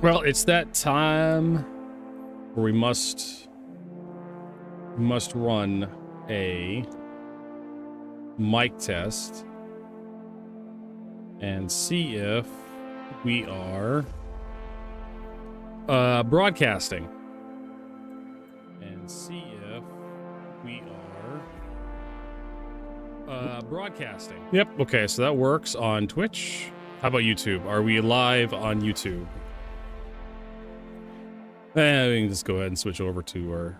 Well, it's that time where we must run a mic test and see if we are broadcasting. And see if we are broadcasting. Yep, okay, so that works on Twitch. How about YouTube? Are we live on YouTube? We can just go ahead and switch over to our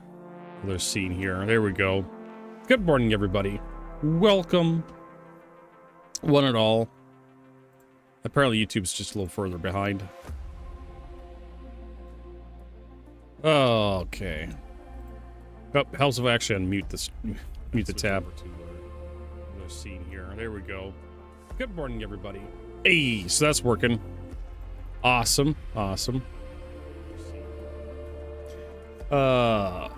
other scene here. There we go. Good morning, everybody. Welcome, one and all. Apparently, YouTube's just a little further behind. Okay. Oh, helps if I actually unmute this, mute the tab. To our other scene here. There we go. Good morning, everybody. Hey, so that's working. Awesome, awesome. So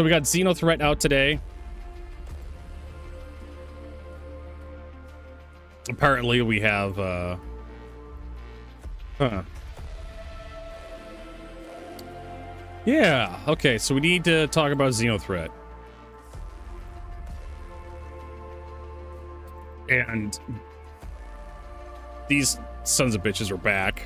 we got Xenothreat out today. Apparently we have yeah, okay, so we need to talk about Xenothreat. And these sons of bitches are back.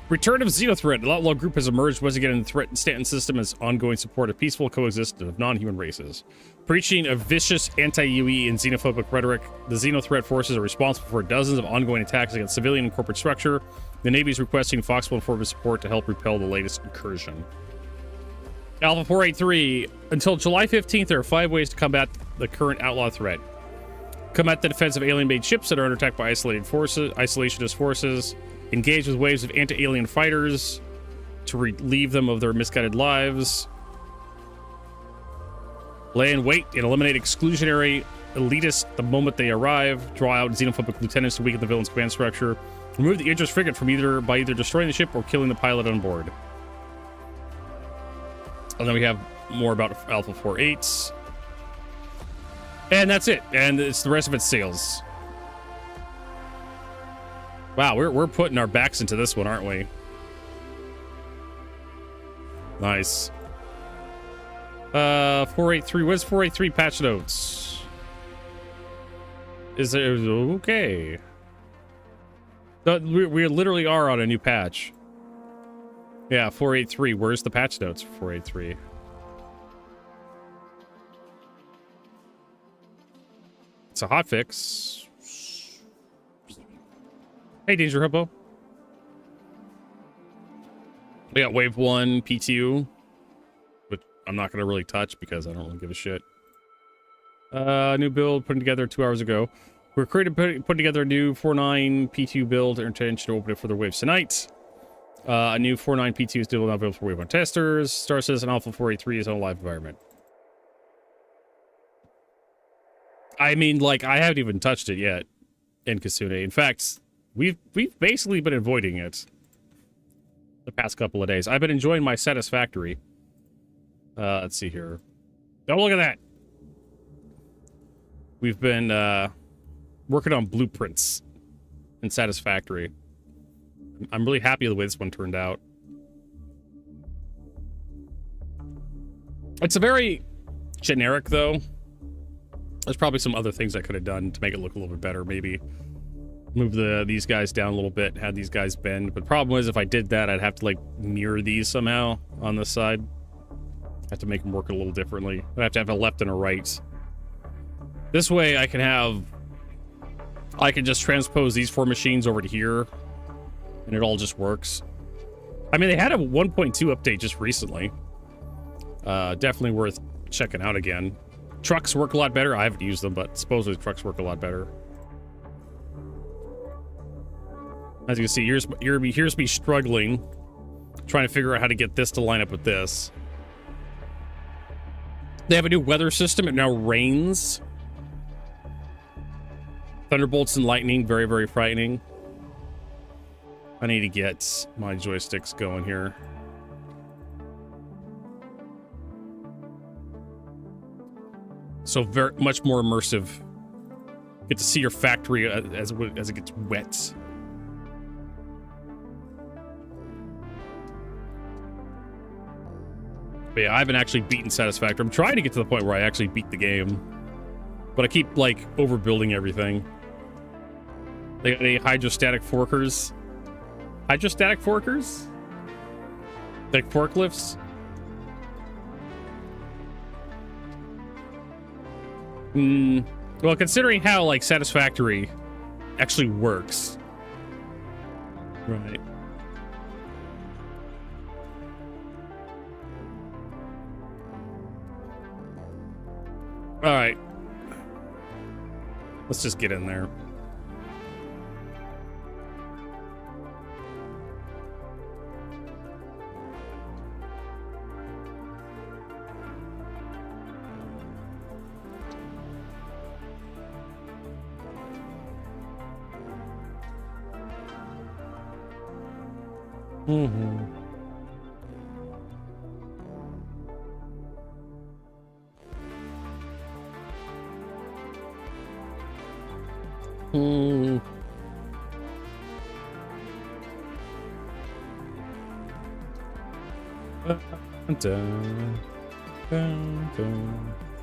Return of Xenothreat. The outlaw group has emerged once again in the threatened Stanton system as ongoing support of peaceful coexistence of non-human races. Preaching a vicious anti-UE and xenophobic rhetoric, the Xenothreat forces are responsible for dozens of ongoing attacks against civilian and corporate structure. The Navy is requesting Foxwell Forward support to help repel the latest incursion. Alpha 483. Until July 15th, there are 5 ways to combat the current outlaw threat. Combat the defense of alien-made ships that are under attack by isolationist forces. Engage with waves of anti-alien fighters to relieve them of their misguided lives. Lay in wait and eliminate exclusionary elitists the moment they arrive. Draw out xenophobic lieutenants to weaken the villain's command structure. Remove the Idris frigate from by either destroying the ship or killing the pilot on board. And then we have more about Alpha 4-8s. And that's it. And it's the rest of it's sales. Wow, we're putting our backs into this one, aren't we? Nice. 483. What's 483 patch notes? Is there okay? We literally are on a new patch. Yeah, 483. Where's the patch notes for 483? It's a hotfix. Hey, Danger Hippo. We got Wave 1 PTU, which I'm not going to really touch because I don't really give a shit. New build put together 2 hours ago. We're putting together a new 4.9 PTU build. Our intention to open it for the waves tonight. A new 4.9 PTU is still not available for Wave 1 testers. Star Citizen Alpha 483 is on a live environment. I mean, like, I haven't even touched it yet in Kasune. In fact, we've basically been avoiding it the past couple of days. I've been enjoying my Satisfactory. Let's see here. Oh, look at that. We've been working on blueprints in Satisfactory. I'm really happy with the way this one turned out. It's a very generic, though. There's probably some other things I could have done to make it look a little bit better. Maybe move these guys down a little bit, had these guys bend. But the problem is, if I did that, I'd have to like mirror these somehow on this side. I have to make them work a little differently. I have to have a left and a right. This way, I can just transpose these 4 machines over to here, and it all just works. I mean, they had a 1.2 update just recently. Definitely worth checking out again. Trucks work a lot better. I haven't used them, but supposedly trucks work a lot better. As you can see, here's me struggling, trying to figure out how to get this to line up with this. They have a new weather system. It now rains. Thunderbolts and lightning, very, very frightening. I need to get my joysticks going here. So very much more immersive. Get to see your factory as it gets wet. But yeah, I haven't actually beaten Satisfactory. I'm trying to get to the point where I actually beat the game. But I keep, like, overbuilding everything. They got any hydrostatic forkers? Hydrostatic forkers? Like forklifts? Well, considering how, like, Satisfactory actually works. Right. All right. Let's just get in there.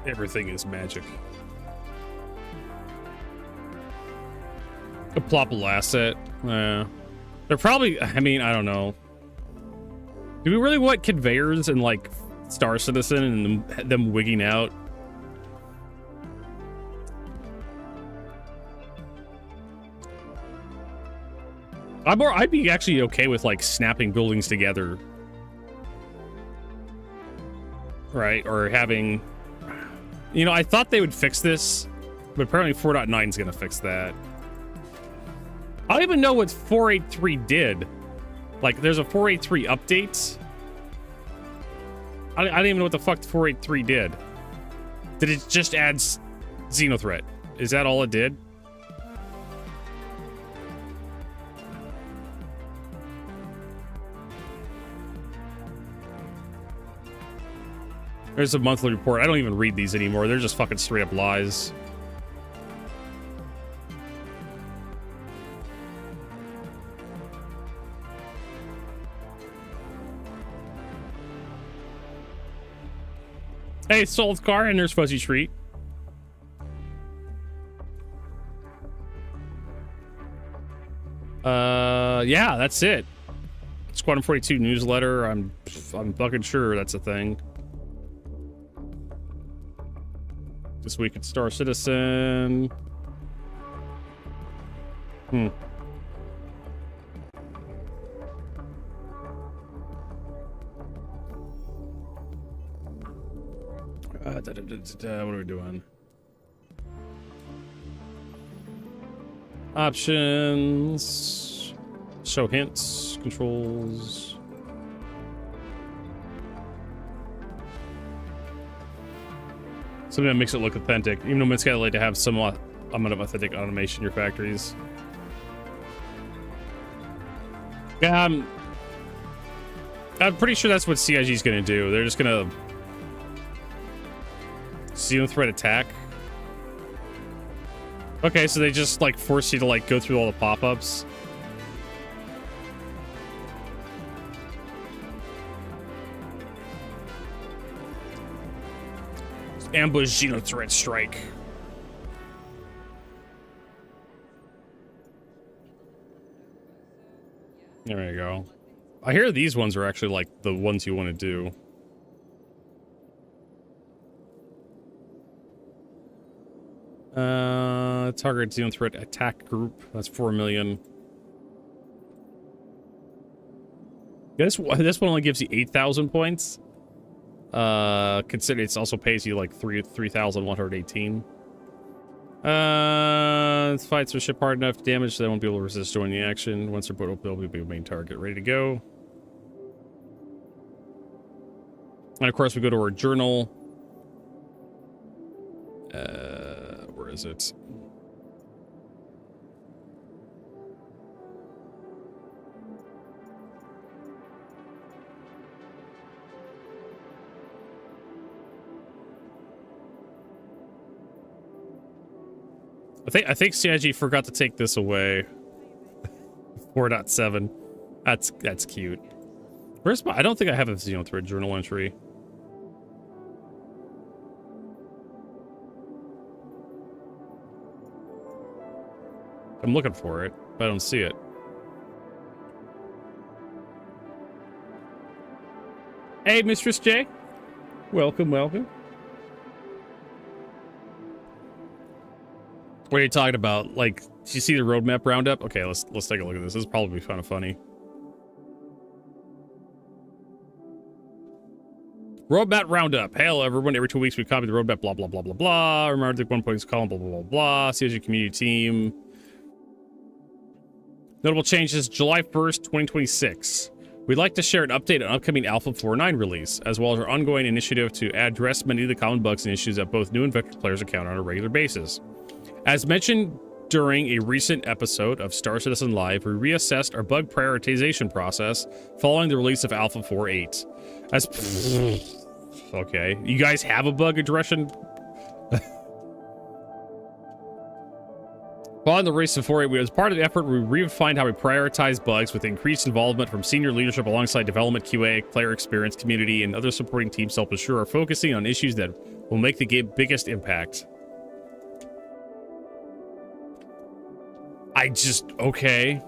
Everything is magic. A ploppable asset. They're probably, I mean, I don't know. Do we really want conveyors and like Star Citizen and them wigging out? I'd be actually okay with like snapping buildings together. Right, or having, you know, I thought they would fix this, but apparently 4.9 is going to fix that. I don't even know what 4.8.3 did. Like, there's a 4.8.3 update. I don't even know what the fuck 4.8.3 did. Did it just add Xenothreat? Is that all it did? There's a monthly report. I don't even read these anymore. They're just fucking straight up lies. Hey, sold car, and there's Fuzzy Street. Yeah, that's it. Squadron 42 newsletter. I'm fucking sure that's a thing. This week at Star Citizen. What are we doing? Options. Show hints. Controls. Something that makes it look authentic, even though it's got to like to have some amount of authentic automation in your factories. Yeah, I'm pretty sure that's what CIG is going to do. They're just going to Xenothreat attack. Okay, so they just like force you to like go through all the pop-ups. Ambush Xenothreat strike. There you go. I hear these ones are actually like the ones you want to do. Target Xenothreat attack group. That's 4 million. This one only gives you 8,000 points. Consider it also pays you like 3,118. Fights are ship hard enough to damage, so they won't be able to resist joining the action. Once they're put up, they'll be main target. Ready to go. And of course, we go to our journal. Where is it? I think CIG forgot to take this away. 4.7. That's cute. Where's my? I don't think I have a Xenothreat journal entry. I'm looking for it, but I don't see it. Hey, Mistress J. Welcome, welcome. What are you talking about? Like, did you see the roadmap roundup? Okay, let's take a look at this. This is probably kind of funny. Roadmap roundup. Hey, hello, everyone. Every 2 weeks we copy the roadmap, blah, blah, blah, blah, blah. Remember the 1.6 column, blah, blah, blah, blah. CSG community team. Notable changes, July 1st, 2026. We'd like to share an update on upcoming Alpha 4.9 release, as well as our ongoing initiative to address many of the common bugs and issues that both new and veteran players encounter on a regular basis. As mentioned during a recent episode of Star Citizen Live, we reassessed our bug prioritization process following the release of Alpha 4.8. As okay, you guys have a bug addressing? Following the release of 4.8, as part of the effort, we redefined how we prioritize bugs with increased involvement from senior leadership alongside development, QA, player experience, community, and other supporting teams to help ensure our focusing on issues that will make the game biggest impact. Okay.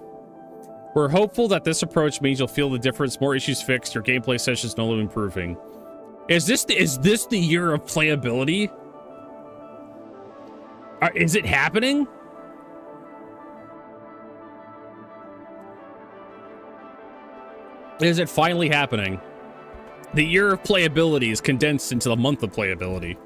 We're hopeful that this approach means you'll feel the difference, more issues fixed, your gameplay sessions no longer improving. Is this the year of playability? Is it happening? Is it finally happening? The year of playability is condensed into the month of playability.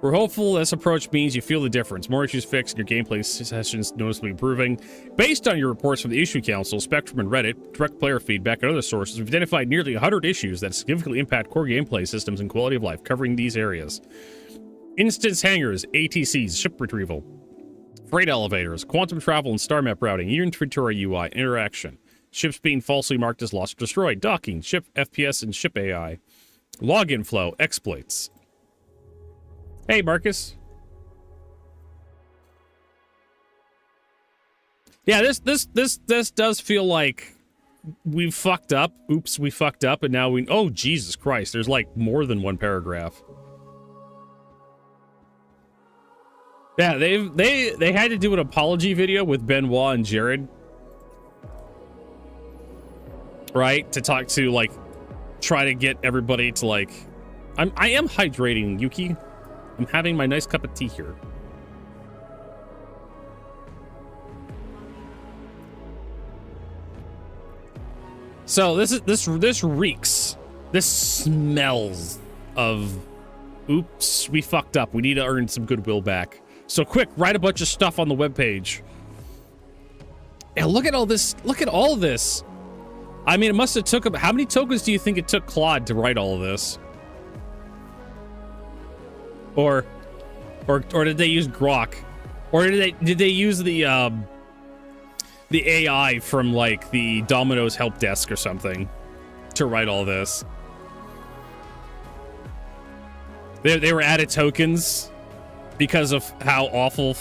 We're hopeful this approach means you feel the difference. More issues fixed and your gameplay sessions noticeably improving. Based on your reports from the Issue Council, Spectrum, and Reddit, direct player feedback, and other sources, we've identified nearly 100 issues that significantly impact core gameplay systems and quality of life, covering these areas. Instance hangars, ATCs, ship retrieval, freight elevators, quantum travel and star map routing, inventory UI, interaction, ships being falsely marked as lost or destroyed, docking, ship FPS and ship AI, login flow, exploits. Hey, Marcus. Yeah, this does feel like we've fucked up. Oops, we fucked up, and now we... Oh, Jesus Christ, there's like more than one paragraph. Yeah, they had to do an apology video with Benoit and Jared. Right? To talk to, like, try to get everybody to, like... I am hydrating, Yuki. I'm having my nice cup of tea here. So this reeks. This smells of oops, we fucked up. We need to earn some goodwill back. So quick, write a bunch of stuff on the webpage. Yeah, look at all this. Look at all of this. I mean, it must have took... How many tokens do you think it took Claude to write all of this? Or did they use Grok? Or did they use the AI from, like, the Domino's help desk or something to write all this? They were added tokens because of how awful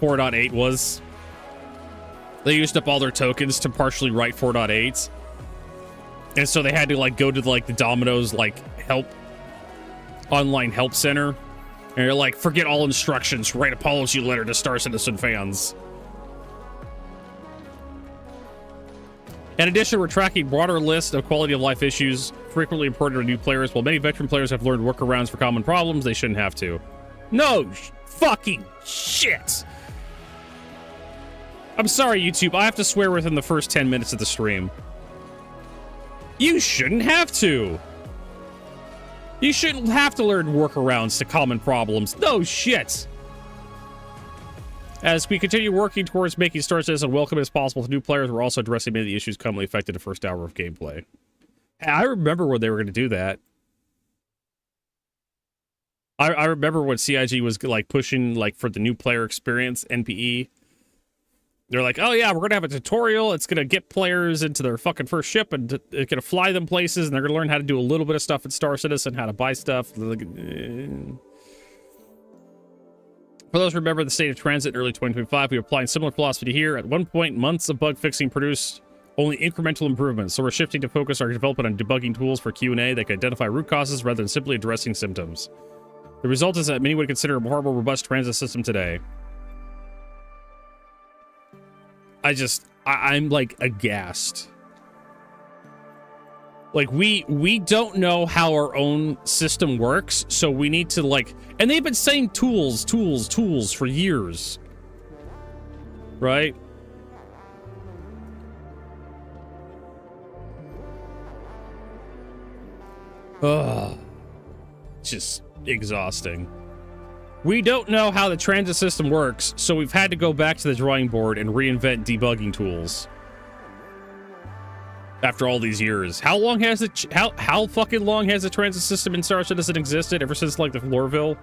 4.8 was. They used up all their tokens to partially write 4.8. And so they had to, like, go to, like, the Domino's, like, online help center. And you're like, forget all instructions, write apology letter to Star Citizen fans. In addition, we're tracking broader list of quality of life issues frequently reported to new players. While many veteran players have learned workarounds for common problems, they shouldn't have to. No fucking shit. I'm sorry, YouTube. I have to swear within the first 10 minutes of the stream. You shouldn't have to. You shouldn't have to learn workarounds to common problems. No shit. As we continue working towards making Star Citizen welcome as possible to new players, we're also addressing many of the issues commonly affected the first hour of gameplay. I remember when they were going to do that. I remember when CIG was like pushing like for the new player experience, NPE. They're like, oh yeah, we're going to have a tutorial. It's going to get players into their fucking first ship and it's going to fly them places. And they're going to learn how to do a little bit of stuff in Star Citizen, how to buy stuff. For those who remember the state of transit in early 2025, we were applying similar philosophy here. At one point, months of bug fixing produced only incremental improvements, so we're shifting to focus our development on debugging tools for Q&A that can identify root causes rather than simply addressing symptoms. The result is that many would consider a more robust transit system today. I'm like aghast. Like we don't know how our own system works, so we need to like, and they've been saying tools for years, right? Ugh, just exhausting. We don't know how the transit system works, so we've had to go back to the drawing board and reinvent debugging tools. After all these years, how long has it? How fucking long has the transit system in Star Citizen existed? Ever since like the Lorville?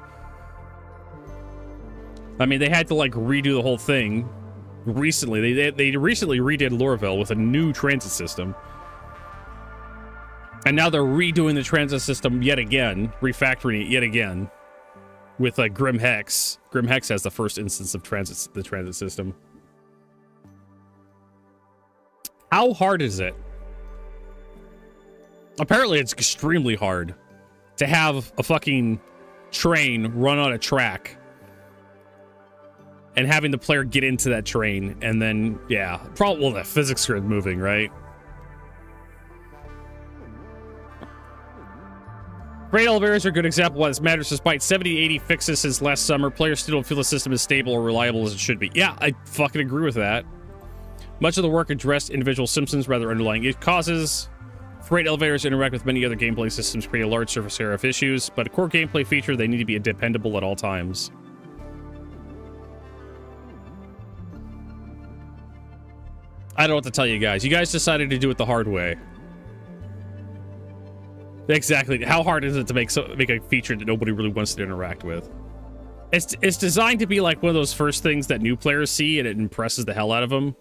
I mean, they had to like redo the whole thing recently. They recently redid Lorville with a new transit system, and now they're redoing the transit system yet again, refactoring it yet again with Grim Hex. Grim Hex has the first instance of the transit system. How hard is it? Apparently, it's extremely hard to have a fucking train run on a track and having the player get into that train and then, yeah, probably, well, the physics are moving, right? Freight elevators are a good example of why this matters. Despite 70-80 fixes since last summer, players still don't feel the system is stable or reliable as it should be. Yeah, I fucking agree with that. Much of the work addressed individual symptoms rather underlying causes. Freight elevators interact with many other gameplay systems, creating a large surface area of issues, but a core gameplay feature, they need to be dependable at all times. I don't know what to tell you guys. You guys decided to do it the hard way. Exactly. How hard is it to make a feature that nobody really wants to interact with? It's designed to be like one of those first things that new players see, and it impresses the hell out of them.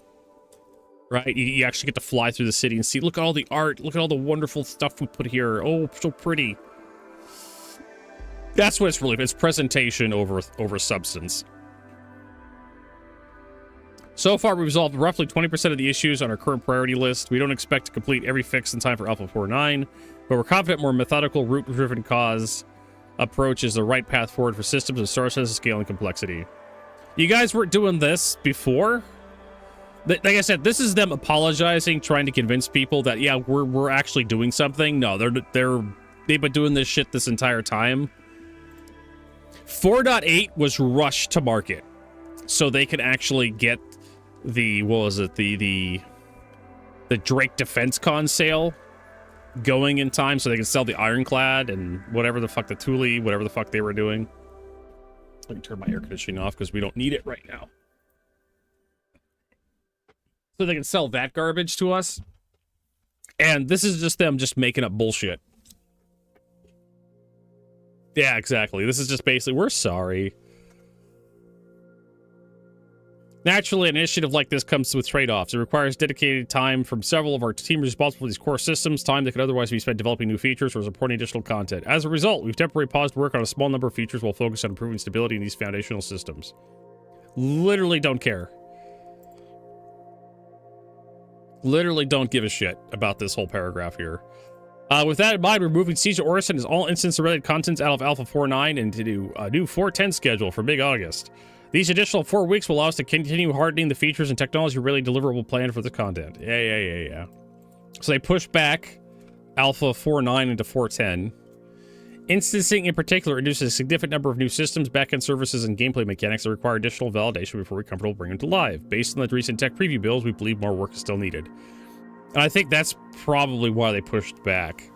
Right? You actually get to fly through the city and see, look at all the art, look at all the wonderful stuff we put here. Oh, so pretty. That's what it's really, it's presentation over substance. So far, we've resolved roughly 20% of the issues on our current priority list. We don't expect to complete every fix in time for Alpha 4.9, but we're confident more methodical, root-driven cause approach is the right path forward for systems of Star Citizen scale and complexity. You guys weren't doing this before? Like I said, this is them apologizing, trying to convince people that, yeah, we're actually doing something. No, they've been doing this shit this entire time. 4.8 was rushed to market so they could actually get the, what was it, the Drake Defense Con sale going in time so they could sell the Ironclad and whatever the fuck, the Thule, whatever the fuck they were doing. Let me turn my air conditioning off because we don't need it right now. So they can sell that garbage to us. And this is just them just making up bullshit. Yeah, exactly. This is just basically, we're sorry. Naturally, an initiative like this comes with trade-offs. It requires dedicated time from several of our team responsible for these core systems, time that could otherwise be spent developing new features or supporting additional content. As a result, we've temporarily paused work on a small number of features while focused on improving stability in these foundational systems. Literally don't care. Literally don't give a shit about this whole paragraph here. With that in mind, we're moving Siege of Orison as all instance-related contents out of Alpha 4.9 into a new 4.10 schedule for mid-August. These additional 4 weeks will allow us to continue hardening the features and technology really deliverable plan for the content. Yeah. So they push back Alpha 4.9 into 4.10. Instancing in particular introduces a significant number of new systems, backend services, and gameplay mechanics that require additional validation before we're comfortable bringing them to live. Based on the recent tech preview builds, we believe more work is still needed. And I think that's probably why they pushed back.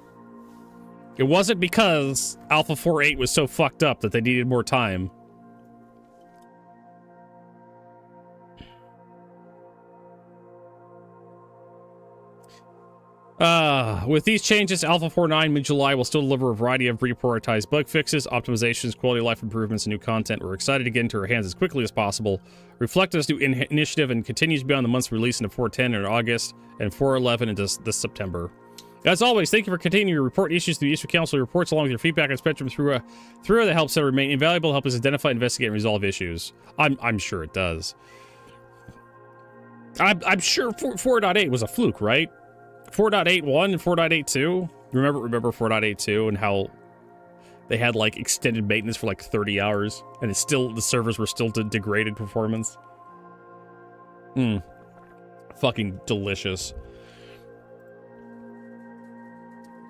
It wasn't because Alpha 4.8 was so fucked up that they needed more time. With these changes, Alpha 4.9 mid-July will still deliver a variety of reprioritized bug fixes, optimizations, quality of life improvements, and new content. We're excited to get into our hands as quickly as possible. Reflect this new initiative and continues beyond the month's release into 4.10 in August and 4.11 into this September. As always, thank you for continuing your report issues to the Eastern Council reports along with your feedback on Spectrum through the help center remain invaluable to help us identify, investigate, and resolve issues. I'm sure it does. I'm sure 4.8 was a fluke, right? 4.81 and 4.82. Remember 4.82 and how they had like extended maintenance for like 30 hours and it's still the servers were still to degraded performance. Fucking delicious.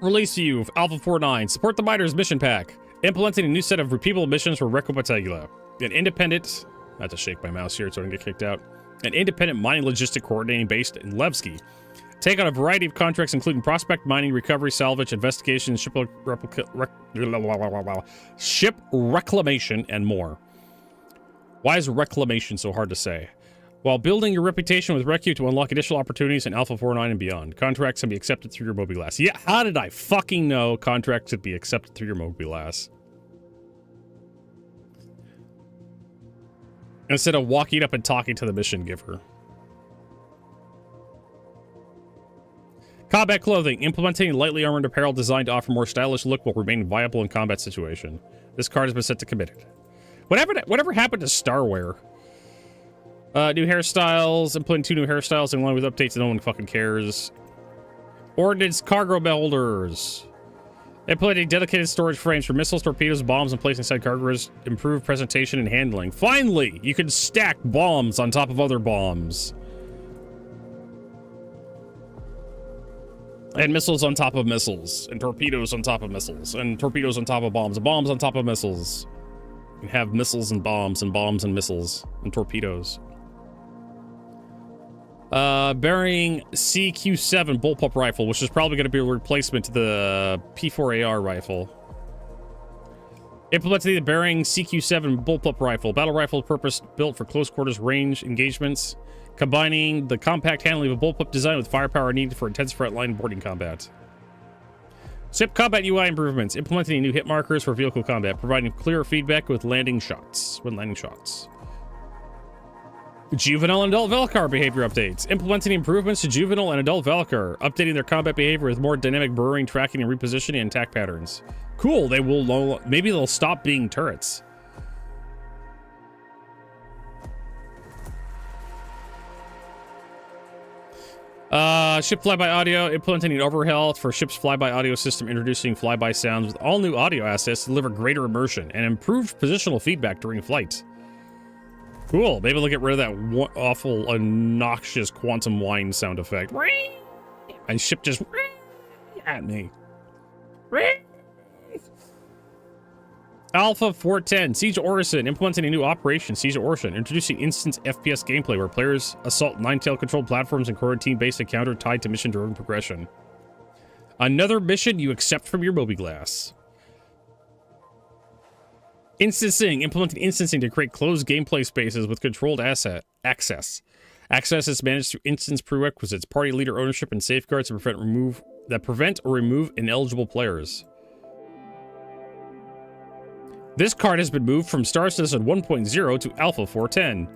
Release you, Alpha 49. Support the Miners mission pack. Implementing a new set of repeatable missions for Recopatagula. An independent... I have to shake my mouse here so I don't get kicked out. An independent mining logistic coordinating based in Levski. Take on a variety of contracts including prospect mining, recovery, salvage, investigation, ship reclamation, and more. Why is reclamation so hard to say? While building your reputation with Recu to unlock additional opportunities in Alpha 49 and beyond. Contracts can be accepted through your mobiGlass. Yeah, how did I fucking know contracts could be accepted through your mobiGlass? Instead of walking up and talking to the mission giver. Combat clothing. Implementing lightly armored apparel designed to offer more stylish look will remain viable in combat situation. This card has been set to committed. Whatever happened to Starwear? New hairstyles. Implementing 2 new hairstyles along with updates that no one fucking cares. Ordnance cargo holders. Implementing dedicated storage frames for missiles, torpedoes, bombs, and placing inside cargoes. Improved presentation and handling. Finally, you can stack bombs on top of other bombs. And missiles on top of missiles. And torpedoes on top of missiles. And torpedoes on top of bombs. And bombs on top of missiles. You have missiles and bombs and missiles and torpedoes. Bearing CQ7 bullpup rifle, which is probably going to be a replacement to the P4AR rifle. Implementing the Bearing CQ7 bullpup rifle, battle rifle purpose built for close quarters range engagements, combining the compact handling of a bullpup design with firepower needed for intense frontline boarding combat. SIP combat UI improvements, implementing new hit markers for vehicle combat, providing clearer feedback with landing shots. Juvenile and adult Valkar behavior updates. Implementing improvements to juvenile and adult Valkar, updating their combat behavior with more dynamic burrowing, tracking, and repositioning and attack patterns. Cool, they will maybe they'll stop being turrets. Ship flyby audio, implementing an overhaul for ship's flyby audio system, introducing flyby sounds with all new audio assets to deliver greater immersion and improved positional feedback during flight. Cool. Maybe they'll get rid of that awful, obnoxious quantum whine sound effect. My ship just at me. Alpha 410, Siege Orison, implementing a new operation, Siege Orison, introducing instance FPS gameplay where players assault 9-tail controlled platforms and quarantine-based encounter tied to mission-driven progression. Another mission you accept from your mobiGlass. Instancing, implementing instancing to create closed gameplay spaces with controlled access. Access is managed through instance prerequisites, party leader ownership, and safeguards to prevent or remove ineligible players. This card has been moved from Star Citizen 1.0 to Alpha 410.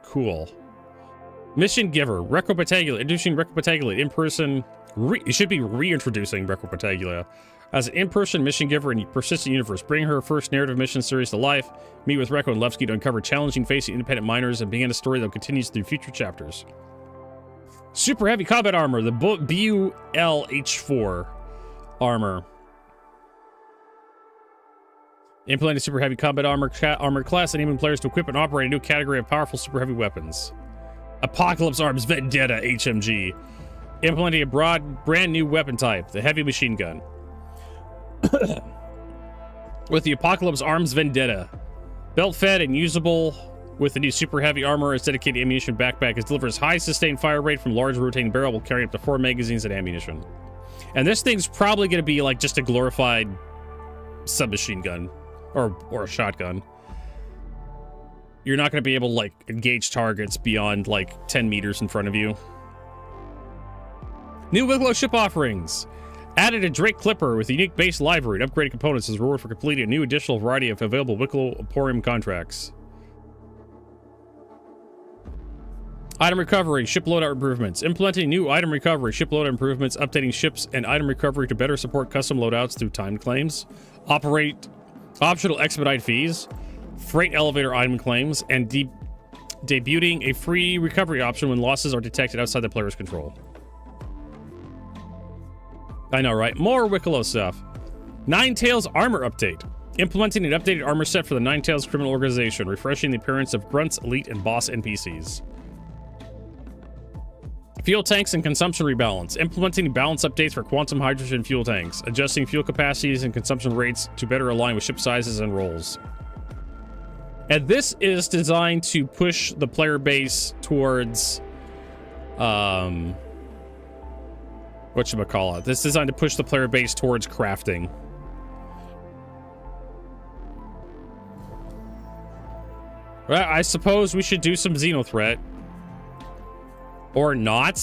Cool. Mission Giver, Recopatagula, introducing Recopatagula in person. It should be reintroducing Recopatagula as an in-person mission giver in Persistent Universe. Bring her first narrative mission series to life. Meet with Recco and Levski to uncover challenging facing independent miners and begin a story that continues through future chapters. Super heavy combat armor, the BULH4 armor. Implementing super heavy combat armor class, enabling players to equip and operate a new category of powerful super heavy weapons. Apocalypse Arms Vendetta HMG. Implementing a brand new weapon type, the heavy machine gun. With the Apocalypse Arms Vendetta. Belt fed and usable with the new super heavy armor, its dedicated ammunition backpack. It delivers high sustained fire rate from large rotating barrel, will carry up to 4 magazines and ammunition. And this thing's probably going to be like just a glorified submachine gun or a shotgun. You're not going to be able to like engage targets beyond like 10 meters in front of you. New Wicklow ship offerings. Added a Drake Clipper with a unique base livery and upgraded components as reward for completing a new additional variety of available Wicklow Emporium contracts. Item recovery, ship loadout improvements. Implementing new item recovery, ship loadout improvements, updating ships and item recovery to better support custom loadouts through timed claims. Operate optional expedite fees, freight elevator item claims, and debuting a free recovery option when losses are detected outside the player's control. I know, right? More Wicklow stuff. Ninetales armor update. Implementing an updated armor set for the Ninetales criminal organization, refreshing the appearance of grunts, elite, and boss NPCs. Fuel tanks and consumption rebalance. Implementing balance updates for quantum hydrogen fuel tanks. Adjusting fuel capacities and consumption rates to better align with ship sizes and roles. And this is designed to push the player base towards... whatchamacallit. This is designed to push the player base towards crafting. Well, I suppose we should do some Xenothreat. Or not.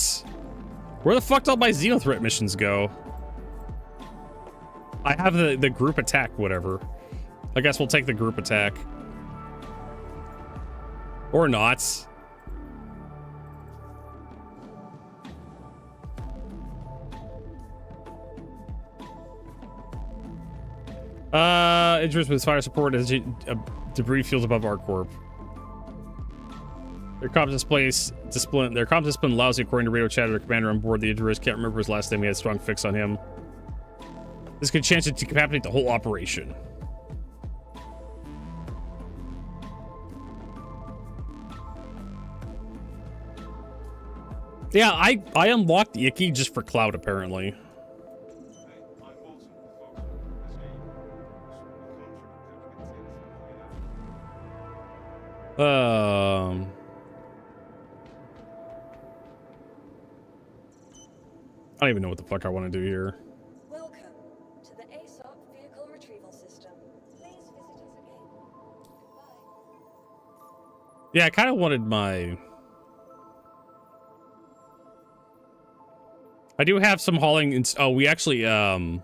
Where the fuck did all my Xenothreat missions go? I have the group attack, whatever. I guess we'll take the group attack. Or not. Interest with fire support as debris fields above our corp. Their comms discipline lousy according to radio chatter. The commander on board the Idris can't remember his last name. We had a strong fix on him. This could chance to decapitate the whole operation. Yeah, I unlocked Icky just for Cloud apparently. I don't even know what the fuck I want to do here. Welcome to the ASOP vehicle retrieval system. Please visit us again. Goodbye. Yeah, I kind of wanted my... I do have some hauling... Oh, we actually, Did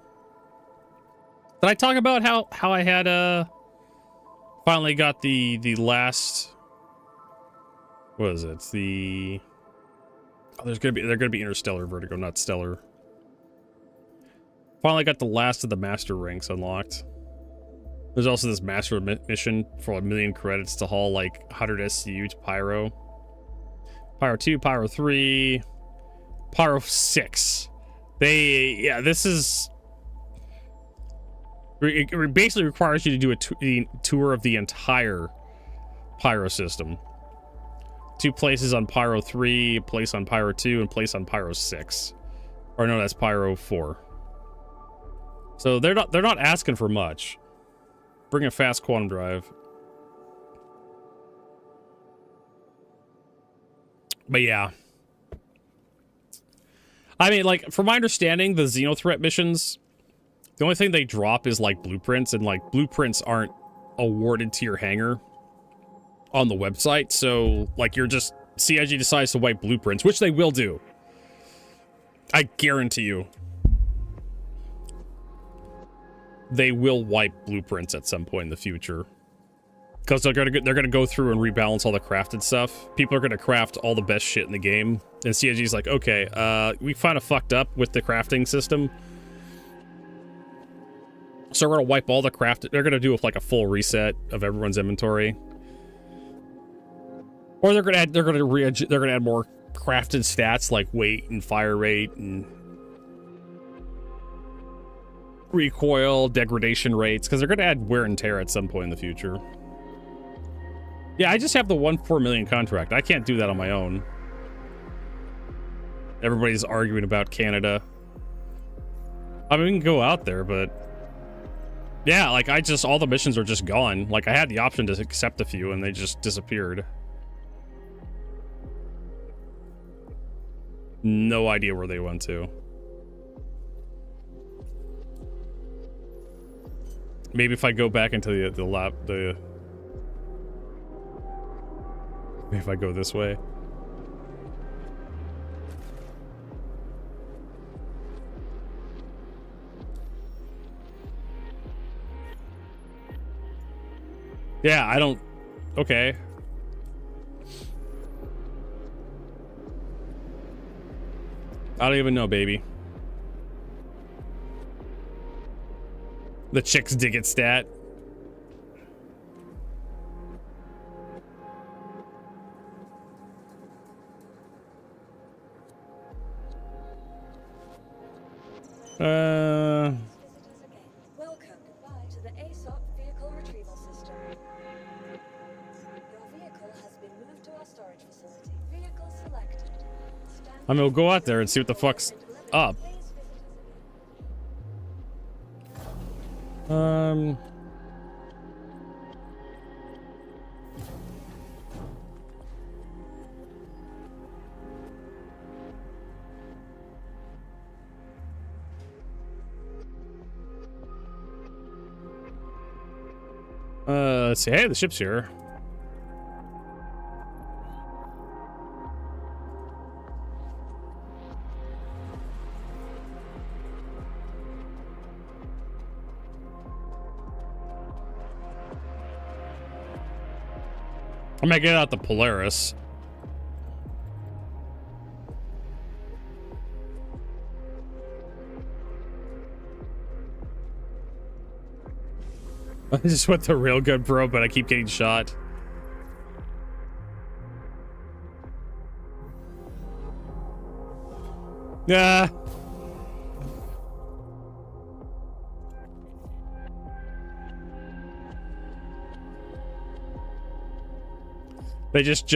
I talk about how I had, finally got the last... What is it? The... Oh, they're gonna be interstellar vertigo, not stellar. Finally got the last of the master ranks unlocked. There's also this master mission for 1 million credits to haul like 100 SCU to Pyro. Pyro 2, Pyro 3, Pyro 6. This is... It basically requires you to do a tour of the entire Pyro system. 2 places on Pyro 3, a place on Pyro 2, and a place on Pyro 6. Or no, that's Pyro 4. So they're not asking for much. Bring a fast quantum drive. But yeah. I mean, like, from my understanding, the Xenothreat missions, the only thing they drop is like blueprints, and like blueprints aren't awarded to your hangar on the website, so like you're just... CIG decides to wipe blueprints, which they will do. I guarantee you. They will wipe blueprints at some point in the future. Because they're gonna go through and rebalance all the crafted stuff. People are gonna craft all the best shit in the game. And CIG's like, okay, we kinda fucked up with the crafting system. So we're gonna wipe all the crafted... They're gonna do like a full reset of everyone's inventory. Or they're gonna add more crafted stats like weight and fire rate and recoil, degradation rates, because they're gonna add wear and tear at some point in the future. Yeah, I just have the 1.4 million contract. I can't do that on my own. Everybody's arguing about Canada. I mean, we can go out there, but yeah, like all the missions are just gone. Like I had the option to accept a few and they just disappeared. No idea where they went to. Maybe if I go back into the lab, maybe if I go this way. Yeah, I don't... Okay. I don't even know, baby. The chicks dig it stat. Visitors again. Welcome to the ASOP vehicle retrieval system. Your vehicle has been moved to our storage facility. Vehicle selected. I mean, we'll go out there and see what the fuck's up. Let's see. Hey, the ship's here. I'm gonna get out the Polaris. I just went the real good, bro, but I keep getting shot. Yeah. They just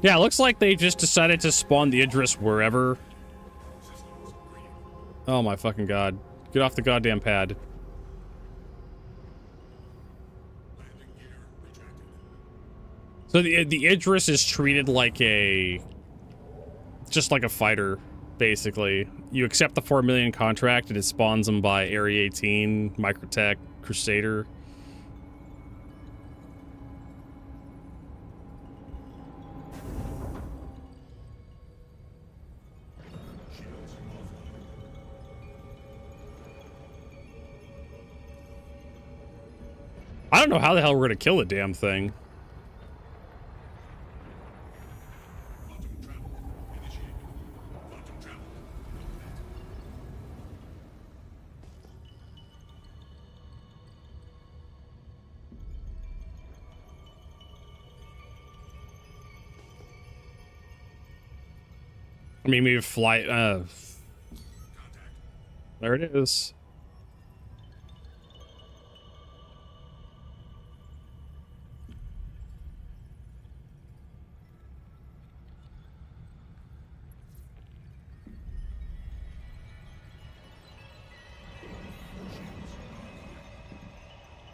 yeah, it looks like they just decided to spawn the Idris wherever. Oh my fucking god. Get off the goddamn pad. So the Idris is treated like just like a fighter, basically. You accept the 4 million contract and it spawns them by Area 18, Microtech, Crusader. I don't know how the hell we're gonna kill the damn thing. I mean, maybe fly. There it is.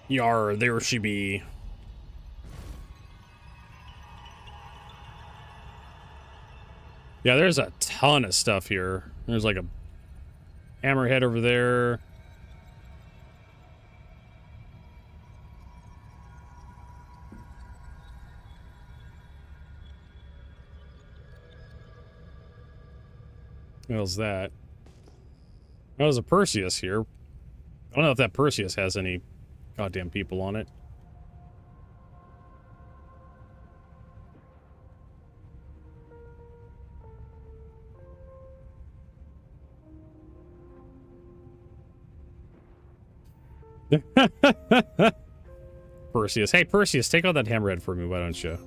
Yar, there she be. Yeah, there's a ton of stuff here. There's like a hammerhead over there. What was that? Oh, there's a Perseus here. I don't know if that Perseus has any goddamn people on it. Perseus. Hey, Perseus, take out that hammerhead for me, why don't you?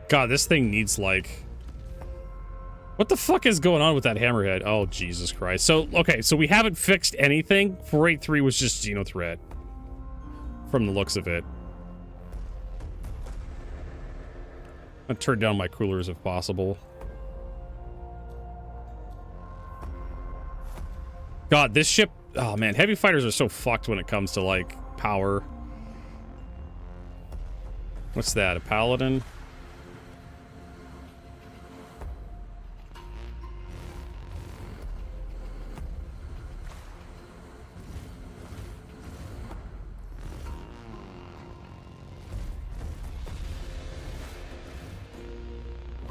God, this thing needs, like... What the fuck is going on with that hammerhead? Oh, Jesus Christ. So, okay, so we haven't fixed anything. 483 was just Xenothreat. From the looks of it. I'll turn down my coolers if possible. God, this ship... Oh, man, heavy fighters are so fucked when it comes to, like, power. What's that, a paladin?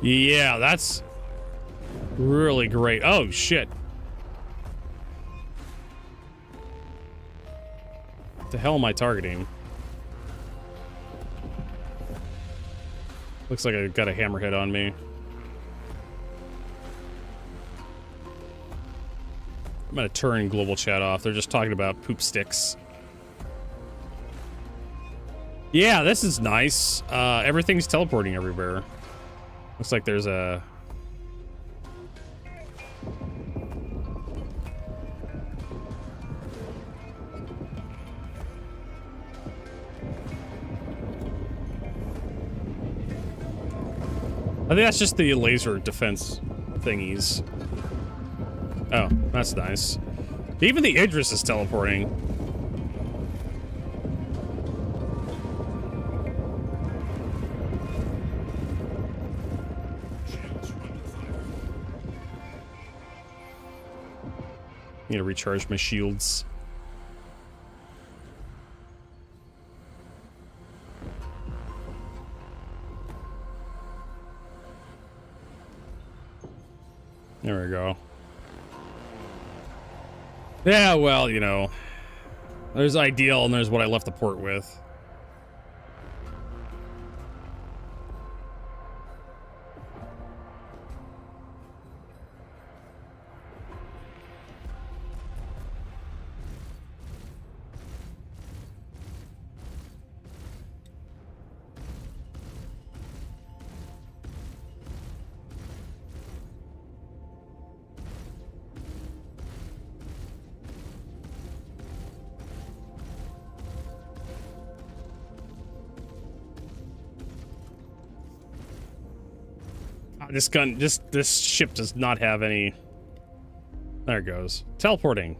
Yeah, that's really great. Oh, shit. What the hell am I targeting? Looks like I got a hammerhead on me. I'm gonna turn global chat off. They're just talking about poop sticks. Yeah, this is nice. Everything's teleporting everywhere. Looks like there's a... I think that's just the laser defense thingies. Oh, that's nice. Even the Idris is teleporting. Need to recharge my shields. There we go. Yeah, well, you know, there's ideal and there's what I left the port with. This ship does not have any... There it goes. Teleporting.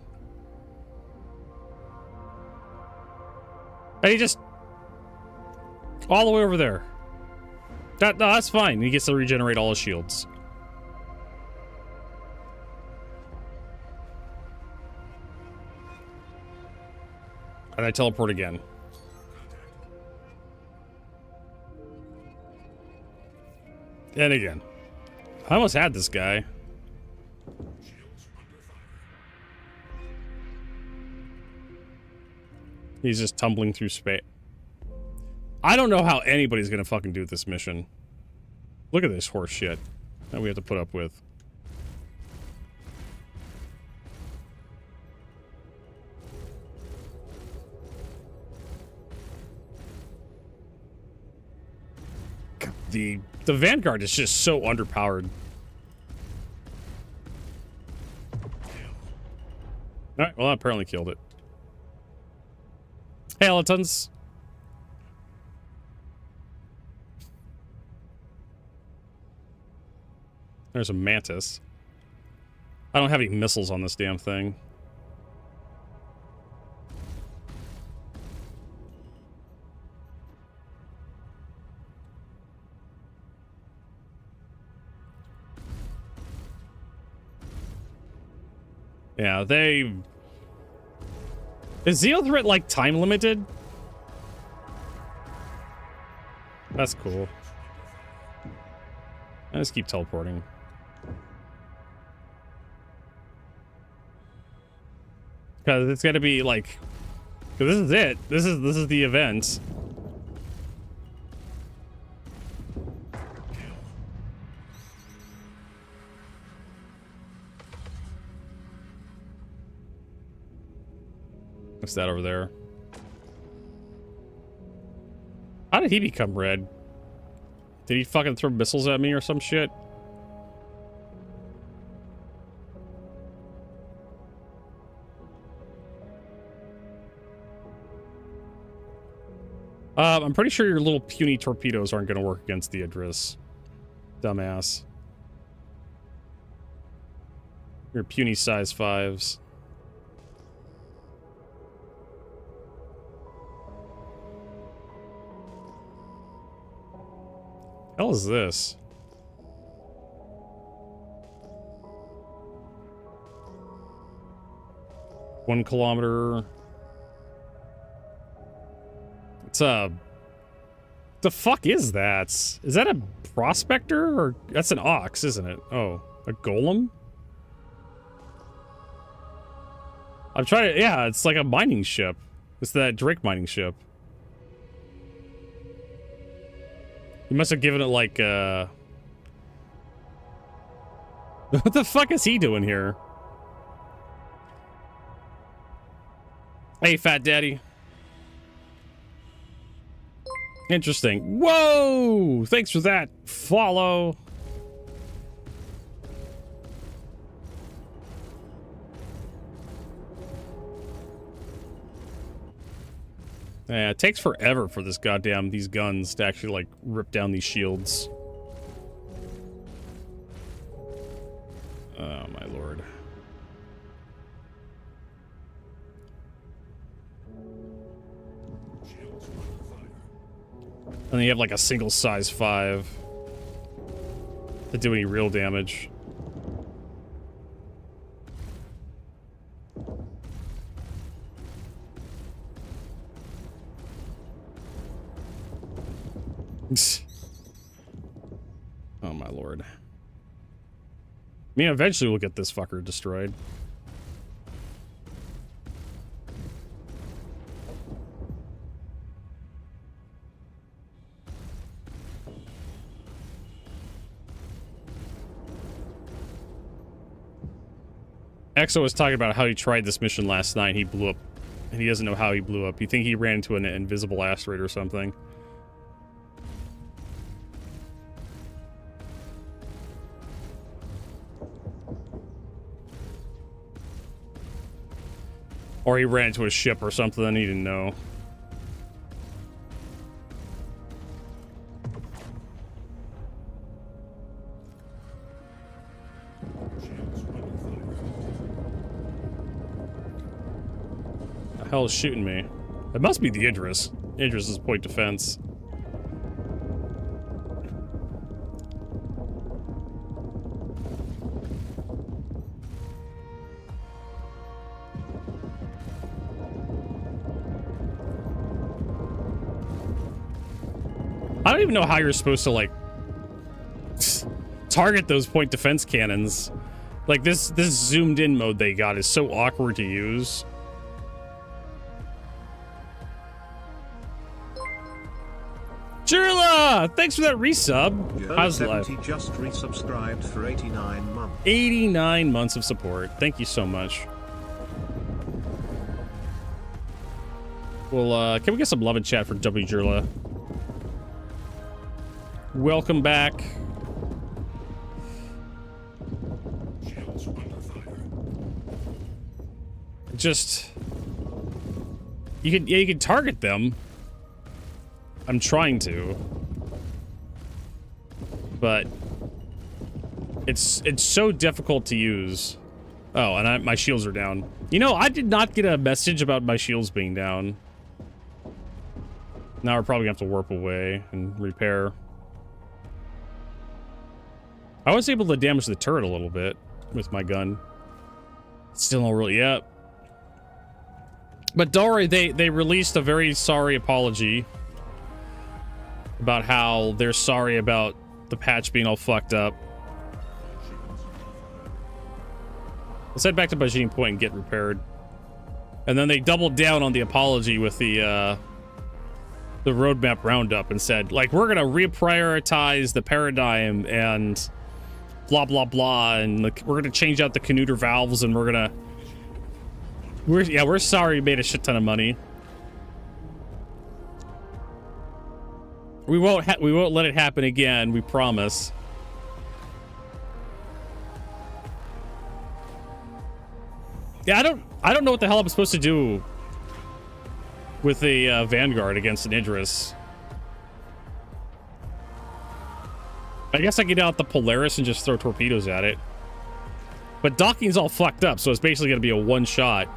And he just... all the way over there. No, that's fine. He gets to regenerate all his shields. And I teleport again. And again. I almost had this guy. He's just tumbling through space. I don't know how anybody's gonna fucking do this mission. Look at this horse shit that we have to put up with. The Vanguard is just so underpowered. Alright, well, I apparently killed it. Halotons. There's a mantis. I don't have any missiles on this damn thing. Yeah, they... Is Xenothreat, like, time limited? That's cool. I just keep teleporting. Because it's gotta be, like... Cause this is it. This is the event. What's that over there? How did he become red? Did he fucking throw missiles at me or some shit? I'm pretty sure your little puny torpedoes aren't going to work against the Idris. Dumbass. Your puny size 5s. Hell is this? One kilometer. It's The fuck is that? Is that a prospector or that's an ox, isn't it? Oh, a golem? I'm trying to, yeah, it's like a mining ship. It's that Drake mining ship. He must have given it like, what the fuck is he doing here? Hey, Fat Daddy. Interesting. Whoa! Thanks for that follow. Yeah, it takes forever for these guns to actually, like, rip down these shields. Oh, my lord. And then you have, like, a single size 5 to do any real damage. Oh my lord. I mean, eventually we'll get this fucker destroyed. Exo was talking about how he tried this mission last night. He blew up, and he doesn't know how he blew up. You think he ran into an invisible asteroid or something? Or he ran into a ship or something and he didn't know. The hell is shooting me? It must be the Idris. Idris is point defense. I don't even know how you're supposed to, like, target those point defense cannons. Like, this zoomed in mode they got is so awkward to use. Jirla! Thanks for that resub. How's life? Just resubscribed for 89 months. 89 months of support. Thank you so much. Well, can we get some love and chat for W. Jirla? Welcome back. Just you can target them. I'm trying to, but it's so difficult to use. Oh, and my shields are down. You know, I did not get a message about my shields being down. Now we're probably gonna have to warp away and repair. I was able to damage the turret a little bit with my gun. Still not really yet. But don't worry, they released a very sorry apology about how they're sorry about the patch being all fucked up. Let's head back to Bajin Point and get repaired. And then they doubled down on the apology with the roadmap roundup and said, like, we're gonna reprioritize the paradigm and blah blah blah, and we're gonna change out the Canuter valves, and we're sorry we made a shit ton of money. We won't let it happen again, we promise. Yeah, I don't know what the hell I'm supposed to do with a Vanguard against an Idris. I guess I get out the Polaris and just throw torpedoes at it. But docking's all fucked up, so it's basically going to be a one-shot.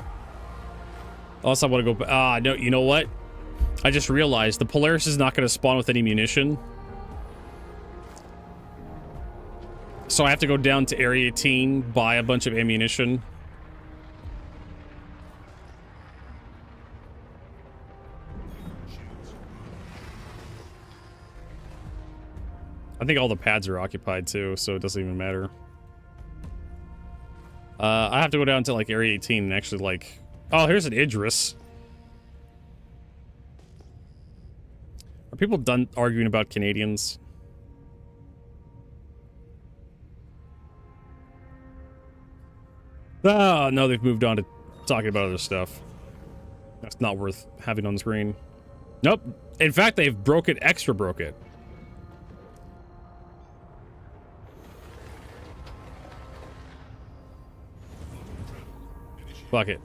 Unless I want to go... no, you know what? I just realized the Polaris is not going to spawn with any munition. So I have to go down to Area 18, buy a bunch of ammunition. I think all the pads are occupied too, so it doesn't even matter. I have to go down to like Area 18 and actually like... Oh, here's an Idris. Are people done arguing about Canadians? Oh, no, they've moved on to talking about other stuff. That's not worth having on the screen. Nope. In fact, they've broke it, extra broke it. Fuck it.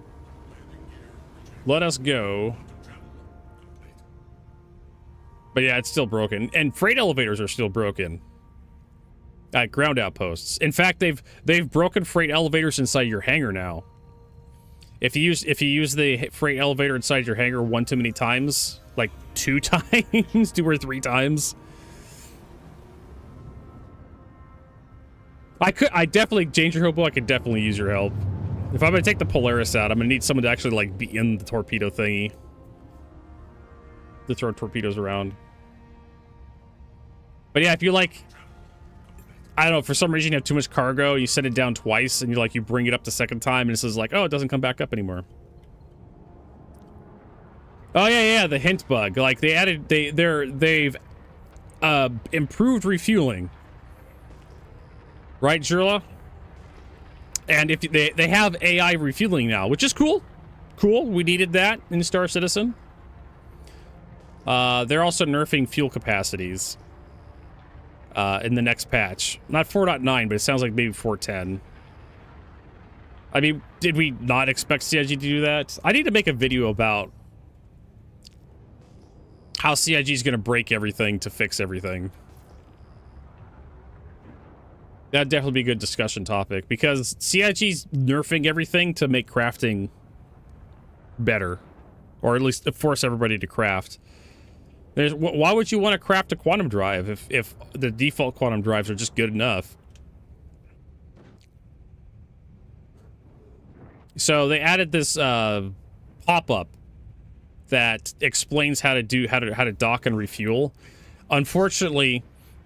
Let us go. But yeah, it's still broken. And freight elevators are still broken. At ground outposts. In fact, they've broken freight elevators inside your hangar now. If you use the freight elevator inside your hangar one too many times, like 2 times, 2 or 3 times. I definitely, Danger Hobo, I could definitely use your help. If I'm gonna take the Polaris out, I'm gonna need someone to actually like be in the torpedo thingy to throw torpedoes around. But yeah, if you like, I don't know, for some reason you have too much cargo, you set it down twice, and you bring it up the second time, and it says like, oh, it doesn't come back up anymore. Oh yeah, the hint bug. Like they added, they've improved refueling, right, Jurla? And if they have AI refueling now, which is cool. Cool, we needed that in Star Citizen. They're also nerfing fuel capacities in the next patch. Not 4.9, but it sounds like maybe 4.10. I mean, did we not expect CIG to do that? I need to make a video about how CIG is going to break everything to fix everything. That'd definitely be a good discussion topic, because CIG's nerfing everything to make crafting better, or at least to force everybody to craft. Why would you want to craft a quantum drive if the default quantum drives are just good enough? So they added this pop-up that explains how to dock and refuel. Unfortunately,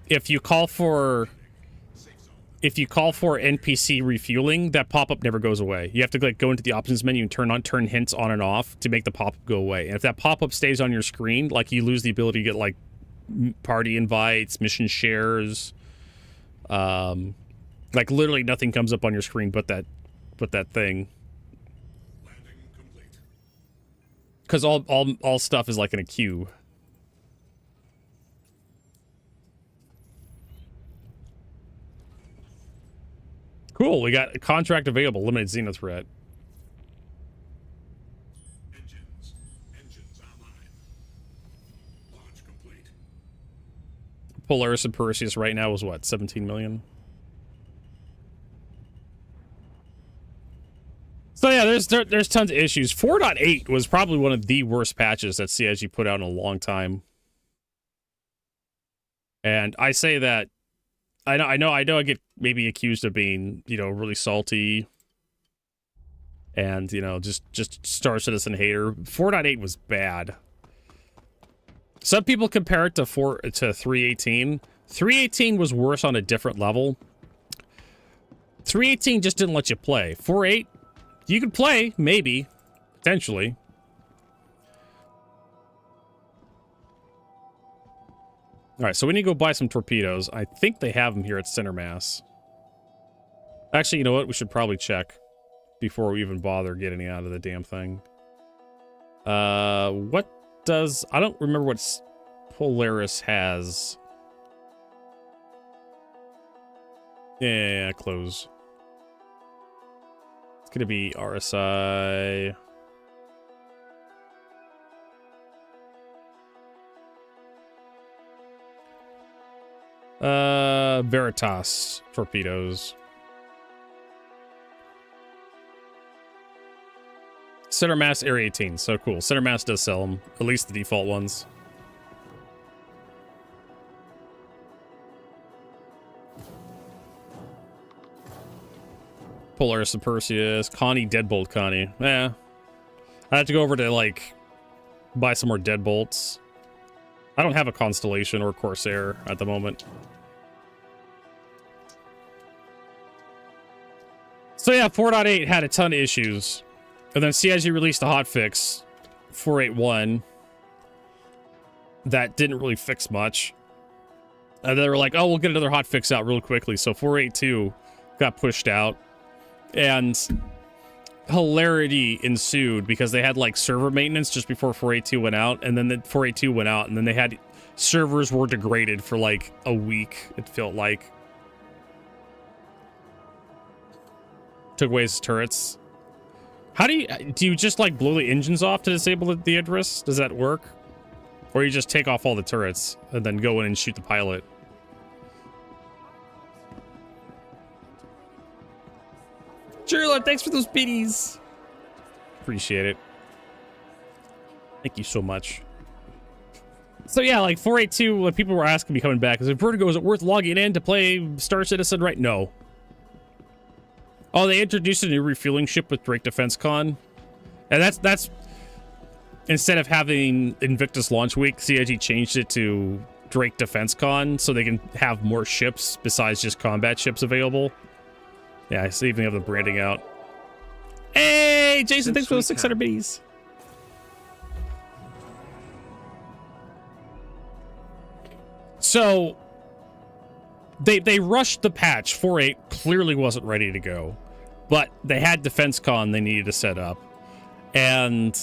if you call for NPC refueling, that pop-up never goes away. You have to go into the options menu and turn hints on and off to make the pop-up go away. And if that pop-up stays on your screen, like, you lose the ability to get like party invites, mission shares, like literally nothing comes up on your screen but that thing. Because all stuff is like in a queue. Cool, we got a contract available, limited Xenothreat. Engines online. Launch complete. Polaris and Perseus right now is what, 17 million? So yeah, there's tons of issues. 4.8 was probably one of the worst patches that CIG put out in a long time. And I say that I know I get maybe accused of being, really salty and, just Star Citizen hater. 4.8 was bad. Some people compare it to 3.18. 3.18 was worse on a different level. 3.18 just didn't let you play. 4.8, you could play, maybe, potentially. All right, so we need to go buy some torpedoes. I think they have them here at Center Mass. Actually, you know what? We should probably check before we even bother getting out of the damn thing. What does... I don't remember what Polaris has. Yeah, close. It's gonna be RSI... Veritas torpedoes. Center Mass Area 18, so cool. Center Mass does sell them, at least the default ones. Polaris and Perseus, Connie, Deadbolt Connie. Yeah. I have to go over to, like, buy some more Deadbolts. I don't have a Constellation or Corsair at the moment. So yeah, 4.8 had a ton of issues. And then CIG released a hotfix, 4.8.1, that didn't really fix much. And they were like, oh, we'll get another hotfix out real quickly. So 4.8.2 got pushed out. And hilarity ensued because they had like server maintenance just before 4.8.2 went out. And then the 4.8.2 went out. And then they had servers were degraded for like a week, it felt like. Took away his turrets. How do you just like blow the engines off to disable the Idris? Does that work? Or you just take off all the turrets and then go in and shoot the pilot? Jerla, thanks for those biddies. Appreciate it. Thank you so much. So yeah, like 4.8.2, when people were asking me coming back, is it Vertigo, is it worth logging in to play Star Citizen? Right? No. Oh, they introduced a new refueling ship with Drake Defense Con. And that's instead of having Invictus launch week, CIG changed it to Drake Defense Con so they can have more ships besides just combat ships available. Yeah, I see even have the branding out. Hey, Jason, thanks for those 600 biddies. So they rushed the patch. 4.8 clearly wasn't ready to go. But they had Defense Con they needed to set up. And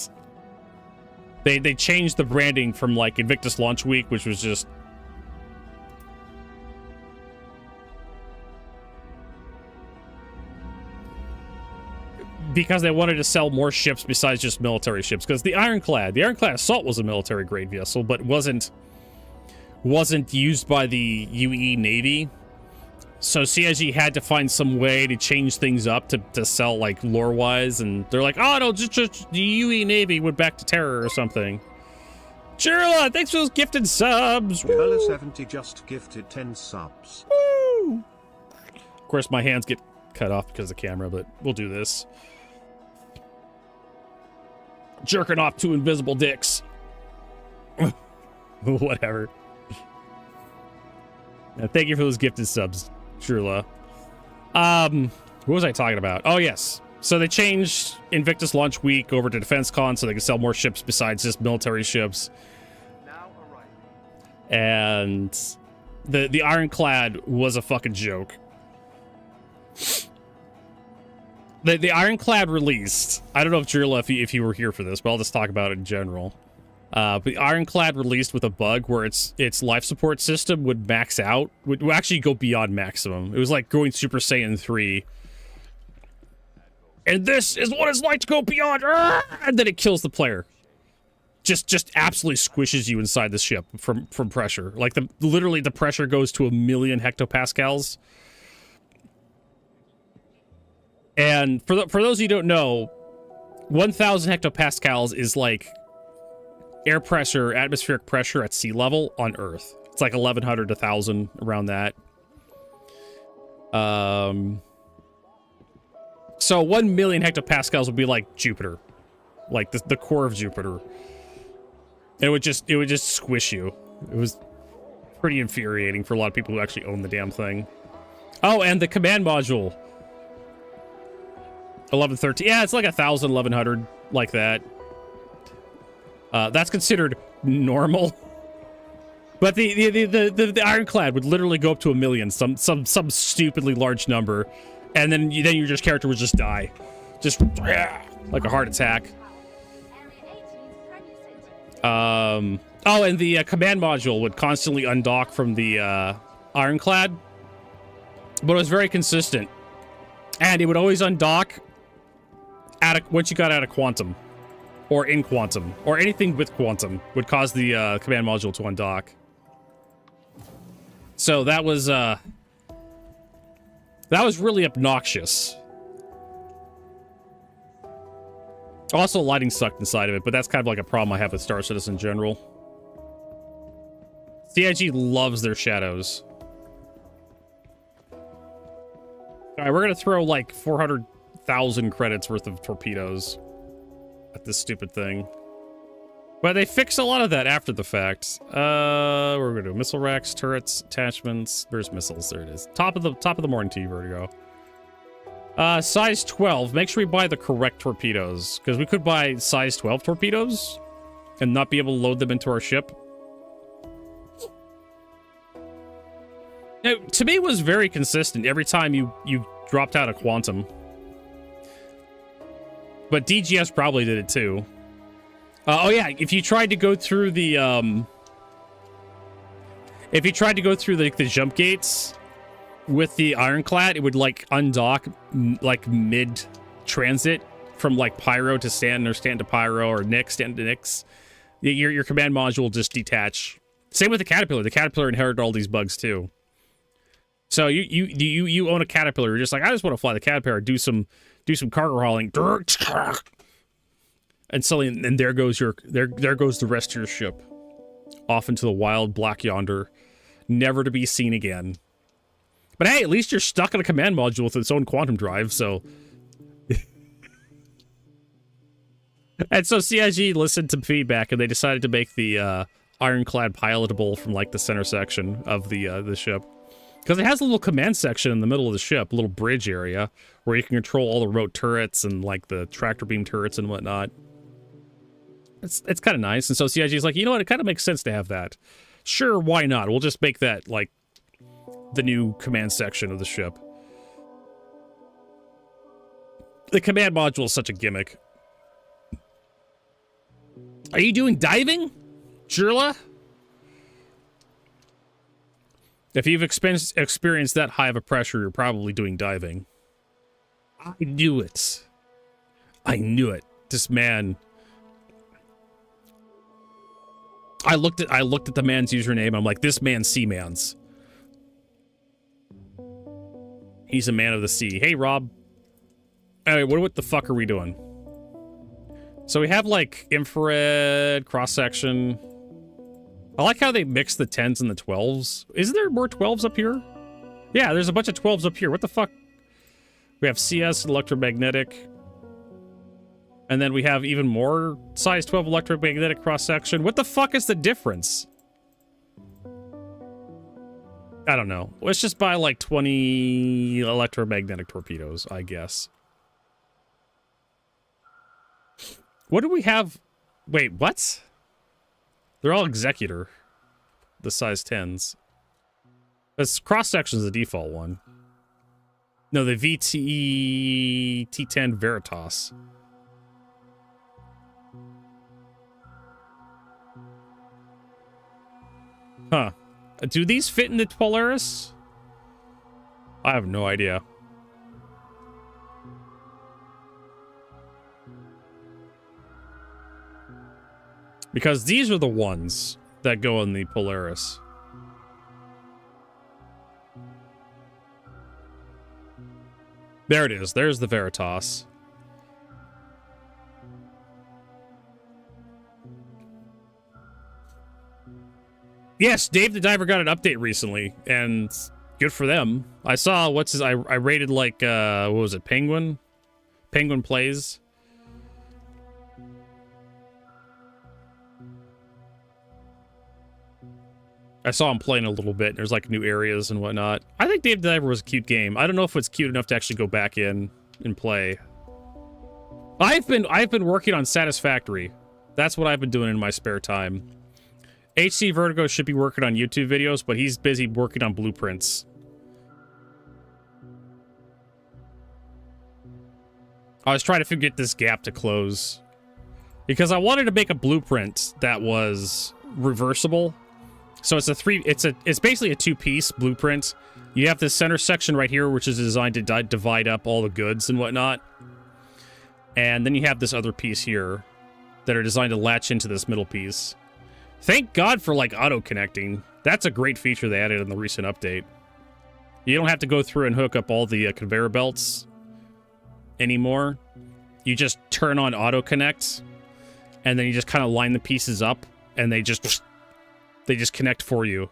they changed the branding from like Invictus Launch Week, which was just because they wanted to sell more ships besides just military ships. Because the Ironclad Assault was a military grade vessel, but wasn't used by the UE Navy. So CIG had to find some way to change things up to sell like lore wise, and they're like, oh no, just the UE Navy went back to terror or something. Jirla, thanks for those gifted subs. Bella70 just gifted 10 subs. Woo! Of course, my hands get cut off because of the camera, but we'll do this. Jerking off two invisible dicks. Whatever. Thank you for those gifted subs, Trula. What was I talking about? Oh, yes. So they changed Invictus Launch Week over to Defense Con so they could sell more ships besides just military ships. And the Ironclad was a fucking joke. The Ironclad released. I don't know if Trula, if you were here for this, but I'll just talk about it in general. But the Ironclad released with a bug where its life support system would max out, would actually go beyond maximum. It was like going Super Saiyan 3. And this is what it's like to go beyond, and then it kills the player. Just absolutely squishes you inside the ship from pressure. Like literally the pressure goes to 1,000,000 hectopascals. And for those who don't know, 1,000 hectopascals is like air pressure, atmospheric pressure at sea level on Earth. It's like 1,100 to 1,000 around that. So 1,000,000 hectopascals would be like Jupiter, like the core of Jupiter. It would just squish you. It was pretty infuriating for a lot of people who actually own the damn thing. Oh, and the command module. 1113. Yeah, it's like 1,000, 1,100, like that. That's considered normal. But the Ironclad would literally go up to 1,000,000, some stupidly large number, and then your character would just die, just like a heart attack. Oh, and the command module would constantly undock from the Ironclad, but it was very consistent, and it would always undock once you got out of quantum. Or in quantum, or anything with quantum would cause the command module to undock. So that was really obnoxious. Also, lighting sucked inside of it, but that's kind of like a problem I have with Star Citizen in general. CIG loves their shadows. All right, we're gonna throw like 400,000 credits worth of torpedoes at this stupid thing. But they fixed a lot of that after the fact. We're gonna do missile racks, turrets, attachments. There's missiles. There it is. Top of the morning to you, Vertigo. Size 12. Make sure we buy the correct torpedoes, because we could buy size 12 torpedoes and not be able to load them into our ship. Now, to me, it was very consistent every time you dropped out a quantum. But DGS probably did it too. Oh yeah, if you tried to go through the the jump gates with the ironclad, it would like undock like mid transit from like pyro to stand, or stand to pyro, or stand to nix. Your command module will just detach. Same with the caterpillar. The caterpillar inherited all these bugs too. So you own a caterpillar. You're just like, I just want to fly the caterpillar, do some cargo hauling, and suddenly, and there goes the rest of your ship, off into the wild black yonder, never to be seen again. But hey, at least you're stuck in a command module with its own quantum drive. So, and so CIG listened to feedback, and they decided to make the ironclad pilotable from like the center section of the ship. Because it has a little command section in the middle of the ship, a little bridge area, where you can control all the rote turrets and like the tractor beam turrets and whatnot. It's kind of nice. And so CIG is like, you know what? It kind of makes sense to have that. Sure, why not? We'll just make that like the new command section of the ship. The command module is such a gimmick. Are you doing diving, Jurla? If you've experienced that high of a pressure, you're probably doing diving. I knew it. I knew it. This man. I looked at the man's username. I'm like, this man's Seaman's. He's a man of the sea. Hey, Rob. Anyway, what the fuck are we doing? So we have like infrared cross section. I like how they mix the 10s and the 12s. Isn't there more 12s up here? Yeah, there's a bunch of 12s up here. What the fuck? We have CS electromagnetic. And then we have even more size 12 electromagnetic cross-section. What the fuck is the difference? I don't know. Let's just buy like 20 electromagnetic torpedoes, I guess. What do we have? Wait, what? They're all executor. The size 10s. This cross-section is the default one. No, the VT T10 Veritas. Huh. Do these fit in the Polaris? I have no idea. Because these are the ones that go in the Polaris. There it is. There's the Veritas. Yes, Dave the Diver got an update recently, and good for them. I saw, I rated like, what was it, Penguin? Penguin Plays. I saw him playing a little bit. There's like new areas and whatnot. I think Dave the Diver was a cute game. I don't know if it's cute enough to actually go back in and play. I've been working on Satisfactory. That's what I've been doing in my spare time. hcvertigo should be working on YouTube videos, but he's busy working on blueprints. I was trying to get this gap to close because I wanted to make a blueprint that was reversible. So it's it's basically a two-piece blueprint. You have this center section right here, which is designed to divide up all the goods and whatnot. And then you have this other piece here that are designed to latch into this middle piece. Thank God for, like, auto-connecting. That's a great feature they added in the recent update. You don't have to go through and hook up all the conveyor belts anymore. You just turn on auto-connect, and then you just kind of line the pieces up, and they just connect for you.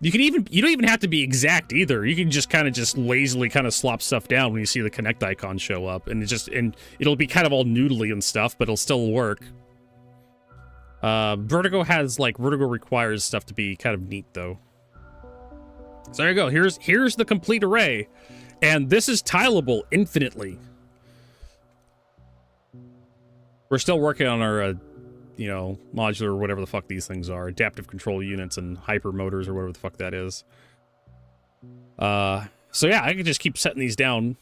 You don't even have to be exact either. You can just kind of lazily kind of slop stuff down when you see the connect icon show up, and it'll be kind of all noodly and stuff, but it'll still work. Vertigo requires stuff to be kind of neat though. So there you go. Here's the complete array. And this is tileable infinitely. We're still working on our, you know, modular, whatever the fuck these things are, adaptive control units and hyper motors or whatever the fuck that is. So yeah, I can just keep setting these down,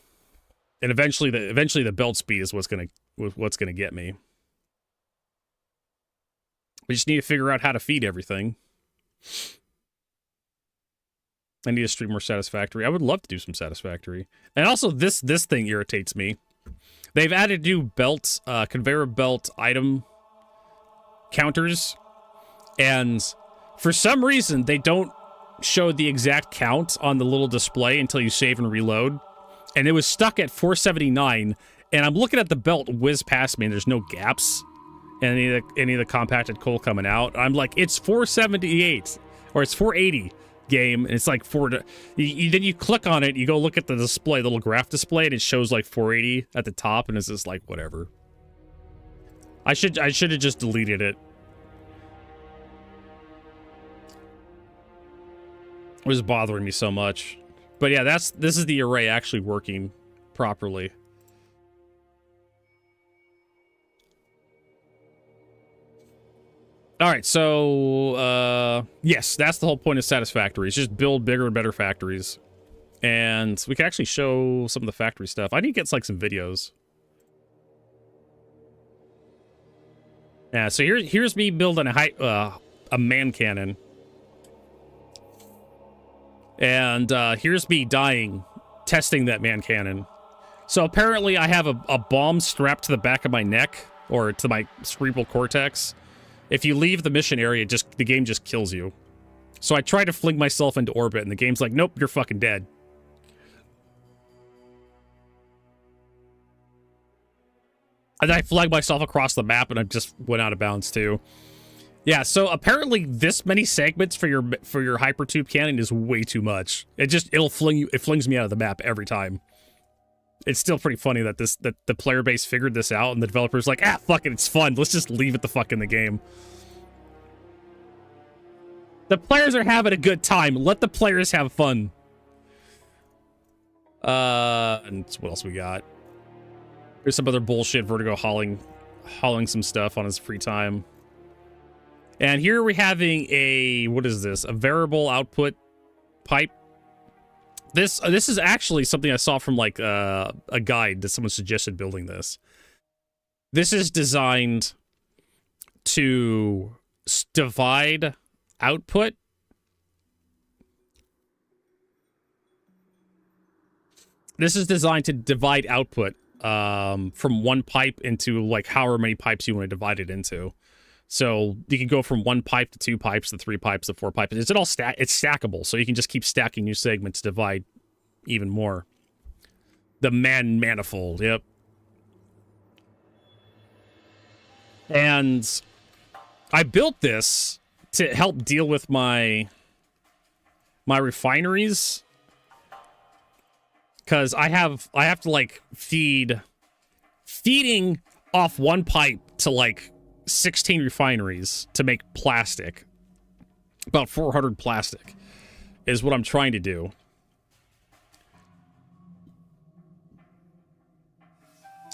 and eventually the belt speed is what's gonna get me. We just need to figure out how to feed everything. I need to stream more Satisfactory. I would love to do some Satisfactory. And also, this thing irritates me. They've added new belts, conveyor belt item counters, and for some reason, they don't show the exact count on the little display until you save and reload. And it was stuck at 479, and I'm looking at the belt whiz past me, and there's no gaps in any of the compacted coal coming out. I'm like, it's 478, or it's 480. Game, and it's like then you click on it, you go look at the display, the little graph display, and it shows like 480 at the top, and it's just like whatever. I should have just deleted it. It was bothering me so much. But yeah, this is the array actually working properly. All right, so, yes, that's the whole point of Satisfactory. It's just build bigger and better factories. And we can actually show some of the factory stuff. I need to get, like, some videos. Yeah, so here's me building a man cannon. And, here's me testing that man cannon. So apparently I have a bomb strapped to the back of my neck, or to my cerebral cortex. If you leave the mission area, the game just kills you. So I try to fling myself into orbit, and the game's like, nope, you're fucking dead. And I flag myself across the map, and I just went out of bounds too. Yeah, so apparently this many segments for your hypertube cannon is way too much. It flings me out of the map every time. It's still pretty funny that the player base figured this out, and the developer's like, fuck it, it's fun. Let's just leave it the fuck in the game. The players are having a good time. Let the players have fun. And what else we got? There's some other bullshit. Vertigo hauling some stuff on his free time. And here we're having what is this? A variable output pipe. This is actually something I saw from like a guide that someone suggested building this. This is designed to divide output. This is designed to divide output from one pipe into like however many pipes you want to divide it into. So you can go from one pipe to two pipes to three pipes to four pipes. It's stackable, so you can just keep stacking new segments to divide even more. The manifold, yep. And I built this to help deal with my refineries, because I have to like feeding off one pipe to like 16 refineries to make plastic. About 400 plastic is what I'm trying to do.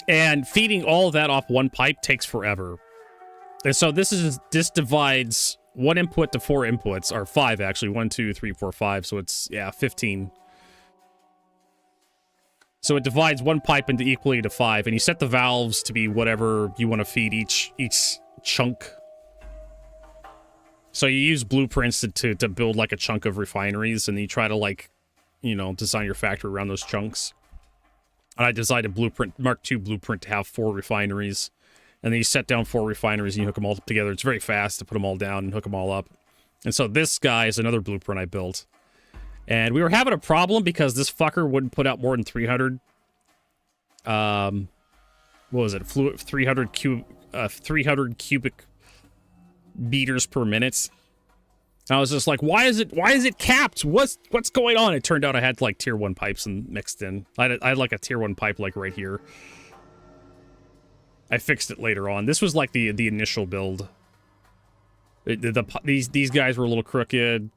And feeding all of that off one pipe takes forever. And so this divides one input to four inputs, or five actually. 1, 2, 3, 4, 5. So it's 15. So it divides one pipe into equally to 5, and you set the valves to be whatever you want to feed each chunk. So you use blueprints to build like a chunk of refineries, and you try to like, you know, design your factory around those chunks. And I designed a blueprint, Mark II blueprint, to have 4 refineries. And then you set down 4 refineries and you hook them all together. It's very fast to put them all down and hook them all up. And so this guy is another blueprint I built. And we were having a problem because this fucker wouldn't put out more than 300. What was it? 300 cubic meters per minute. And I was just like, why is it capped? What's going on? It turned out I had like tier 1 pipes and mixed in. I had like a tier 1 pipe like right here. I fixed it later on. This was like the initial build. These guys were a little crooked.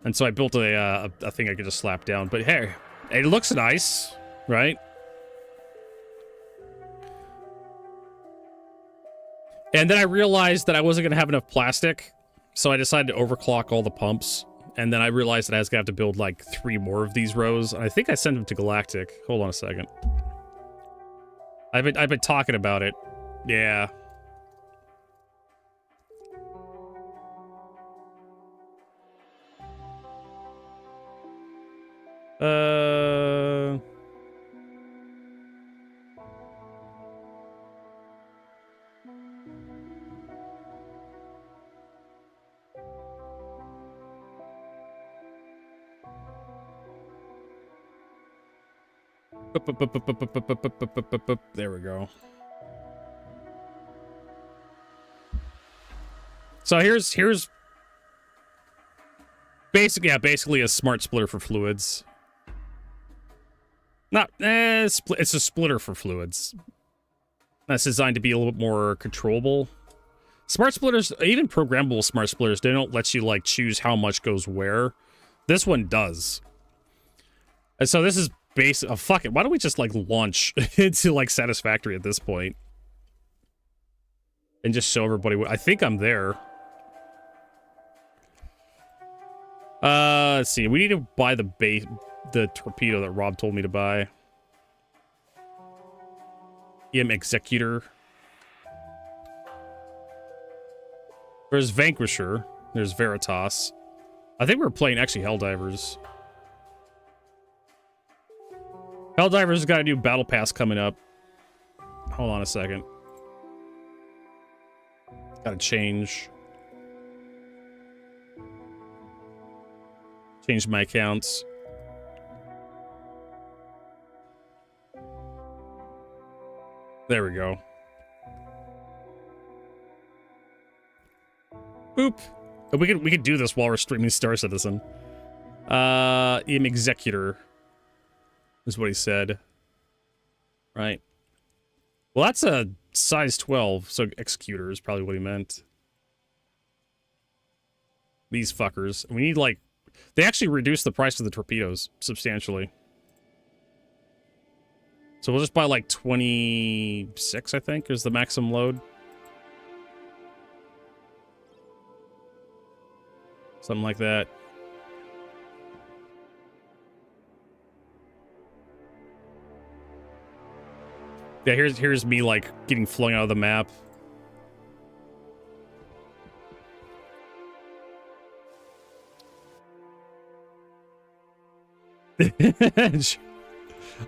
And so I built a thing I could just slap down. But hey, It looks nice, right? And then I realized that I wasn't going to have enough plastic, so I decided to overclock all the pumps. And then I realized that I was going to have to build like 3 more of these rows. And I think I sent them to Galactic. Hold on a second. I've been talking about it. Yeah. There we go. So here's basically a smart splitter for fluids. It's a splitter for fluids. That's designed to be a little bit more controllable. Smart splitters, even programmable smart splitters, they don't let you like choose how much goes where. This one does. And so this is basic. Oh, fuck it. Why don't we just like launch into like Satisfactory at this point and just show everybody what I think I'm there. Let's see. We need to buy the torpedo that Rob told me to buy. Executor. There's Vanquisher. There's Veritas. I think we were playing actually Helldivers. Helldivers got a new battle pass coming up. Hold on a second. Gotta change. Change my accounts. There we go. Boop. We could do this while we're streaming Star Citizen. Executor is what he said. Right. Well, that's a size 12, so Executor is probably what he meant. These fuckers. We need, like... They actually reduced the price of the torpedoes substantially. So we'll just buy, like, 26, I think, is the maximum load. Something like that. Yeah, here's me, like, getting flung out of the map.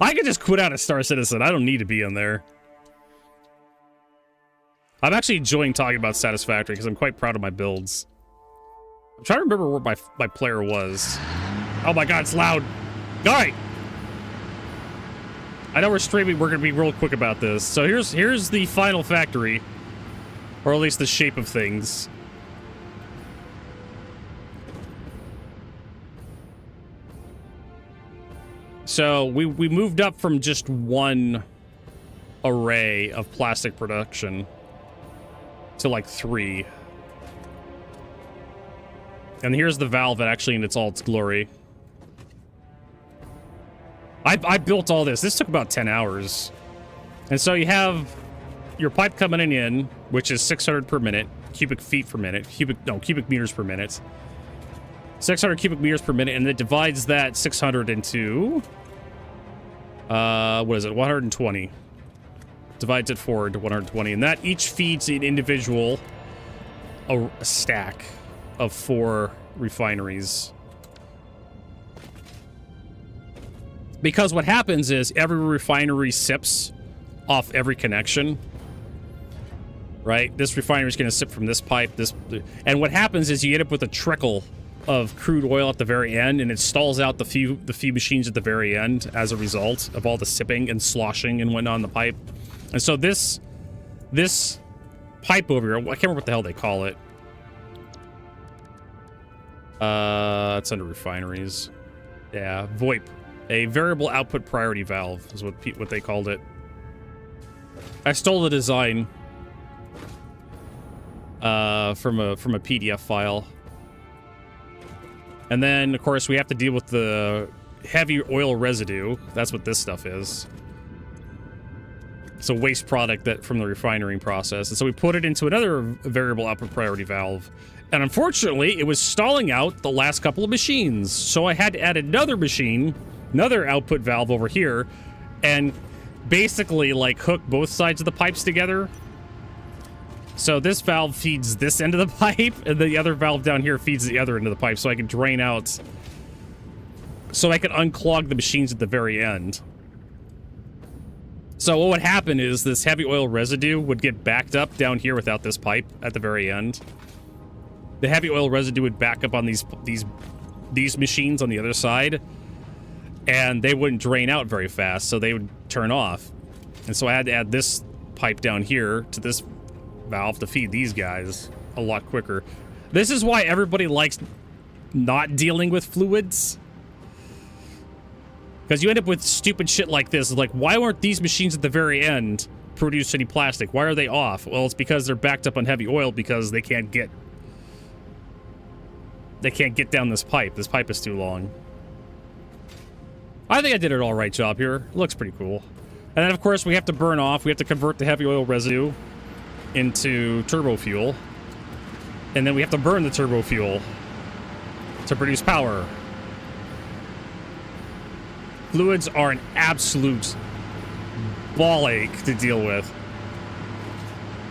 I could just quit out of Star Citizen. I don't need to be in there. I'm actually enjoying talking about Satisfactory because I'm quite proud of my builds. I'm trying to remember where my player was. Oh my god, it's loud. Alright. I know we're streaming, we're gonna be real quick about this. So here's the final factory. Or at least the shape of things. So we moved up from just one array of plastic production to like 3. And here's the valve actually in all its glory. I built all this. This took about 10 hours. And so you have your pipe coming in, which is 600 per minute, cubic feet per minute, cubic meters per minute. 600 cubic meters per minute, and it divides that 600 into... what is it? 120. Divides it forward to 120, and that each feeds an individual a stack of 4 refineries. Because what happens is every refinery sips off every connection. Right? This refinery is going to sip from this pipe, and what happens is you end up with a trickle of crude oil at the very end, and it stalls out the few machines at the very end as a result of all the sipping and sloshing and whatnot on the pipe. And so this pipe over here, I can't remember what the hell they call it. It's under refineries. Yeah, VoIP. A variable output priority valve is what they called it. I stole the design from a PDF file. And then, of course, we have to deal with the heavy oil residue. That's what this stuff is. It's a waste product that from the refinery process. And so we put it into another variable output priority valve. And unfortunately, it was stalling out the last couple of machines. So I had to add another machine, another output valve over here, and basically like hook both sides of the pipes together. So this valve feeds this end of the pipe, and the other valve down here feeds the other end of the pipe, so I can drain out, so I can unclog the machines at the very end. So what would happen is this heavy oil residue would get backed up down here without this pipe at the very end. The heavy oil residue would back up on these machines on the other side, and they wouldn't drain out very fast, so they would turn off. And so I had to add this pipe down here to this valve to feed these guys a lot quicker. This is why everybody likes not dealing with fluids. Because you end up with stupid shit like this. Like, why weren't these machines at the very end produce any plastic? Why are they off? Well, it's because they're backed up on heavy oil because they can't get down this pipe. This pipe is too long. I think I did an all right job here. It looks pretty cool. And then, of course, we have to burn off. We have to convert the heavy oil residue into turbo fuel. And then we have to burn the turbo fuel to produce power. Fluids are an absolute ball ache to deal with.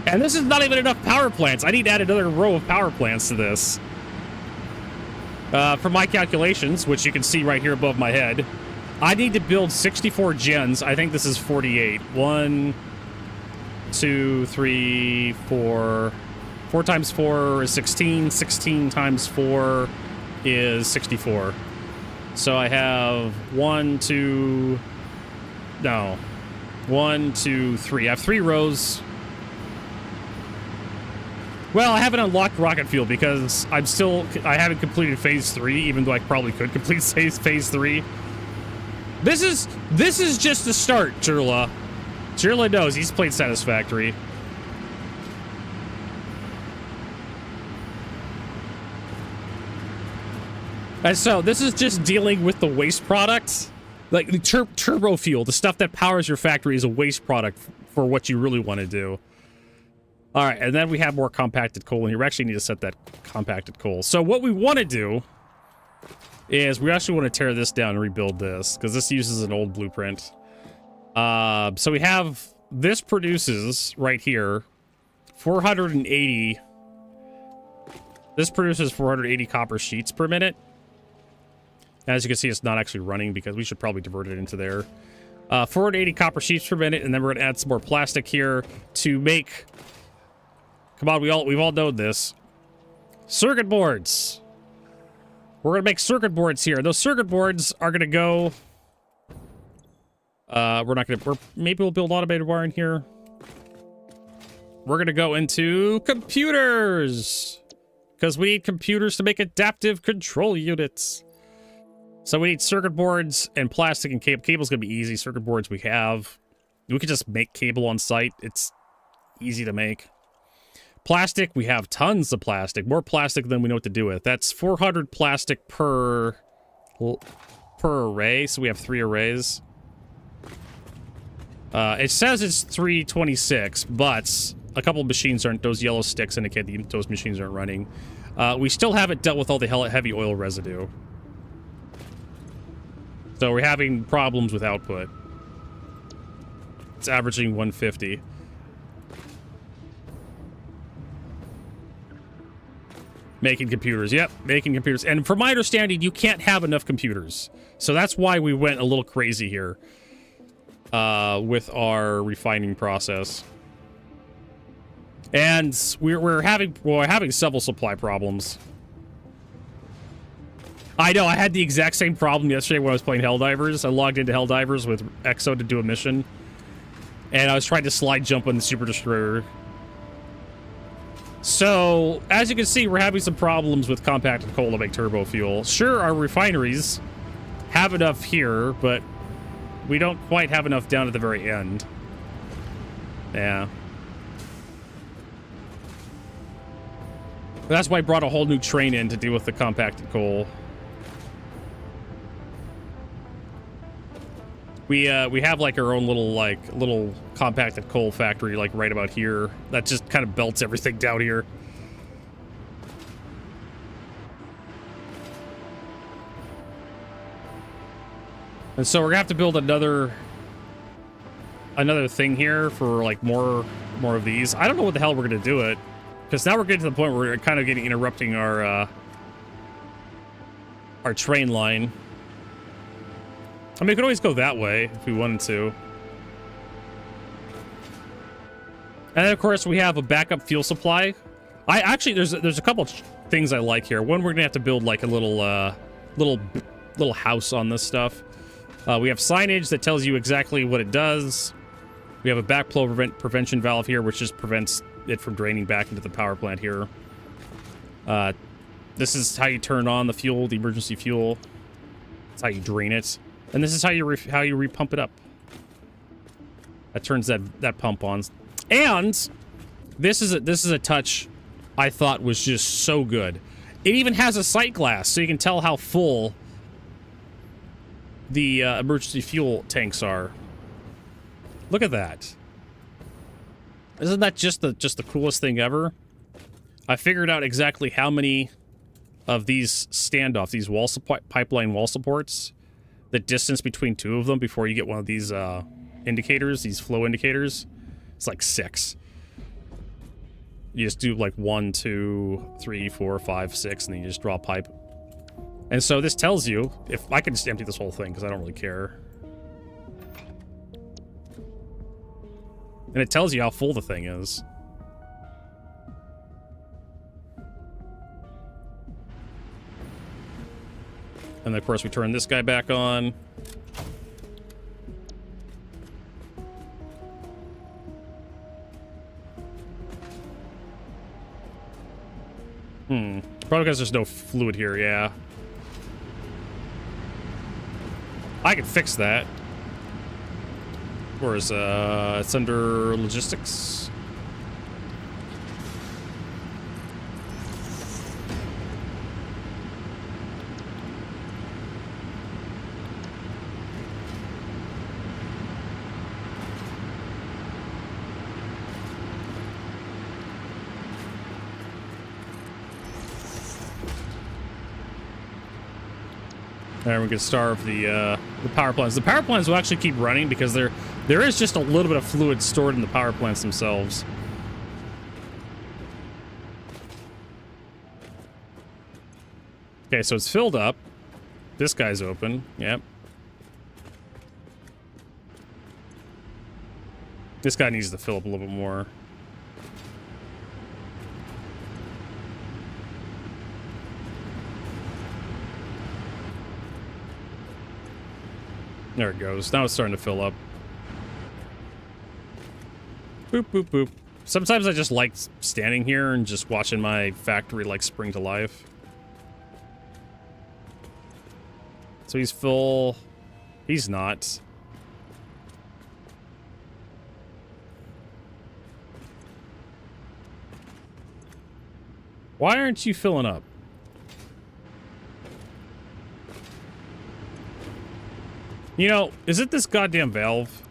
And this is not even enough power plants. I need to add another row of power plants to this. For my calculations, which you can see right here above my head, I need to build 64 gens. I think this is 48. 1, 2, 3, 4. 4 times 4 is 16. 16 times 4 is 64. So I have 1, 2, 3. I have 3 rows. Well, I haven't unlocked rocket fuel because I haven't completed phase 3, even though I probably could complete phase 3. This is just the start, Chirla. Chirla knows he's played Satisfactory. And so this is just dealing with the waste products. Like the turbo fuel, the stuff that powers your factory, is a waste product for what you really want to do. All right, and then we have more compacted coal in here. We actually need to set that compacted coal. So what we want to do is we actually want to tear this down and rebuild this, because this uses an old blueprint. So we have, this produces right here 480. This produces 480 copper sheets per minute. As you can see, it's not actually running because we should probably divert it into there. 480 copper sheets per minute, and then we're going to add some more plastic here to make... Come on, we've all known this. Circuit boards. We're going to make circuit boards here. Those circuit boards are going to go... maybe we'll build automated wiring here. We're going to go into computers. Because we need computers to make adaptive control units. So we need circuit boards and plastic and cable. Cable's going to be easy. Circuit boards we have. We could just make cable on site. It's easy to make. Plastic, we have tons of plastic. More plastic than we know what to do with. That's 400 plastic per array. So we have 3 arrays. It says it's 326, but a couple of machines aren't. Those yellow sticks indicate that those machines aren't running. We still haven't dealt with all the heavy oil residue. So we're having problems with output. It's averaging 150. Making computers. Yep, making computers. And from my understanding, you can't have enough computers. So that's why we went a little crazy here with our refining process. And we're having several supply problems. I know, I had the exact same problem yesterday when I was playing Helldivers. I logged into Helldivers with Exo to do a mission. And I was trying to slide jump on the Super Destroyer. So, as you can see, we're having some problems with compacted coal to make turbo fuel. Sure, our refineries have enough here, but we don't quite have enough down at the very end. Yeah. That's why I brought a whole new train in to deal with the compacted coal. We have like our own little compacted coal factory like right about here that just kind of belts everything down here. And so we're gonna have to build another thing here for like more of these. I don't know what the hell we're gonna do it, because now we're getting to the point where we're kind of interrupting our train line. I mean, we could always go that way if we wanted to. And then, of course, we have a backup fuel supply. I actually, there's a couple things I like here. One, we're gonna have to build like a little house on this stuff. We have signage that tells you exactly what it does. We have a backflow prevention valve here, which just prevents it from draining back into the power plant here. This is how you turn on the fuel, the emergency fuel. That's how you drain it. And this is how you repump it up. That turns that pump on. And this is a touch I thought was just so good. It even has a sight glass, so you can tell how full the emergency fuel tanks are. Look at that. Isn't that just the coolest thing ever? I figured out exactly how many of these standoffs, these pipeline wall supports, the distance between two of them before you get one of these indicators, these flow indicators. It's like 6. You just do like 1, 2, 3, 4, 5, 6, and then you just draw a pipe. And so this tells you, if I can just empty this whole thing because I don't really care. And it tells you how full the thing is. And then, of course, we turn this guy back on. Probably because there's no fluid here, yeah. I can fix that. Where is, it's under logistics. There, we can starve the power plants. The power plants will actually keep running because there is just a little bit of fluid stored in the power plants themselves. Okay, so it's filled up. This guy's open. Yep. This guy needs to fill up a little bit more. There it goes. Now it's starting to fill up. Boop, boop, boop. Sometimes I just like standing here and just watching my factory like spring to life. So he's full. He's not. Why aren't you filling up? You know, is it this goddamn valve?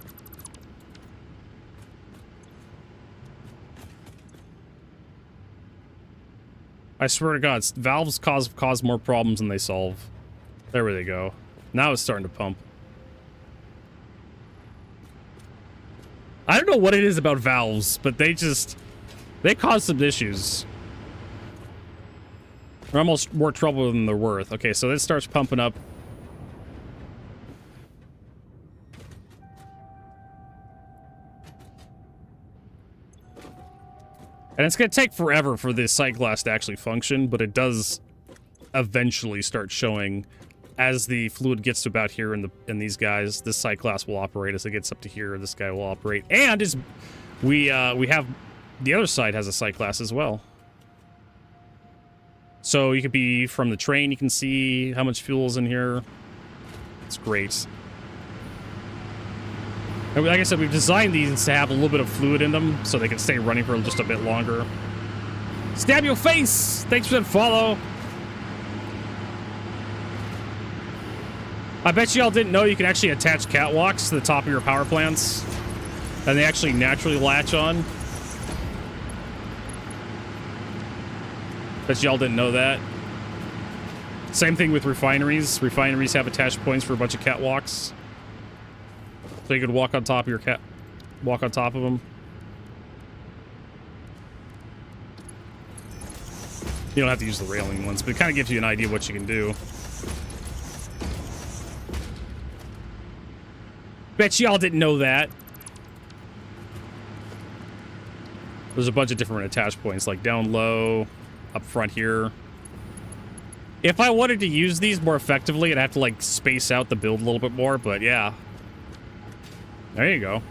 I swear to God, valves cause more problems than they solve. There they go. Now it's starting to pump. I don't know what it is about valves, but they cause some issues. They're almost more trouble than they're worth. Okay, so this starts pumping up. And it's going to take forever for this sight glass to actually function, but it does eventually start showing as the fluid gets to about here in these guys. This sight glass will operate. As it gets up to here, this guy will operate. And we have the other side has a sight glass as well. So you could be from the train, you can see how much fuel's in here. It's great. And like I said, we've designed these to have a little bit of fluid in them so they can stay running for just a bit longer. Stab your face! Thanks for that follow. I bet y'all didn't know you can actually attach catwalks to the top of your power plants. And they actually naturally latch on. Bet y'all didn't know that. Same thing with refineries. Refineries have attached points for a bunch of catwalks. So you could walk on top of your walk on top of them. You don't have to use the railing ones, but it kind of gives you an idea of what you can do. Bet y'all didn't know that. There's a bunch of different attach points, like down low, up front here. If I wanted to use these more effectively, I'd have to like space out the build a little bit more, but yeah. There you go.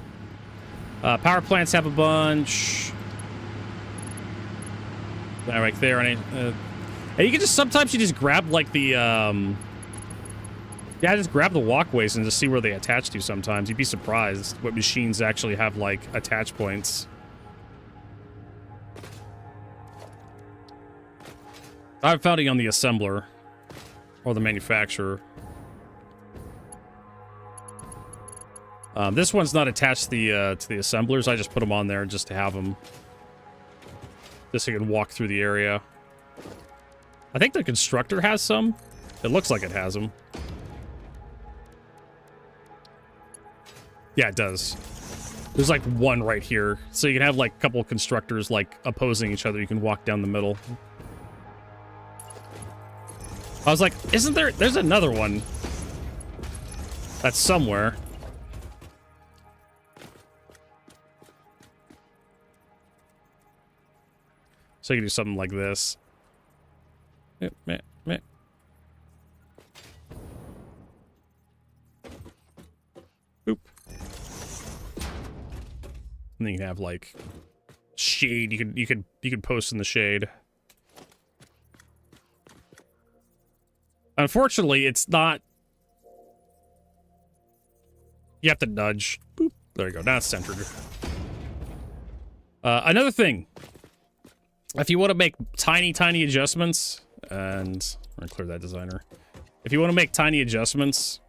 Power plants have a bunch. That right there. And you can just, sometimes you just grab like the, yeah, just grab the walkways and just see where they attach to sometimes. You'd be surprised what machines actually have like attach points. I've found it on the assembler or the manufacturer. This one's not attached to the assemblers. I just put them on there just to have them. Just so you can walk through the area. I think the constructor has some. It looks like it has them. Yeah, it does. There's like one right here. So you can have like a couple of constructors like opposing each other. You can walk down the middle. I was like, isn't there? There's another one. That's somewhere. So you can do something like this. Oop. And then you can have like shade. You could post in the shade. Unfortunately, it's not. You have to nudge. Boop. There you go. Now it's centered. Another thing. If you want to make tiny adjustments, and I'm gonna clear that designer. If you want to make tiny adjustments,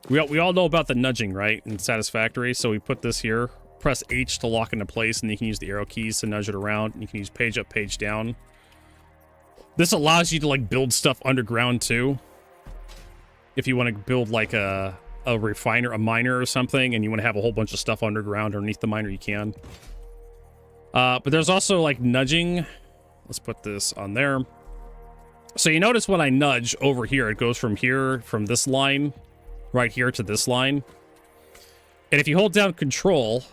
we all know about the nudging, right? In Satisfactory, so we put this here. Press H to lock into place, and you can use the arrow keys to nudge it around. And you can use page up, page down. This allows you to like build stuff underground too. If you want to build like a refiner, a miner or something, and you want to have a whole bunch of stuff underground underneath the miner, you can. But there's also like nudging. Let's put this on there. So you notice when I nudge over here, it goes from here, from this line, right here to this line. And if you hold down control,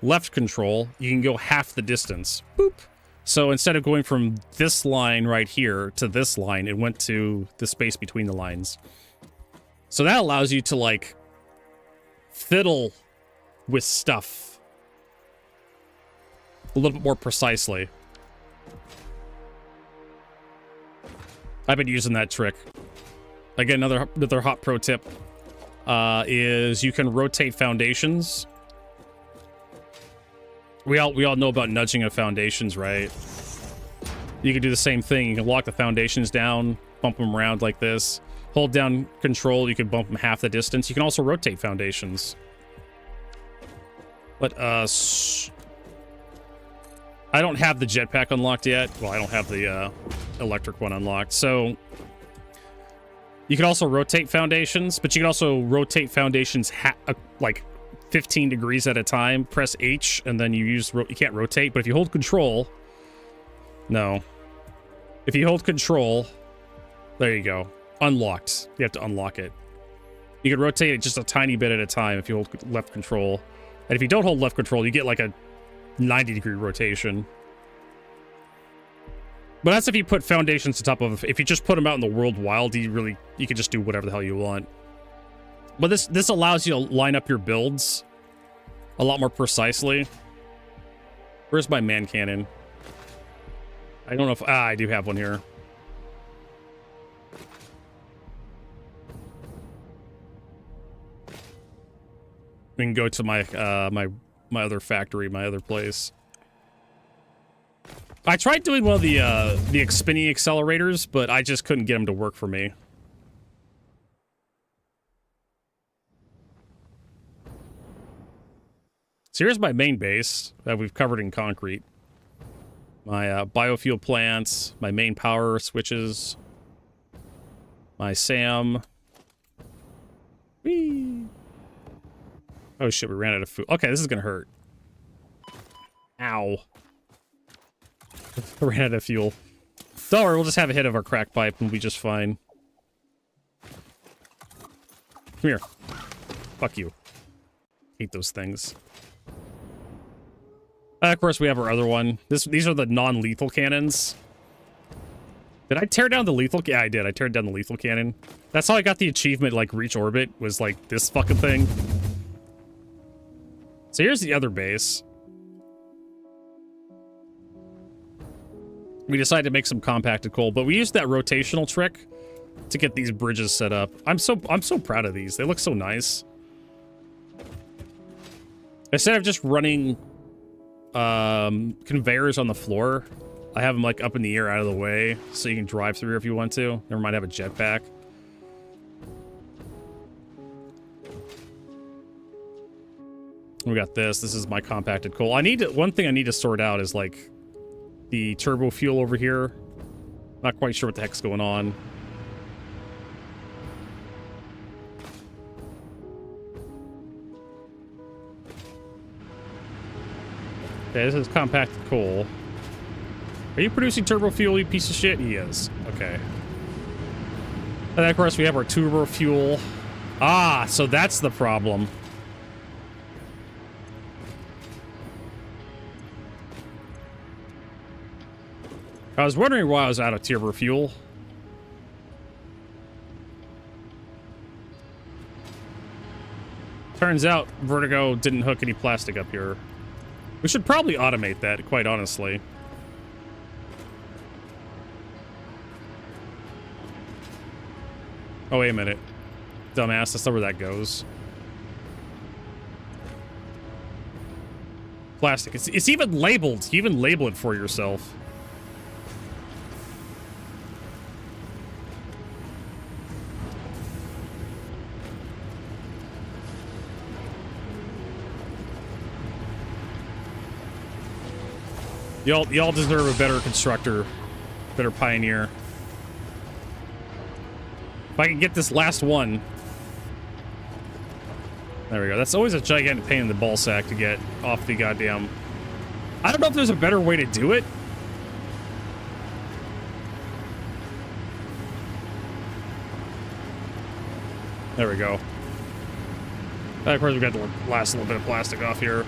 left control, you can go half the distance. Boop. So instead of going from this line right here to this line, it went to the space between the lines. So that allows you to like fiddle with stuff a little bit more precisely. I've been using that trick. Again, another hot pro tip is you can rotate foundations. We all know about nudging of foundations, right? You can do the same thing. You can lock the foundations down, bump them around like this. Hold down control, you can bump them half the distance. You can also rotate foundations. But I don't have the jetpack unlocked yet. Well, I don't have the electric one unlocked. So you can also rotate foundations, but you can also rotate foundations like 15 degrees at a time. Press H, and then you can't rotate, but if you hold control... No. If you hold control... There you go. Unlocked. You have to unlock it. You can rotate it just a tiny bit at a time if you hold left control. And if you don't hold left control, you get like a 90-degree rotation. But that's if you put foundations on top of... If you just put them out in the world wild, you can just do whatever the hell you want. But this allows you to line up your builds a lot more precisely. Where's my man cannon? I don't know if... I do have one here. We can go to my my other factory, my other place. I tried doing one of the spinning accelerators, but I just couldn't get them to work for me. So here's my main base that we've covered in concrete. My biofuel plants, my main power switches, my SAM. Whee! Oh shit, we ran out of food. Okay, this is gonna hurt. Ow. Ran out of fuel. Don't worry, we'll just have a hit of our crack pipe and we'll be just fine. Come here. Fuck you. Hate those things. Of course, we have our other one. These are the non-lethal cannons. Did I tear down the lethal? Yeah, I did. I teared down the lethal cannon. That's how I got the achievement, like, reach orbit, was, like, this fucking thing. So here's the other base. We decided to make some compacted coal, but we used that rotational trick to get these bridges set up. I'm so proud of these. They look so nice. Instead of just running conveyors on the floor, I have them like up in the air out of the way so you can drive through if you want to. Never mind, have a jetpack. We got this. This is my compacted coal. One thing I need to sort out is like the turbo fuel over here. Not quite sure what the heck's going on. Okay, this is compacted coal. Are you producing turbo fuel, you piece of shit? He is. Okay. And then, of course, we have our turbo fuel. Ah, so that's the problem. I was wondering why I was out of turbo fuel. Turns out Vertigo didn't hook any plastic up here. We should probably automate that, quite honestly. Oh, wait a minute. Dumbass, that's not where that goes. Plastic. It's even labeled. You even label it for yourself. Y'all deserve a better constructor, better pioneer. If I can get this last one. There we go. That's always a gigantic pain in the ball sack to get off the goddamn... I don't know if there's a better way to do it. There we go. Of course, we got the last little bit of plastic off here.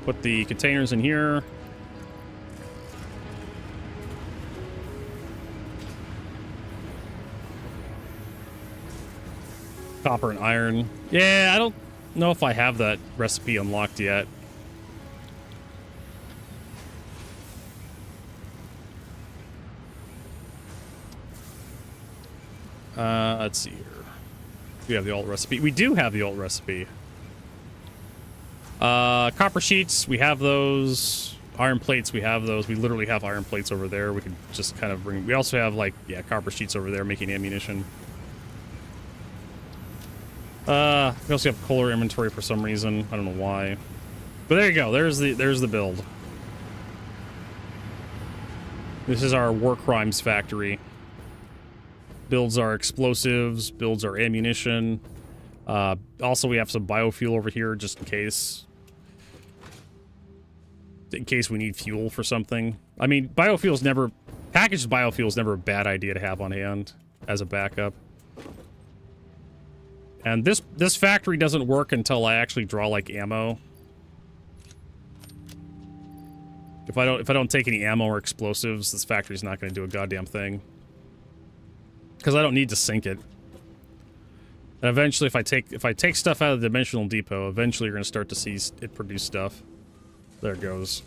Put the containers in here. Copper and iron. Yeah, I don't know if I have that recipe unlocked yet. Let's see here. We have the alt recipe. We do have the alt recipe. Copper sheets, we have those. Iron plates, we have those. We literally have iron plates over there. We can just kind of bring... We also have, like, yeah, copper sheets over there making ammunition. We also have Kohler inventory for some reason. I don't know why. But there you go. There's the build. This is our war crimes factory. Builds our explosives, builds our ammunition. Also, we have some biofuel over here just in case. In case we need fuel for something. I mean, biofuel's never... Packaged biofuel's never a bad idea to have on hand as a backup. And this factory doesn't work until I actually draw, like, ammo. If I don't take any ammo or explosives, this factory's not going to do a goddamn thing. Because I don't need to sink it. And eventually, if I take stuff out of the dimensional depot, eventually you're going to start to see it produce stuff. There it goes.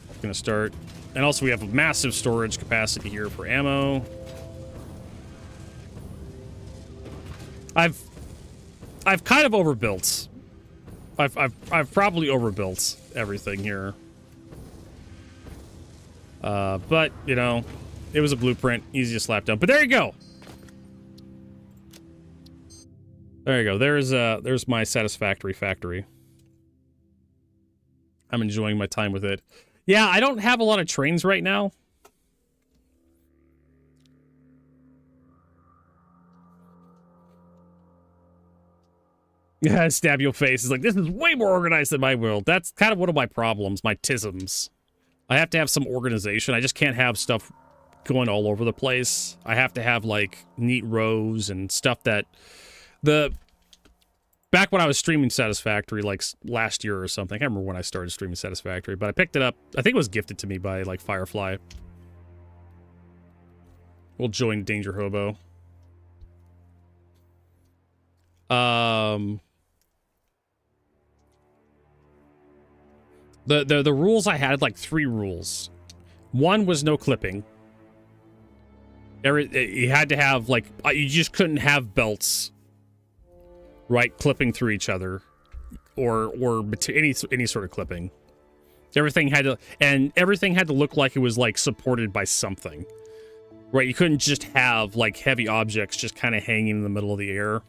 It's going to start. And also we have a massive storage capacity here for ammo. I've kind of overbuilt. I've probably overbuilt everything here. But, you know, It was a blueprint. Easy to slap down. But there you go. There you go. There's my satisfactory factory. I'm enjoying my time with it. Yeah, I don't have a lot of trains right now. Yeah, stab your face. It's like, this is way more organized than my world. That's kind of one of my problems, my tisms. I have to have some organization. I just can't have stuff going all over the place. I have to have, like, neat rows and stuff that... Back when I was streaming Satisfactory, like, last year or something. I can't remember when I started streaming Satisfactory, but I picked it up. I think it was gifted to me by, like, Firefly. We'll join Danger Hobo. The rules I had, like, 3 rules. One was no clipping. You had to have, like, you just couldn't have belts, right, clipping through each other, or any sort of clipping. Everything had to look like it was, like, supported by something, right? You couldn't just have, like, heavy objects just kind of hanging in the middle of the air.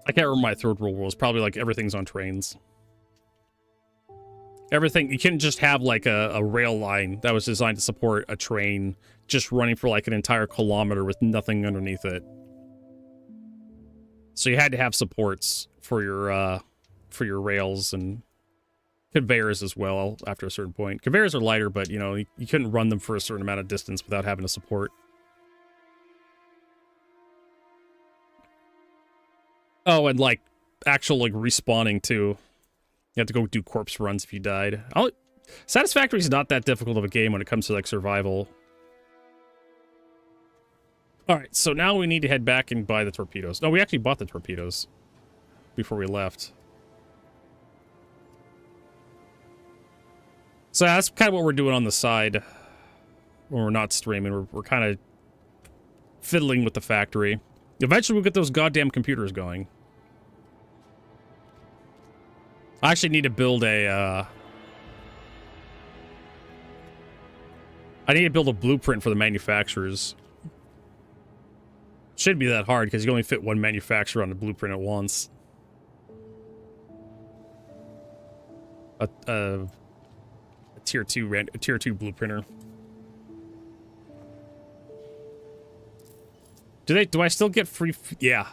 I can't remember my third rule was probably, like, everything's on trains. Everything, you couldn't just have, like, a rail line that was designed to support a train just running for, like, an entire kilometer with nothing underneath it. So you had to have supports for your rails and conveyors as well after a certain point. Conveyors are lighter, but, you know, you couldn't run them for a certain amount of distance without having a support. Oh, and, like, actual, like, respawning, too. You have to go do corpse runs if you died. Satisfactory is not that difficult of a game when it comes to, like, survival. Alright, so now we need to head back and buy the torpedoes. No, we actually bought the torpedoes before we left. So that's kind of what we're doing on the side when we're not streaming. We're kind of fiddling with the factory. Eventually we'll get those goddamn computers going. I actually need to build a, I need to build a blueprint for the manufacturers. Shouldn't be that hard, because you can only fit one manufacturer on the blueprint at once. A tier 2 blueprinter. Do I still get free? Yeah.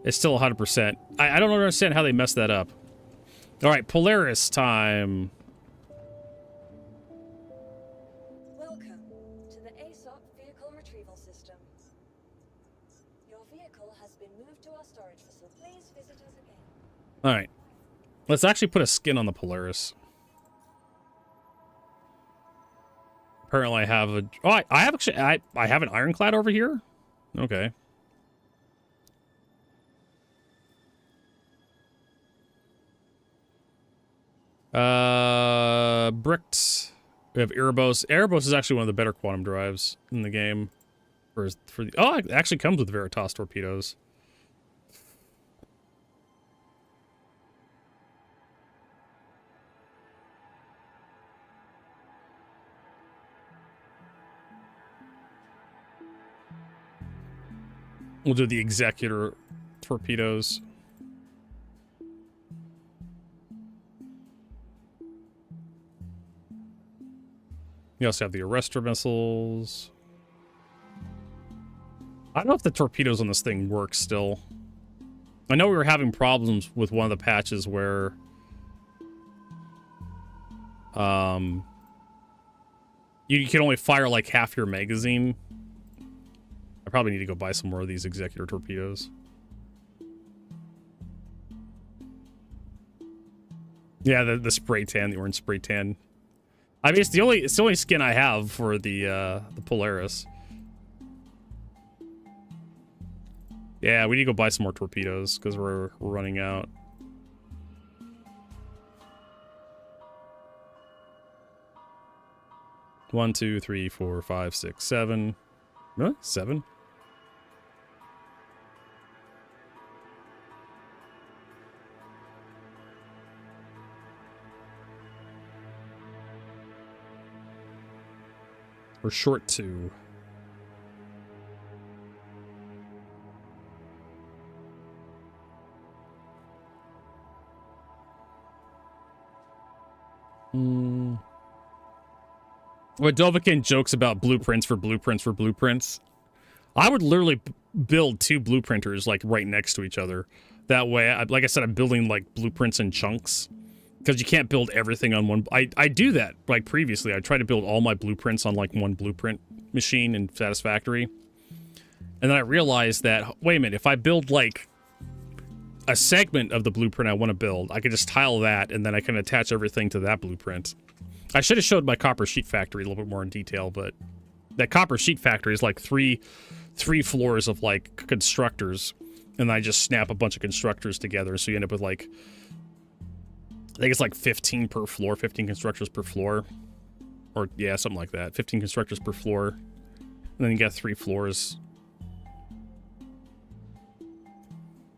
It's still 100%. I don't understand how they messed that up. Alright, Polaris time. Welcome to the ASOP vehicle retrieval system. Your vehicle has been moved to our storage facility. Please visit us again. Alright. Let's actually put a skin on the Polaris. Apparently I have a... Oh, I have actually... I have an ironclad over here? Okay. Bricked. We have Erebos. Erebos is actually one of the better quantum drives in the game. For the... Oh, it actually comes with Veritas torpedoes. We'll do the Executor torpedoes. You also have the Arrestor missiles. I don't know if the torpedoes on this thing work still. I know we were having problems with one of the patches where... you can only fire like half your magazine. I probably need to go buy some more of these Executor torpedoes. Yeah, the spray tan, the orange spray tan. I mean, it's the only skin I have for the Polaris. Yeah, we need to go buy some more torpedoes because we're running out. One, two, three, four, five, six, seven. Really? 7? Or short 2. When Dovahkiin jokes about blueprints for blueprints for blueprints, I would literally build 2 blueprinters like right next to each other. That way, like I said, I'm building like blueprints in chunks because you can't build everything on one. I do that like previously. I try to build all my blueprints on like one blueprint machine in Satisfactory, and then I realized that wait a minute, if I build like a segment of the blueprint I want to build, I can just tile that, and then I can attach everything to that blueprint. I should have showed my copper sheet factory a little bit more in detail, but that copper sheet factory is like three floors of like constructors, and I just snap a bunch of constructors together, so you end up with like, I think it's like 15 per floor, 15 constructors per floor, or yeah, something like that. 15 constructors per floor, and then you got 3 floors.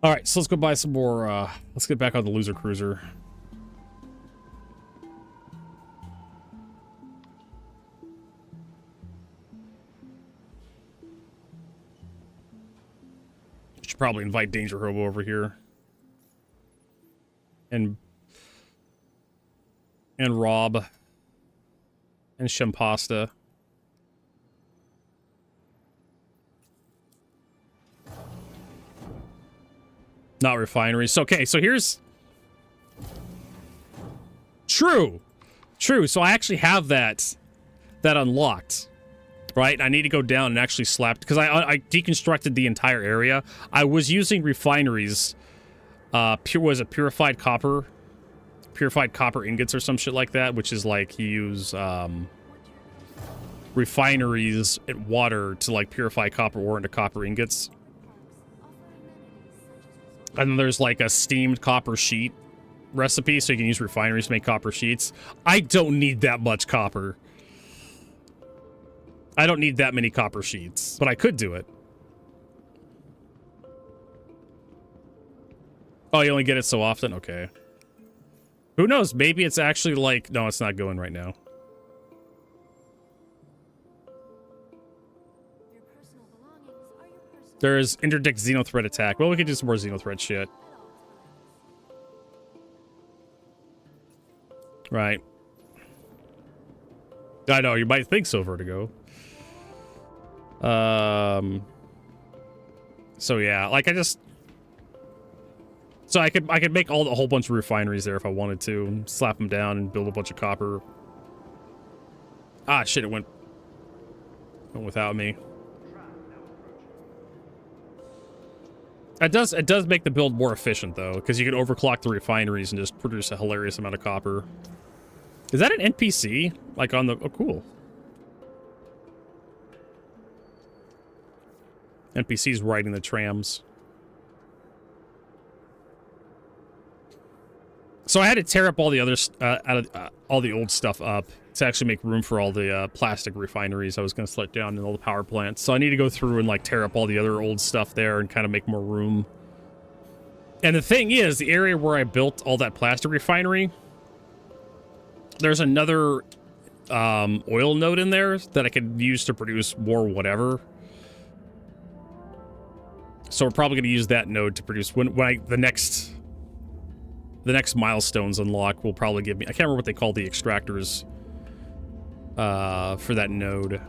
All right, so let's go buy some more. Let's get back on the loser cruiser. Should probably invite Danger Hobo over here. And Rob. And Shempasta. Not refineries. Okay, so here's... True. So I actually have that unlocked. Right? I need to go down and actually slap... Because I deconstructed the entire area. I was using refineries. Was it purified copper? Purified copper ingots or some shit like that, which is like you use refineries and water to like purify copper ore into copper ingots. And then there's like a steamed copper sheet recipe, so you can use refineries to make copper sheets. I don't need that much copper. I don't need that many copper sheets, but I could do it. Oh, you only get it so often? Okay. Who knows? Maybe it's actually like... No, it's not going right now. There's interdict Xenothreat attack. Well, we could do some more Xenothreat shit. Right. I know, you might think so, Vertigo. So yeah, like I just... So I could make a whole bunch of refineries there if I wanted to. Slap them down and build a bunch of copper. Ah, shit, it went without me. It does make the build more efficient, though, because you can overclock the refineries and just produce a hilarious amount of copper. Is that an NPC? Like on the... Oh, cool. NPCs riding the trams. So I had to tear up all the other all the old stuff up to actually make room for all the plastic refineries I was going to let down and all the power plants. So I need to go through and like tear up all the other old stuff there and kind of make more room. And the thing is, the area where I built all that plastic refinery, there's another oil node in there that I could use to produce more whatever. So we're probably going to use that node to produce the next milestones unlock will probably give me... I can't remember what they call the extractors for that node.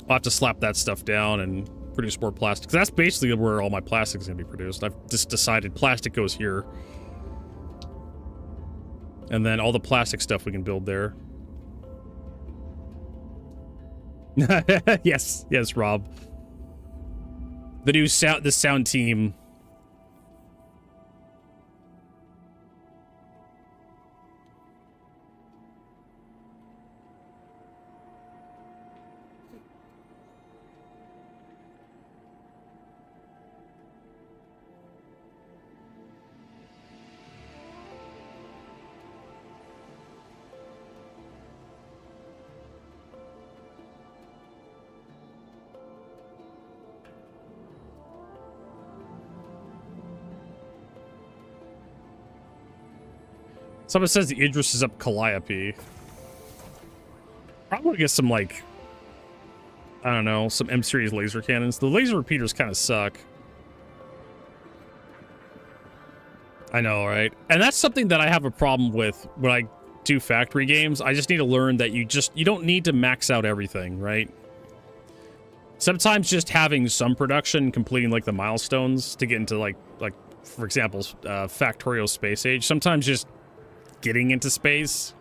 I'll have to slap that stuff down and produce more plastic. 'Cause that's basically where all my plastic is going to be produced. I've just decided plastic goes here. And then all the plastic stuff we can build there. Yes, Rob. The sound team... Someone says the Idris is up Calliope. Probably get some, like, I don't know, some M series laser cannons. The laser repeaters kind of suck. I know, right? And that's something that I have a problem with when I do factory games. I just need to learn that you don't need to max out everything, right? Sometimes just having some production, completing like the milestones to get into like for example, Factorio Space Age. Sometimes just getting into space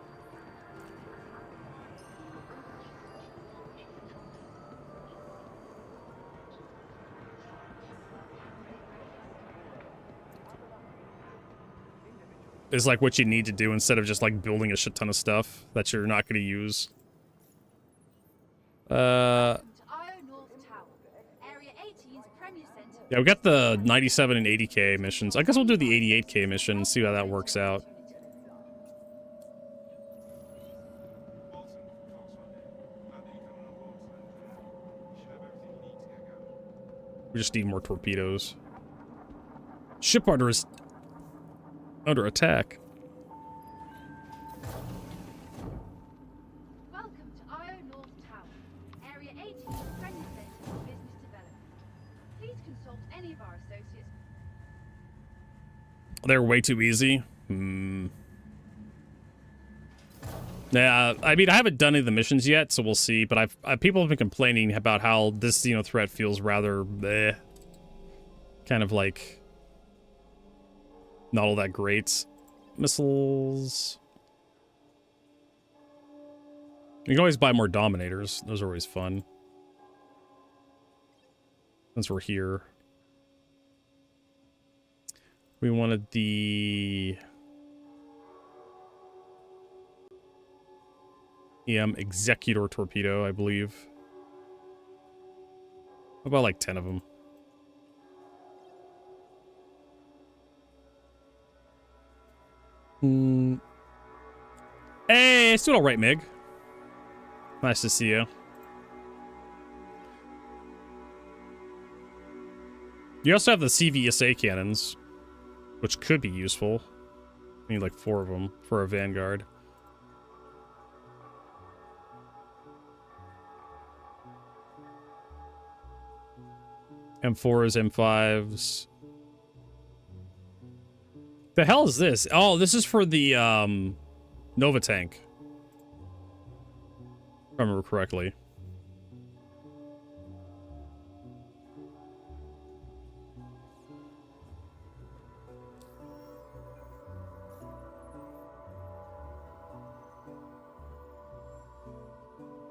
is like what you need to do instead of just like building a shit ton of stuff that you're not going to use. Yeah, we got the 97 and 80k missions. I guess we'll do the 88k mission and see how that works out. We just need more torpedoes. Ship is under attack. Welcome to Io North Tower, Area 18, Friendly Center for Business Development. Please consult any of our associates. They're way too easy. Yeah, I mean, I haven't done any of the missions yet, so we'll see. But people have been complaining about how this Xenothreat feels rather bleh, kind of like not all that great. Missiles. You can always buy more Dominators. Those are always fun. Since we're here. We wanted the EM Executor Torpedo, I believe. About like 10 of them. Hey, it's doing all right, Mig. Nice to see you. You also have the CVSA cannons, which could be useful. I need like 4 of them for a Vanguard. M4s, M5s. The hell is this? Oh, this is for the Nova tank. If I remember correctly.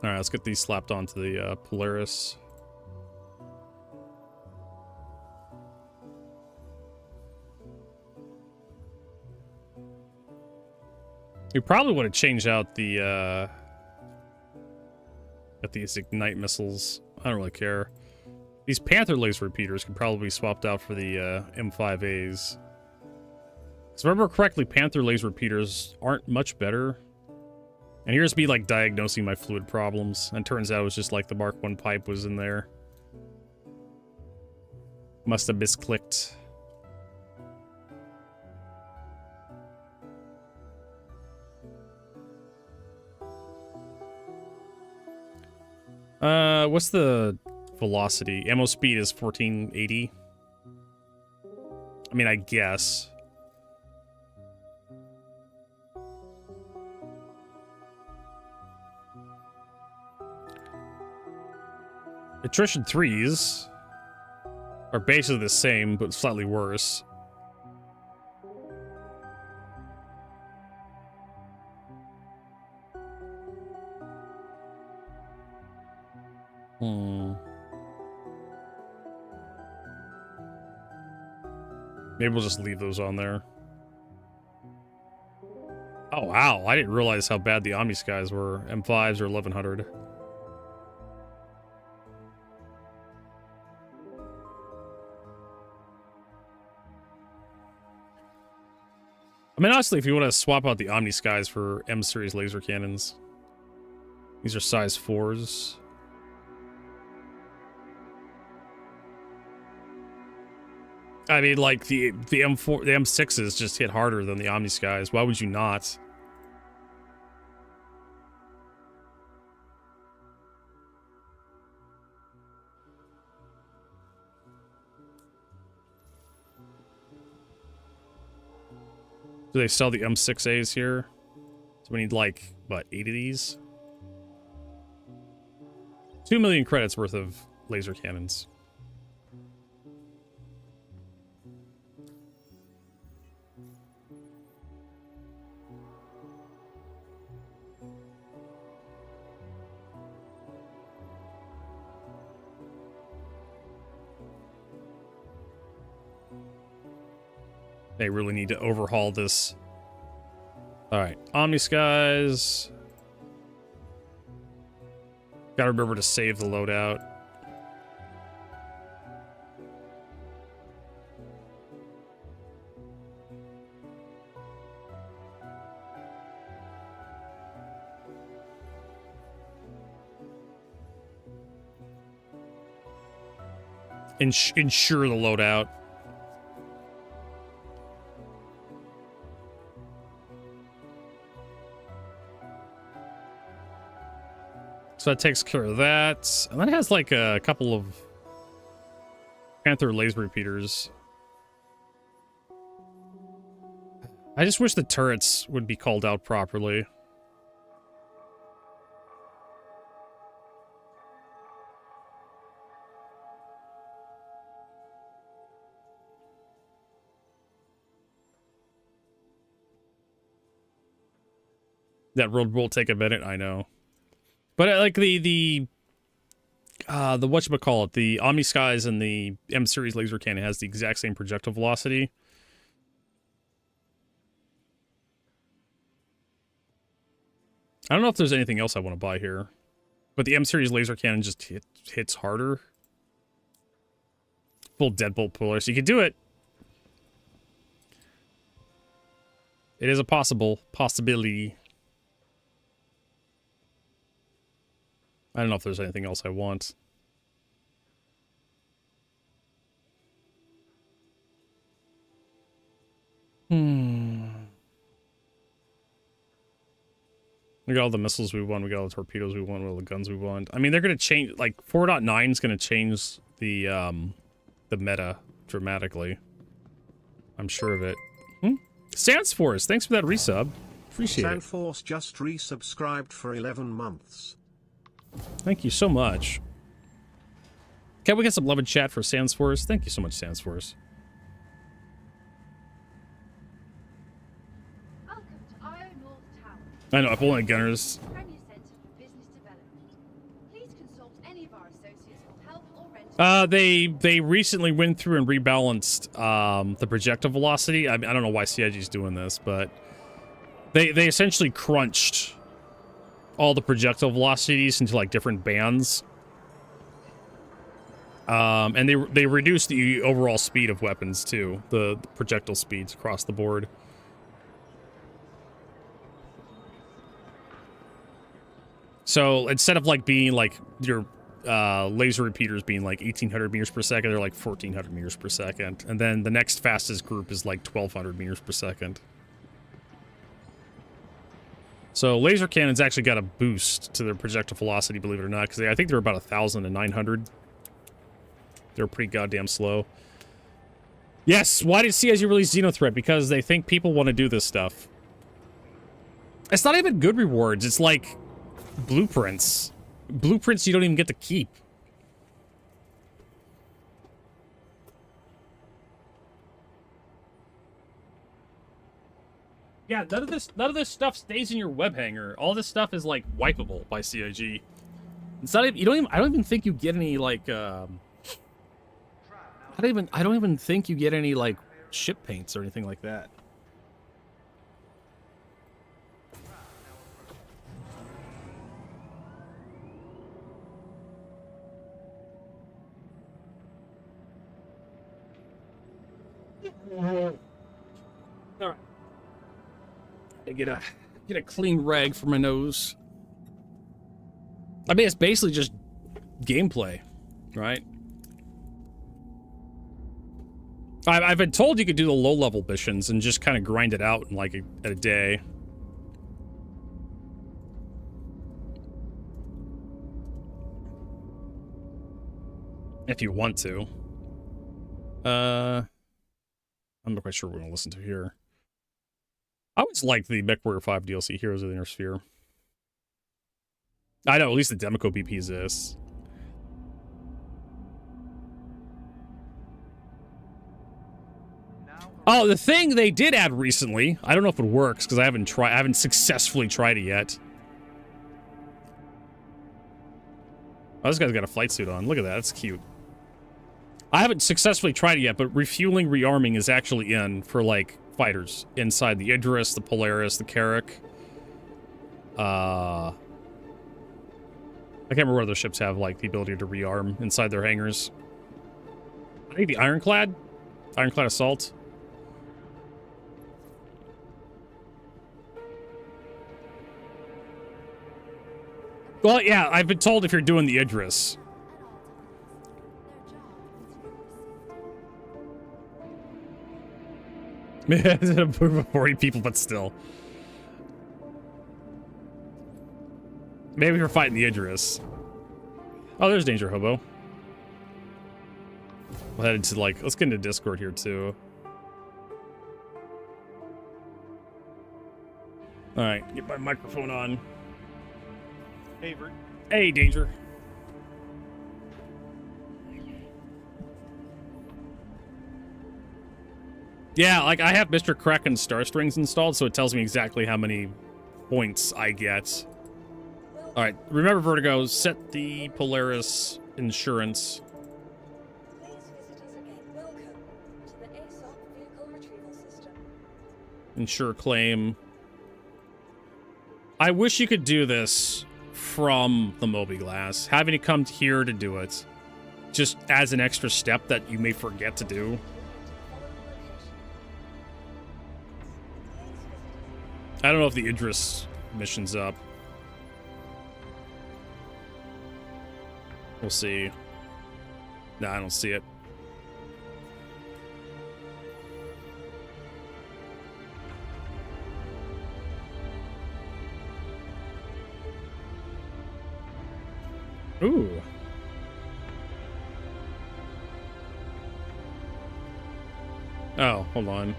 All right, let's get these slapped onto the Polaris. We probably would have changed out the got these Ignite missiles. I don't really care. These Panther laser repeaters could probably be swapped out for the M5As. So if I remember correctly, Panther laser repeaters aren't much better. And here's me like diagnosing my fluid problems, and turns out it was just like the Mark 1 pipe was in there. Must have misclicked. What's the velocity? Ammo speed is 1480. I mean, I guess. Attrition 3s are basically the same, but slightly worse. Maybe we'll just leave those on there. Oh, wow. I didn't realize how bad the Omni Skies were. M5s are 1100. I mean, honestly, if you want to swap out the Omni Skies for M series laser cannons, these are size 4s. I mean, like the M4, the M6s just hit harder than the Omni Skies. Why would you not? Do they sell the M6As here? So we need like, what, 8 of these? 2 million credits worth of laser cannons. They really need to overhaul this. All right, Omni Skies. Gotta remember to save the loadout. Ensure the loadout. So that takes care of that. And that has like a couple of Panther laser repeaters. I just wish the turrets would be called out properly. That road will take a minute, I know. But like the whatchamacallit, the Omni Skies and the M series laser cannon has the exact same projectile velocity. I don't know if there's anything else I want to buy here. But the M series laser cannon just hits harder. Full deadbolt puller, so you can do it. It is a possibility. I don't know if there's anything else I want. We got all the missiles we want. We got all the torpedoes we want. All the guns we want. I mean, they're going to change. Like 4.9 is going to change the meta dramatically. I'm sure of it. Sandsforce, thanks for that resub. Appreciate it. Sandforce just resubscribed for 11 months. Thank you so much. Can we get some love in chat for Sandsforce? Thank you so much, Sandsforce. Welcome to IO North Tower. I know, I've only gunners. Premier Centre for Business Development. Please consult any of our associates for help or rent. They recently went through and rebalanced the projectile velocity. I don't know why CIG's doing this, but they essentially crunched all the projectile velocities into like different bands. And they reduced the overall speed of weapons too, the projectile speeds across the board. So instead of like being like your laser repeaters being like 1800 meters per second, they're like 1400 meters per second. And then the next fastest group is like 1200 meters per second. So laser cannons actually got a boost to their projectile velocity, believe it or not, because I think they're about 1,900. They're pretty goddamn slow. Yes, why did CIG release Xenothreat? Because they think people want to do this stuff. It's not even good rewards. It's like blueprints. Blueprints you don't even get to keep. Yeah, none of this stuff stays in your web hanger. All this stuff is like wipeable by CIG. It's not even, I don't even think you get any like I don't even think you get any like ship paints or anything like that. All right. I get a clean rag for my nose. I mean, it's basically just gameplay, right? I've been told you could do the low-level missions and just kind of grind it out in like a day. If you want to. I'm not quite sure what we're going to listen to here. I always liked the MechWarrior 5 DLC, Heroes of the Inner Sphere. I know, at least the Demeco BP exists. Oh, the thing they did add recently, I don't know if it works because I haven't successfully tried it yet. Oh, this guy's got a flight suit on. Look at that. That's cute. I haven't successfully tried it yet, but refueling, rearming is actually in for, like, fighters. Inside the Idris, the Polaris, the Carrack. I can't remember what other ships have, like, the ability to rearm inside their hangars. I think the Ironclad Assault. Well, yeah, I've been told if you're doing the Idris. It's a group of 40 people, but still. Maybe you're fighting the Idris. Oh, there's Danger Hobo. We'll head into, like, let's get into Discord here, too. Alright, get my microphone on. Hey, Vert. Hey, Danger. Yeah, like, I have Mr. Kraken's Star Strings installed, so it tells me exactly how many points I get. Alright, remember, Vertigo, set the Polaris insurance. Please visit us again. Welcome to the ASOP vehicle retrieval system. Insure claim. I wish you could do this from the Moby-Glass. Having to come here to do it. Just as an extra step that you may forget to do. I don't know if the Idris mission's up. We'll see. Nah, I don't see it. Ooh. Oh, hold on.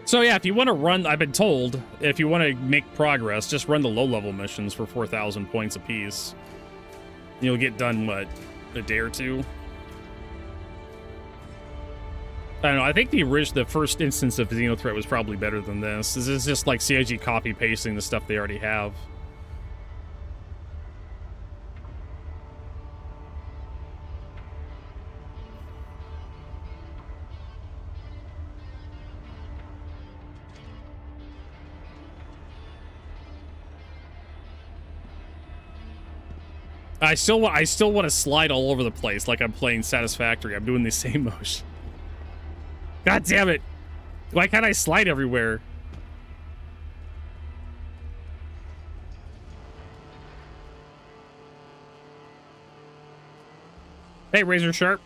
So yeah, if you want to run, I've been told, if you want to make progress, just run the low-level missions for 4,000 points apiece. You'll get done, what, a day or two? I don't know, I think the first instance of Xenothreat was probably better than this. This is just like CIG copy-pasting the stuff they already have. I still want to slide all over the place like I'm playing Satisfactory. I'm doing the same motion. God damn it. Why can't I slide everywhere? Hey, Razor Sharp.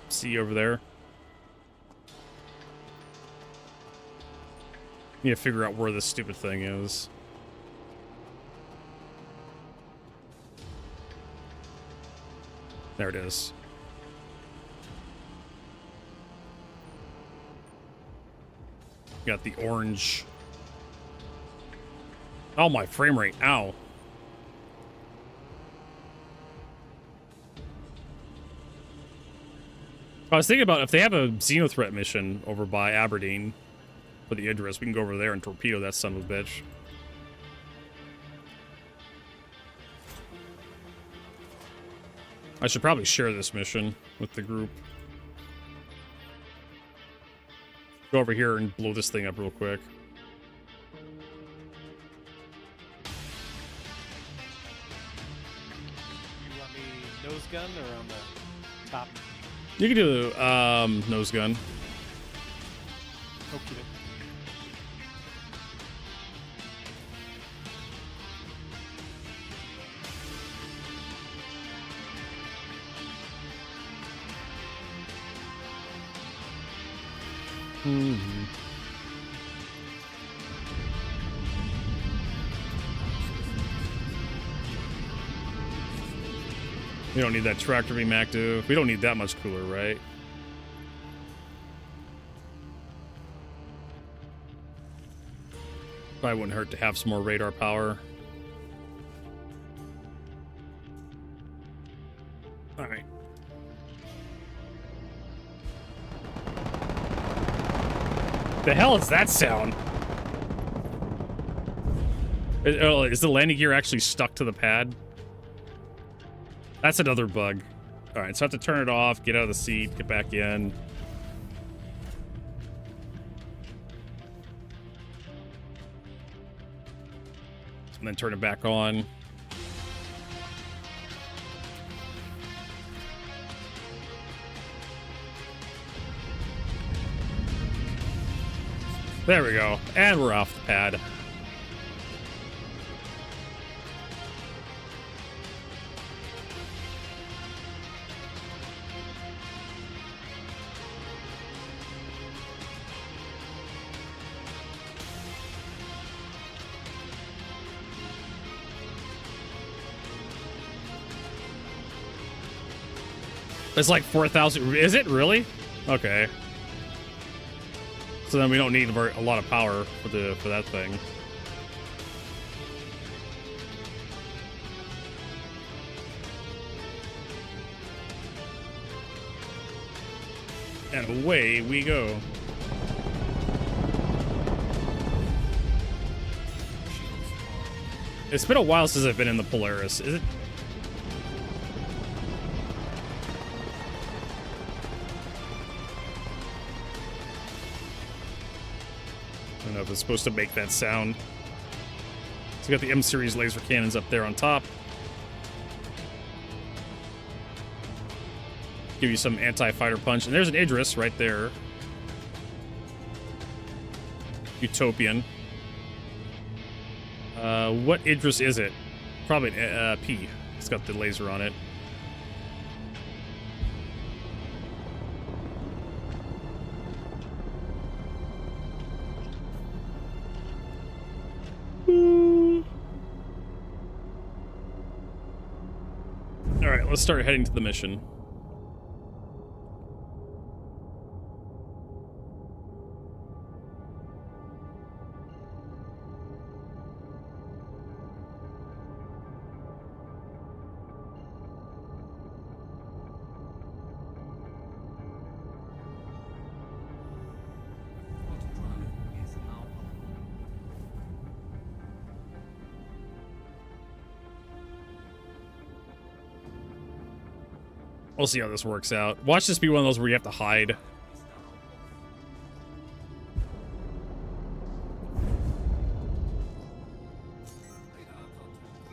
See you over there. Need to figure out where this stupid thing is. There it is. Got the orange. Oh, my frame rate. Ow. I was thinking about if they have a Xenothreat mission over by Aberdeen for the Idris, we can go over there and torpedo that son of a bitch. I should probably share this mission with the group. Go over here and blow this thing up real quick. You want me nose gun or on the top? You can do nose gun. Okay. Mm-hmm. We don't need that tractor beam active. We don't need that much cooler, right? Probably wouldn't hurt to have some more radar power. All right. The hell is that sound? Is the landing gear actually stuck to the pad? That's another bug. All right, so I have to turn it off, get out of the seat, get back in. And then turn it back on. There we go. And we're off the pad. It's like 4,000. Is it really? Okay. So then we don't need a lot of power for that thing. And away we go. It's been a while since I've been in the Polaris. Is it? I don't know if it's supposed to make that sound. So we got the M-series laser cannons up there on top. Give you some anti-fighter punch. And there's an Idris right there. Utopian. What Idris is it? Probably an P. It's got the laser on it. Alright, let's start heading to the mission. We'll see how this works out. Watch this be one of those where you have to hide.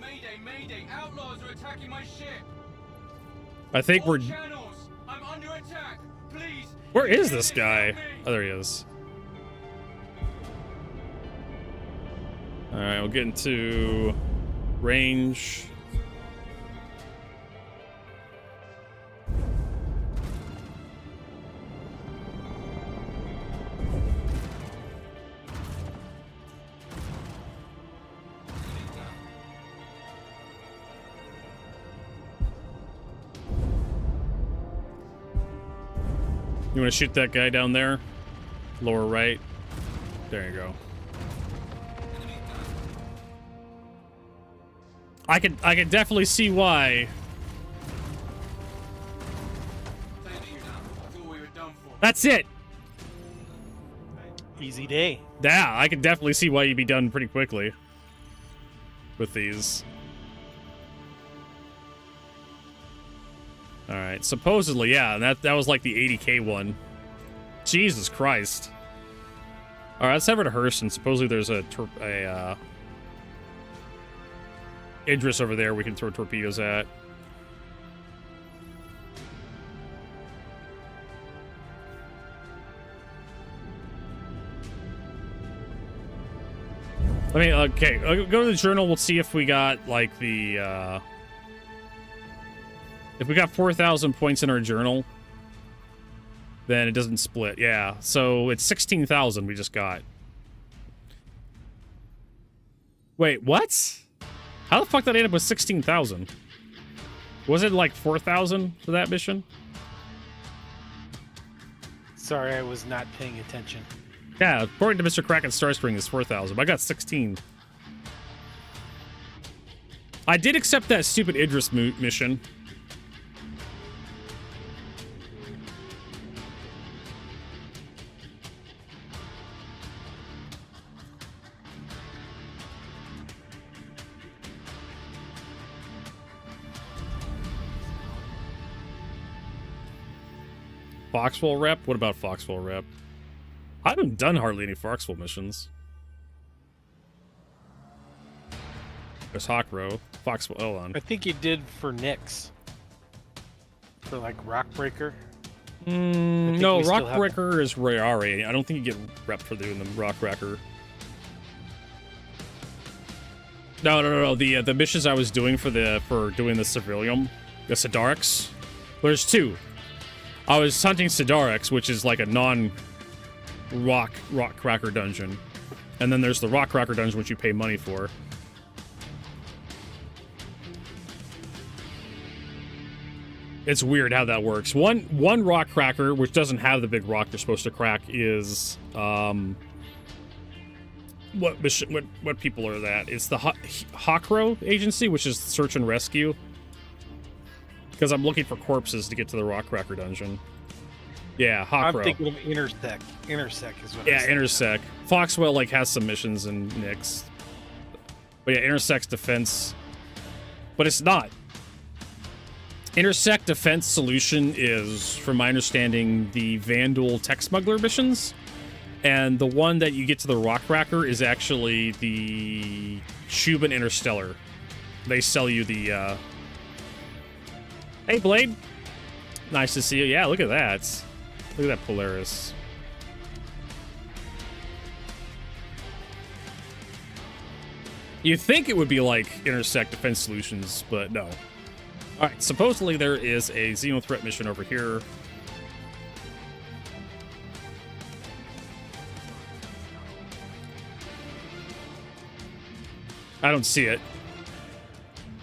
Mayday, mayday, outlaws are attacking my ship. I think All we're... channels, I'm under attack. Please. Where is this guy? Oh, there he is. Alright, we'll get into range. You want to shoot that guy down there? Lower right. There you go. I can definitely see why. That's it. Easy day. Yeah, I can definitely see why you'd be done pretty quickly with these. All right, supposedly, yeah, that was like the 80K one. Jesus Christ. All right, let's head over to Hurston. Supposedly there's a Idris over there we can throw torpedoes at. Okay, go to the journal. We'll see if we got, like, the, if we got 4,000 points in our journal, then it doesn't split. Yeah, so it's 16,000 we just got. Wait, what? How the fuck did I end up with 16,000? Was it like 4,000 for that mission? Sorry, I was not paying attention. Yeah, according to Mr. Kraken, Starspring is 4,000, but I got 16. I did accept that stupid Idris mission. Foxwell rep? What about Foxwell rep? I haven't done hardly any Foxwell missions. There's Hawkrow. Foxwell, hold on. I think you did for Nyx. For like Rockbreaker. No, Rockbreaker is Rayari. I don't think you get rep for doing the Rockbreaker. No. The missions I was doing for doing the Civilium, the Sidarics. There's two. I was hunting Sidarics, which is like a non-rock cracker dungeon, and then there's the rock cracker dungeon, which you pay money for. It's weird how that works. One rock cracker, which doesn't have the big rock they're supposed to crack, is what people are that? It's the Hawkrow agency, which is search and rescue. Because I'm looking for corpses to get to the rock cracker dungeon. Yeah, Hawkrow. I'm thinking of Intersec. Intersec is what. Yeah, Intersec. Foxwell like has some missions in Nyx. But yeah, Intersec's defense. But it's not. Intersect defense solution is, from my understanding, the Vandal tech smuggler missions. And the one that you get to the rock cracker is actually the Shubin Interstellar. They sell you the Hey, Blade. Nice to see you. Yeah, look at that. Look at that Polaris. You'd think it would be like Intersect Defense Solutions, but no. Alright, supposedly there is a Xenothreat mission over here. I don't see it.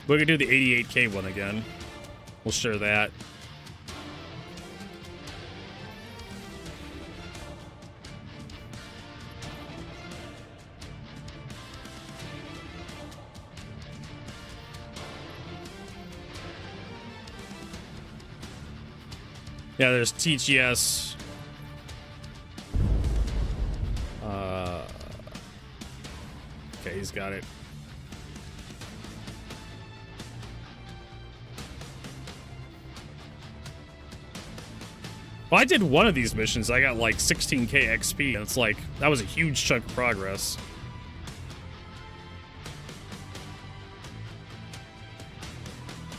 We can do the 88K one again. We'll share that. Yeah, there's TGS. Okay, he's got it. Well, I did one of these missions. I got like 16k XP, and it's like, that was a huge chunk of progress.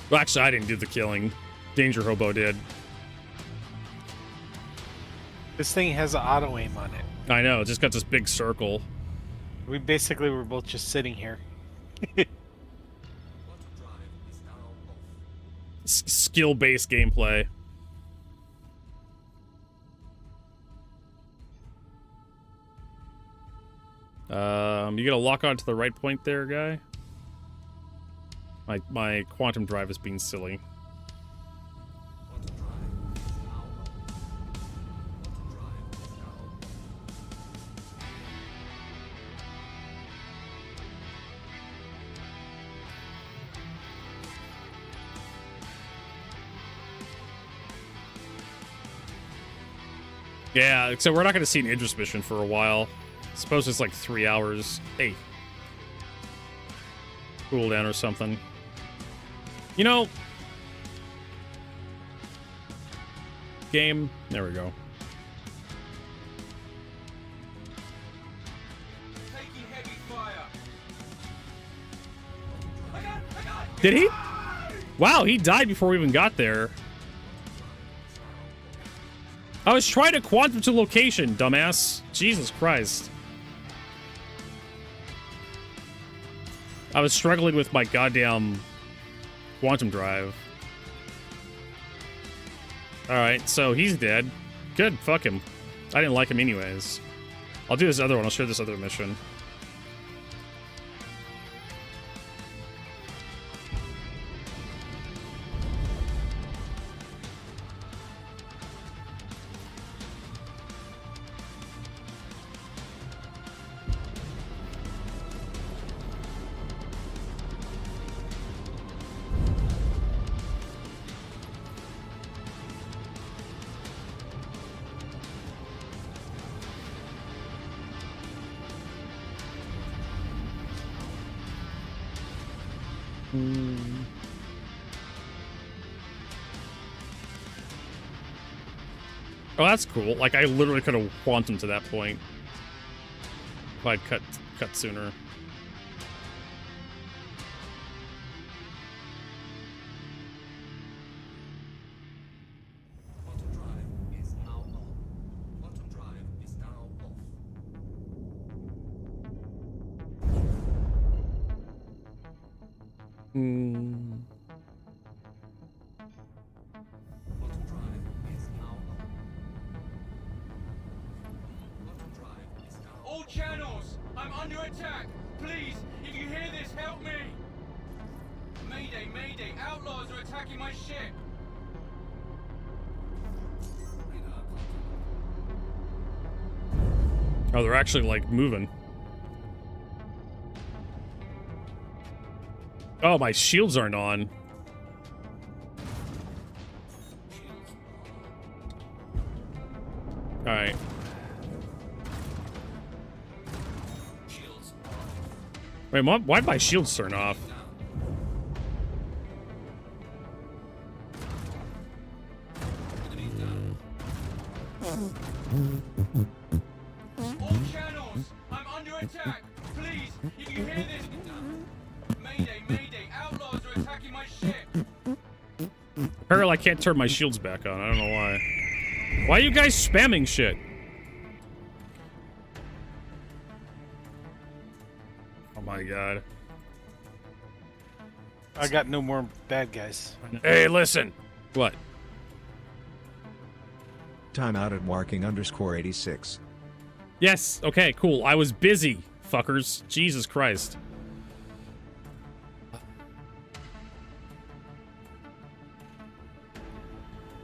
Well, actually, I didn't do the killing. Danger Hobo did. This thing has an auto aim on it. I know, it just got this big circle. We basically were both just sitting here. Skill-based gameplay. You gonna lock on to the right point there, guy? My quantum drive is being silly. Yeah, so we're not going to see an Idris mission for a while. I suppose it's like 3 hours. Hey. Cooldown or something. You know. Game. There we go. Taking heavy fire. I got Did he? Wow, he died before we even got there. I was trying to quantum to location, dumbass. Jesus Christ. I was struggling with my goddamn quantum drive. Alright, so he's dead. Good, fuck him. I didn't like him anyways. I'll do this other one. I'll share this other mission. Oh, that's cool. Like, I literally could have quantum to that point. If I'd cut sooner. Quantum drive is now on. Quantum drive is now off. Quantum drive is now on. Quantum drive is now All channels! I'm under attack! Please, if you hear this, help me! Mayday, mayday! Outlaws are attacking my ship! radar contact. Oh, they're actually, like, moving. Oh, my shields aren't on. Alright. Shields Wait, why'd my shields turn off? enemies down. All channels! I'm under attack! Please, if you hear this... Mayday, mayday! Outlaws are attacking my ship! Apparently, I can't turn my shields back on. I don't know why. Why are you guys spamming shit? Oh my god. I got no more bad guys. Hey, listen. What? Timeout at marking _86. Yes. Okay, cool. I was busy, fuckers. Jesus Christ.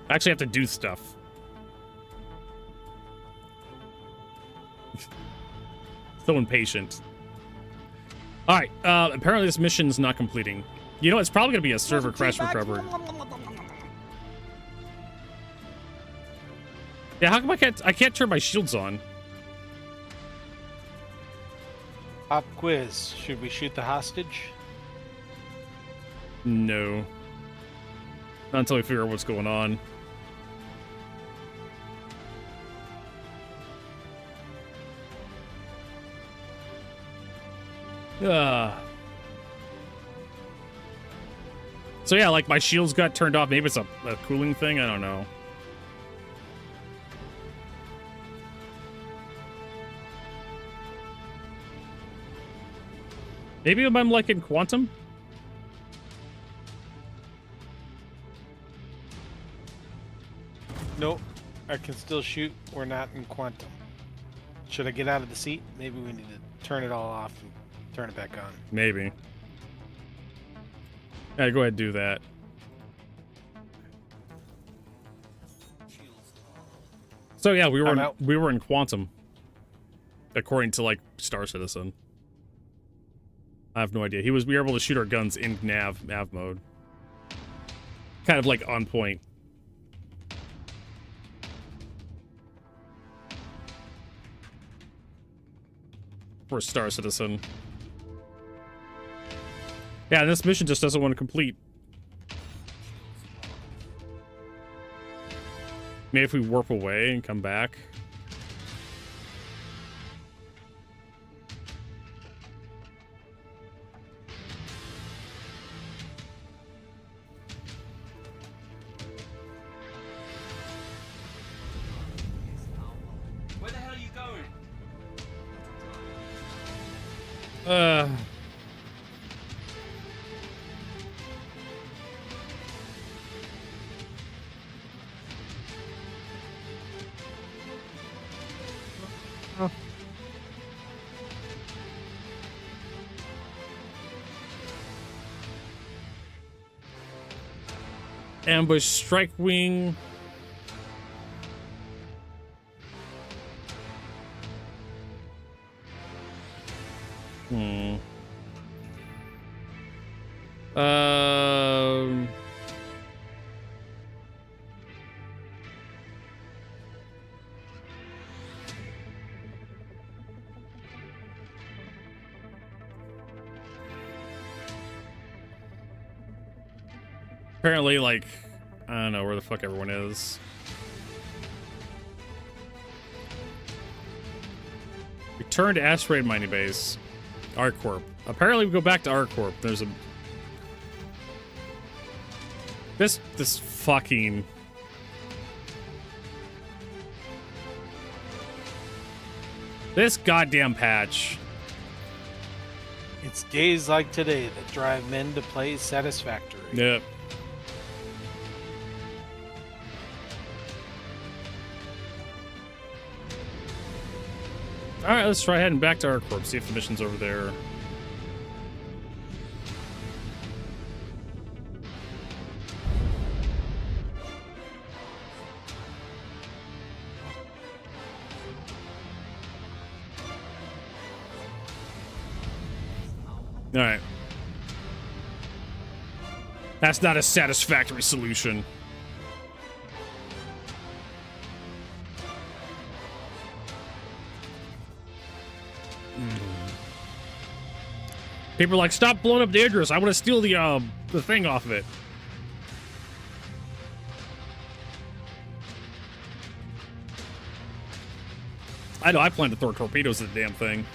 I actually have to do stuff. So impatient. Alright, apparently this mission's not completing. You know, it's probably gonna be a server crash recovery. Yeah, how come I can't turn my shields on? Pop quiz. Should we shoot the hostage? No. Not until we figure out what's going on. So yeah, like my shields got turned off. Maybe it's a cooling thing. I don't know. Maybe I'm like in quantum. Nope. I can still shoot. We're not in quantum. Should I get out of the seat? Maybe we need to turn it all off and turn it back on. Maybe. Yeah, go ahead and do that. So yeah, we were in quantum, according to like Star Citizen. I have no idea. We were able to shoot our guns in nav mode. Kind of like on point. For Star Citizen. Yeah, and this mission just doesn't want to complete. Maybe if we warp away and come back. Where the hell are you going? Ambush strike wing. Um. Apparently, like, I don't know where the fuck everyone is. Return to asteroid mining base. ArcCorp. Apparently we go back to ArcCorp. There's a... This fucking... This goddamn patch. It's days like today that drive men to play Satisfactory. Yep. Alright, let's try heading back to ArcCorp, see if the mission's over there. Alright. That's not a satisfactory solution. People are like, stop blowing up the address. I want to steal the thing off of it. I know, I plan to throw torpedoes at the damn thing.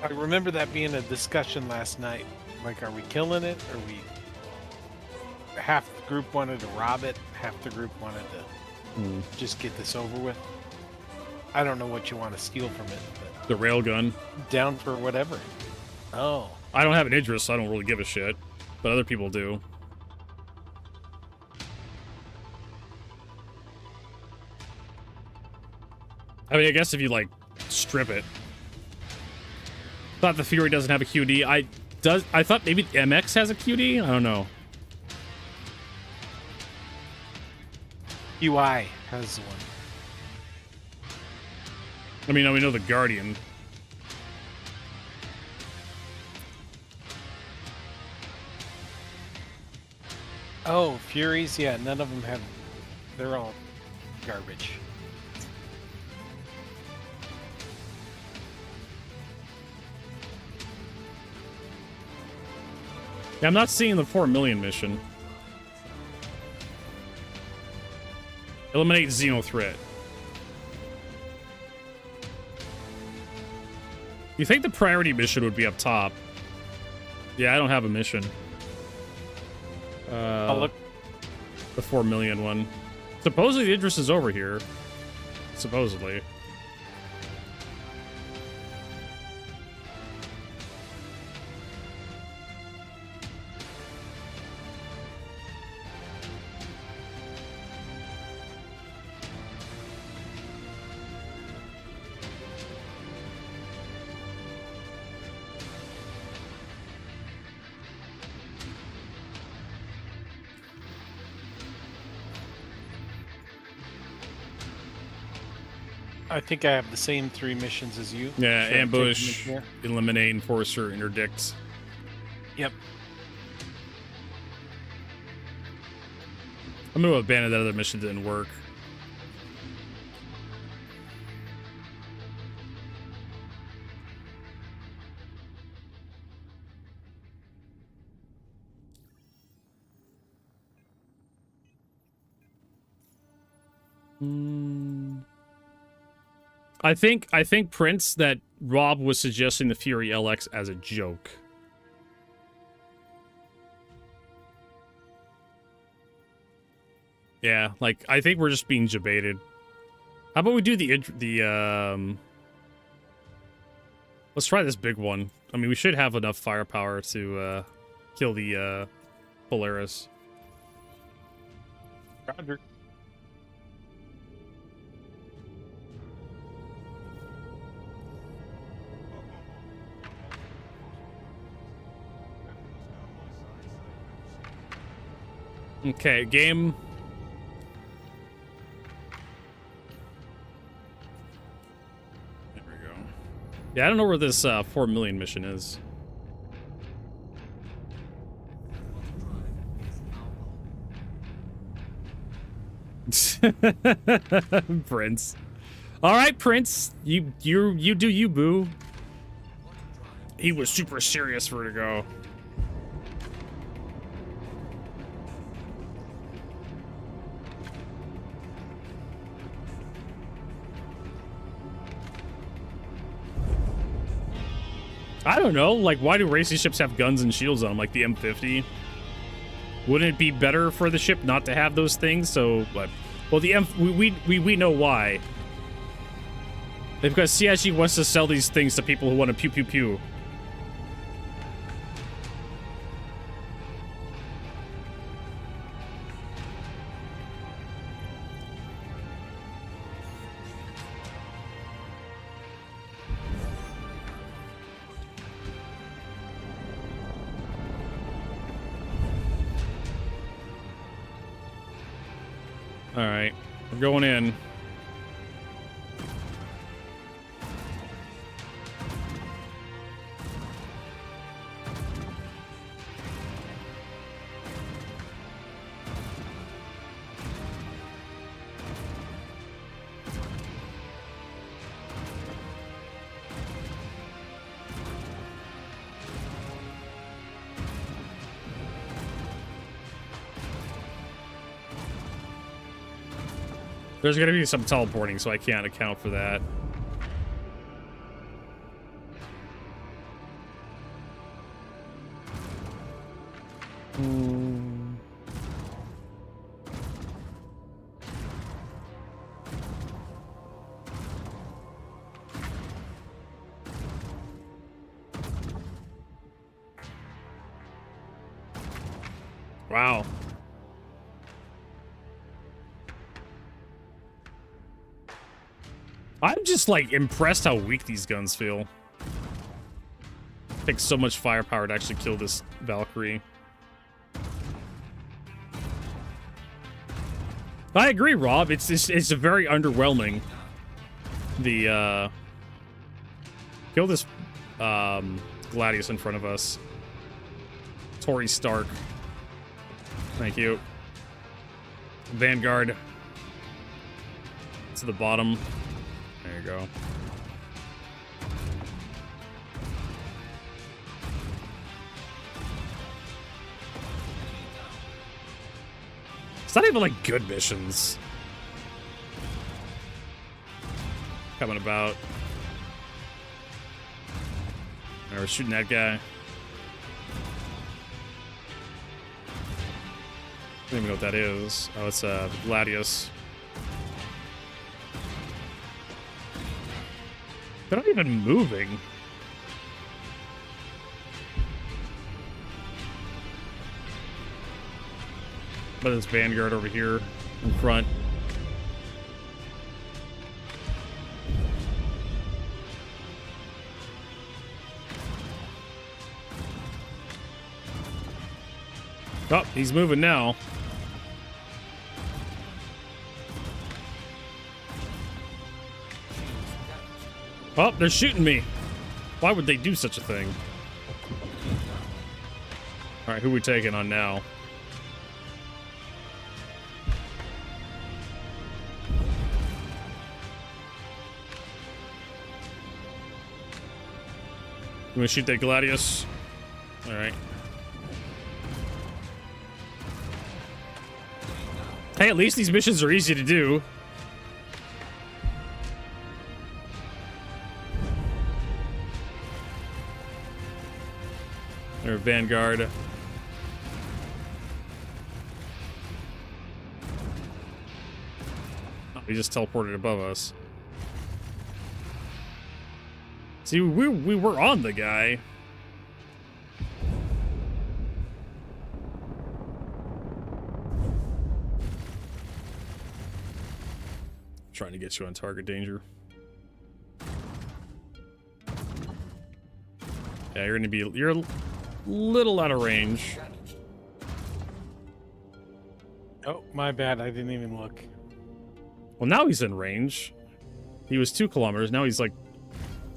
I remember that being a discussion last night. Like, are we killing it? Or we... Half the group wanted to rob it, half the group wanted to just get this over with. I don't know what you want to steal from it, but... The railgun. Down for whatever. Oh. I don't have an Idris, so I don't really give a shit. But other people do. I mean, I guess if you, like, strip it. Thought the Fury doesn't have a QD. I thought maybe the MX has a QD? I don't know. UI has one. I mean, we know the Guardian. Oh, Furies? Yeah, none of them have... They're all garbage. Yeah, I'm not seeing the 4 million mission. Eliminate Xenothreat. You think the priority mission would be up top? Yeah, I don't have a mission. I'll look. The 4 million one. Supposedly the Idris is over here. Supposedly. I think I have the same 3 missions as you. Yeah, Should I take ambush, them in here? eliminate, enforcer, interdict. Yep. I'm gonna abandon that other mission, didn't work. I think Prince that Rob was suggesting the Fury LX as a joke. Yeah, like I think we're just being debated. How about we do let's try this big one. I mean, we should have enough firepower to kill the Polaris. Roger. Okay, game. There we go. Yeah, I don't know where this 4 million mission is. Prince. All right, Prince. You do you, boo. He was super serious, Vertigo. I don't know. Like, why do racing ships have guns and shields on them, like the M50? Wouldn't it be better for the ship not to have those things? So, but, well, the we know why. Because CIG wants to sell these things to people who want to pew pew pew. All right, we're going in. There's gonna be some teleporting, so I can't account for that. Wow. I'm just, like, impressed how weak these guns feel. It takes so much firepower to actually kill this Valkyrie. I agree, Rob. It's very underwhelming. The, kill this, Gladius in front of us. Tori Stark. Thank you. Vanguard. To the bottom. There you go. It's not even like good missions. Coming about. Alright, we're shooting that guy. I don't even know what that is. Oh, it's Gladius. They're not even moving. But this Vanguard over here in front. Oh, he's moving now. Oh, they're shooting me. Why would they do such a thing? All right, who are we taking on now? You want to shoot that Gladius? All right. Hey, at least these missions are easy to do. Or Vanguard. Oh, he just teleported above us. See, we were on the guy. Trying to get you on target danger. Yeah, you're a little out of range. Oh, my bad. I didn't even look. Well, now he's in range. He was 2 kilometers. Now he's like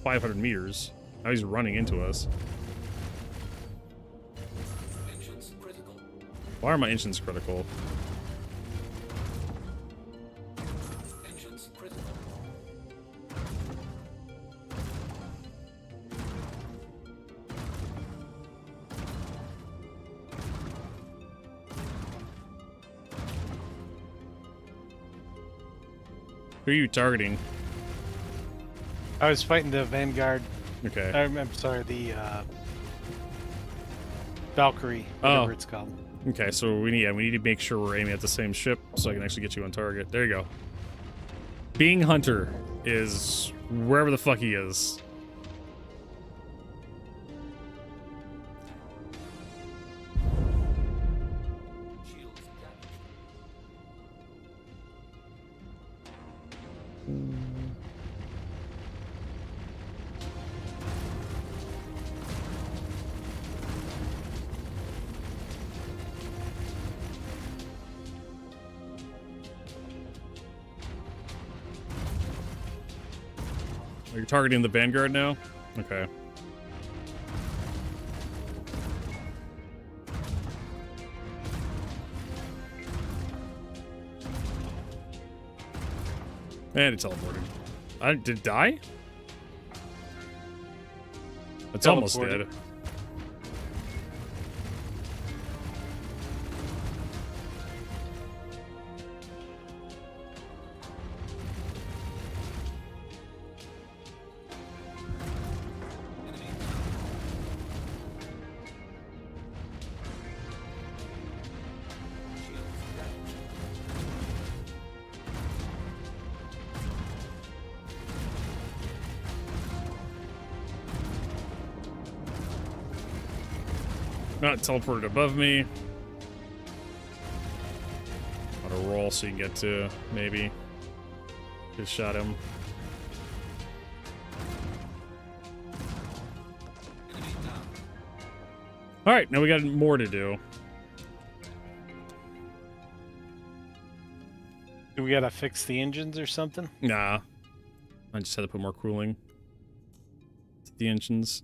500 meters. Now he's running into us. Engines critical. Why are my engines critical? Who are you targeting? I was fighting the Vanguard. Okay. I'm sorry, the Valkyrie, whatever it's called. Okay, so we need to make sure we're aiming at the same ship so I can actually get you on target. There you go. Being Hunter is wherever the fuck he is. Shields damaged. Are you targeting the Vanguard now? Okay. And it teleported. Did it die? It's almost Teleported. dead. Not teleported above me. On a roll so you can get to maybe just shot him. All right, now we got more to do. Do we gotta fix the engines or something? Nah, I just had to put more cooling to the engines.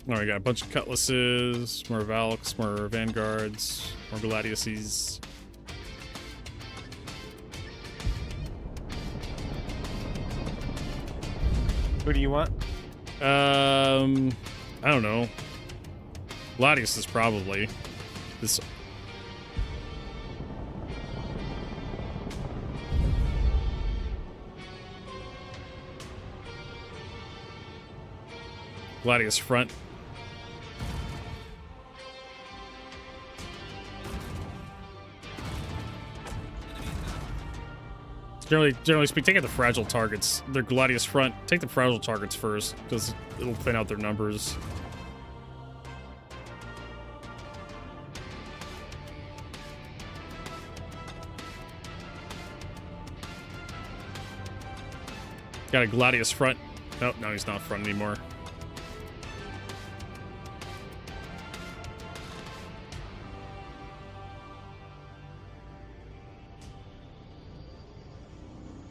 All right, we got a bunch of cutlasses, more Valks, more Vanguards, more Gladiuses. Who do you want? I don't know. Gladius is probably this. Gladius front. Generally speaking, take out the fragile targets. They're Gladius front. Take the fragile targets first, because it'll thin out their numbers. Got a Gladius front. Oh, no, he's not front anymore.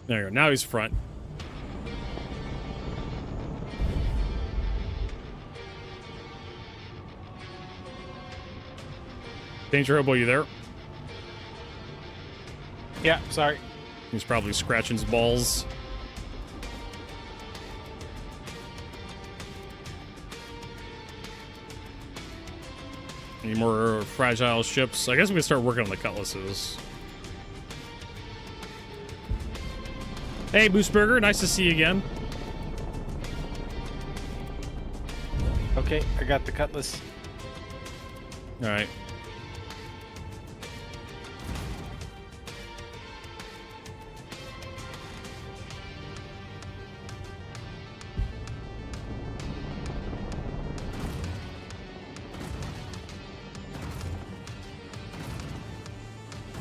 There you go. Now he's front. Danger Hobo, you there? Yeah, sorry. He's probably scratching his balls. Any more fragile ships? I guess we can start working on the cutlasses. Hey, Mooseburger, nice to see you again. Okay, I got the cutlass. All right.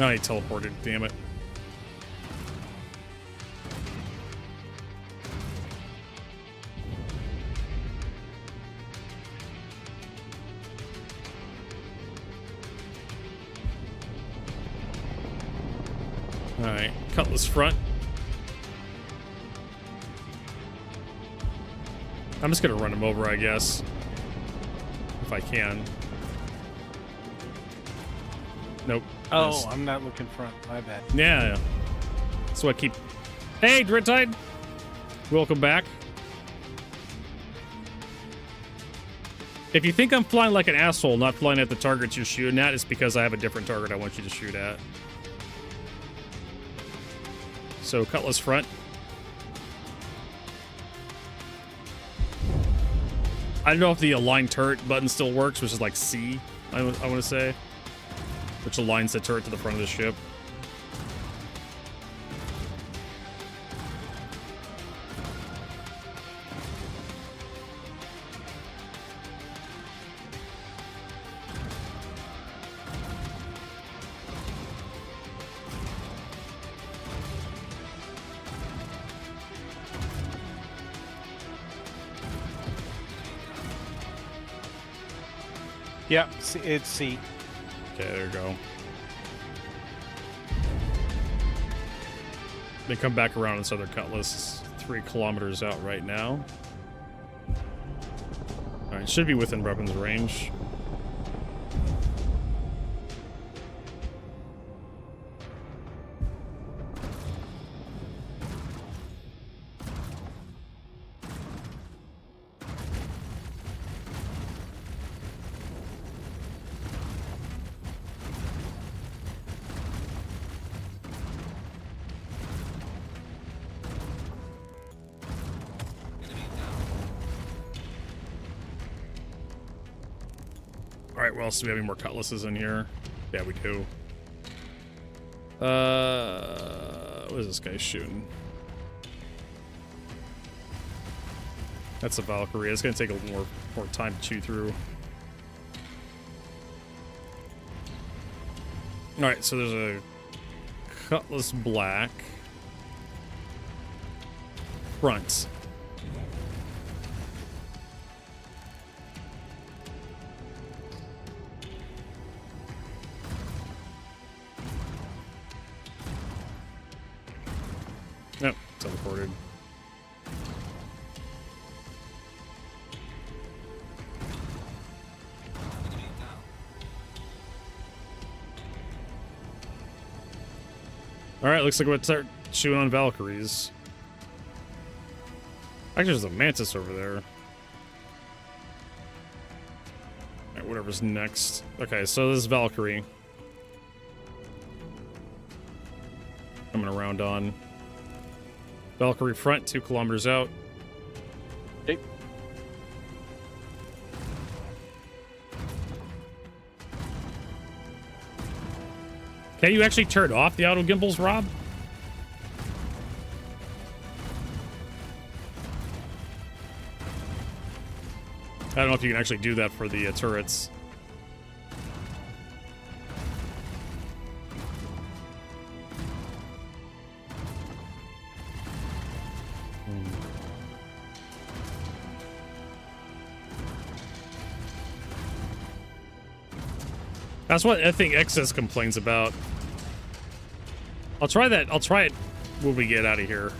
Oh, he teleported, damn it. Alright, Cutlass front. I'm just gonna run him over, I guess. If I can. Nope. Oh, Missed. I'm not looking front. My bad. Yeah. So I keep... Hey, Dreadtide! Welcome back. If you think I'm flying like an asshole, not flying at the targets you're shooting at, it's because I have a different target I want you to shoot at. So, Cutlass front. I don't know if the align turret button still works, which is like C, I want to say. Which aligns the turret to the front of the ship. Yep, it's C. Okay, there you go. They come back around this other Cutlass. 3 kilometers out right now. Alright, should be within weapons range. Alright, well, do we have any more Cutlasses in here? Yeah, we do. What is this guy shooting? That's a Valkyrie. It's gonna take a little more time to chew through. Alright, so there's a Cutlass Black. Front. Nope, teleported. Alright, looks like we'll start chewing on Valkyries. Actually, there's a Mantis over there. Alright, whatever's next. Okay, so this is Valkyrie. Coming around on. Valkyrie front, 2 kilometers out. Okay. Can you actually turn off the auto gimbals, Rob? I don't know if you can actually do that for the turrets. That's what I think Excess complains about. I'll try that. I'll try it when we get out of here.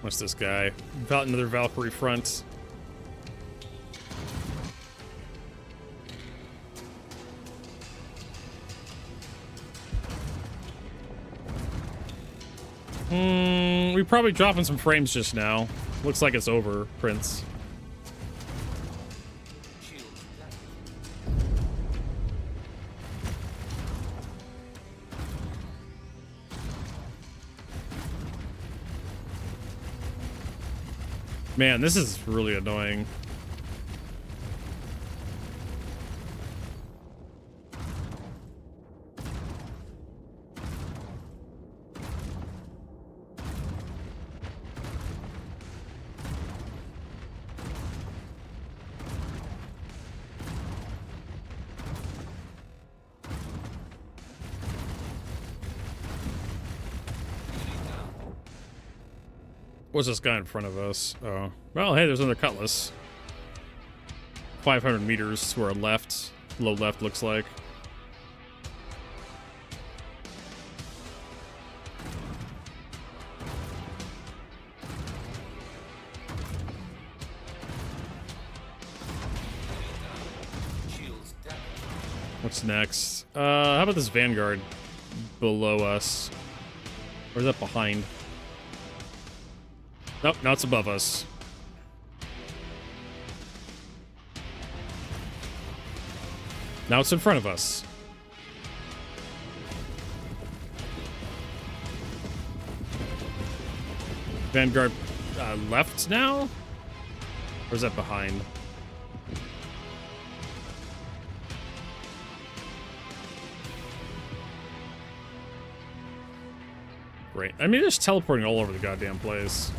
What's this guy? About another Valkyrie front. We probably dropping some frames just now. Looks like it's over, Prince. Man, this is really annoying. What's this guy in front of us? Oh. Well, hey, there's another Cutlass. 500 meters to our left. Low left, looks like. What's next? How about this Vanguard below us? Or is that behind? Nope, now it's above us. Now it's in front of us. Vanguard left now? Or is that behind? Great. I mean, they're just teleporting all over the goddamn place.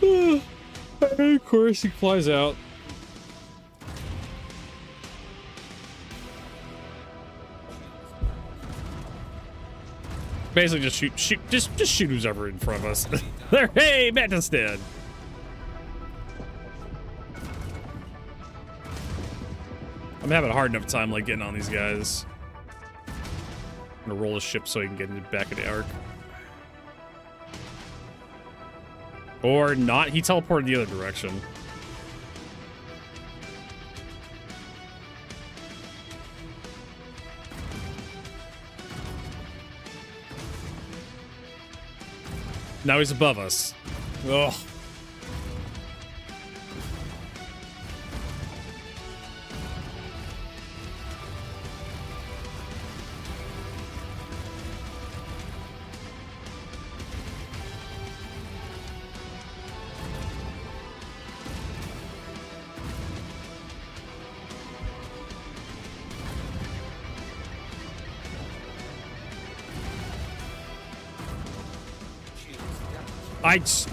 And of course, he flies out. Basically, just shoot who's ever in front of us. There, hey, Mantis dead. I'm having a hard enough time like getting on these guys. I'm gonna roll his ship so he can get into back of the arc. Or not. He teleported the other direction. Now he's above us. Ugh.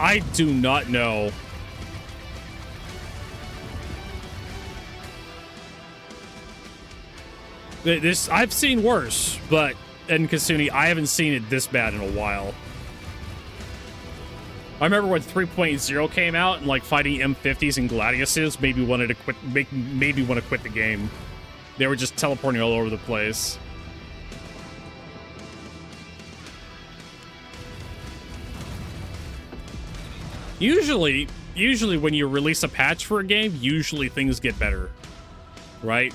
I do not know. This I've seen worse, but in Kasuni, I haven't seen it this bad in a while. I remember when 3.0 came out and like fighting M50s and Gladiuses made me wanted to quit. Made me want to quit the game. They were just teleporting all over the place. Usually when you release a patch for a game, usually things get better, right?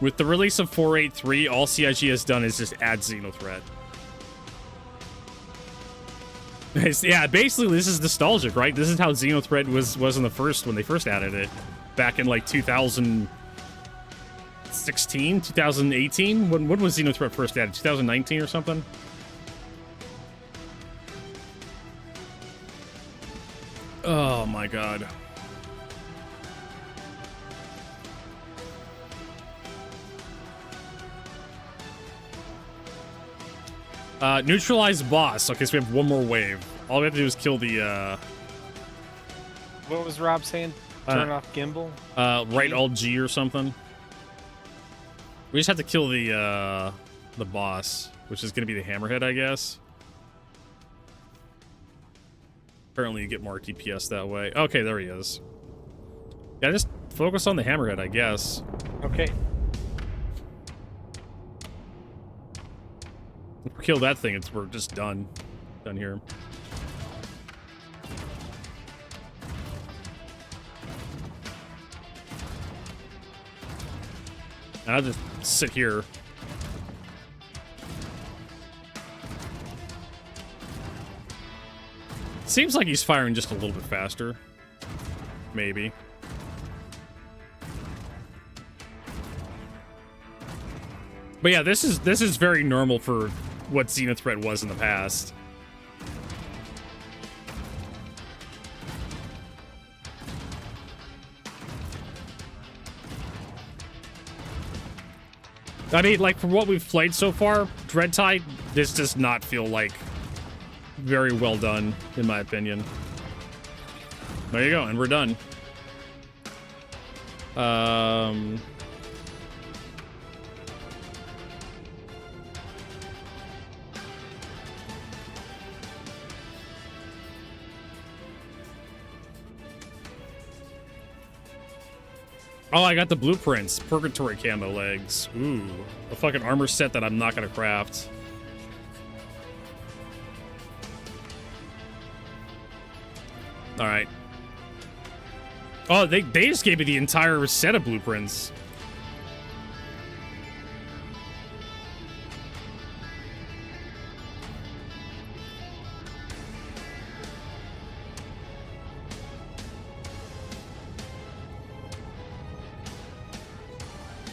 With the release of 4.8.3, all CIG has done is just add Xenothreat. Yeah, basically this is nostalgic, right? This is how Xenothreat was in the first, when they first added it. Back in like 2016, 2018? When was Xenothreat first added? 2019 or something? Oh my god. Neutralize boss. Okay, so we have one more wave. All we have to do is kill the, What was Rob saying? Turn off gimbal? right alt G or something. We just have to kill the boss, which is gonna be the hammerhead, I guess. Apparently you get more DPS that way. Okay, there he is. Yeah, just focus on the hammerhead, I guess. Okay. If we kill that thing, we're just done. Done here. And I'll just sit here. Seems like he's firing just a little bit faster. Maybe. But yeah, this is very normal for what Xenothreat was in the past. I mean, like, from what we've played so far, Dreadtide, this does not feel like very well done, in my opinion. There you go, and we're done. Oh, I got the blueprints. Purgatory camo legs. Ooh. A fucking armor set that I'm not gonna craft. Alright. Oh, they just gave me the entire set of blueprints.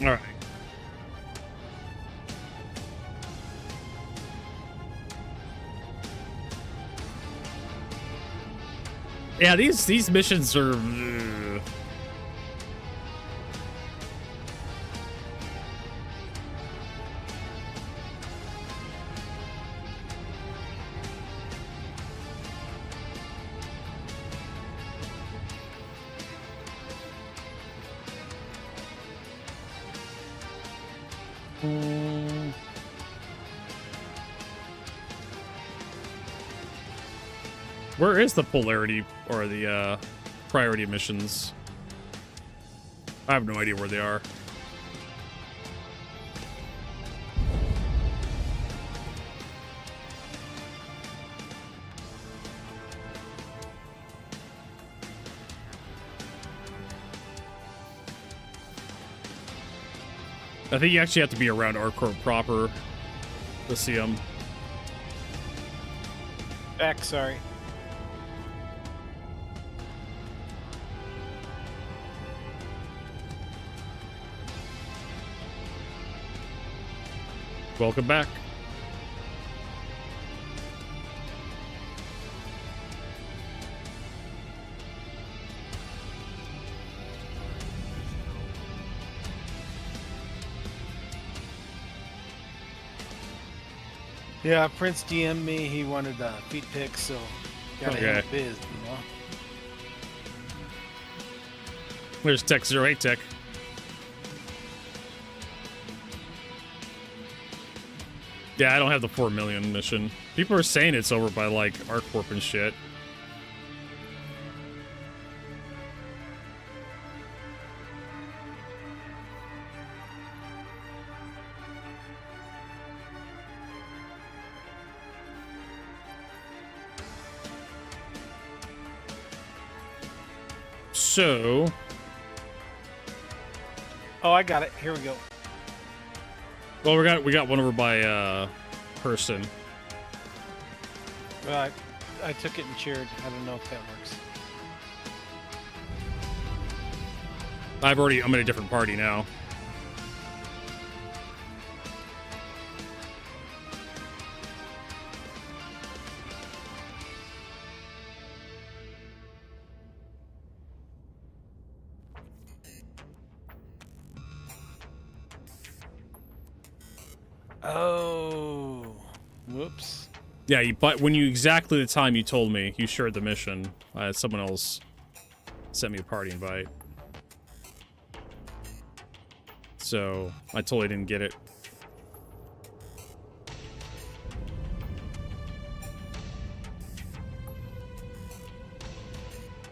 All right. Yeah, these missions are. Where is the polarity or the priority missions? I have no idea where they are. I think you actually have to be around Arcorp proper to see them. Back, sorry. Welcome back. Yeah, Prince DM'd me. He wanted feet pics, so gotta Okay. handle biz, you know? There's Tech 08 Tech. Yeah, I don't have the 4 million mission. People are saying it's over by like ArcCorp and shit. So, Oh, I got it. Here we go. well, we got one over by person. Well, I took it and cheered. I don't know if that works. I'm in a different party now. Oh, whoops. Yeah, but when you exactly the time you told me you shared the mission, someone else sent me a party invite. So I totally didn't get it.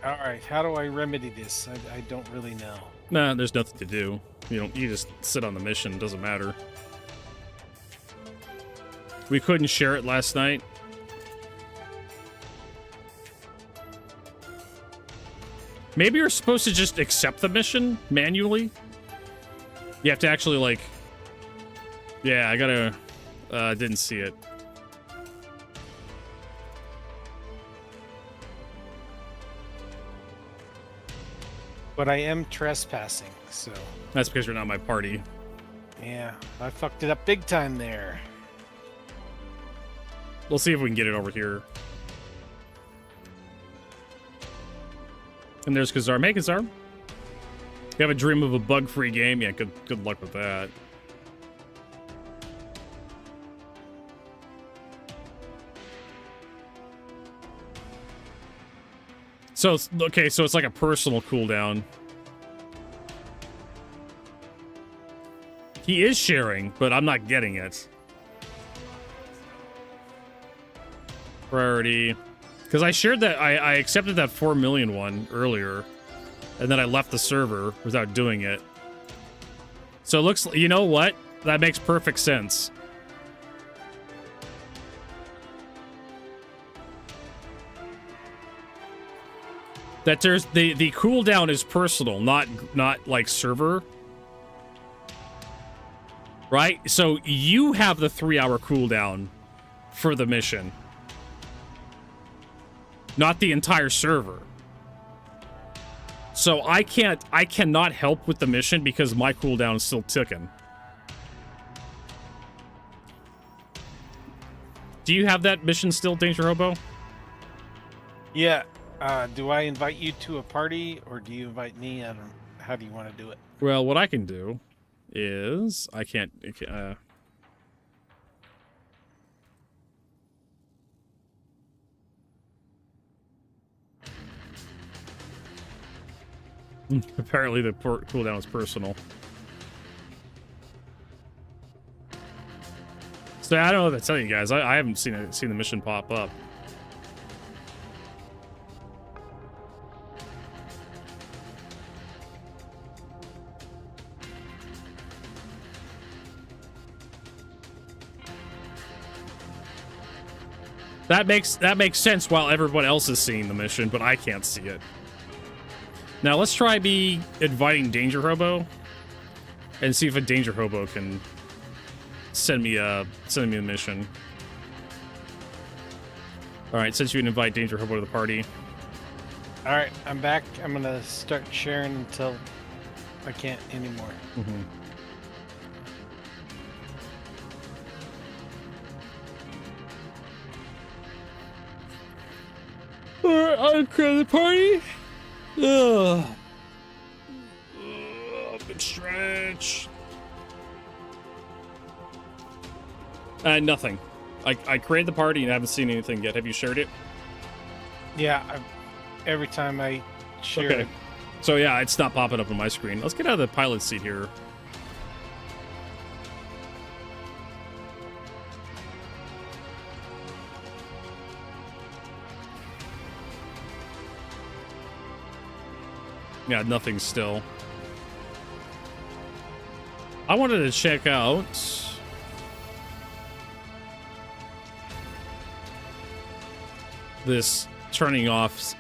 All right, how do I remedy this? I don't really know. Nah, there's nothing to do. You just sit on the mission, doesn't matter. We couldn't share it last night. Maybe you're supposed to just accept the mission manually. You have to actually like... Yeah, I gotta... didn't see it. But I am trespassing, so... That's because you're not my party. Yeah, I fucked it up big time there. We'll see if we can get it over here. And there's Kazar. Hey, Kazar. You have a dream of a bug-free game? Yeah, good luck with that. So, okay, so it's like a personal cooldown. He is sharing, but I'm not getting it. Priority. Because I shared that, I accepted that 4 million one earlier. and then I left the server without doing it. So it looks, you know what? That makes perfect sense. That there's the cooldown is personal, not like server. Right? So you have the 3-hour cooldown for the mission. Not the entire server. So I cannot help with the mission because my cooldown is still ticking. Do you have that mission still, Danger Hobo? Yeah. Do I invite you to a party or do you invite me? I don't. How do you want to do it? Well, what I can do is I can't. Apparently, the cooldown is personal. So I don't know what to tell you guys. I haven't seen the mission pop up. That makes sense while everyone else is seeing the mission, but I can't see it. Now let's try inviting Danger Hobo and see if a Danger Hobo can send me a mission. All right, since you can invite Danger Hobo to the party. All right, I'm back. I'm gonna start sharing until I can't anymore. Mm-hmm. Alright, I'll create the party. Ugh. Big stretch. Nothing. I created the party and I haven't seen anything yet. Have you shared it? Yeah, every time I share it. So yeah, it's not popping up on my screen. Let's get out of the pilot seat here. Yeah, nothing still. I wanted to check out this turning off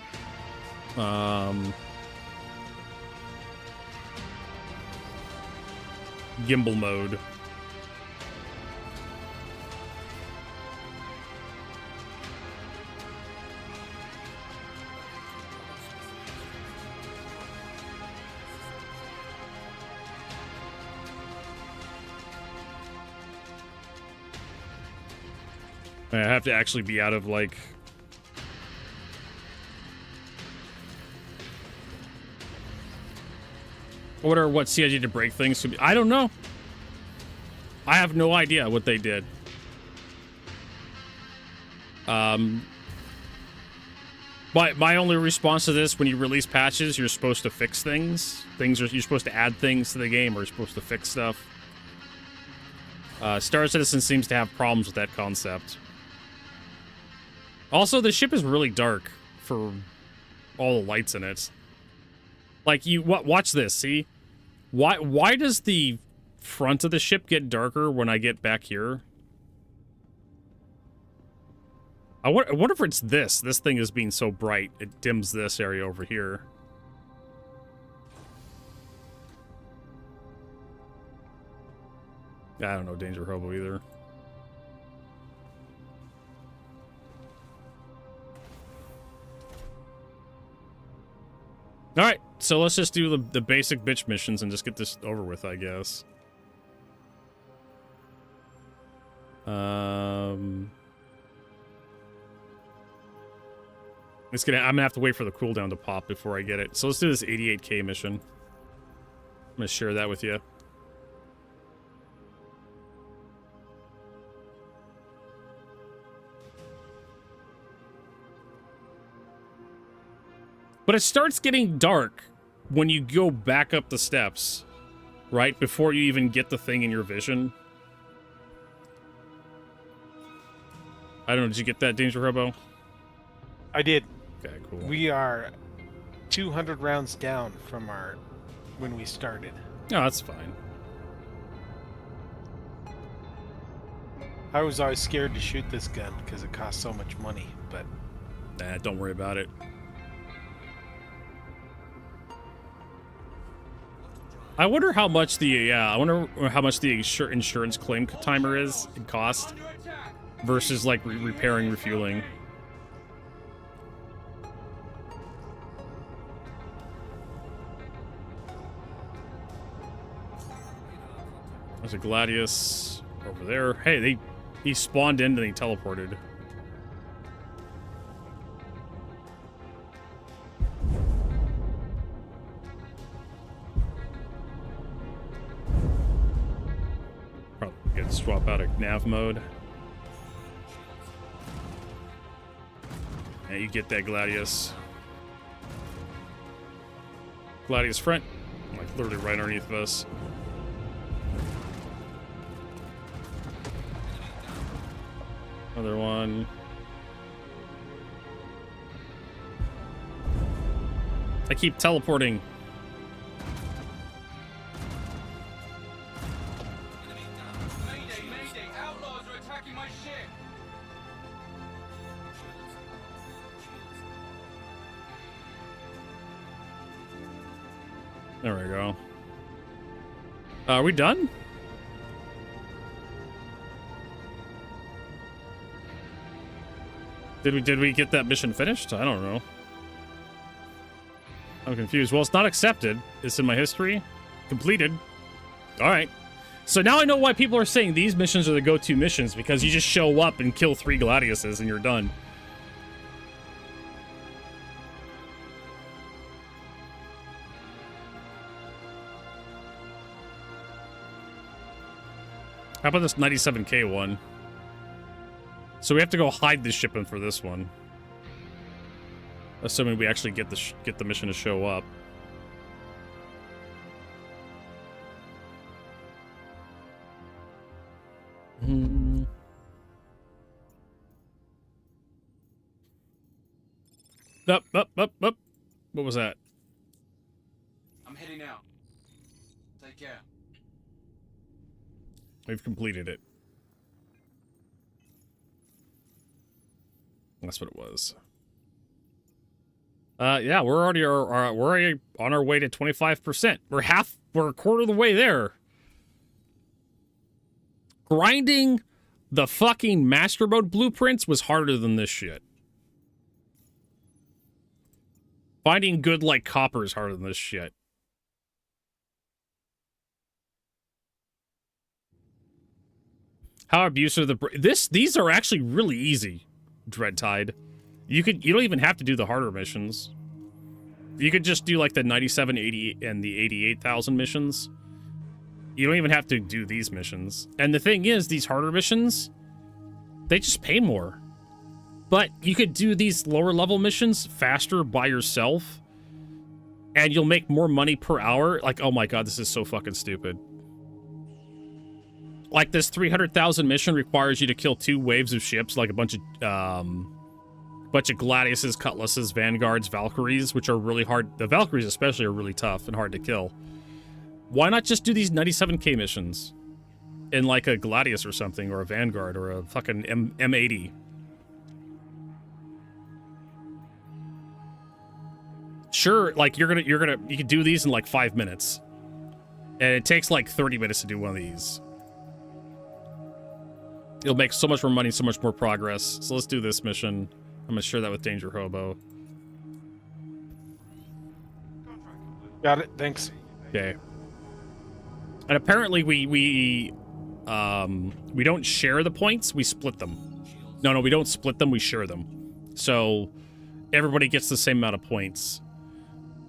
gimbal mode. I have to actually be out of, like... What CIG to break things? I don't know. I have no idea what they did. My only response to this, when you release patches, you're supposed to fix things. You're supposed to add things to the game, or you're supposed to fix stuff. Star Citizen seems to have problems with that concept. Also, the ship is really dark for all the lights in it. Like, watch this, see? Why does the front of the ship get darker when I get back here? I wonder if it's this. This thing is being so bright, it dims this area over here. I don't know Danger Hobo either. Alright, so let's just do the basic bitch missions and just get this over with, I guess. I'm gonna have to wait for the cooldown to pop before I get it. So let's do this 88k mission. I'm gonna share that with you. But it starts getting dark when you go back up the steps, right? Before you even get the thing in your vision. I don't know, did you get that, Danger Hobo? I did. Okay, cool. We are 200 rounds down from our when we started. No, that's fine. I was always scared to shoot this gun because it costs so much money, but Nah, don't worry about it. I wonder how much the insurance claim timer is in cost Under attack. versus like repairing, refueling. There's a Gladius over there. Hey, he spawned in and he teleported. Probably get to swap out of nav mode. Yeah, you get that Gladius. Gladius front, like literally right underneath of us. Another one. I keep teleporting. Mayday, mayday, outlaws are attacking my ship. There we go. Are we done? Did we get that mission finished? I don't know. I'm confused. Well, it's not accepted. It's in my history. Completed. All right. So now I know why people are saying these missions are the go-to missions, because you just show up and kill 3 Gladiuses and you're done. How about this 97K one? So we have to go hide this shipment for this one. Assuming we actually get the mission to show up. Up. What was that? I'm heading out. Take care. We've completed it. That's what it was. Yeah, we're already on our way to 25%. We're a quarter of the way there. Grinding the fucking master mode blueprints was harder than this shit. Finding good like copper is harder than this shit. How abusive these are actually really easy, Dreadtide. You don't even have to do the harder missions. You could just do like the 97, 80, and the 88,000 missions. You don't even have to do these missions. And the thing is, these harder missions, they just pay more. But you could do these lower level missions faster by yourself, and you'll make more money per hour. Like, oh my god, this is so fucking stupid. Like, this 300,000 mission requires you to kill 2 waves of ships, like a bunch of Gladiuses, Cutlasses, Vanguards, Valkyries, which are really hard. The Valkyries especially are really tough and hard to kill. Why not just do these 97k missions in like a Gladius or something, or a Vanguard, or a fucking M80? Sure, like you can do these in like 5 minutes, and it takes like 30 minutes to do one of these. You'll make so much more money, so much more progress. So let's do this mission. I'm gonna share that with Danger Hobo. got it. Thanks. Okay. And apparently we don't share the points. We split them. No, we don't split them. We share them. So everybody gets the same amount of points.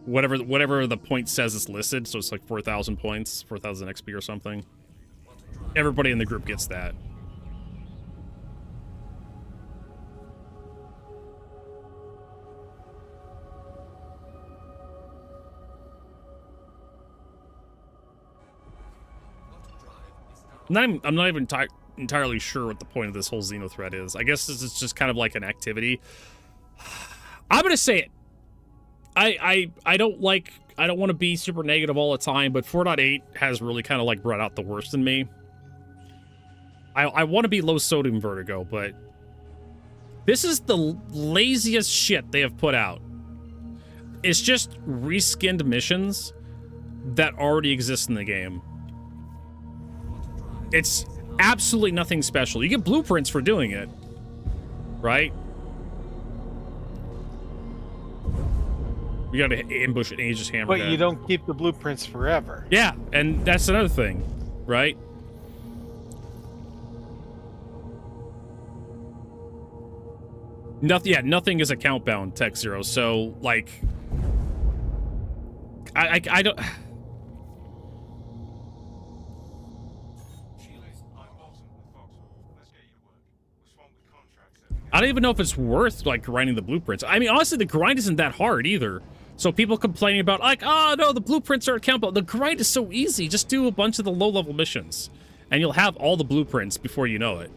Whatever the point says is listed. So it's like 4,000 points, 4,000 XP or something. Everybody in the group gets that. I'm not even entirely sure what the point of this whole Xenothreat is. I guess this is just kind of like an activity. I'm gonna say it. I don't want to be super negative all the time, but 4.8 has really kind of like brought out the worst in me. I want to be low sodium vertigo, but this is the laziest shit they have put out. It's just reskinned missions that already exist in the game. It's absolutely nothing special. You get blueprints for doing it, right? We gotta ambush an Aegis hammer. But you don't keep the blueprints forever. Yeah, and that's another thing, right? Nothing. Yeah, nothing is account bound, Tech Zero. So like, I don't. I don't even know if it's worth like grinding the blueprints. I mean, honestly, the grind isn't that hard either. So people complaining about like, oh no, the blueprints are accountable. The grind is so easy. Just do a bunch of the low-level missions, and you'll have all the blueprints before you know it.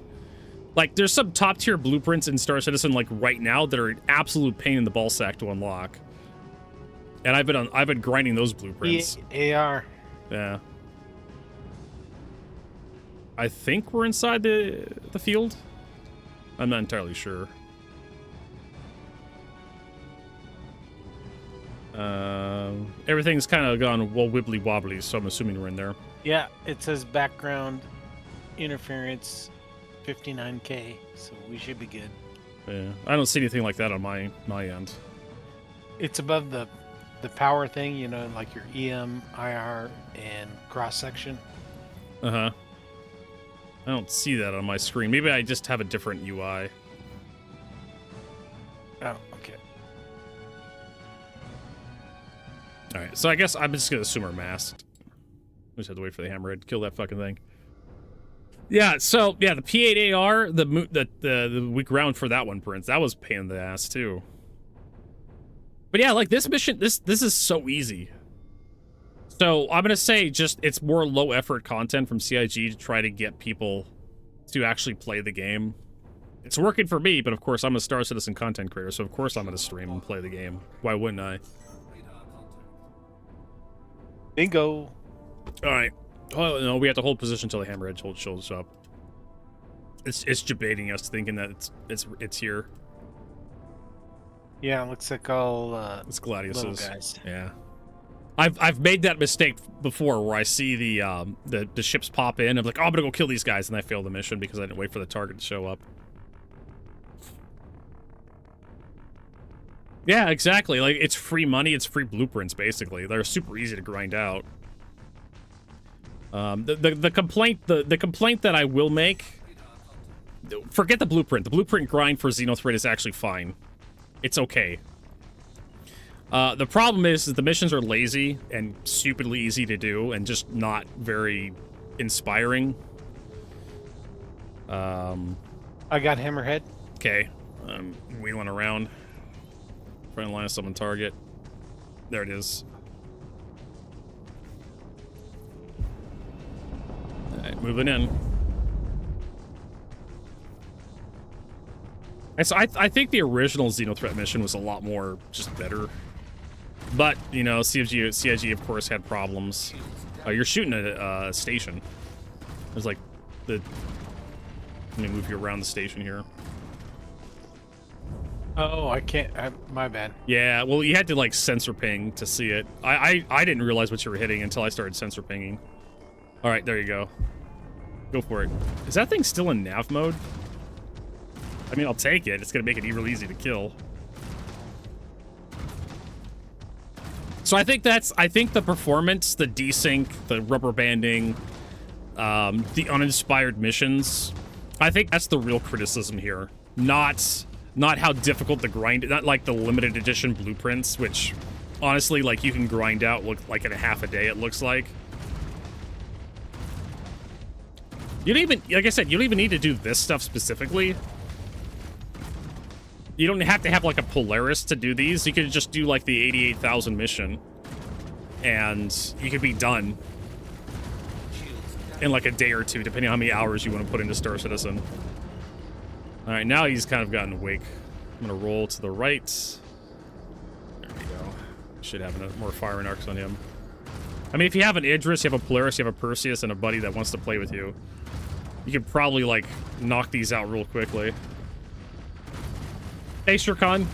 Like, there's some top-tier blueprints in Star Citizen like right now that are an absolute pain in the ballsack to unlock. And I've been grinding those blueprints. AR. Yeah. I think we're inside the field. I'm not entirely sure. Everything's kind of gone wibbly wobbly, so I'm assuming we're in there. Yeah, it says background interference 59K, so we should be good. Yeah, I don't see anything like that on my end. It's above the power thing, you know, like your EM, IR, and cross section. Uh-huh. I don't see that on my screen. Maybe I just have a different UI. Oh, okay. Alright, so I guess I'm just gonna assume we're masked. We just have to wait for the hammerhead. Kill that fucking thing. Yeah, so, yeah, the P8AR, the weak round for that one, Prince, that was a pain in the ass, too. But yeah, like, this mission, this is so easy. So, I'm gonna say just, it's more low-effort content from CIG to try to get people to actually play the game. It's working for me, but of course, I'm a Star Citizen content creator, so of course I'm gonna stream and play the game. Why wouldn't I? Bingo. Alright. Oh, no, we have to hold position until the hammerhead shows up. It's debating us, thinking that it's here. Yeah, it looks like all It's Gladius's. little guys. Yeah. I've made that mistake before where I see the ships pop in. I'm like, oh, I'm gonna go kill these guys, and I fail the mission because I didn't wait for the target to show up. Yeah, exactly. Like, it's free money, it's free blueprints, basically. They're super easy to grind out. The complaint that I will make, forget the blueprint. The blueprint grind for Xenothreat is actually fine. It's okay. The problem is that the missions are lazy and stupidly easy to do and just not very inspiring. I got hammerhead. Okay. I'm wheeling around. Front line of summon target. There it is. Alright, moving in. And so I think the original Xenothreat mission was a lot more just better. But, you know, CIG of course had problems. You're shooting at a station. There's like the... Let me move you around the station here. Oh, I can't. My bad. Yeah, well, you had to like sensor ping to see it. I didn't realize what you were hitting until I started sensor pinging. All right, there you go. Go for it. Is that thing still in nav mode? I mean, I'll take it. It's gonna make it real easy to kill. So I think the performance, the desync, the rubber banding, the uninspired missions, I think that's the real criticism here. Not how difficult the grind, not like the limited edition blueprints, which honestly, like, you can grind out like in a half a day, it looks like. You don't even, like I said, you don't even need to do this stuff specifically. You don't have to have like a Polaris to do these. You could just do like the 88,000 mission and you could be done in like a day or two, depending on how many hours you want to put into Star Citizen. All right, now he's kind of gotten awake. I'm gonna roll to the right. There we go. Should have more firing arcs on him. I mean, if you have an Idris, you have a Polaris, you have a Perseus, and a buddy that wants to play with you, you could probably, like, knock these out real quickly. Hey, Shurkan.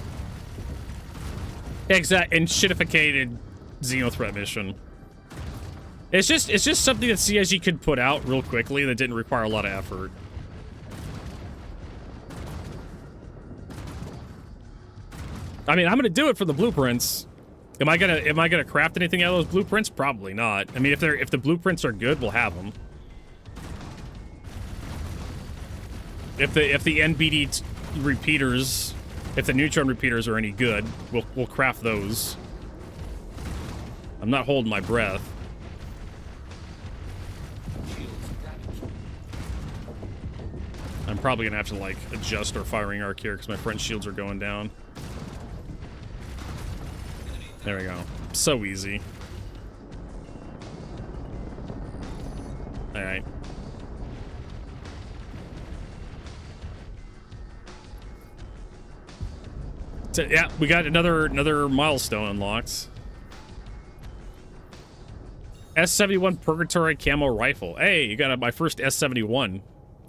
Exact and shitificated Xenothreat mission. It's just something that CSG could put out real quickly that didn't require a lot of effort. I mean, I'm gonna do it for the blueprints. Am I gonna craft anything out of those blueprints? Probably not. I mean, if the blueprints are good, we'll have them. If the NBD repeaters, if the neutron repeaters are any good, we'll craft those. I'm not holding my breath. I'm probably gonna have to like adjust our firing arc here because my friend's shields are going down. There we go. So easy. All right. So, yeah, we got another milestone unlocked. S71 Purgatory Camo Rifle. Hey, you got my first S71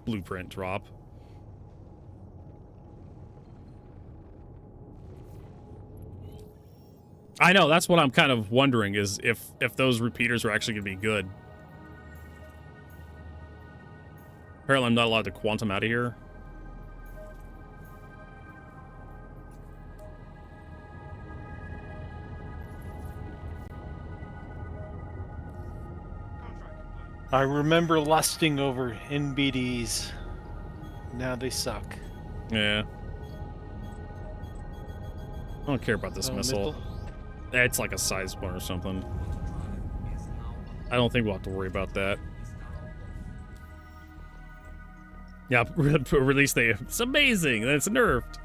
blueprint drop. I know, that's what I'm kind of wondering, is if those repeaters are actually going to be good. Apparently I'm not allowed to quantum out of here. I remember lusting over NBDs. Now they suck. Yeah. I don't care about this missile. It's like a size one or something. I don't think we'll have to worry about that. Yeah, release day. It's amazing that it's nerfed.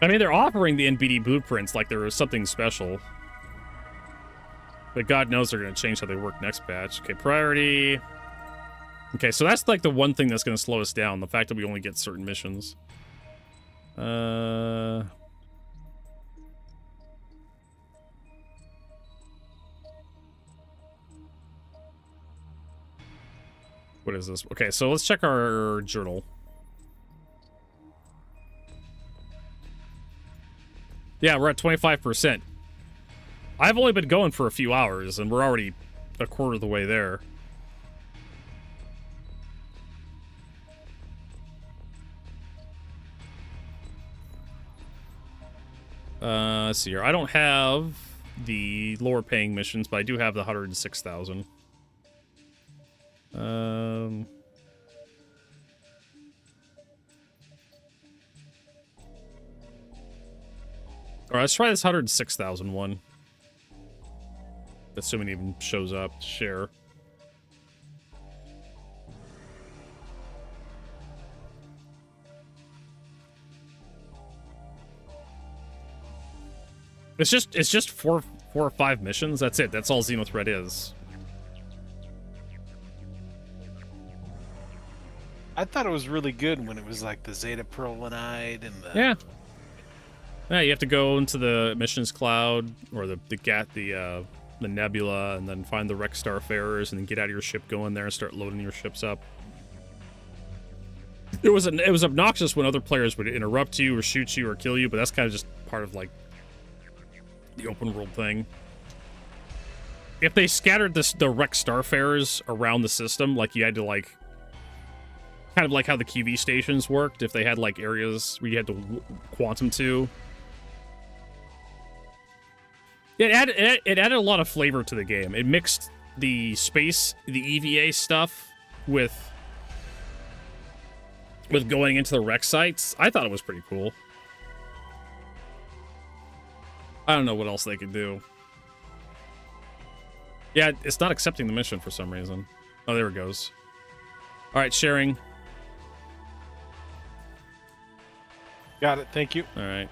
I mean, they're offering the NBD blueprints like there was something special. But God knows they're going to change how they work next patch. Okay, priority. Okay, so that's like the one thing that's going to slow us down. The fact that we only get certain missions. Alright, what is this? Okay, so let's check our journal. Yeah, we're at 25%. I've only been going for a few hours, and we're already a quarter of the way there. Let's see here. I don't have the lower paying missions, but I do have the 106,000. Alright, let's try this 106,000 one. Assuming it even shows up to share. It's just four or five missions. That's it. That's all Xenothreat is. I thought it was really good when it was like the Zeta Perlinite and the... Yeah. Yeah, you have to go into the missions cloud or the nebula, and then find the wrecked starfarers, and then get out of your ship, go in there, and start loading your ships up. It was obnoxious when other players would interrupt you or shoot you or kill you, but that's kind of just part of like the open world thing. If they scattered the wrecked starfarers around the system, like you had to like, kind of like how the QV stations worked, if they had like areas where you had to quantum to. It added a lot of flavor to the game. It mixed the space, the EVA stuff with going into the wreck sites. I thought it was pretty cool. I don't know what else they could do. Yeah, it's not accepting the mission for some reason. Oh, there it goes. All right, sharing. Got it, thank you. All right.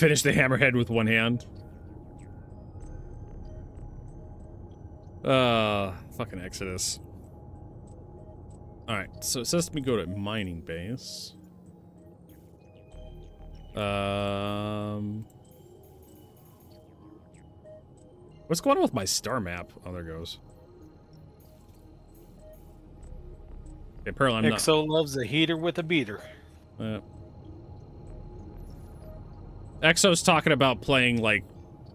Finish the hammerhead with one hand. Fucking Exodus. Alright, so it says we go to mining base. What's going on with my star map? Oh, there it goes. Apparently I'm not. Exo loves a heater with a beater. Exo's talking about playing, like,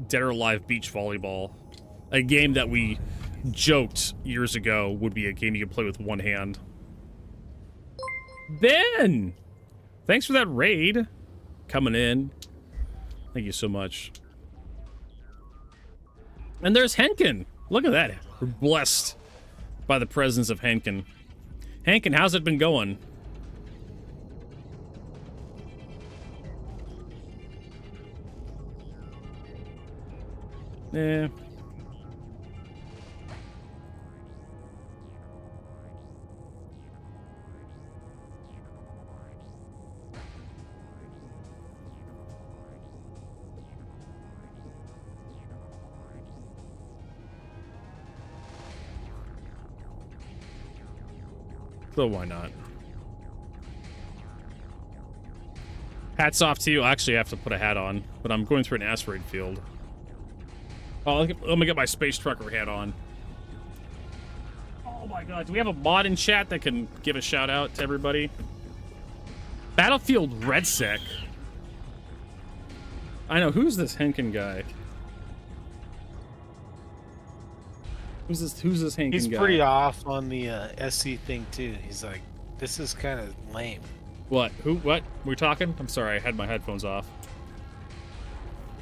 Dead or Alive beach volleyball. A game that we joked years ago would be a game you could play with one hand. Ben! Thanks for that raid. Coming in. Thank you so much. And there's Henkin. Look at that. We're blessed by the presence of Henkin. Henkin, how's it been going? Yeah. So why not? Hats off to you. I actually have to put a hat on, but I'm going through an asteroid field. Oh, let me get my space trucker hat on. Oh my god, do we have a mod in chat that can give a shout out to everybody? Battlefield Redsec. I know, who's this Henkin guy? Who's this Henkin guy? He's pretty off on the SC thing too. He's like, this is kind of lame. What? Who? What? We're talking? I'm sorry, I had my headphones off.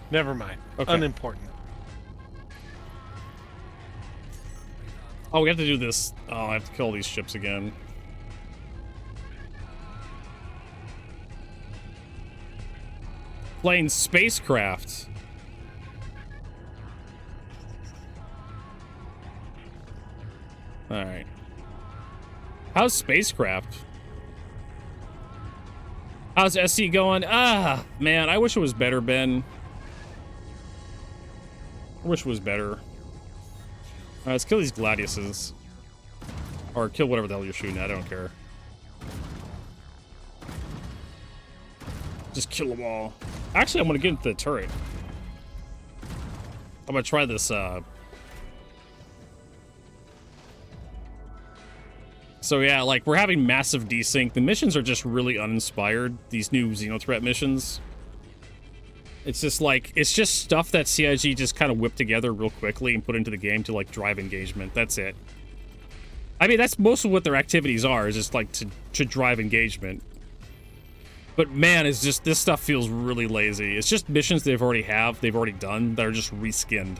Never mind. Okay. Unimportant. Oh, we have to do this. Oh, I have to kill these ships again. Playing spacecraft. Alright. How's spacecraft? How's SC going? Ah, man, I wish it was better, Ben. I wish it was better. Let's kill these Gladiuses. Or kill whatever the hell you're shooting at, I don't care. Just kill them all. Actually, I'm gonna get into the turret. I'm gonna try this, So yeah, like, we're having massive desync. The missions are just really uninspired, these new Xenothreat missions. It's just like, it's just stuff that CIG just kind of whipped together real quickly and put into the game to, like, drive engagement. That's it. I mean, that's most of what their activities are, is just, like, to drive engagement. But man, it's just, this stuff feels really lazy. It's just missions they've already done, that are just reskinned.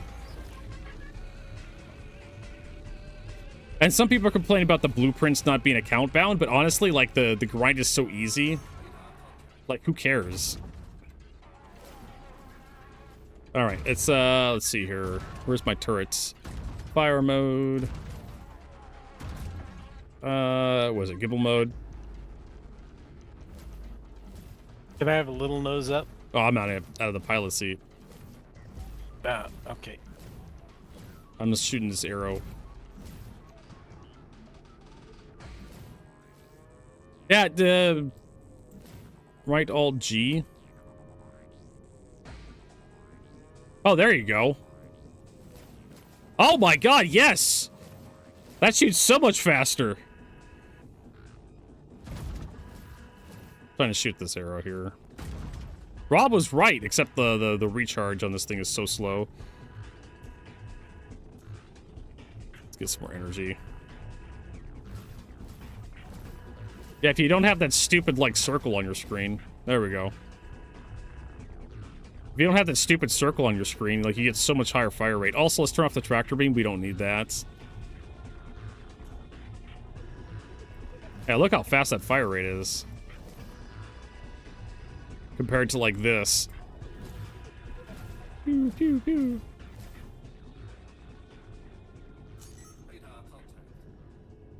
And some people are complaining about the blueprints not being account bound, but honestly, like, the grind is so easy. Like, who cares? Alright, it's, let's see here. Where's my turrets? Fire mode. What was it? Gibble mode? Can I have a little nose up? Oh, I'm out of the pilot seat. Okay. I'm just shooting this arrow. Yeah, the right alt G. Oh, there you go. Oh my god, yes! That shoots so much faster. Trying to shoot this arrow here. Rob was right, except the recharge on this thing is so slow. Let's get some more energy. Yeah, if you don't have that stupid, like, circle on your screen. There we go. If you don't have that stupid circle on your screen, like, you get so much higher fire rate. Also, let's turn off the tractor beam. We don't need that. Yeah, look how fast that fire rate is. Compared to, like, this. Pew, pew, pew.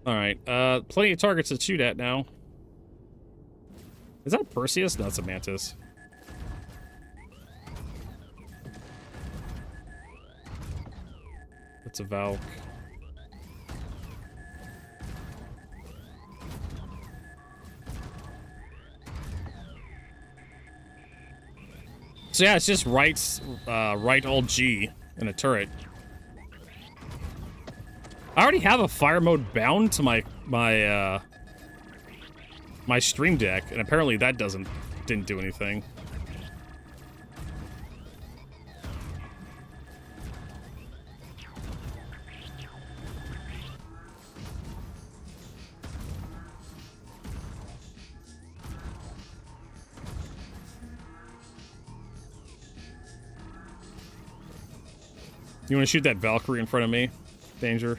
Alright, plenty of targets to shoot at now. Is that a Perseus? No, it's a Mantis. That's a Valk. So yeah, it's just right alt G in a turret. I already have a fire mode bound to my stream deck, and apparently that didn't do anything. You want to shoot that Valkyrie in front of me? Danger.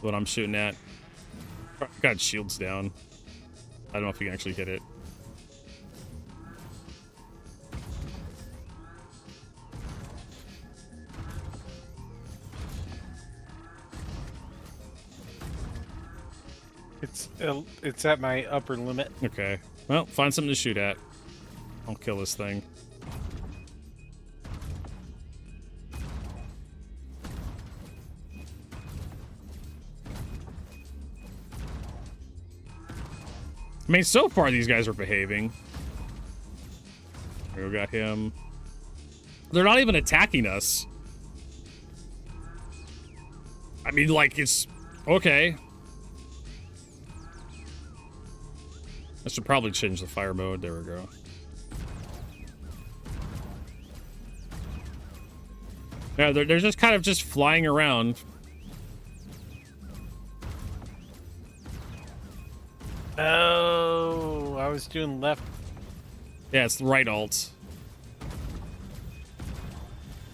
What I'm shooting at. Got shields down. I don't know if you can actually hit it. It's at my upper limit. Okay. Well, find something to shoot at. I'll kill this thing. I mean, so far these guys are behaving. We got him. They're not even attacking us. I mean, like, it's okay. I should probably change the fire mode. There we go. Yeah, they're just kind of just flying around. Oh, I was doing left. Yeah, it's right alt.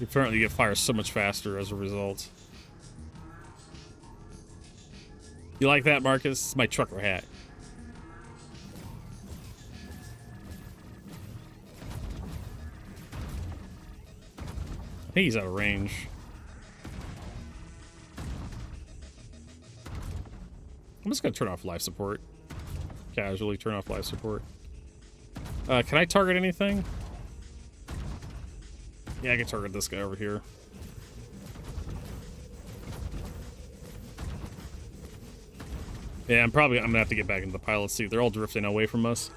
Apparently you get fire so much faster as a result. You like that, Marcus? It's my trucker hat. I think he's out of range. I'm just gonna turn off life support. Casually turn off life support. Can I target anything? Yeah, I can target this guy over here. Yeah, I'm gonna have to get back into the pilot seat. They're all drifting away from us.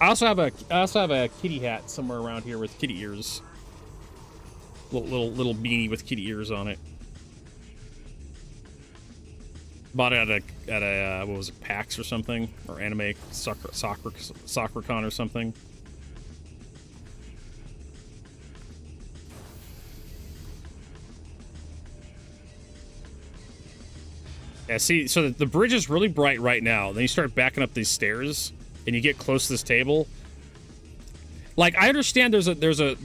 I also have a kitty hat somewhere around here with kitty ears. Little beanie with kitty ears on it. Bought it at a what was it, PAX or something, or Anime SoccerCon or something. Yeah, see, so the bridge is really bright right now. Then you start backing up these stairs, and you get close to this table. Like, I understand there's an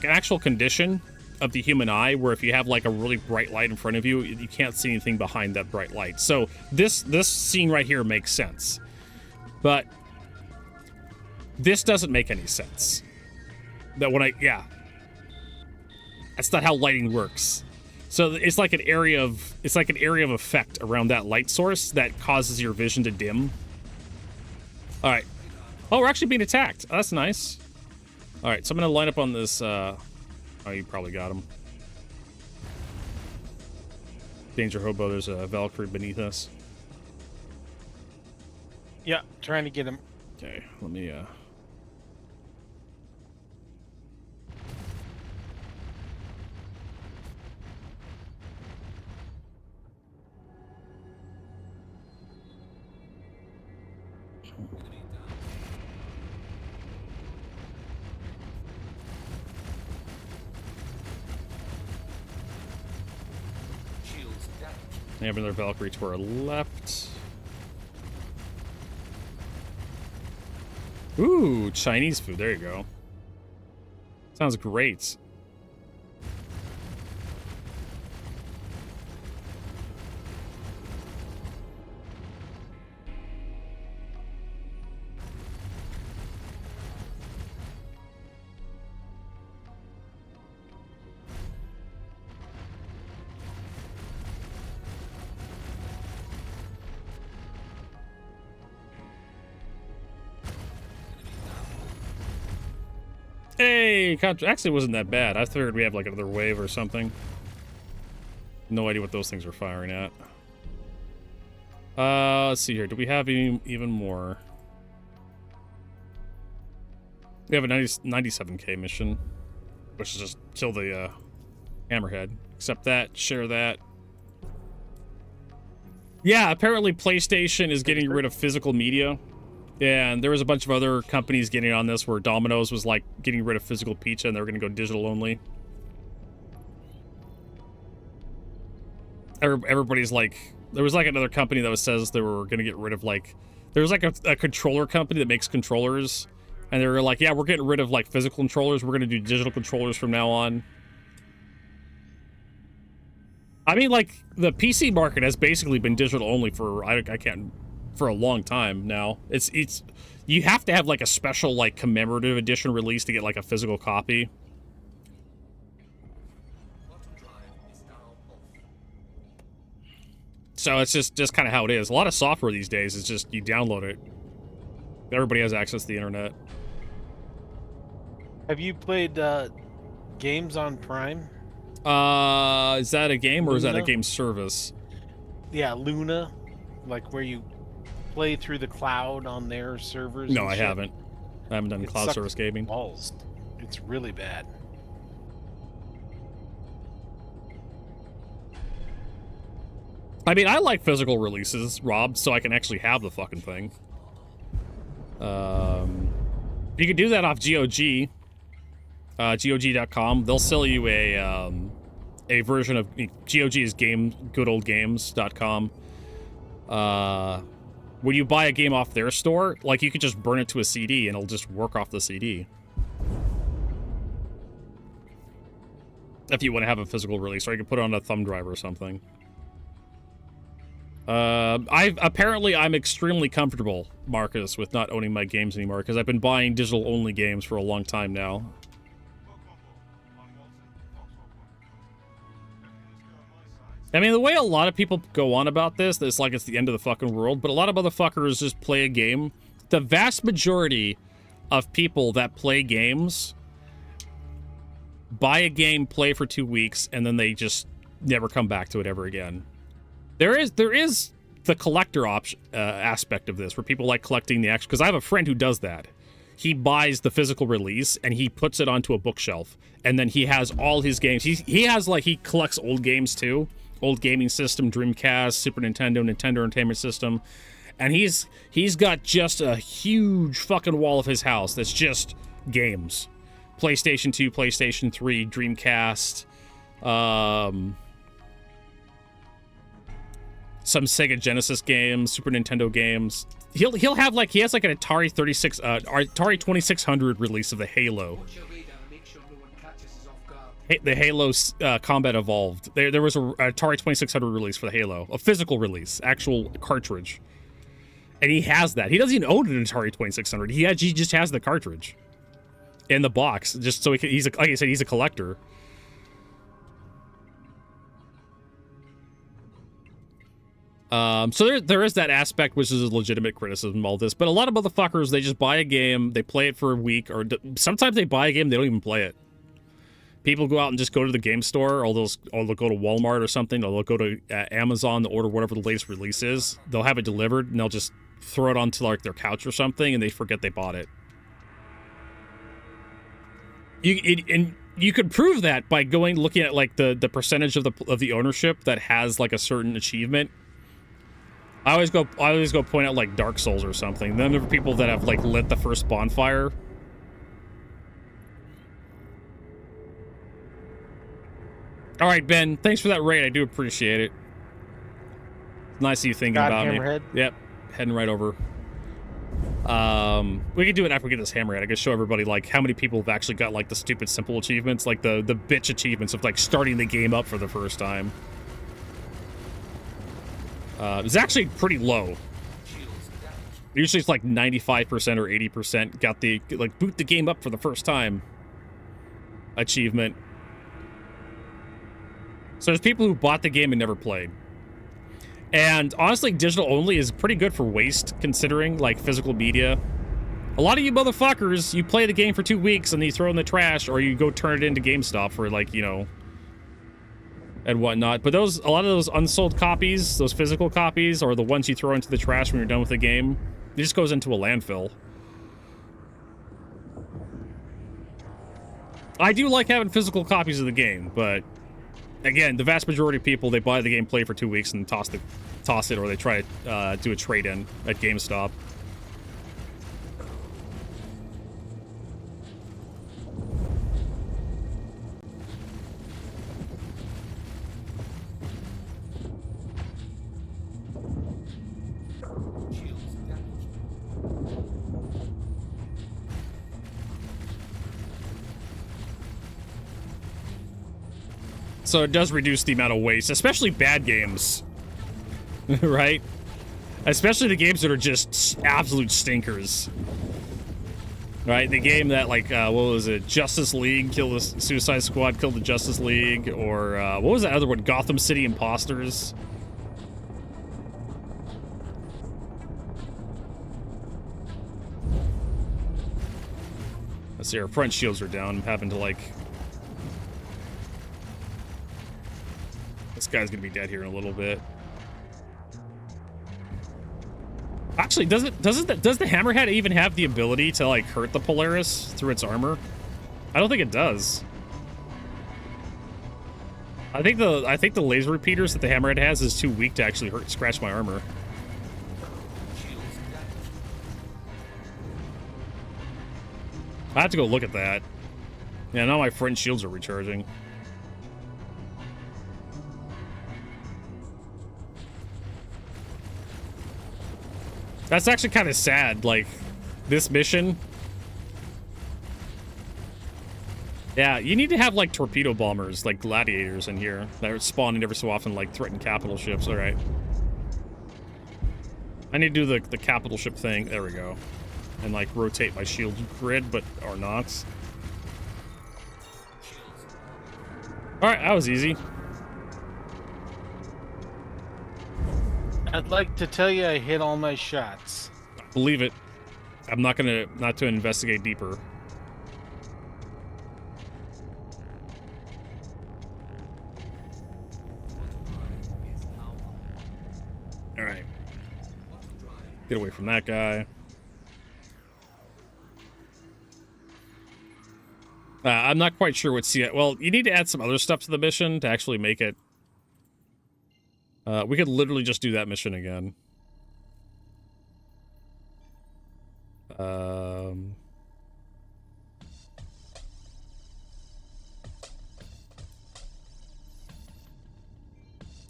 actual condition of the human eye where if you have like a really bright light in front of you, you can't see anything behind that bright light. So this scene right here makes sense, but this doesn't make any sense. That that's not how lighting works. So it's like an area of effect around that light source that causes your vision to dim. All right. Oh, we're actually being attacked. Oh, that's nice. All right, so I'm gonna line up on this. Oh, you probably got him. Danger hobo. There's a Valkyrie beneath us. Yeah, trying to get him. Okay, let me Shields down. I have another Valkyrie to our left. Ooh, Chinese food. There you go. Sounds great. Hey, actually, it wasn't that bad. I figured we have like another wave or something. No idea what those things are firing at. Let's see here. Do we have even more? We have a 97K mission, which is just kill the hammerhead. Accept that. Share that. Yeah, apparently PlayStation is getting rid of physical media. And there was a bunch of other companies getting on this where Domino's was like getting rid of physical pizza and they were going to go digital only. Everybody's like, there was like another company that says they were going to get rid of like, there was like a controller company that makes controllers. And they were like, yeah, we're getting rid of like physical controllers. We're going to do digital controllers from now on. I mean, like the PC market has basically been digital only for, for a long time now. It's you have to have like a special like commemorative edition release to get like a physical copy. So it's just kind of how it is. A lot of software these days is just you download it. Everybody has access to the internet. Have you played games on Prime? Is that a game or Luna? is that a game service? Yeah, Luna, like where you play through the cloud on their servers. No, and I shit. haven't. I haven't done It cloud sucks service gaming. balls. It's really bad. I mean, I like physical releases, Rob, so I can actually have the fucking thing. You can do that off GOG. GOG.com. They'll sell you a version of GOG is goodoldgames.com. When you buy a game off their store, like you could just burn it to a CD and it'll just work off the CD. If you want to have a physical release, or you can put it on a thumb drive or something. I'm extremely comfortable, Marcus, with not owning my games anymore because I've been buying digital only games for a long time now. I mean, the way a lot of people go on about this, it's like it's the end of the fucking world, but a lot of motherfuckers just play a game. The vast majority of people that play games buy a game, play for 2 weeks, and then they just never come back to it ever again. There is the collector option aspect of this, where people like collecting the actual. Because I have a friend who does that. He buys the physical release and he puts it onto a bookshelf, and then he has all his games. He collects old games too, old gaming system, Dreamcast, Super Nintendo, Nintendo Entertainment System, and he's got just a huge fucking wall of his house that's just games, PlayStation 2, PlayStation 3, Dreamcast. Some Sega Genesis games, Super Nintendo games. He'll have like he has like an Atari 2600 release of the Halo. Watch your radar and make sure no one catches us off guard. The Halo Combat Evolved. There was a Atari 2600 release for the Halo, a physical release, actual cartridge, and he has that. He doesn't even own an Atari 2600. He just has the cartridge in the box, just so like I said, he's a collector. So there is that aspect, which is a legitimate criticism of all this. But a lot of motherfuckers, they just buy a game, they play it for a week, or sometimes they buy a game, they don't even play it. People go out and just go to the game store, or they'll go to Walmart or something, or they'll go to Amazon to order whatever the latest release is. They'll have it delivered, and they'll just throw it onto like their couch or something, and they forget they bought it. You could prove that by looking at like the percentage of the ownership that has like a certain achievement. I always go point out like Dark Souls or something. Then there are people that have like lit the first bonfire. All right, Ben, thanks for that raid. I do appreciate it. Nice of you thinking about Hammerhead? me. Yep, heading right over. We can do it after we get this hammerhead. I can show everybody like how many people have actually got like the stupid simple achievements, like the bitch achievements of like starting the game up for the first time. It's actually pretty low. Usually it's like 95% or 80% got the like boot the game up for the first time achievement. So there's people who bought the game and never played. And honestly, digital only is pretty good for waste, considering like physical media. A lot of you motherfuckers, you play the game for 2 weeks and then you throw it in the trash, or you go turn it into GameStop for like, you know, and whatnot. But a lot of those unsold copies, those physical copies, are the ones you throw into the trash when you're done with the game. It just goes into a landfill. I do like having physical copies of the game, but again, the vast majority of people, they buy the game, play for 2 weeks, and toss it, or they try to do a trade-in at GameStop. So it does reduce the amount of waste, especially bad games, right? Especially the games that are just absolute stinkers, right? The game that, like, what was it? Justice League killed the Suicide Squad, killed the Justice League, or what was that other one? Gotham City Imposters. Let's see, our front shields are down. I'm having to, like... This guy's gonna be dead here in a little bit. Actually, does the Hammerhead even have the ability to like hurt the Polaris through its armor? I don't think it does. I think the laser repeaters that the Hammerhead has is too weak to actually scratch my armor. I have to go look at that. Yeah, now my front shields are recharging. That's actually kind of sad, like, this mission. Yeah, you need to have, like, torpedo bombers, like gladiators in here, that are spawning every so often, like, threaten capital ships. Alright. I need to do the capital ship thing. There we go. And, like, rotate my shield grid, but or not. Alright, that was easy. I'd like to tell you I hit all my shots. Believe it. I'm not to investigate deeper. Alright. Get away from that guy. I'm not quite sure what's yet. Well, you need to add some other stuff to the mission to actually make it. We could literally just do that mission again.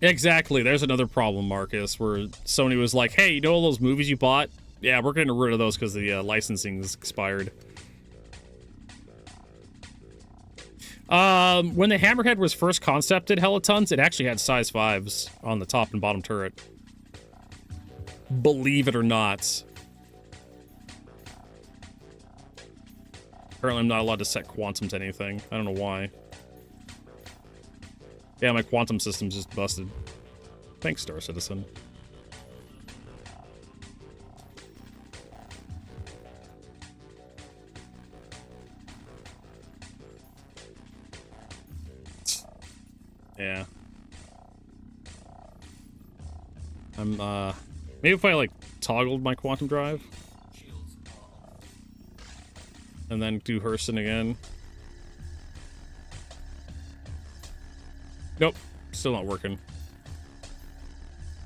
Exactly. There's another problem, Marcus, where Sony was like, hey, you know all those movies you bought? Yeah, we're getting rid of those because the licensing is expired. When the Hammerhead was first concepted, Helitons, it actually had size 5s on the top and bottom turret. Believe it or not. Apparently I'm not allowed to set quantum to anything. I don't know why. Yeah, my quantum system's just busted. Thanks, Star Citizen. Yeah. Maybe if I, like, toggled my quantum drive. And then do Hurston again. Nope. Still not working.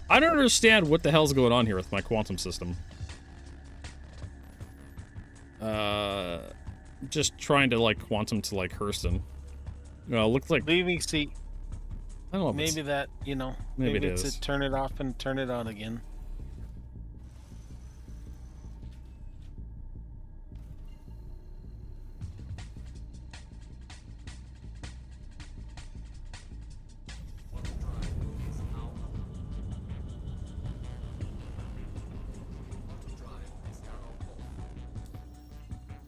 I don't understand what the hell's going on here with my quantum system. Just trying to, like, quantum to, like, Hurston. Well, it looks like... Leaving seat. I don't know if maybe it's... that, you know, Maybe it it's is. a turn it off and turn it on again.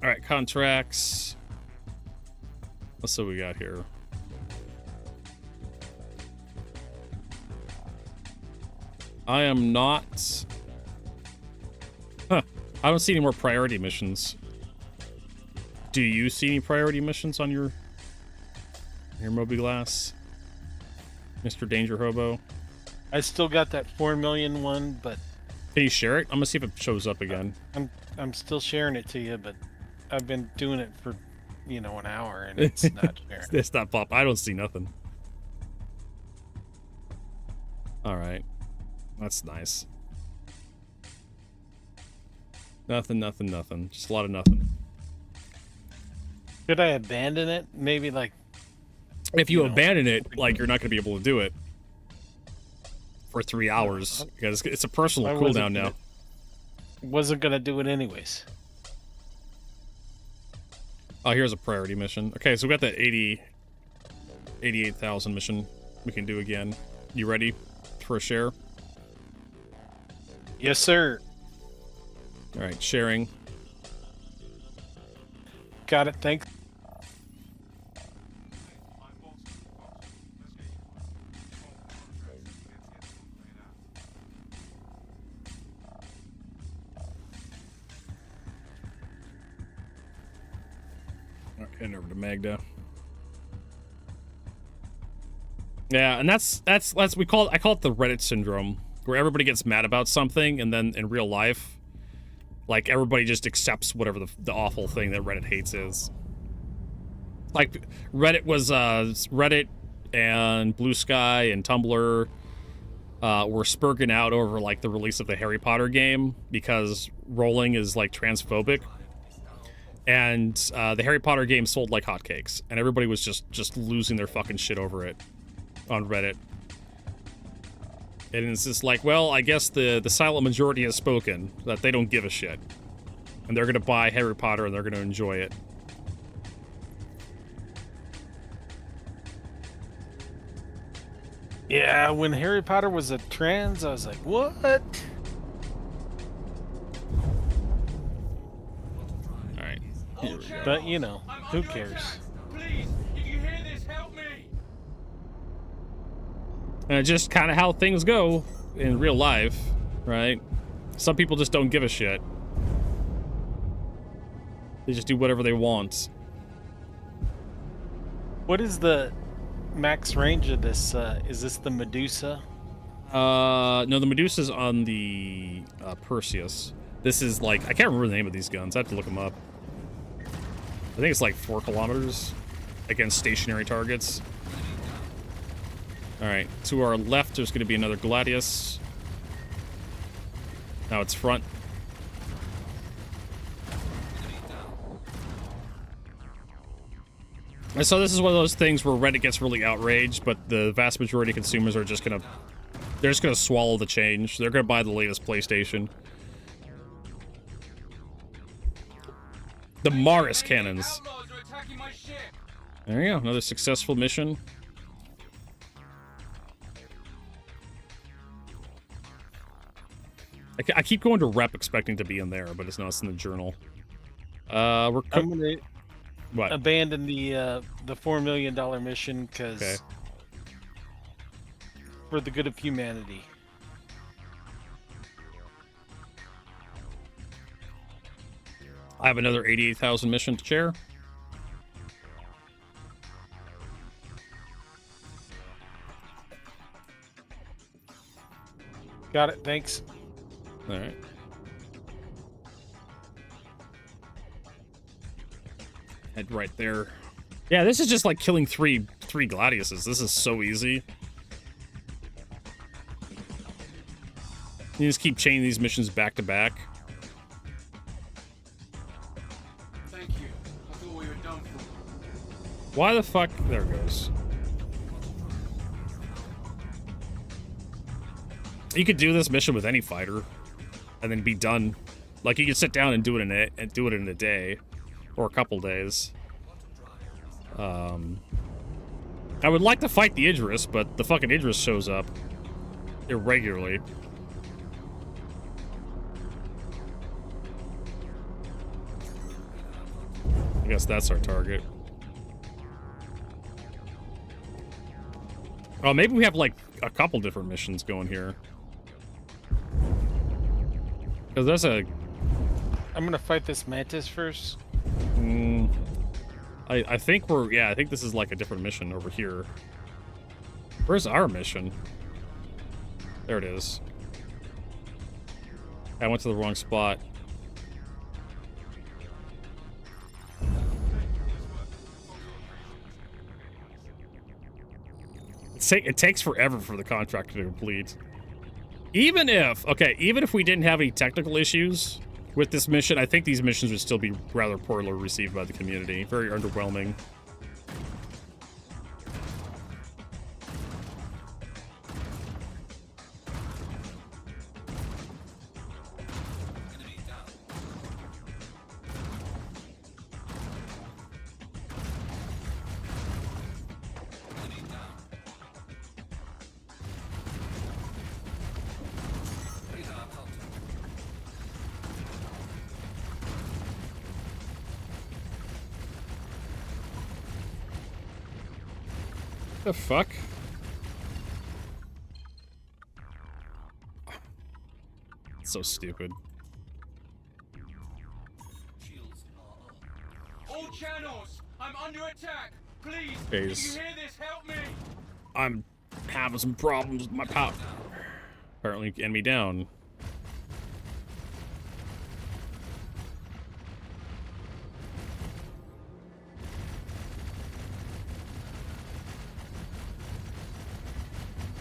All right, contracts. Let's see what we got here. I am not... Huh. I don't see any more priority missions. Do you see any priority missions on your Moby Glass, Mr. Danger Hobo? I still got that 4 million one, but Can you share it? I'm gonna see if it shows up again. I'm still sharing it to you, but I've been doing it for, you know, an hour and it's not sharing. It's not pop. I don't see nothing. All right, that's nice. Nothing, nothing, nothing. Just a lot of nothing. Should I abandon it? Maybe like If you abandon it, like you're not gonna be able to do it for 3 hours because it's a personal I cooldown now. wasn't gonna do it anyways. Oh, here's a priority mission. Okay, so we got that 88,000 mission we can do again. You ready for a share? Yes, sir. All right, sharing. Got it. Thanks. All right, heading over to Magda. Yeah, and that's I call it the Reddit syndrome, where everybody gets mad about something, and then in real life, like everybody just accepts whatever the awful thing that Reddit hates is. Like Reddit was Reddit and Bluesky and Tumblr were spurging out over like the release of the Harry Potter game because Rowling is like transphobic, and the Harry Potter game sold like hotcakes, and everybody was just losing their fucking shit over it on Reddit. And it's just like, well, I guess the silent majority has spoken, that they don't give a shit. And they're gonna buy Harry Potter and they're gonna enjoy it. Yeah, when Harry Potter was a trans, I was like, what? Alright. All channels, But, you know, I'm who under cares? attack. Please, if you hear this, help me. And it's just kind of how things go in real life, right? Some people just don't give a shit. They just do whatever they want. What is the max range of this? Is this the Medusa? No, the Medusa's on the Perseus. This is like, I can't remember the name of these guns. I have to look them up. I think it's like 4 kilometers against stationary targets. All right, to our left, there's going to be another Gladius. Now it's front. And so this is one of those things where Reddit gets really outraged, but the vast majority of consumers are just gonna, they're just gonna swallow the change. They're gonna buy the latest PlayStation. The Maris cannons. Outlaws are attacking my ship. There you go, another successful mission. I keep going to rep expecting to be in there, but it's not. It's in the journal. We're I'm gonna what? abandon the $4 million mission because Okay. for the good of humanity. I have another 88,000 mission to share. Got it. Thanks. All right. Head right there. Yeah, this is just like killing three Gladiuses. This is so easy. You just keep chaining these missions back to back. Thank you. I thought we were done for. Why the fuck? There it goes. You could do this mission with any fighter, and then be done. Like you could sit down and do it in a day, or a couple days. I would like to fight the Idris, but the fucking Idris shows up irregularly. I guess that's our target. Oh, maybe we have like a couple different missions going here. Because there's a I'm gonna fight this mantis first. I think we're, yeah, I think this is like a different mission over here. Where's our mission? There it is. I went to the wrong spot. It takes forever for the contract to complete. Even if we didn't have any technical issues with this mission, I think these missions would still be rather poorly received by the community. Very underwhelming. The fuck? So stupid. All channels, I'm under attack. Please, Phase. if you hear this, help me. I'm having some problems with my power. Apparently, enemy down.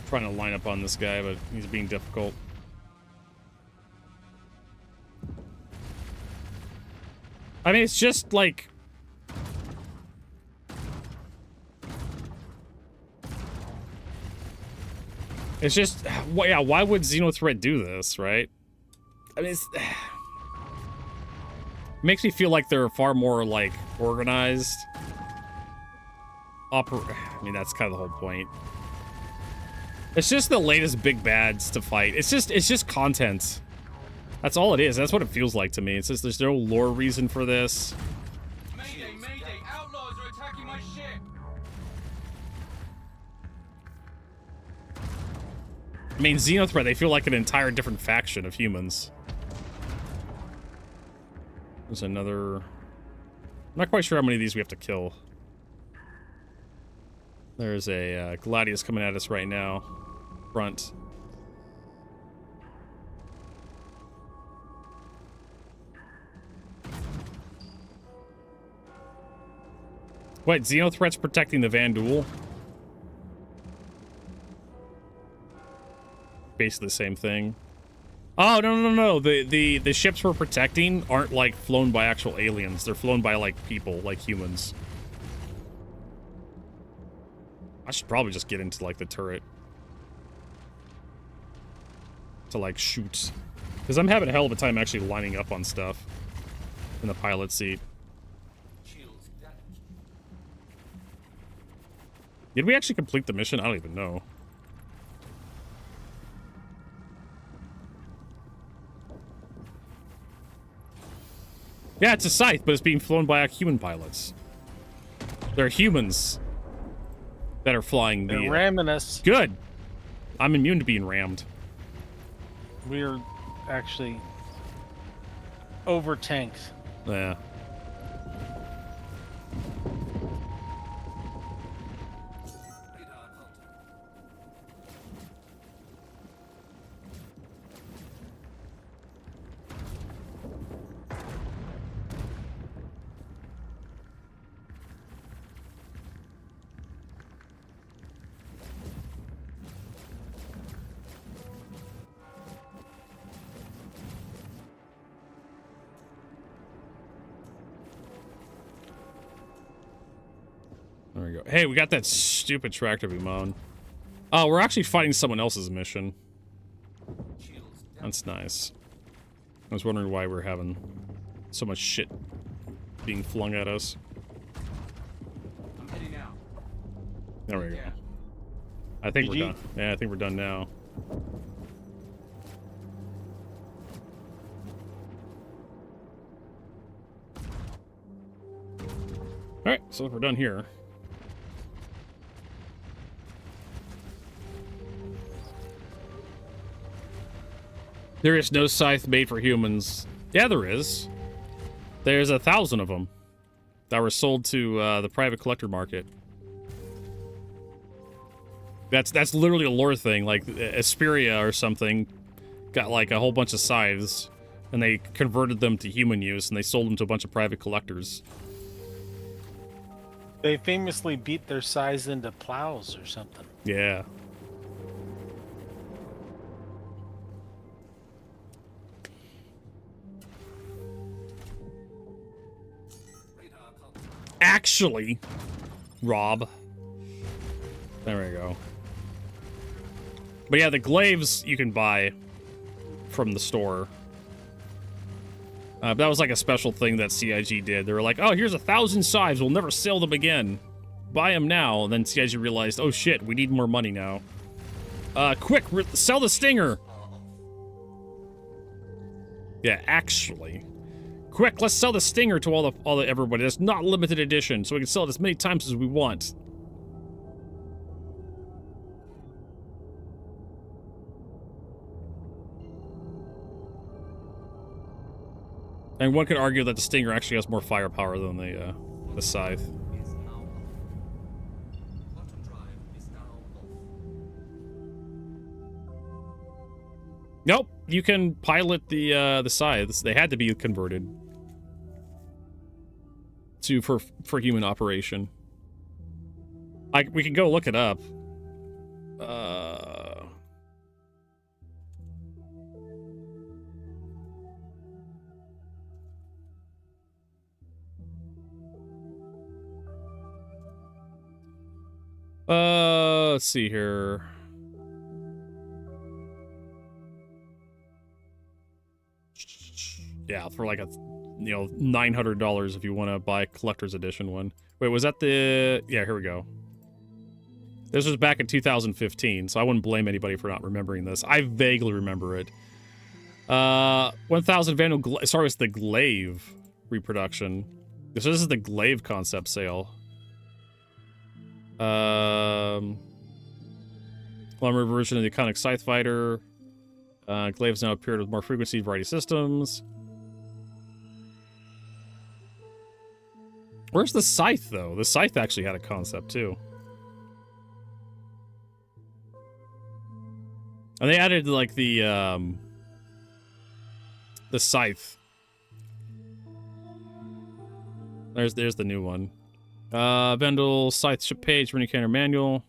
Trying to line up on this guy, but he's being difficult. I mean, it's just like... It's just... Yeah, why would Xenothreat do this, right? I mean, it's... Makes me feel like they're far more, like, organized. I mean, that's kind of the whole point. It's just the latest big bads to fight. It's just content. That's all it is. That's what it feels like to me. It's just there's no lore reason for this. Mayday, mayday, outlaws are attacking my ship. I mean, Xenothreat, they feel like an entire different faction of humans. There's another... I'm not quite sure how many of these we have to kill. There's a Gladius coming at us right now. Front. What, Xenothreat's protecting the Vandul? Basically the same thing. Oh, no. The ships we're protecting aren't, like, flown by actual aliens. They're flown by, like, people, like humans. I should probably just get into, like, the turret. To, like, shoot. Because I'm having a hell of a time actually lining up on stuff. In the pilot seat. Did we actually complete the mission? I don't even know. Yeah, it's a scythe, but it's being flown by human pilots. They're humans that are flying the... They're ramming us. Good. I'm immune to being rammed. We're actually over tanks. Yeah. There we go. Hey, we got that stupid tractor beam on. Oh, we're actually fighting someone else's mission. That's nice. I was wondering why we're having so much shit being flung at us. I'm heading out. There we go. I think we're done. Yeah, I think we're done now. Alright, so we're done here. There is no scythe made for humans. Yeah, there is. There's 1,000 of them that were sold to the private collector market. That's literally a lore thing. Like Asperia or something got like a whole bunch of scythes, and they converted them to human use, and they sold them to a bunch of private collectors. They famously beat their size into plows or something. Yeah. Actually, Rob. There we go. But yeah, the glaives you can buy from the store. That was like a special thing that CIG did. They were like, oh, here's 1,000 scythes. We'll never sell them again. Buy them now. And then CIG realized, oh shit, we need more money now. Quick, sell the Stinger. Yeah, actually. Quick, let's sell the Stinger to all the everybody. That's not limited edition, so we can sell it as many times as we want. And one could argue that the Stinger actually has more firepower than the Scythe. Is now off. Quantum drive is now off. Nope, you can pilot the Scythes. They had to be converted to for human operation. We can go look it up. Let's see here. Yeah, for like $900 if you want to buy collector's edition one. Wait, was that the... Yeah, here we go. This was back in 2015, so I wouldn't blame anybody for not remembering this. I vaguely remember it. 1,000 Vandal... Sorry, it's the Glaive reproduction. So this is the Glaive concept sale. Glamour version of the iconic Scythe Fighter. Glaives now appeared with more frequency, variety systems. Where's the Scythe, though? The Scythe actually had a concept, too. And they added, like, the Scythe. There's the new one. Vendel, Scythe ship page, mini cannon manual.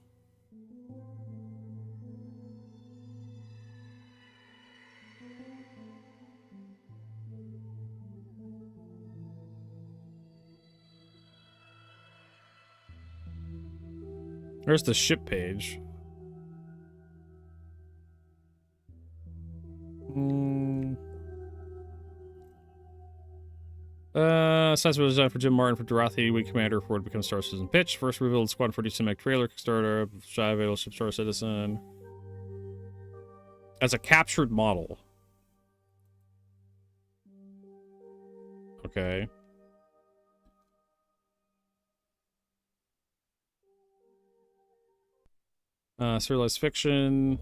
Where's the ship page? Science was designed for Jim Martin for Dorothea, Weak Commander for what becomes Star Citizen Pitch. First revealed Squad 40 Cinematic Trailer, Kickstarter, Shy Available Ship Star Citizen. As a captured model. Okay. Serialized Fiction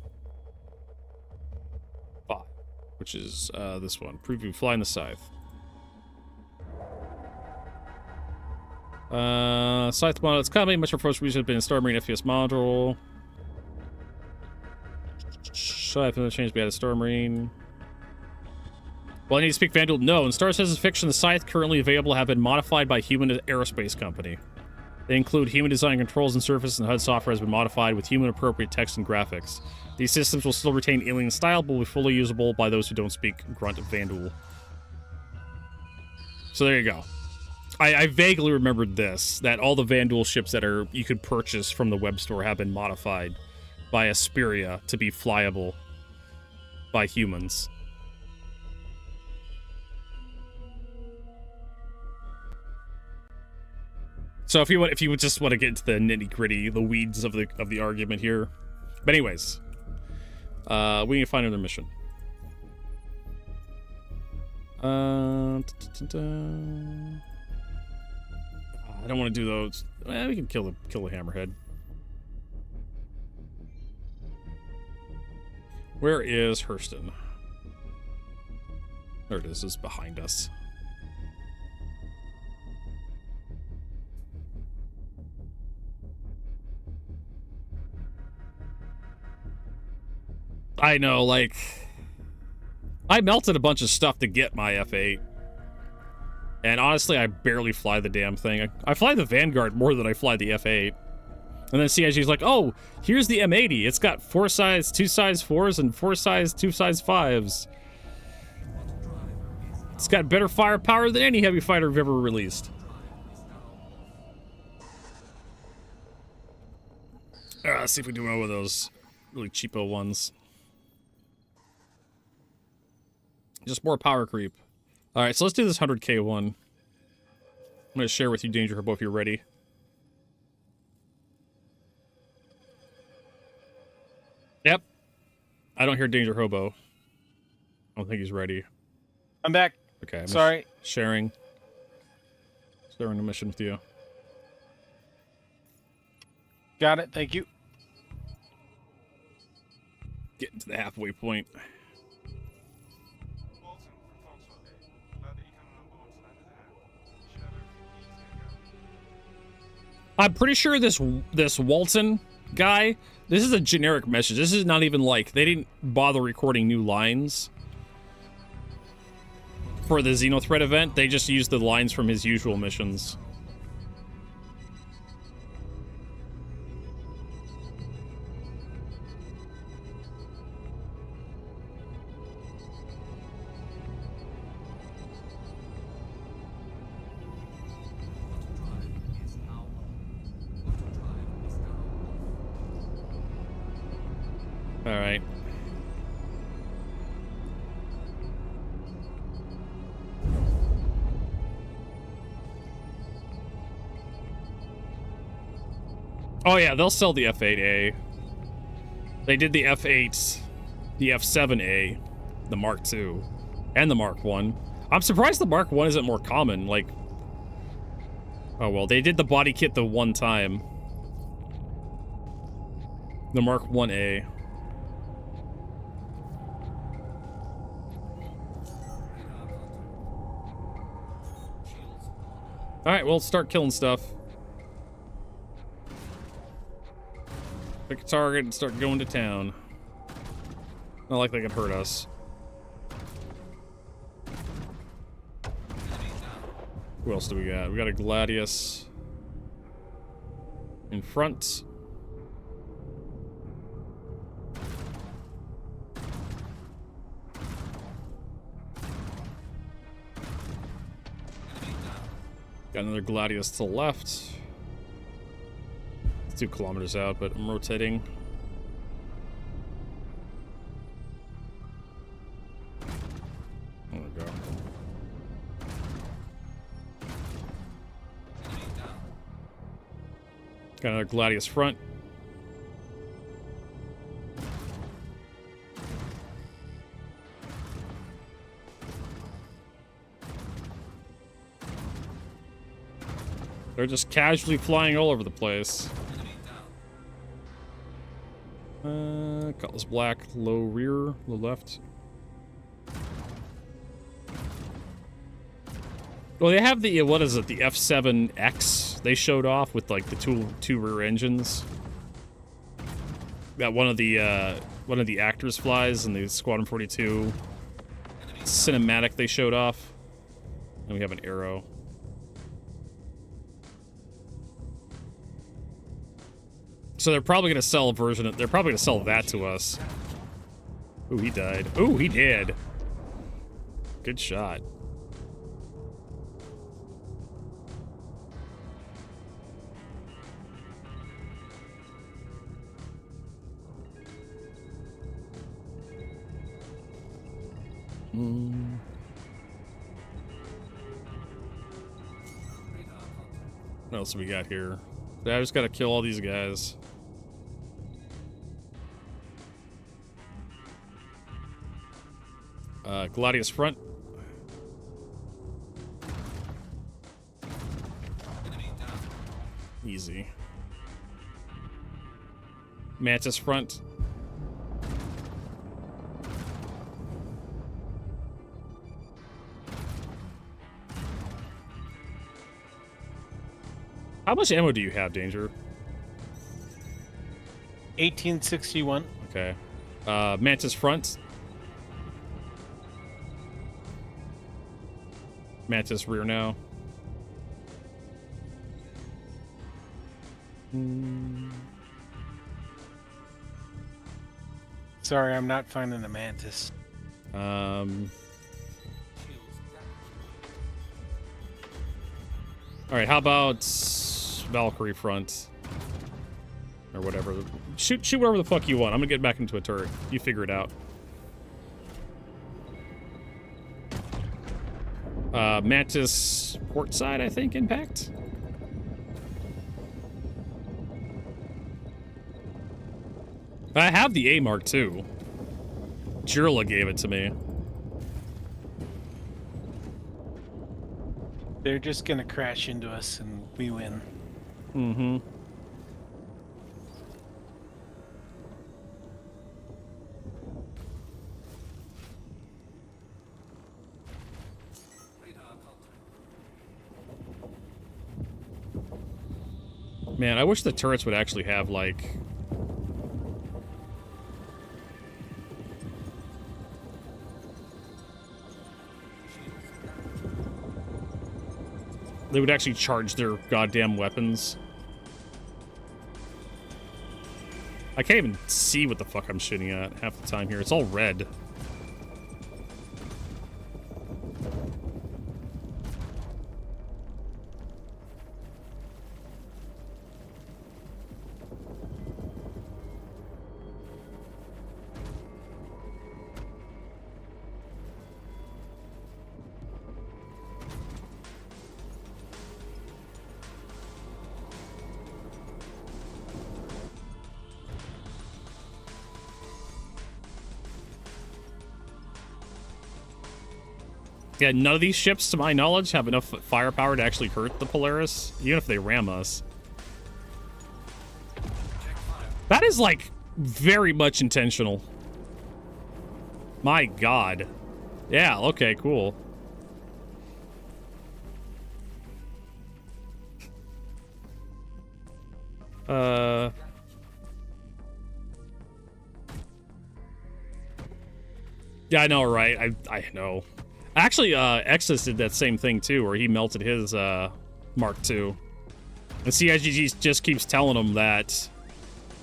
5, which is this one. Preview Flying the Scythe. Scythe model, it's coming. Much of our first reason has been a Star Marine FPS module. Scythe for the change, we had a Star Marine. Well, I need to speak Vandal. No, in Star Citizen Fiction, the Scythe currently available have been modified by Human Aerospace Company. They include human design controls and surface, and HUD software has been modified with human-appropriate text and graphics. These systems will still retain alien style, but will be fully usable by those who don't speak Grunt Vandal. So there you go. I vaguely remembered this, that all the Vandal ships that you could purchase from the web store have been modified by Asperia to be flyable by humans. So if you just want to get into the nitty-gritty, the weeds of the argument here. But anyways, we need to find another mission. I don't want to do those. We can kill the hammerhead. Where is Hurston? There it is. It's behind us. I know, like, I melted a bunch of stuff to get my F8. And honestly, I barely fly the damn thing. I fly the Vanguard more than I fly the F8. And then CIG's like, oh, here's the M80. It's got 4 size 2 size 4s and 4 size 2 size 5s. It's got better firepower than any heavy fighter we've ever released. Let's see if we do one of those really cheapo ones. Just more power creep. All right, so let's do this 100K one. I'm going to share with you, Danger Herbo, if you're ready. Yep. I don't hear Danger Hobo. I don't think he's ready. I'm back. Okay. I'm Sorry. Sharing a mission with you. Got it. Thank you. Getting to the halfway point. Walton from Foxwell here. Glad that you came on board to lend a hand. You should have everything you need to go. I'm pretty sure this Walton guy, this is a generic message. This is not even like, they didn't bother recording new lines for the Xenothreat event. They just used the lines from his usual missions. All right. Oh yeah, they'll sell the F8A. They did the F8, the F7A, the Mark II, and the Mark I. I'm surprised the Mark I isn't more common. Like, oh well, they did the body kit the one time. The Mark 1A. Alright, we'll start killing stuff. Pick a target and start going to town. Not like they can hurt us. Who else do we got? We got a Gladius in front. Got another Gladius to the left. It's 2 kilometers out, but I'm rotating. There we go. Got another Gladius front. They're just casually flying all over the place. Cutlass black, low rear, low left. Well, they have the, what is it, the F7X they showed off with like the two rear engines. That one of the actors flies in the Squadron 42 cinematic they showed off. And we have an Arrow. So they're probably gonna sell a version of, they're probably gonna sell that to us. Ooh, he died. Ooh, he did. Good shot. What else do we got here? I just gotta kill all these guys. Gladius front. Easy. Mantis front. How much ammo do you have, Danger? 1861. Okay. Mantis front. Mantis rear now. Sorry, I'm not finding a mantis. All right, how about Valkyrie front? Or whatever. Shoot whatever the fuck you want. I'm gonna get back into a turret. You figure it out. Mantis port side, I think, impact. I have the A Mark too. Jirla gave it to me. They're just gonna crash into us and we win. Mm-hmm. Man, I wish the turrets would actually have, like... They would actually charge their goddamn weapons. I can't even see what the fuck I'm shooting at half the time here. It's all red. Yeah, none of these ships, to my knowledge, have enough firepower to actually hurt the Polaris, even if they ram us. That is, like, very much intentional. My god. Yeah, okay, cool. Yeah, I know, right? I know. Actually, Exodus did that same thing too, where he melted his Mark II. And CIG just keeps telling them that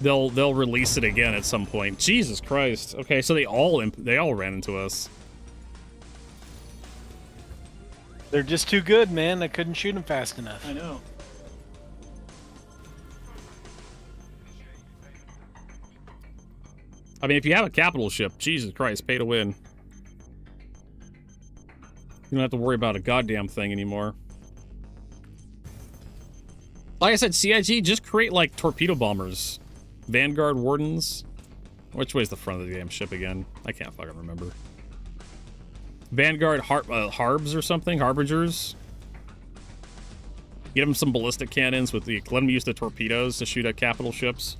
they'll release it again at some point. Jesus Christ. Okay, so they all ran into us. They're just too good, man. I couldn't shoot them fast enough. I know. I mean, if you have a capital ship, Jesus Christ, pay to win. You don't have to worry about a goddamn thing anymore. Like I said, CIG, just create, like, torpedo bombers. Vanguard Wardens. Which way's the front of the damn ship again? I can't fucking remember. Vanguard Harbs or something? Harbingers? Give them some ballistic cannons with the... Let them use the torpedoes to shoot at capital ships.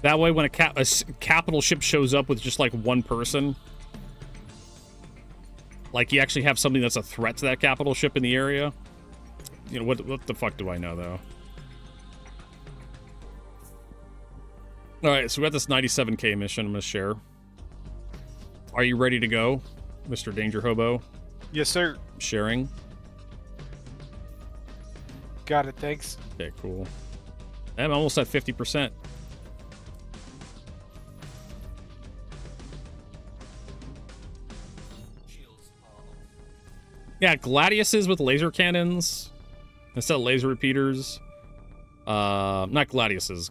That way, when a capital ship shows up with just, like, one person, like, you actually have something that's a threat to that capital ship in the area. You know, what the fuck do I know, though? Alright, so we got this 97K mission I'm gonna share. Are you ready to go, Mr. Danger Hobo? Yes, sir. Sharing. Got it, thanks. Okay, cool. I'm almost at 50%. Yeah, Gladiuses with laser cannons instead of laser repeaters. Not Gladiuses.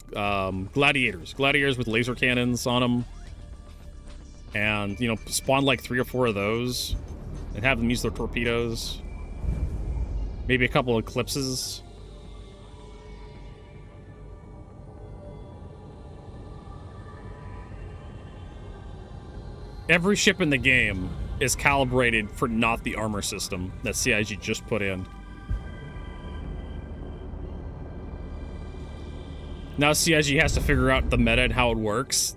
Gladiators. Gladiators with laser cannons on them. And, you know, spawn like 3 or 4 of those. And have them use their torpedoes. Maybe a couple of Eclipses. Every ship in the game is calibrated for not the armor system that CIG just put in. Now CIG has to figure out the meta and how it works.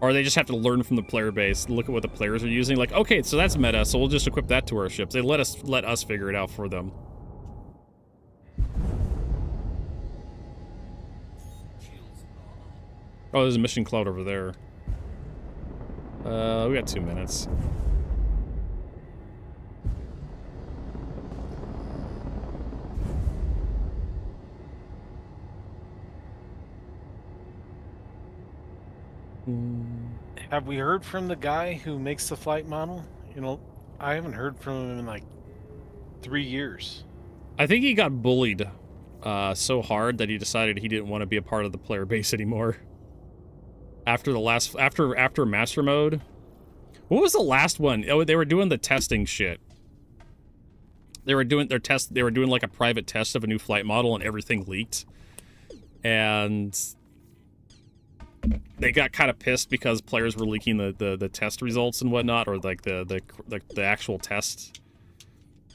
Or they just have to learn from the player base, look at what the players are using. Like, okay, so that's meta, so we'll just equip that to our ships. They let us figure it out for them. Oh, there's a mission cloud over there. We got 2 minutes. Have we heard from the guy who makes the flight model? You know, I haven't heard from him in like 3 years. I think he got bullied so hard that he decided he didn't want to be a part of the player base anymore. After the last, after Master Mode, what was the last one? Oh, they were doing the testing shit. They were doing their test. They were doing like a private test of a new flight model, and everything leaked. And they got kind of pissed because players were leaking the test results and whatnot, or like the actual test.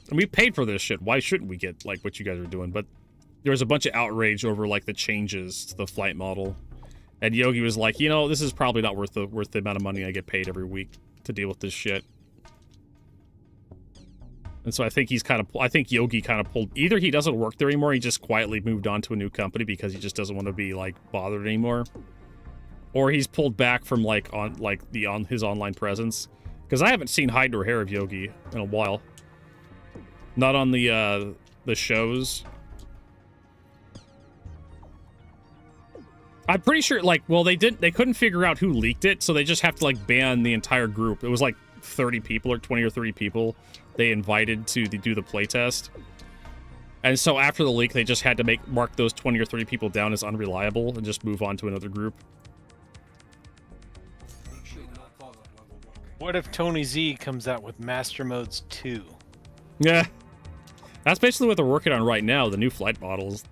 And we paid for this shit. Why shouldn't we get like what you guys are doing? But there was a bunch of outrage over like the changes to the flight model. And Yogi was like, you know, this is probably not worth the amount of money I get paid every week to deal with this shit. And so I think Yogi kind of pulled, either he doesn't work there anymore, he just quietly moved on to a new company because he just doesn't want to be like bothered anymore. Or he's pulled back from his online presence. Because I haven't seen hide nor hair of Yogi in a while. Not on the shows. I'm pretty sure, like, well, they couldn't figure out who leaked it, so they just have to, like, ban the entire group. It was, like, 30 people or 20 or 30 people they invited to do the playtest. And so after the leak, they just had to mark those 20 or 30 people down as unreliable and just move on to another group. What if Tony Z comes out with Master Modes 2? Yeah. That's basically what they're working on right now, the new flight models.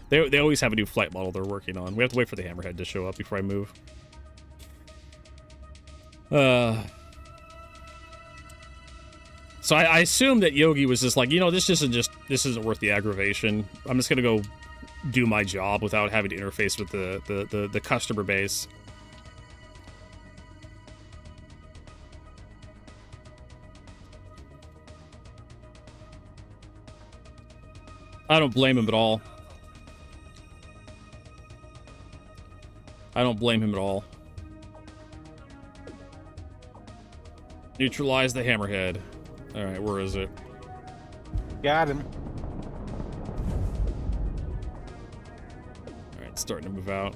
They always have a new flight model they're working on. We have to wait for the Hammerhead to show up before I move. So I assume that Yogi was just like, you know, this isn't worth the aggravation. I'm just gonna go do my job without having to interface with the customer base. I don't blame him at all. I don't blame him at all. Neutralize the Hammerhead. Alright, where is it? Got him. Alright, starting to move out.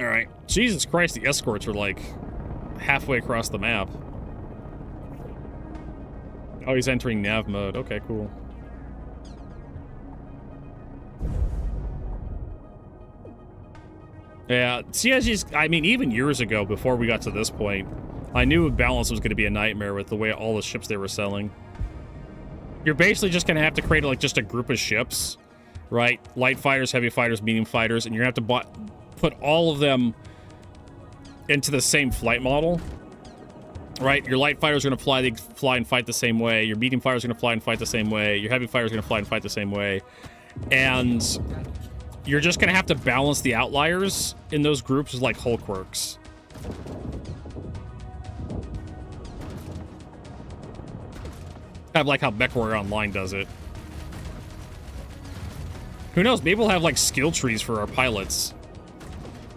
Alright. Jesus Christ, the escorts are like halfway across the map. Oh, he's entering nav mode. Okay, cool. Yeah, CSG's, I mean, even years ago, before we got to this point, I knew balance was going to be a nightmare with the way all the ships they were selling. You're basically just going to have to create, like, just a group of ships, right? Light fighters, heavy fighters, medium fighters, and you're going to have to put all of them into the same flight model. Right, your light fighters are going to fly and fight the same way. Your medium fighters are going to fly and fight the same way. Your heavy fighters are going to fly and fight the same way. And you're just going to have to balance the outliers in those groups like Hulkworks. Kind of like how MechWarrior Online does it. Who knows, maybe we'll have like skill trees for our pilots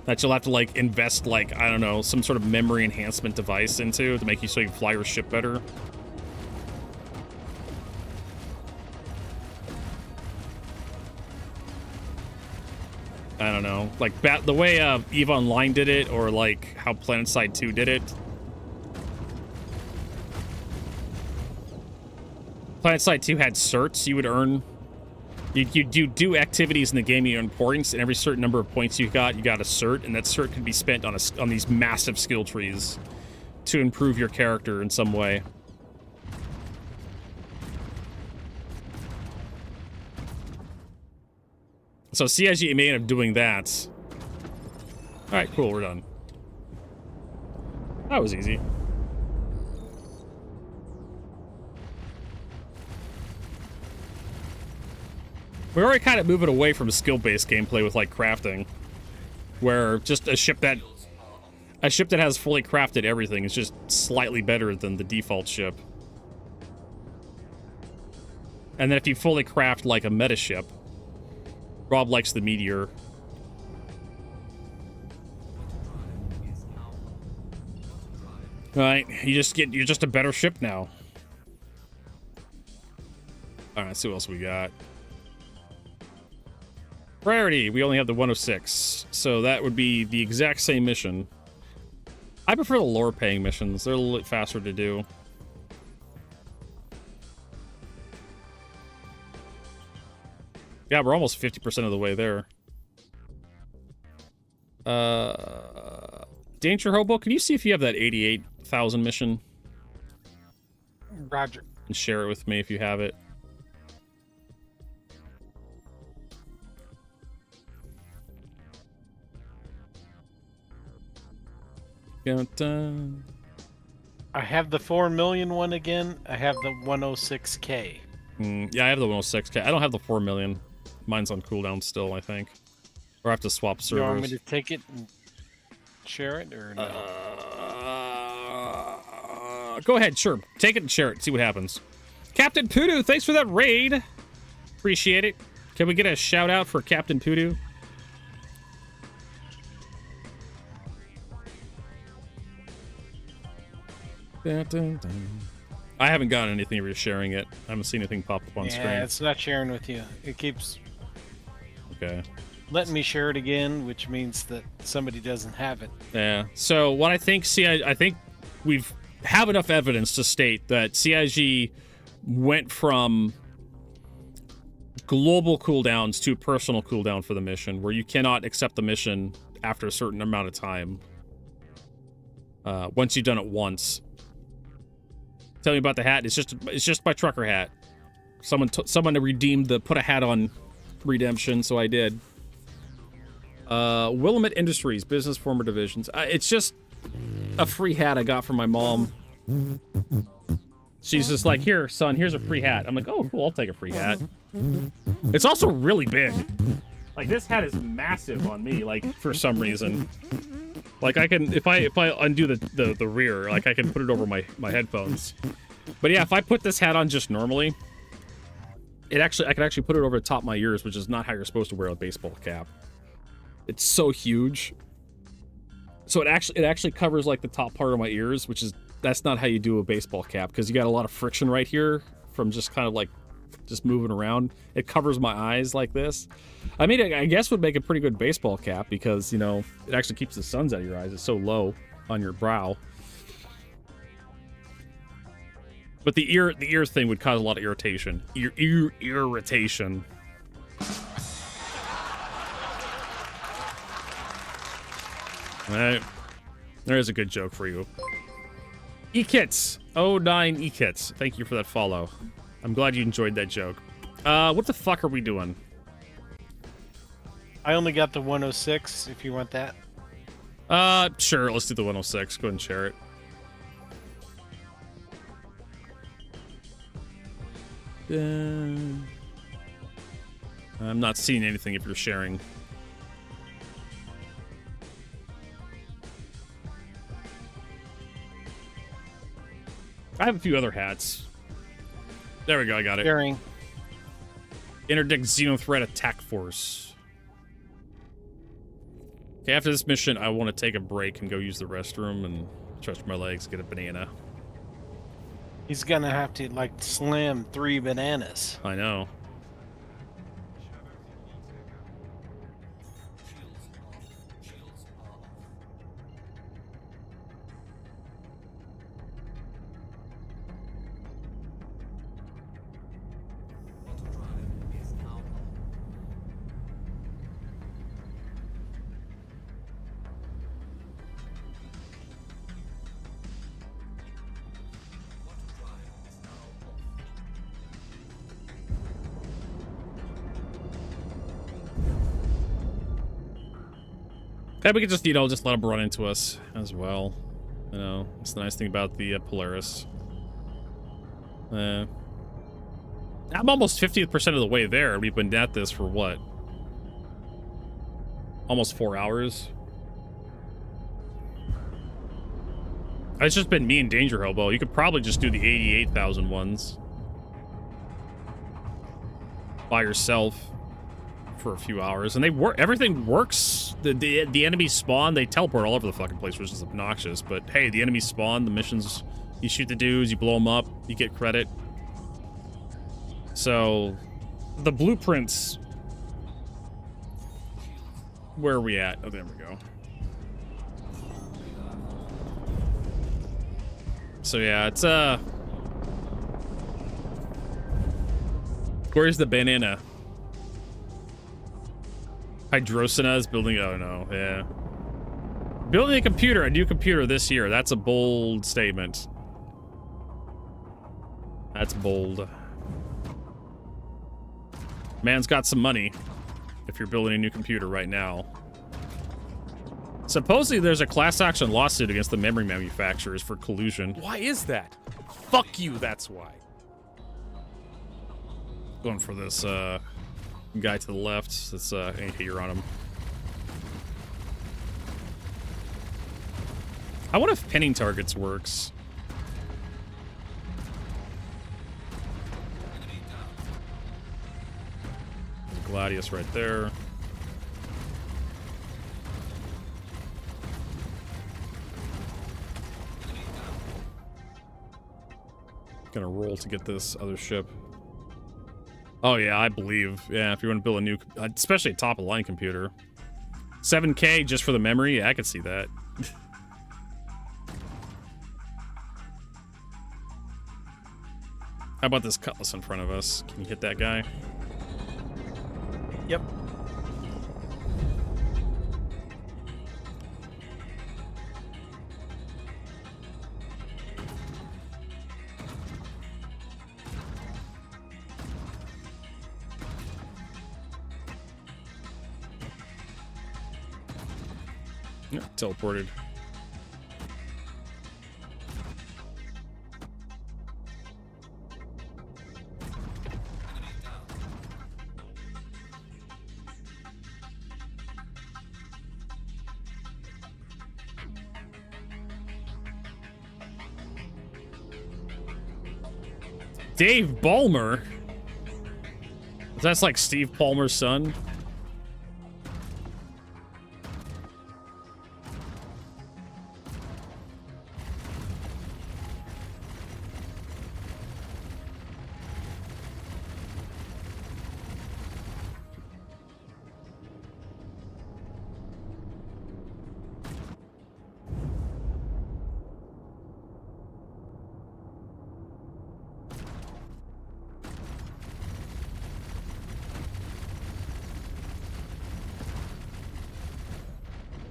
that you'll have to, like, invest, like, I don't know, some sort of memory enhancement device into to make you so you can fly your ship better. I don't know. Like, the way EVE Online did it, or, like, how PlanetSide 2 did it. PlanetSide 2 had certs you would earn. You do activities in the game, you earn points, and every certain number of points you got a cert, and that cert can be spent on these massive skill trees to improve your character in some way. So CIG may end up doing that. Alright, cool, we're done. That was easy. We're already kind of moving away from skill-based gameplay with, like, crafting, where just a ship that has fully crafted everything is just slightly better than the default ship. And then if you fully craft like a meta ship, Rob likes the meteor. Right, you're just a better ship now. All right, let's see what else we got. Priority, we only have the 106, so that would be the exact same mission. I prefer the lower paying missions. They're a little bit faster to do. Yeah, we're almost 50% of the way there. Danger Hobo, can you see if you have that 88,000 mission? Roger. And share it with me if you have it. I have the 4 million one again. I have the 106K. Yeah, I have the 106K. I don't have the 4 million. Mine's on cooldown still, I think. Or I have to swap servers. You want me to take it and share it, or no? Go ahead, sure. Take it and share it. See what happens. Captain Poodoo, thanks for that raid. Appreciate it. Can we get a shout out for Captain Poodoo? I haven't gotten anything if you're sharing it. I haven't seen anything pop up on screen. Yeah, it's not sharing with you. It keeps okay. letting me share it again, which means that somebody doesn't have it. Yeah. So what I think, I think we've have enough evidence to state that CIG went from global cooldowns to personal cooldown for the mission, where you cannot accept the mission after a certain amount of time. Once you've done it once. Tell me about the hat. It's just my trucker hat. Someone redeemed the put a hat on redemption, so I did. Willamette Industries, business former divisions. It's just a free hat I got from my mom. She's just like, here, son, here's a free hat. I'm like, oh, cool, I'll take a free hat. It's also really big. Like, this hat is massive on me, like, for some reason. Like, I can, if I undo the rear, like, I can put it over my headphones. But yeah, if I put this hat on just normally, I can actually put it over the top of my ears, which is not how you're supposed to wear a baseball cap. It's so huge. So it actually covers, like, the top part of my ears, that's not how you do a baseball cap, because you got a lot of friction right here from just kind of, like, just moving around. It covers my eyes like this. I mean, I guess would make a pretty good baseball cap because, you know, it actually keeps the suns out of your eyes. It's so low on your brow. But the ear thing would cause a lot of irritation. Irritation. All right. There's a good joke for you. E-Kits. 09 E-Kits. Thank you for that follow. I'm glad you enjoyed that joke. What the fuck are we doing? I only got the 106, if you want that. Sure, let's do the 106. Go ahead and share it. I'm not seeing anything if you're sharing. I have a few other hats. There we go, I got it. Sharing. Interdict Xenothreat Attack Force. Okay, after this mission, I want to take a break and go use the restroom and stretch my legs, get a banana. He's gonna have to, like, slam 3 bananas. I know. Yeah, we could just, you know, just let them run into us as well. You know, it's the nice thing about the Polaris. I'm almost 50% of the way there. We've been at this for what? Almost 4 hours. It's just been me and Danger Hobo. You could probably just do the 88,000 ones. by yourself for a few hours, and they work. Everything works. The enemies spawn. They teleport all over the fucking place, which is obnoxious. But hey, the enemies spawn. The missions, you shoot the dudes, you blow them up, you get credit. So, the blueprints. Where are we at? Oh, there we go. So yeah, it's where's the banana? Hydrosina is building. Oh no, yeah. Building a new computer this year. That's a bold statement. That's bold. Man's got some money if you're building a new computer right now. Supposedly there's a class action lawsuit against the memory manufacturers for collusion. Why is that? Fuck you, that's why. Going for this guy to the left. That's any here on him. I wonder if pinning targets works. There's Gladius right there. Gonna roll to get this other ship. Oh yeah, I believe. Yeah, if you want to build a new, especially a top-of-line computer. 7K just for the memory? Yeah, I could see that. How about this cutlass in front of us? Can you hit that guy? Yep. Yeah, teleported. Dave Ballmer? That's like Steve Ballmer's son.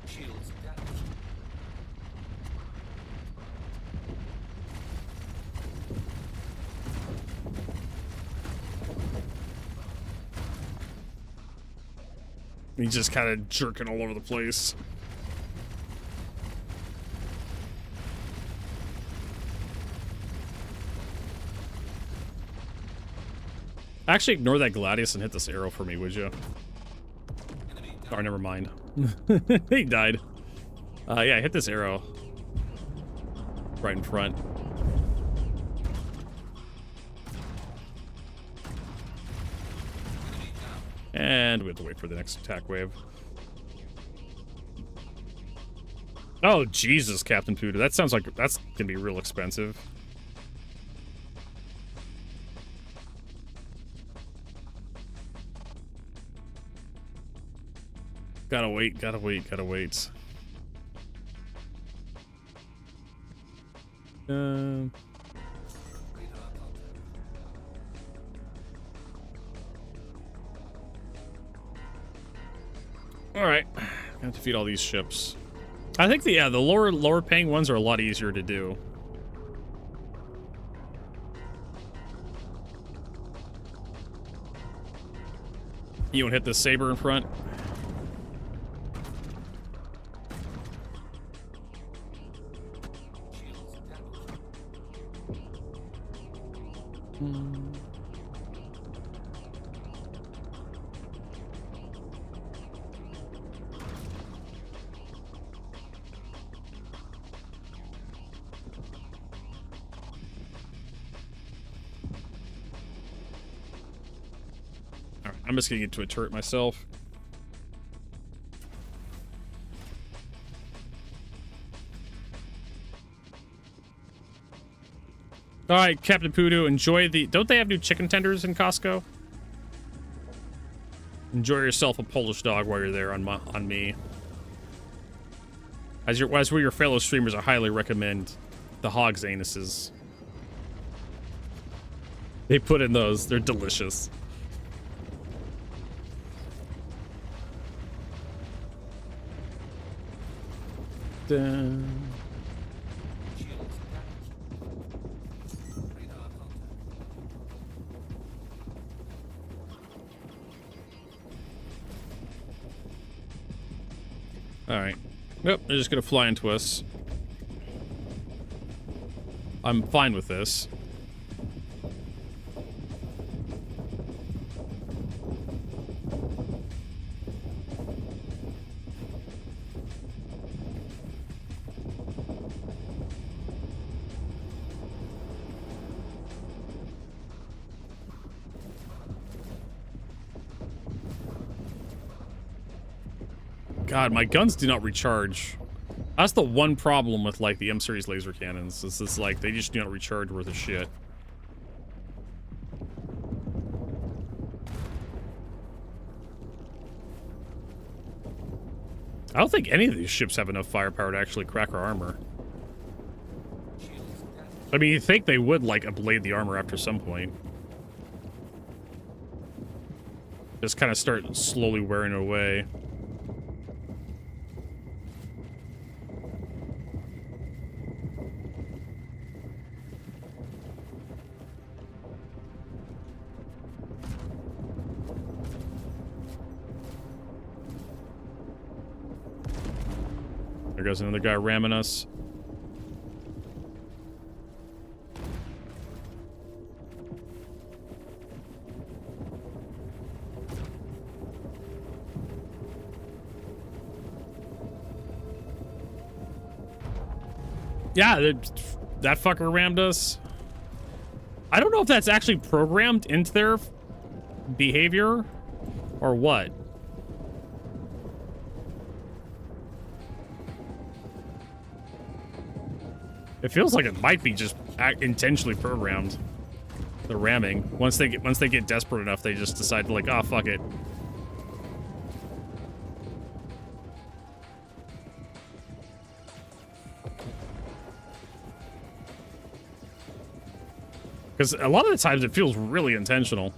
Shields damaged. He's just kind of jerking all over the place. Actually, ignore that Gladius and hit this arrow for me, would you? Oh, never mind. He died. Yeah, hit this arrow. Right in front. And we have to wait for the next attack wave. Oh, Jesus, Captain Pooter. That sounds like that's gonna be real expensive. Gotta wait, gotta wait, gotta wait. All right, gotta defeat all these ships. I think the lower paying ones are a lot easier to do. You want to hit the saber in front? I'm just gonna get to a turret myself. All right, Captain Poodoo, enjoy the... Don't they have new chicken tenders in Costco? Enjoy yourself a Polish dog while you're there on me. As we're your fellow streamers, I highly recommend the Hog's anuses. They put in those. They're delicious. Dun. Alright. Nope, they're just gonna fly into us. I'm fine with this. God, my guns do not recharge. That's the one problem with, like, the M-series laser cannons. It's like, they just do not recharge worth of shit. I don't think any of these ships have enough firepower to actually crack our armor. I mean, you'd think they would, like, ablade the armor after some point. Just kind of start slowly wearing it away. There goes another guy ramming us. Yeah, that fucker rammed us. I don't know if that's actually programmed into their behavior or what. It feels like it might be just intentionally programmed. The ramming. Once they get desperate enough, they just decide to, like, oh, fuck it. Because a lot of the times it feels really intentional.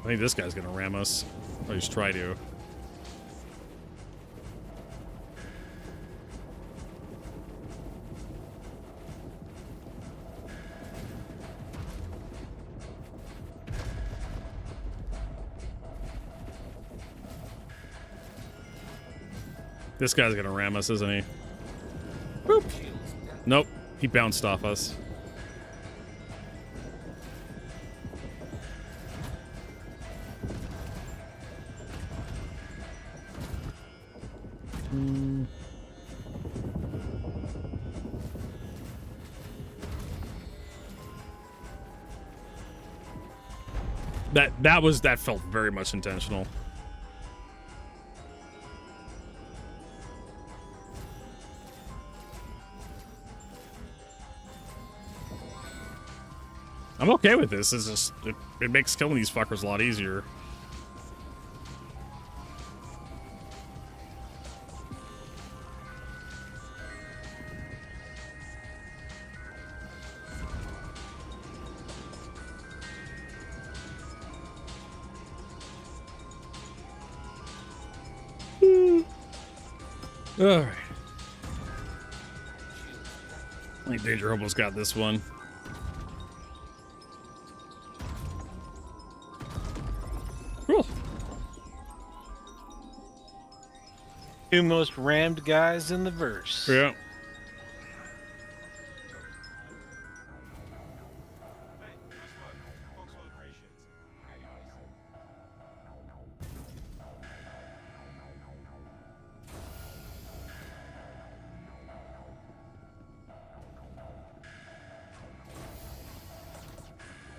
I think this guy's gonna ram us. Or at least try to. This guy's gonna ram us, isn't he? Boop. Nope. He bounced off us. That felt very much intentional. I'm okay with this. It's just it makes killing these fuckers a lot easier. All right. I think Danger Hobo's got this one. Cool. Two most rammed guys in the verse. Yeah.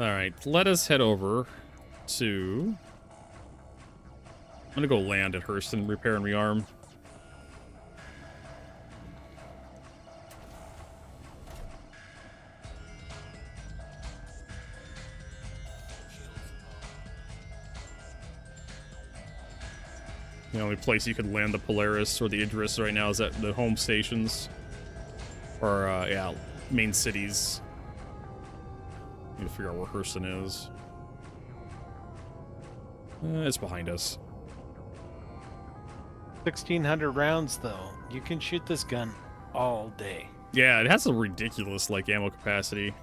All right, let us head over to... I'm gonna go land at Hurston, repair and rearm. The only place you could land the Polaris or the Idris right now is at the home stations. Or, yeah, main cities. Need to figure out where Hurston is. It's behind us. 1,600 rounds, though. You can shoot this gun all day. Yeah, it has a ridiculous, like, ammo capacity.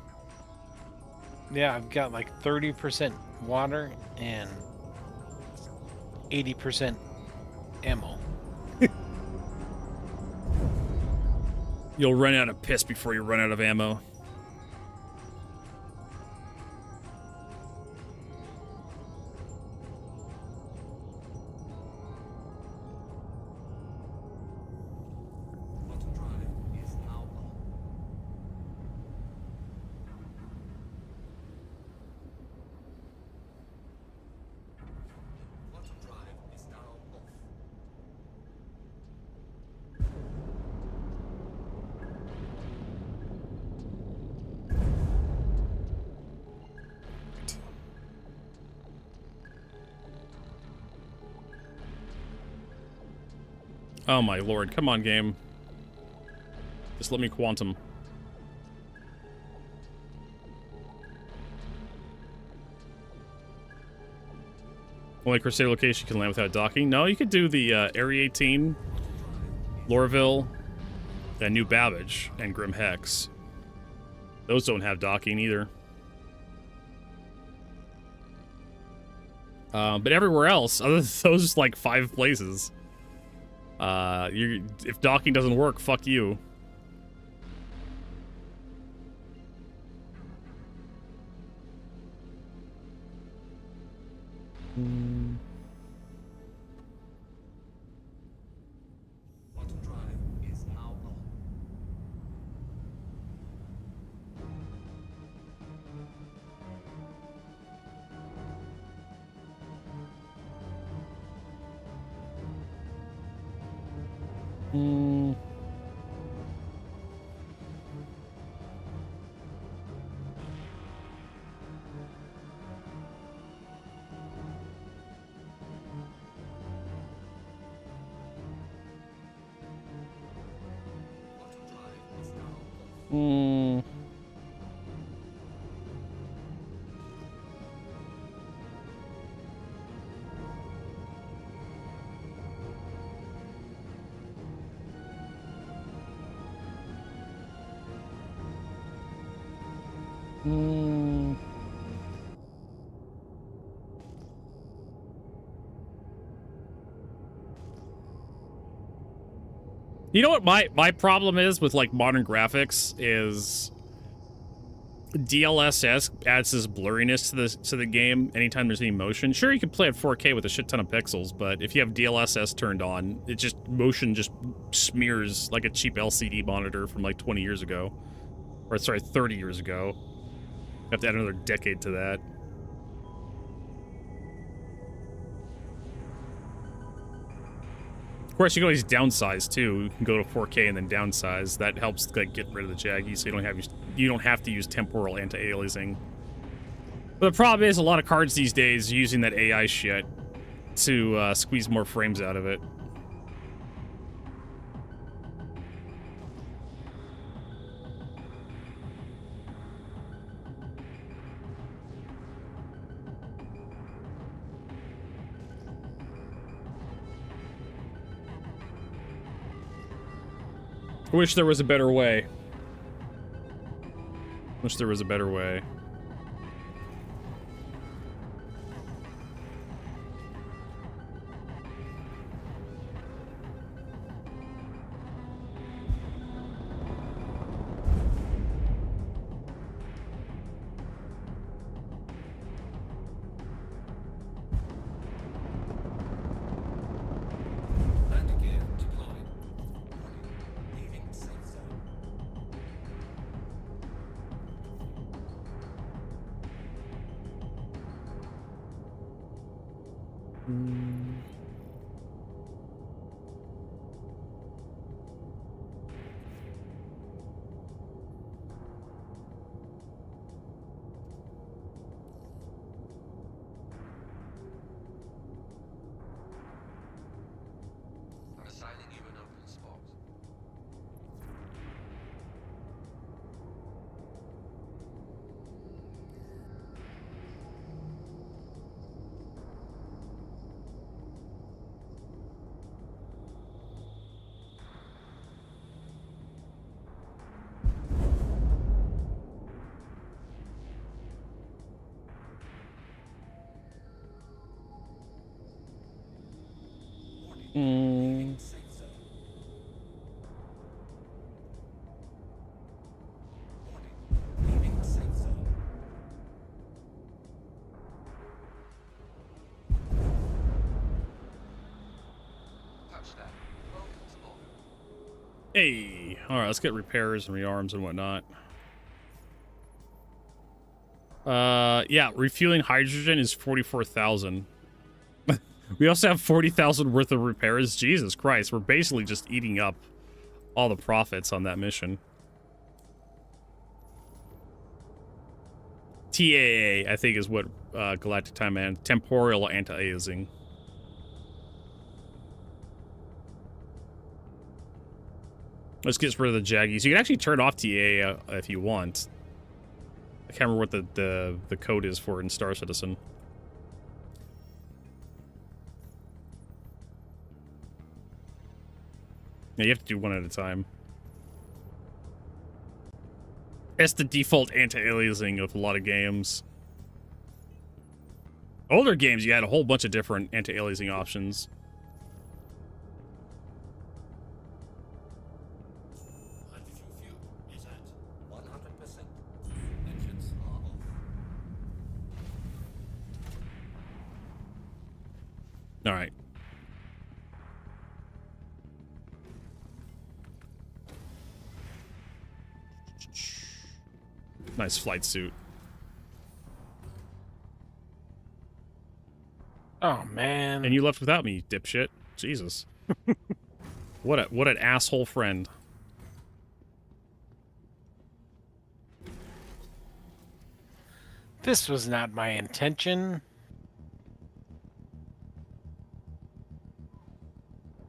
Yeah, I've got like 30% water and 80% ammo. You'll run out of piss before you run out of ammo. Quantum drive is now on. Quantum drive is now off. Oh my lord, come on, game. Just let me quantum. Only Crusader location can land without docking. No, you could do the Area 18, Lorville, and New Babbage, and Grim Hex. Those don't have docking either. But everywhere else, other than those, like 5 places, if docking doesn't work, fuck you. Quantum drive is now on. Quantum drive is now off. You know what my problem is with like modern graphics is DLSS adds this blurriness to the game anytime there's any motion. Sure, you can play at 4K with a shit ton of pixels, but if you have DLSS turned on, motion just smears like a cheap LCD monitor from like 20 years ago. Or sorry, 30 years ago. You have to add another decade to that. Of course, you can always downsize too. You can go to 4K and then downsize. That helps like get rid of the jaggy, so you don't have to use temporal anti-aliasing. But the problem is a lot of cards these days are using that AI shit to squeeze more frames out of it. I wish there was a better way. Wish there was a better way. Landing gear deployed. Leaving safe zone. stack. Welcome to Bob. Hey, all right, let's get repairs and rearms and whatnot. Yeah, refueling hydrogen is 44,000. We also have 40,000 worth of repairs. Jesus Christ, we're basically just eating up all the profits on that mission. TAA, I think, is what Galactic Time and Temporal Anti-Aliasing. Let's get rid of the Jaggies. You can actually turn off TAA if you want. I can't remember what the code is for in Star Citizen. Yeah, you have to do one at a time. It's the default anti-aliasing of a lot of games. Older games, you had a whole bunch of different anti-aliasing options. Hydrogen fuel is at 100%. Engines are off. All right. Nice flight suit. Oh man. And you left without me, you dipshit. Jesus. What an asshole friend. This was not my intention.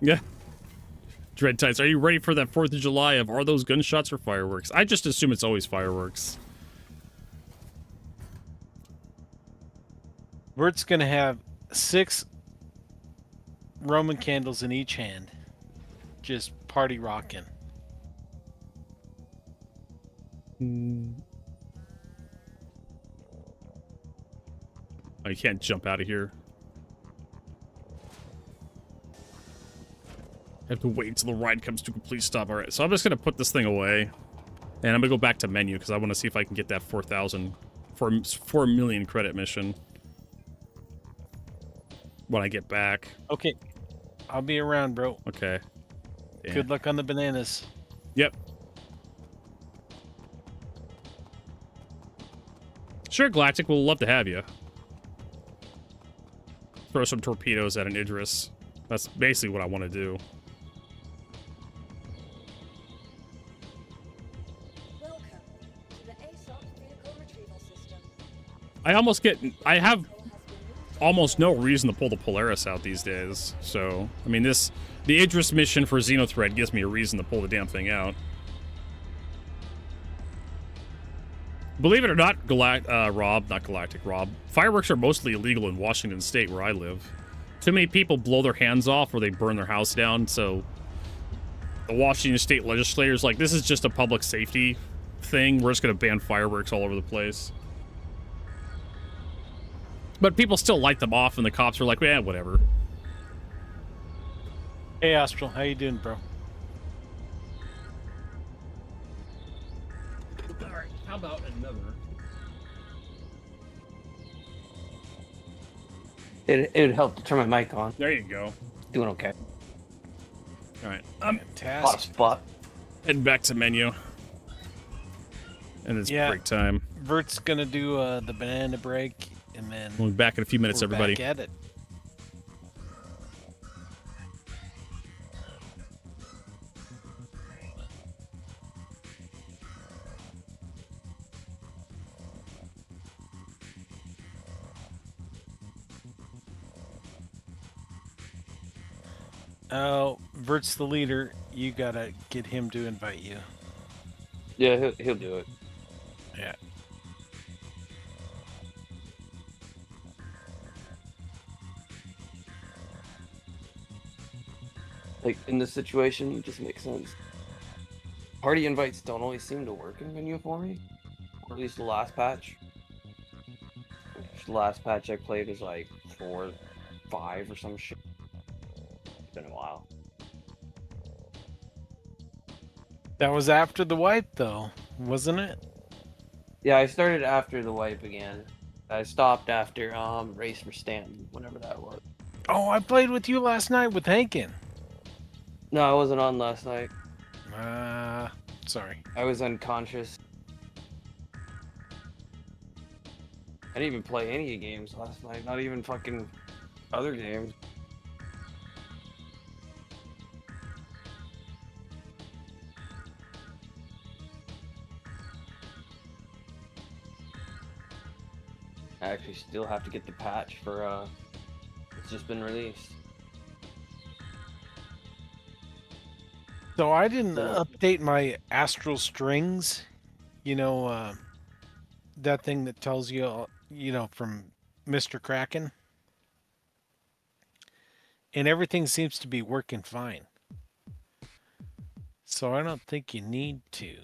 Yeah. Dread Tights, are you ready for that 4th of July of are those gunshots or fireworks? I just assume it's always fireworks. Bert's gonna have 6 Roman candles in each hand. Just party rocking. Oh, you can't jump out of here. I have to wait until the ride comes to a complete stop. All right, so I'm just going to put this thing away. And I'm going to go back to menu because I want to see if I can get that 4,000 for 4 million credit mission. When I get back. Okay. I'll be around, bro. Okay. Yeah. Good luck on the bananas. Yep. Sure, Galactic, we'll love to have you. Throw some torpedoes at an Idris. That's basically what I want to do. Welcome to the ASOP vehicle retrieval system. I have almost no reason to pull the Polaris out these days. So, I mean, the Idris mission for Xenothreat gives me a reason to pull the damn thing out. Believe it or not, Rob, fireworks are mostly illegal in Washington State, where I live. Too many people blow their hands off or they burn their house down, so the Washington State legislators like, this is just a public safety thing. We're just going to ban fireworks all over the place. But people still light them off, and the cops are like, yeah, whatever. Hey, Astral. How you doing, bro? Alright, how about another? It would help to turn my mic on. There you go. Doing okay. Alright, Hot Fantastic. spot. heading back to menu. And it's break time. Vert's gonna do the banana break, and then We'll be back in a few minutes, we're everybody. back at it. Oh, Vert's the leader. You gotta get him to invite you. Yeah, he'll do it. Yeah. Like, in this situation, it just makes sense. Party invites don't always seem to work in menu for me. Or at least the last patch. The last patch I played was like 4, 5 or some shit. It's been a while. That was after the wipe, though, wasn't it? Yeah, I started after the wipe again. I stopped after Race for Stanton, whenever that was. Oh, I played with you last night with Hankin. No, I wasn't on last night. Sorry. I was unconscious. I didn't even play any games last night. Not even fucking other games. I actually still have to get the patch for, it's just been released. So I didn't update my astral strings. You know, that thing that tells you, you know, from Mr. Kraken. And everything seems to be working fine. So I don't think you need to.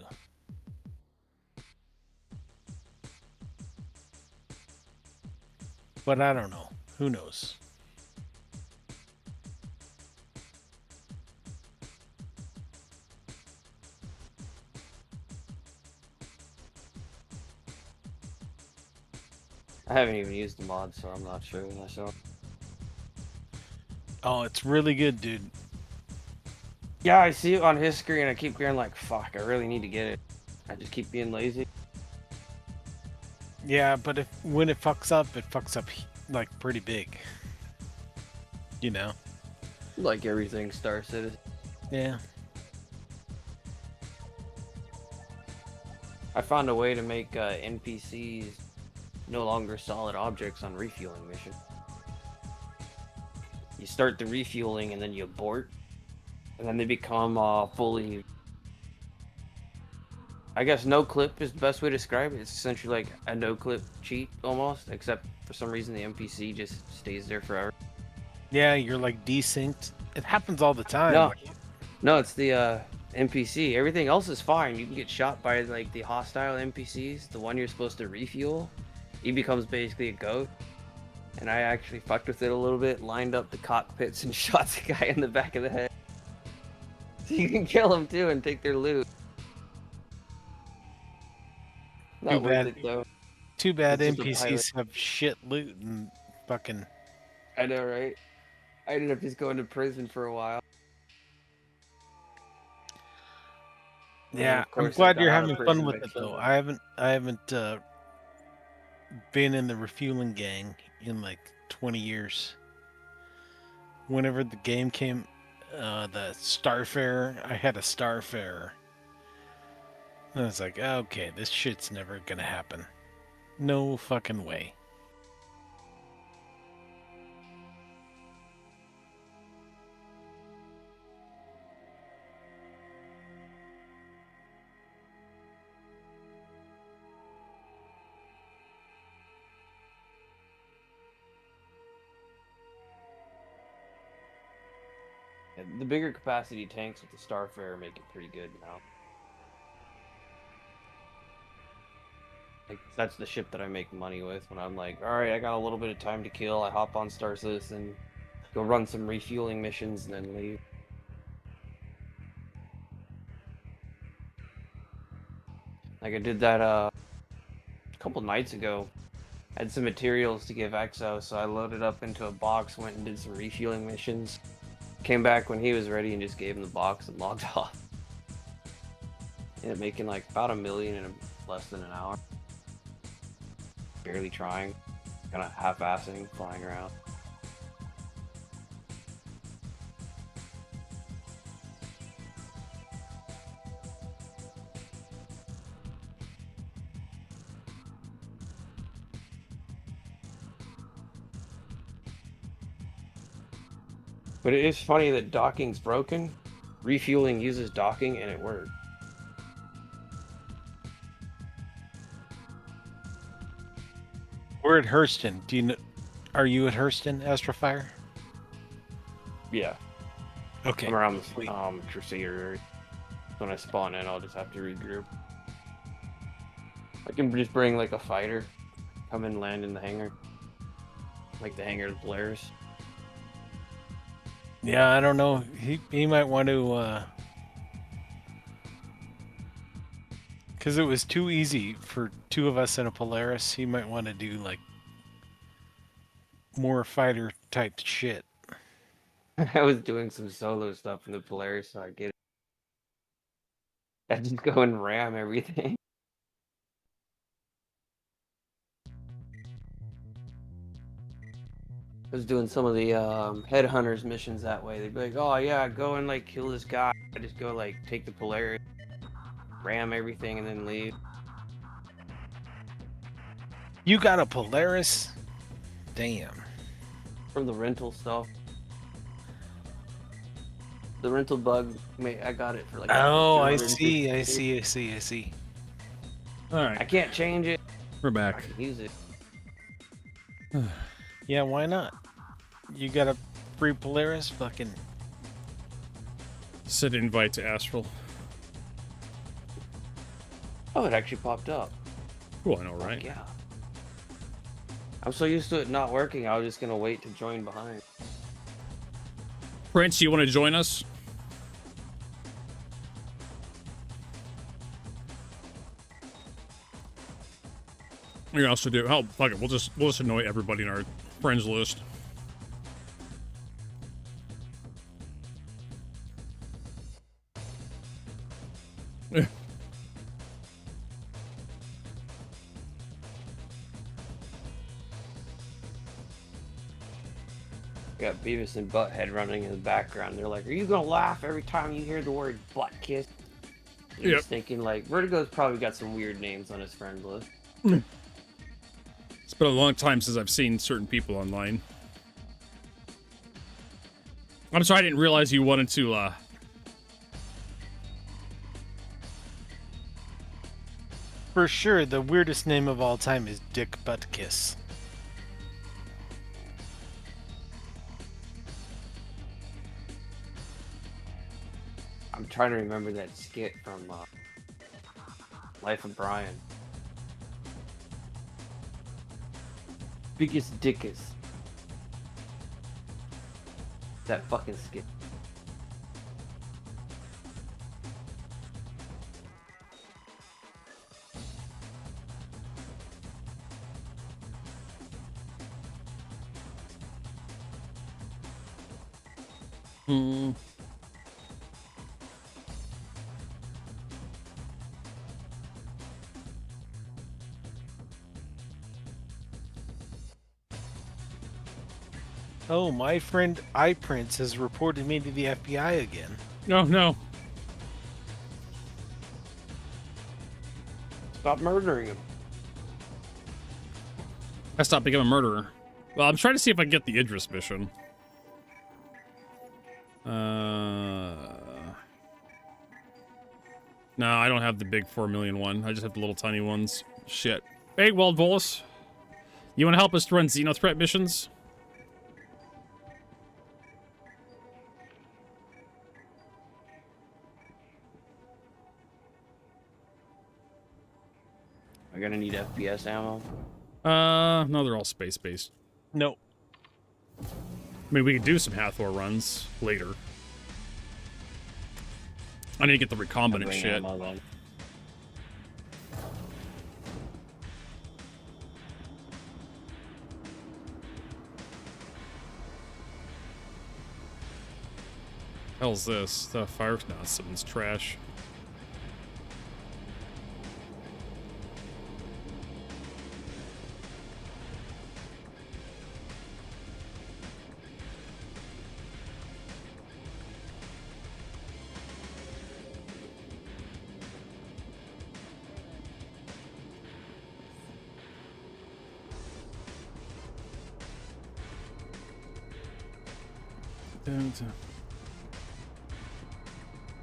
But I don't know. Who knows? I haven't even used the mod, so I'm not sure myself. Oh, it's really good, dude. Yeah, I see it on his screen. I keep going like, fuck, I really need to get it. I just keep being lazy. Yeah, but when it fucks up like pretty big. You know? Like everything Star Citizen. Yeah. I found a way to make NPCs no longer solid objects on refueling mission. You start the refueling and then you abort, and then they become fully. I guess no clip is the best way to describe it. It's essentially like a no clip cheat almost, except for some reason the NPC just stays there forever. Yeah, you're like desynced. It happens all the time. No, it's the NPC. Everything else is fine. You can get shot by like the hostile NPCs. The one you're supposed to refuel, he becomes basically a goat. And I actually fucked with it a little bit, lined up the cockpits and shot the guy in the back of the head. So you can kill them too and take their loot. Not worth it though. Too bad It's just a NPCs have shit loot and fucking. I know, right? I ended up just going to prison for a while. Yeah, Of course, I'm glad I got you're out of having fun prison with by it though. killing. I haven't been in the refueling gang in like 20 years. Whenever the game came, the Starfarer, I had a Starfarer. And I was like, okay, this shit's never gonna happen. No fucking way. Yeah, the bigger capacity tanks with the Starfarer make it pretty good now. Like, that's the ship that I make money with when I'm like, alright, I got a little bit of time to kill, I hop on Star Citizen, go run some refueling missions, and then leave. Like I did that a couple nights ago. I had some materials to give Exo, so I loaded up into a box, went and did some refueling missions. Came back when he was ready and just gave him the box and logged off. Ended up making like about $1 million in less than an hour. Barely trying, kind of half-assing, flying around. But it is funny that docking's broken. Refueling uses docking and it works. We're at Hurston. Do you know? Are you at Hurston, Astrofire? Yeah. Okay. I'm around the Crusader. When I spawn in, I'll just have to regroup. I can just bring like a fighter, come and land in the hangar. Like the hangar of Polaris. Yeah, I don't know. He might want to, because it was too easy for two of us in a Polaris. He might want to do like more fighter type shit. I was doing some solo stuff in the Polaris, so I get it. I just go and ram everything. I was doing some of the headhunters missions that way. They'd be like, "Oh yeah, go and like kill this guy." I just go like take the Polaris, ram everything, and then leave. You got a Polaris? Damn. From the rental stuff. The rental bug, I got it for like. Oh, I 250. see. All right, I can't change it. we're I back. can use it. Yeah, why not? You got a free Polaris? Fucking. Send invite to Astral. Oh, it actually popped up. Cool, I know, Fuck right? yeah. I'm so used to it not working. I was just gonna wait to join behind. Prince, you want to join us? We can also do. Hell, fuck it. We'll just annoy everybody in our friends list. Got Beavis and Butthead running in the background. They're like, "Are you gonna laugh every time you hear the word butt kiss?" You're Yep. just thinking like, Vertigo's probably got some weird names on his friend list. It's been a long time since I've seen certain people online. I'm sorry, I didn't realize you wanted to, For sure, the weirdest name of all time is Dick Buttkiss. I'm trying to remember that skit from Life of Brian. Biggest dickus. That fucking skit. Oh, my friend iPrince has reported me to the FBI again. No, no. Stop murdering him. I stopped becoming a murderer. Well, I'm trying to see if I can get the Idris mission. No, I don't have the big 4 million one. I just have the little tiny ones. Shit. Hey, Wald Volus. You want to help us to run Xenothreat missions? I'm gonna need FPS ammo. No, they're all space-based. Nope. I mean, we could do some Hathor runs later. I need to get the recombinant Bring shit. ammo then. Hell's this? The fire? No, something's trash.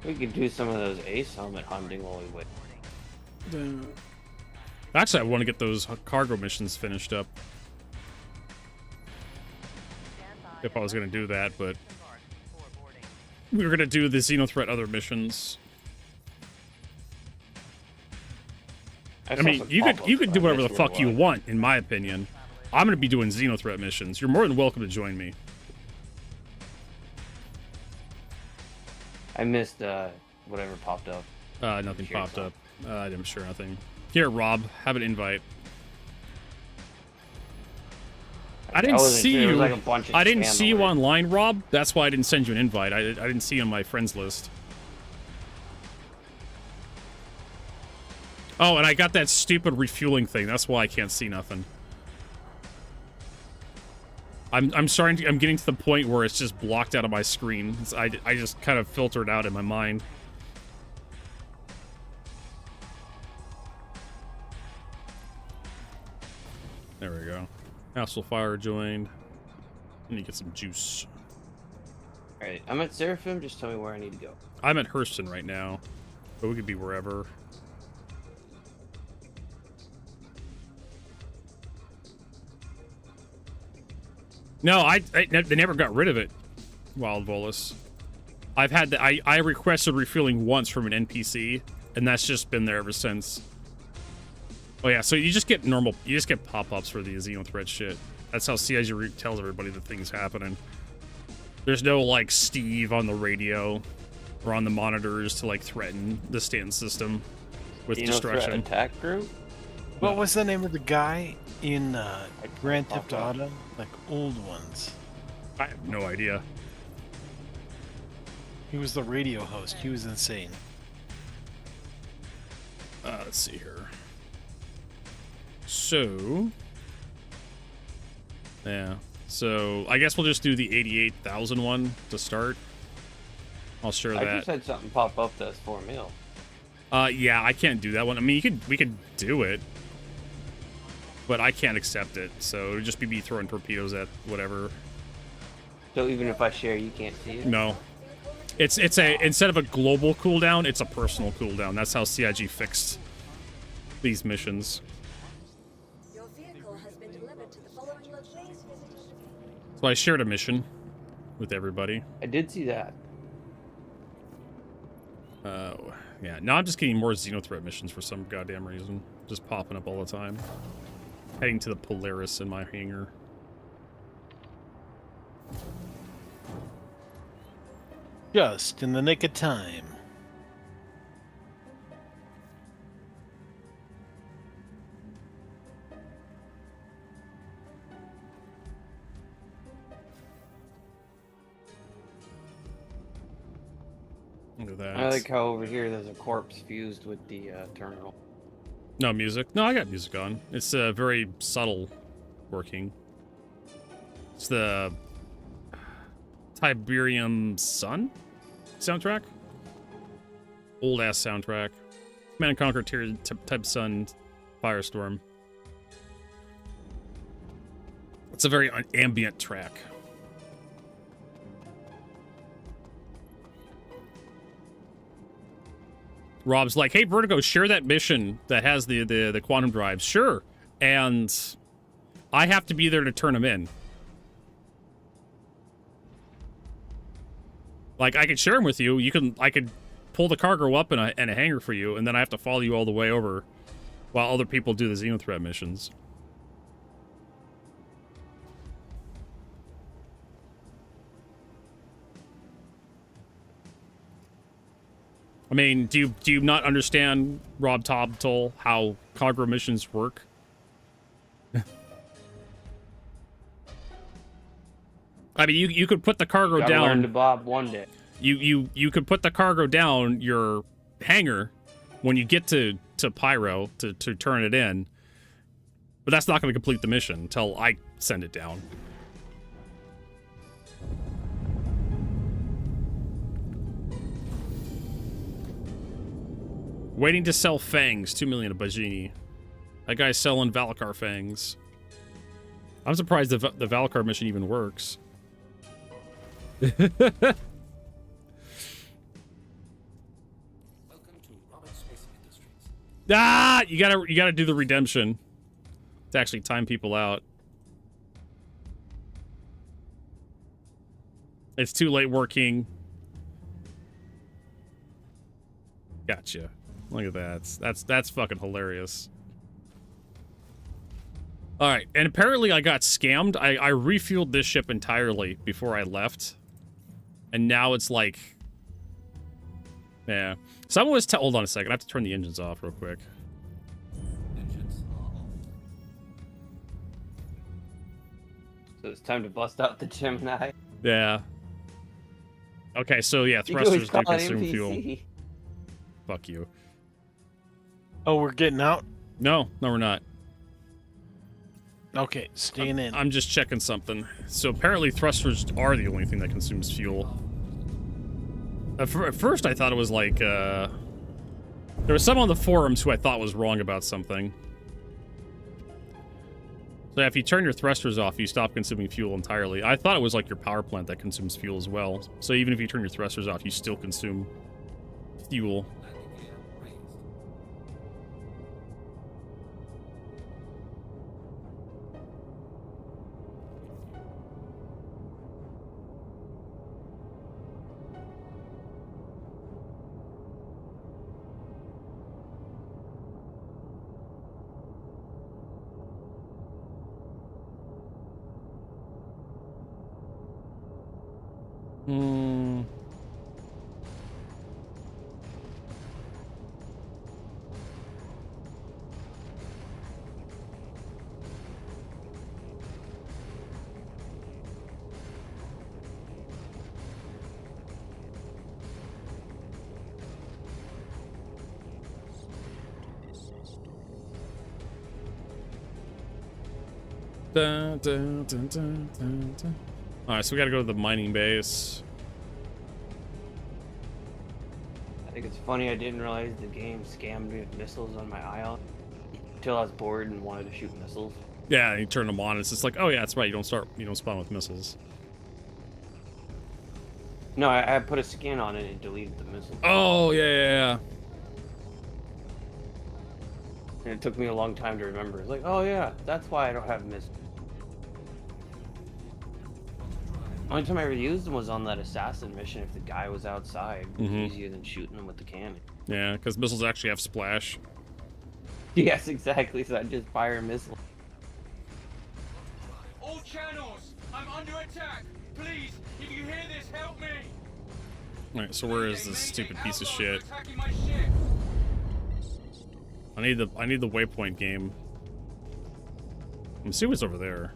We could do some of those Ace helmet hunting while we wait. Actually, I want to get those cargo missions finished up. If I was going to do that, but we were going to do the Xenothreat other missions. I mean, you could do whatever the fuck you want, in my opinion. I'm going to be doing Xenothreat missions. You're more than welcome to join me. I missed whatever popped up. Nothing popped up. I'm sure nothing. Here, Rob, have an invite. I didn't wasn't see sure. There you. was like a bunch of I didn't spam see you alerts. online, Rob. That's why I didn't send you an invite. I didn't see you on my friends list. Oh, and I got that stupid refueling thing. That's why I can't see nothing. I'm getting to the point where it's just blocked out of my screen. I just kind of filtered out in my mind. There we go. Household Fire joined. I need to get some juice. Alright, I'm at Seraphim. Just tell me where I need to go. I'm at Hurston right now, but we could be wherever. No, they never got rid of it, Wild Volus. I've had the, I requested refueling once from an NPC, and that's just been there ever since. Oh yeah, so you just get pop-ups for the Xenothreat shit. That's how CIG tells everybody that things happening. There's no, like, Steve on the radio or on the monitors to, like, threaten the Stanton system with destruction. Attack group? What was the name of the guy in Grand Theft Auto? Like old ones. I have no idea. He was the radio host. He was insane. Let's see here. So, yeah. So I guess we'll just do the 88,000 one to start. I'll share that. I just had something pop up that's 4 mil. Yeah, I can't do that one. I mean, we could do it, but I can't accept it. So it'll just be me throwing torpedoes at whatever. So even if I share, you can't see it? No. It's instead of a global cooldown, it's a personal cooldown. That's how CIG fixed these missions. Your vehicle has been delivered to the following locations. So I shared a mission with everybody. I did see that. Yeah. Now I'm just getting more Xenothreat missions for some goddamn reason. Just popping up all the time. Heading to the Polaris in my hangar. Just in the nick of time. Look at that. I like how over here there's a corpse fused with the terminal. No music. No, I got music on. It's very subtle working. It's the Tiberium Sun soundtrack. Old ass soundtrack. Command and Conquer Type Sun Firestorm. It's a very ambient track. Rob's like, hey, Vertigo, share that mission that has the quantum drives. Sure. And I have to be there to turn them in. Like, I could share them with you. I could pull the cargo up in a hangar for you, and then I have to follow you all the way over while other people do the Xenothreat missions. I mean, do you not understand, Rob Tobtoll, how cargo missions work? I mean, you could put the cargo Gotta down. learn to bob one day. You could put the cargo down your hangar when you get to Pyro to turn it in, but that's not going to complete the mission until I send it down. Waiting to sell fangs, 2 million a Bajini. That guy's selling Valakar fangs. I'm surprised the Valakar mission even works. Welcome to Robert Space Industries. Ah, you gotta do the redemption to actually time people out. It's too late working. Gotcha. Look at that. That's fucking hilarious. All right, and apparently I got scammed. I refueled this ship entirely before I left, and now it's like, yeah. Someone was hold on a second. I have to turn the engines off real quick. Engines are off. So it's time to bust out the Gemini. Yeah. Okay, so yeah, You can always thrusters do call it consume fuel. NPC. Fuck you. Oh, we're getting out? No, we're not. Okay, staying in. I'm just checking something. So apparently thrusters are the only thing that consumes fuel. At first I thought it was like, there was someone on the forums who I thought was wrong about something. So if you turn your thrusters off, you stop consuming fuel entirely. I thought it was like your power plant that consumes fuel as well. So even if you turn your thrusters off, you still consume fuel. Dun, dun, dun, dun, dun, dun. All right, so we got to go to the mining base. I think it's funny I didn't realize the game scammed me with missiles on my ion until I was bored and wanted to shoot missiles. Yeah, you turn them on. It's just like, oh yeah, that's right. You don't spawn with missiles. No, I put a scan on it and it deleted the missile. Oh yeah. And it took me a long time to remember. It's like, oh yeah, that's why I don't have missiles. Only time I ever used them was on that assassin mission if the guy was outside. It was easier than shooting him with the cannon. Yeah, because missiles actually have splash. Yes, exactly. So I just fire a missile. All channels, I'm under attack. Please, if you hear this, help me. Alright, so where is this stupid piece of shit? Attacking my ship. I need the waypoint game. I'm assuming it's over there.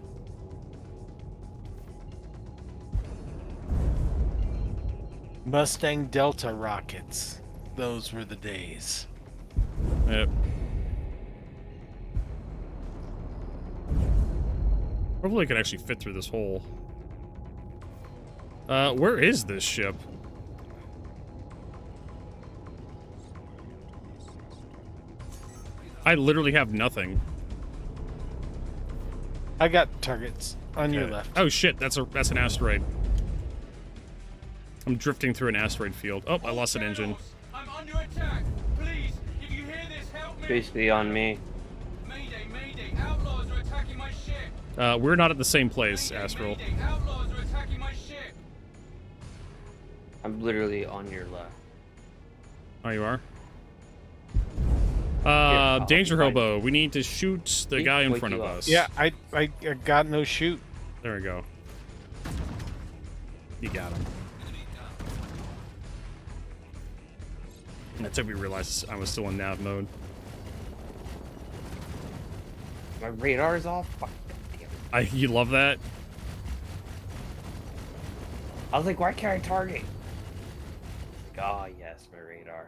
Mustang Delta rockets. Those were the days. Yep. Hopefully I can actually fit through this hole. Where is this ship? I literally have nothing. I got targets on your Okay. left. Oh shit, that's an asteroid. I'm drifting through an asteroid field. Oh, I lost an engine. I'm under attack. Please, if you hear this, help me. Basically on me. Mayday, mayday, outlaws are attacking my ship. We're not at the same place, Astral. Mayday, outlaws are attacking my ship. I'm literally on your left. Oh, you are? I'll Danger be fine. Hobo, we need to shoot the guy in Wake front you of up. us. Yeah, I got no shoot. There we go. You got him. That's how we realized I was still in nav mode. My radar's off. Fuck. Damn it. You love that? I was like, why can't I target? Like, oh yes, my radar.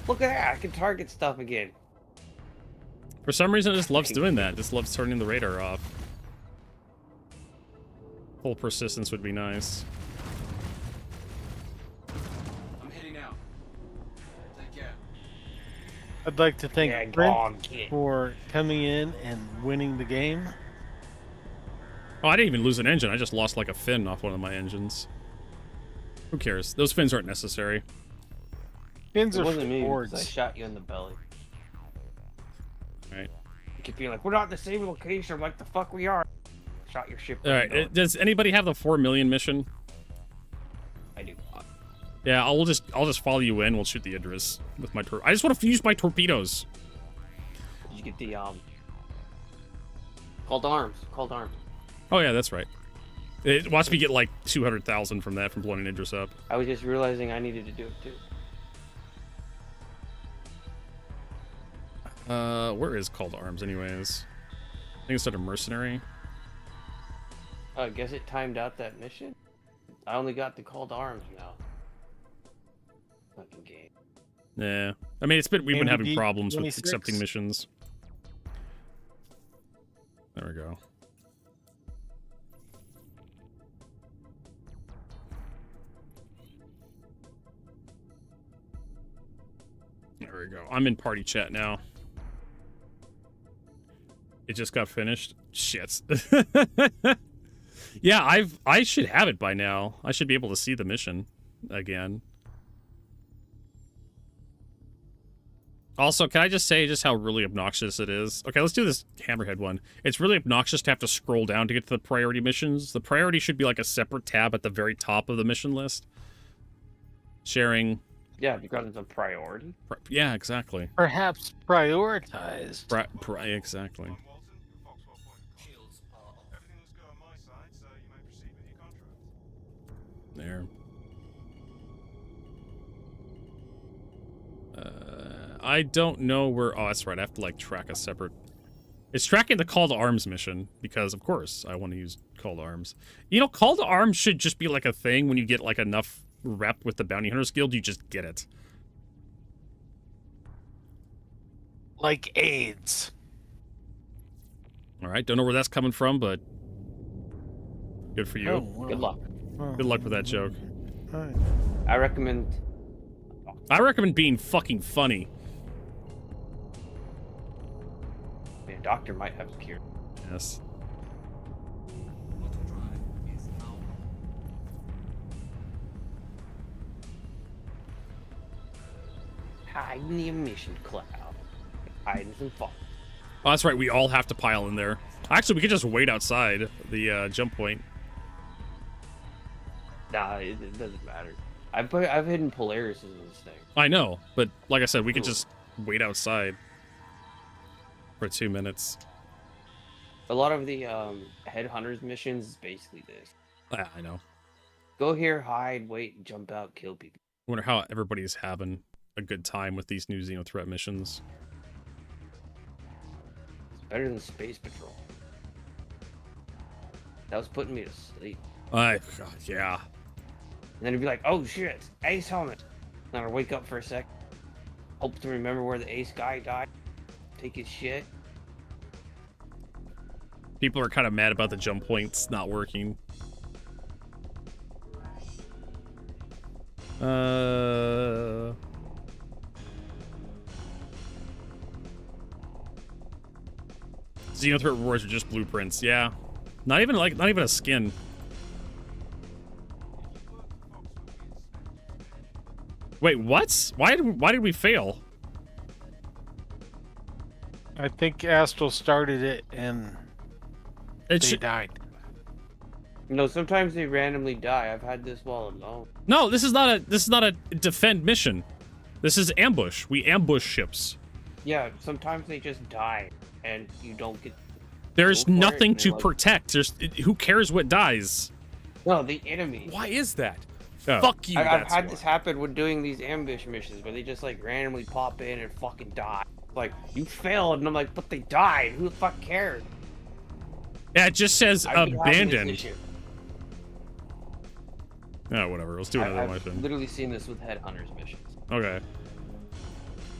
Look at that! I can target stuff again. For some reason, it just loves doing that. It just loves turning the radar off. Full persistence would be nice. I'm heading out. Take care. I'd like to thank Yeah, Brent go on, kid. for coming in and winning the game. Oh, I didn't even lose an engine. I just lost like a fin off one of my engines. Who cares? Those fins aren't necessary. Fins It are wasn't me, boards. because I shot you in the belly. Right. You keep being like, we're not in the same location. I'm like, the fuck we are. Shot your ship. All right. Does anybody have the 4 million mission? I do. Yeah, I'll just follow you in. We'll shoot the Idris with my I just want to use my torpedoes. Did you get the Called arms? Called arms. Oh yeah, that's right. Watch me get like 200,000 from that from blowing an Idris up. I was just realizing I needed to do it too. Where is Call to Arms anyways? think it's sort of mercenary. I guess it timed out that mission. I only got the call to arms now. Fucking game. Yeah. I mean, we've been having NBD problems with 26. accepting missions. There we go. There we go. I'm in party chat now. It just got finished. Shit. Yeah, I should have it by now. I should be able to see the mission again. Also, can I just say just how really obnoxious it is? Okay, let's do this Hammerhead one. It's really obnoxious to have to scroll down to get to the priority missions. The priority should be like a separate tab at the very top of the mission list. Sharing. Yeah, because it's a priority. Yeah, exactly. Perhaps prioritized. Exactly. Walton, Foxwell Point. Shields are off. Everything looks good on my side, so you may proceed with your contract. There. I don't know where... Oh, that's right. I have to, like, track a separate... It's tracking the Call to Arms mission, because, of course, I want to use Call to Arms. You know, Call to Arms should just be, like, a thing when you get, like, enough rep with the Bounty Hunters Guild, you just get it. Like AIDS. Alright, don't know where that's coming from, but... Good for you. Oh, well. Good luck. Good luck with that joke. Alright. I recommend being fucking funny. a doctor might have a cure. Yes. Auto drive is now on. Hide in the emission cloud. Hide in some fog. Oh, that's right. We all have to pile in there. Actually, we could just wait outside the jump point. Nah, it doesn't matter. I've hidden Polaris in this thing. I know, but like I said, we could just wait outside for 2 minutes. A lot of the headhunters missions is basically this. Ah, I know. Go here, hide, wait, jump out, kill people. I wonder how everybody's having a good time with these new Xenothreat missions. It's better than Space Patrol. That was putting me to sleep. God, yeah. And then it'd be like, oh shit, Ace helmet. Then I'd wake up for a sec. Hope to remember where the Ace guy died. Take his shit. People are kind of mad about the jump points not working. Xenothreat rewards are just blueprints, yeah. Not even a skin. Wait, what? Why did we fail? I think Astral started it and they died. No, sometimes they randomly die. I've had this while alone. No, this is not a defend mission. This is ambush. We ambush ships. Yeah, sometimes they just die and you don't get. There's nothing to protect. Who cares what dies? No, the enemy. Why is that? Oh. Fuck you. I've had this happen when doing these ambush missions where they just like randomly pop in and fucking die. Like, you failed, and I'm like, but they died. Who the fuck cares? Yeah, it just says I've been having this abandoned. issue. Oh, whatever. Let's do another I've mission. literally seen this with headhunters missions. Okay.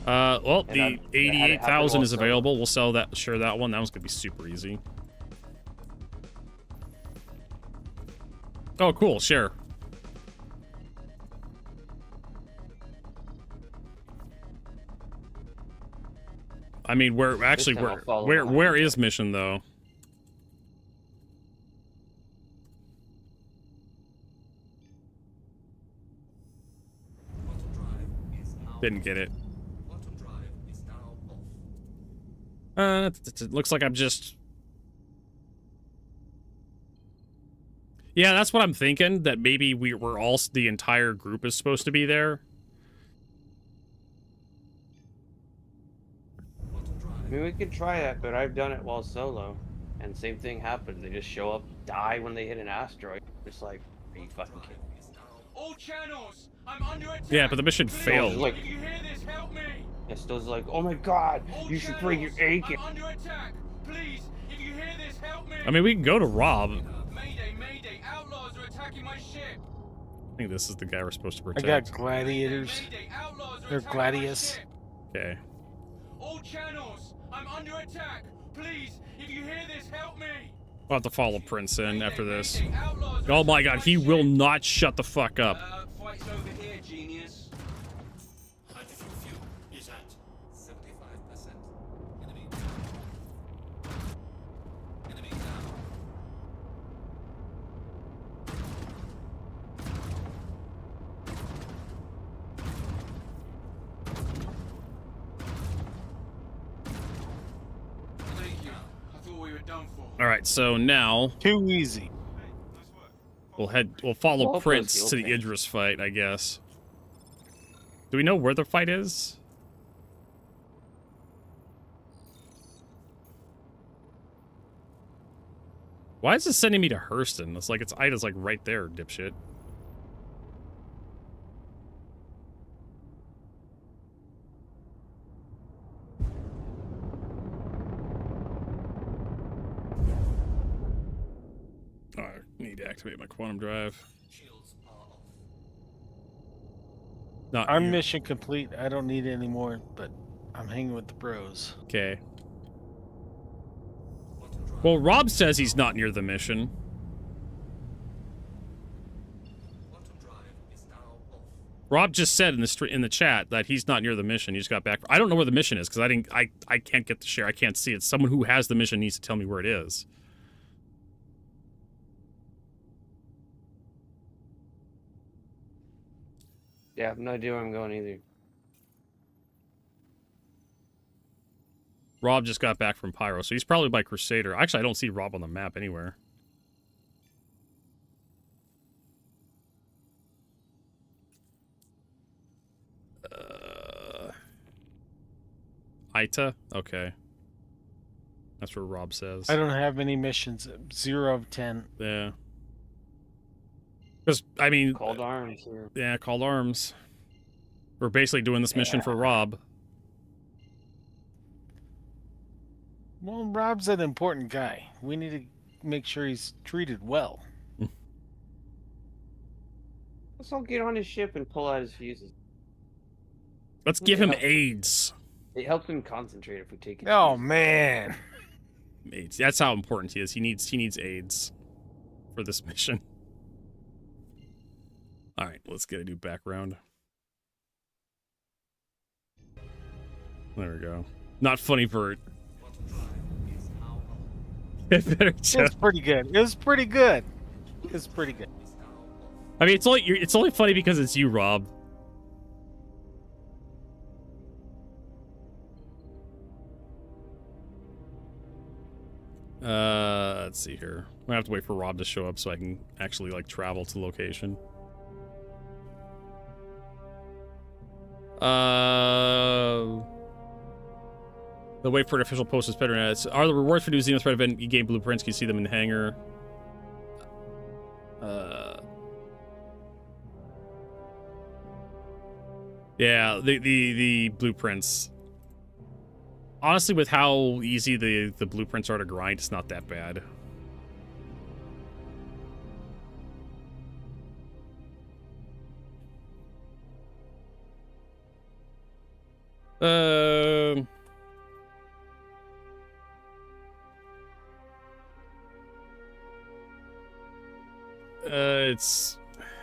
Well, And the I've had it 88,000 is happen also. available. We'll sell that. Share that one. That one's gonna be super easy. Oh, cool. Share. I mean, where actually time I'll follow where behind. is mission though? Auto drive is now Didn't get it. Auto drive is now off. It looks like I'm just. Yeah, that's what I'm thinking. That maybe we're all the entire group is supposed to be there. Auto drive. I mean, we could try that, but I've done it while solo. And same thing happens. They just show up, die when they hit an asteroid. It's like, are you fucking kidding me? Is now All channels, I'm under attack. Yeah, but the mission Please, failed. Like- If you hear this, help me. It's still like, oh my god, All you should bring your channels, A kit. I'm under attack. Please, if you hear help me! I mean, we can go to Rob. Mayday, mayday, outlaws are attacking my ship! I think this is the guy we're supposed to I protect. got gladiators. Mayday, outlaws are They're attacking my gladius. ship! Okay. All channels, I'm under attack! Please, if you hear this, help me! We'll have to follow Prince in after this. Mayday, outlaws are Oh my attacking god, he ship. will not shut the fuck up. Fight's over here, genius. Hydrogen fuel is at 75%. Enemy. Enemy down. Thank you. I thought we were done for. All right, so now Too easy. we'll follow Well, Prince those to the heal Idris fight, I guess. Do we know where the fight is? Why is it sending me to Hurston? It's like Ida's like right there, dipshit. Oh, I need to activate my quantum drive. Shields are off. Not I'm you. mission complete. I don't need any more, but I'm hanging with the pros. Okay. Quantum drive. Well, Rob says he's not near the mission. Quantum drive is now off. Rob just said in the chat that he's not near the mission. He just got back. I don't know where the mission is because I can't get the share. I can't see it. Someone who has the mission needs to tell me where it is. Yeah, I have no idea where I'm going either. Rob just got back from Pyro, so he's probably by Crusader. Actually, I don't see Rob on the map anywhere. Ita? Okay. That's what Rob says. I don't have any missions. 0 of 10. Yeah. Because, I mean... Called arms here. Yeah, called arms. We're basically doing this mission for Rob. Well, Rob's an important guy. We need to make sure he's treated well. Let's all get on his ship and pull out his fuses. Let's give him AIDS. It helps him concentrate if we take it. Oh, man. AIDS. That's how important he is. He needs AIDS for this mission. All right, let's get a new background. There we go. Not funny Vert. Quantum drive is now off. It better It's just... pretty good. It was pretty good. It's pretty good. Is now off. I mean, it's only funny because it's you, Rob. Let's see here. I'm gonna have to wait for Rob to show up so I can actually like travel to location. The wait for an official post is better. Are the rewards for new Xenothreat event game blueprints? Can you see them in hangar? Yeah, the blueprints. Honestly, with how easy the blueprints are to grind, it's not that bad.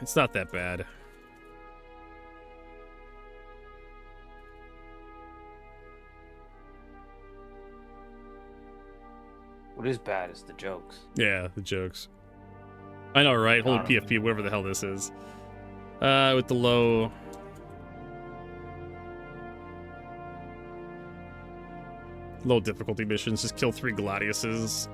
It's not that bad. What is bad is the jokes. Yeah, the jokes. I know, right? Holy PFP, whatever the hell this is. With the low... low difficulty missions, just kill 3 Gladiuses.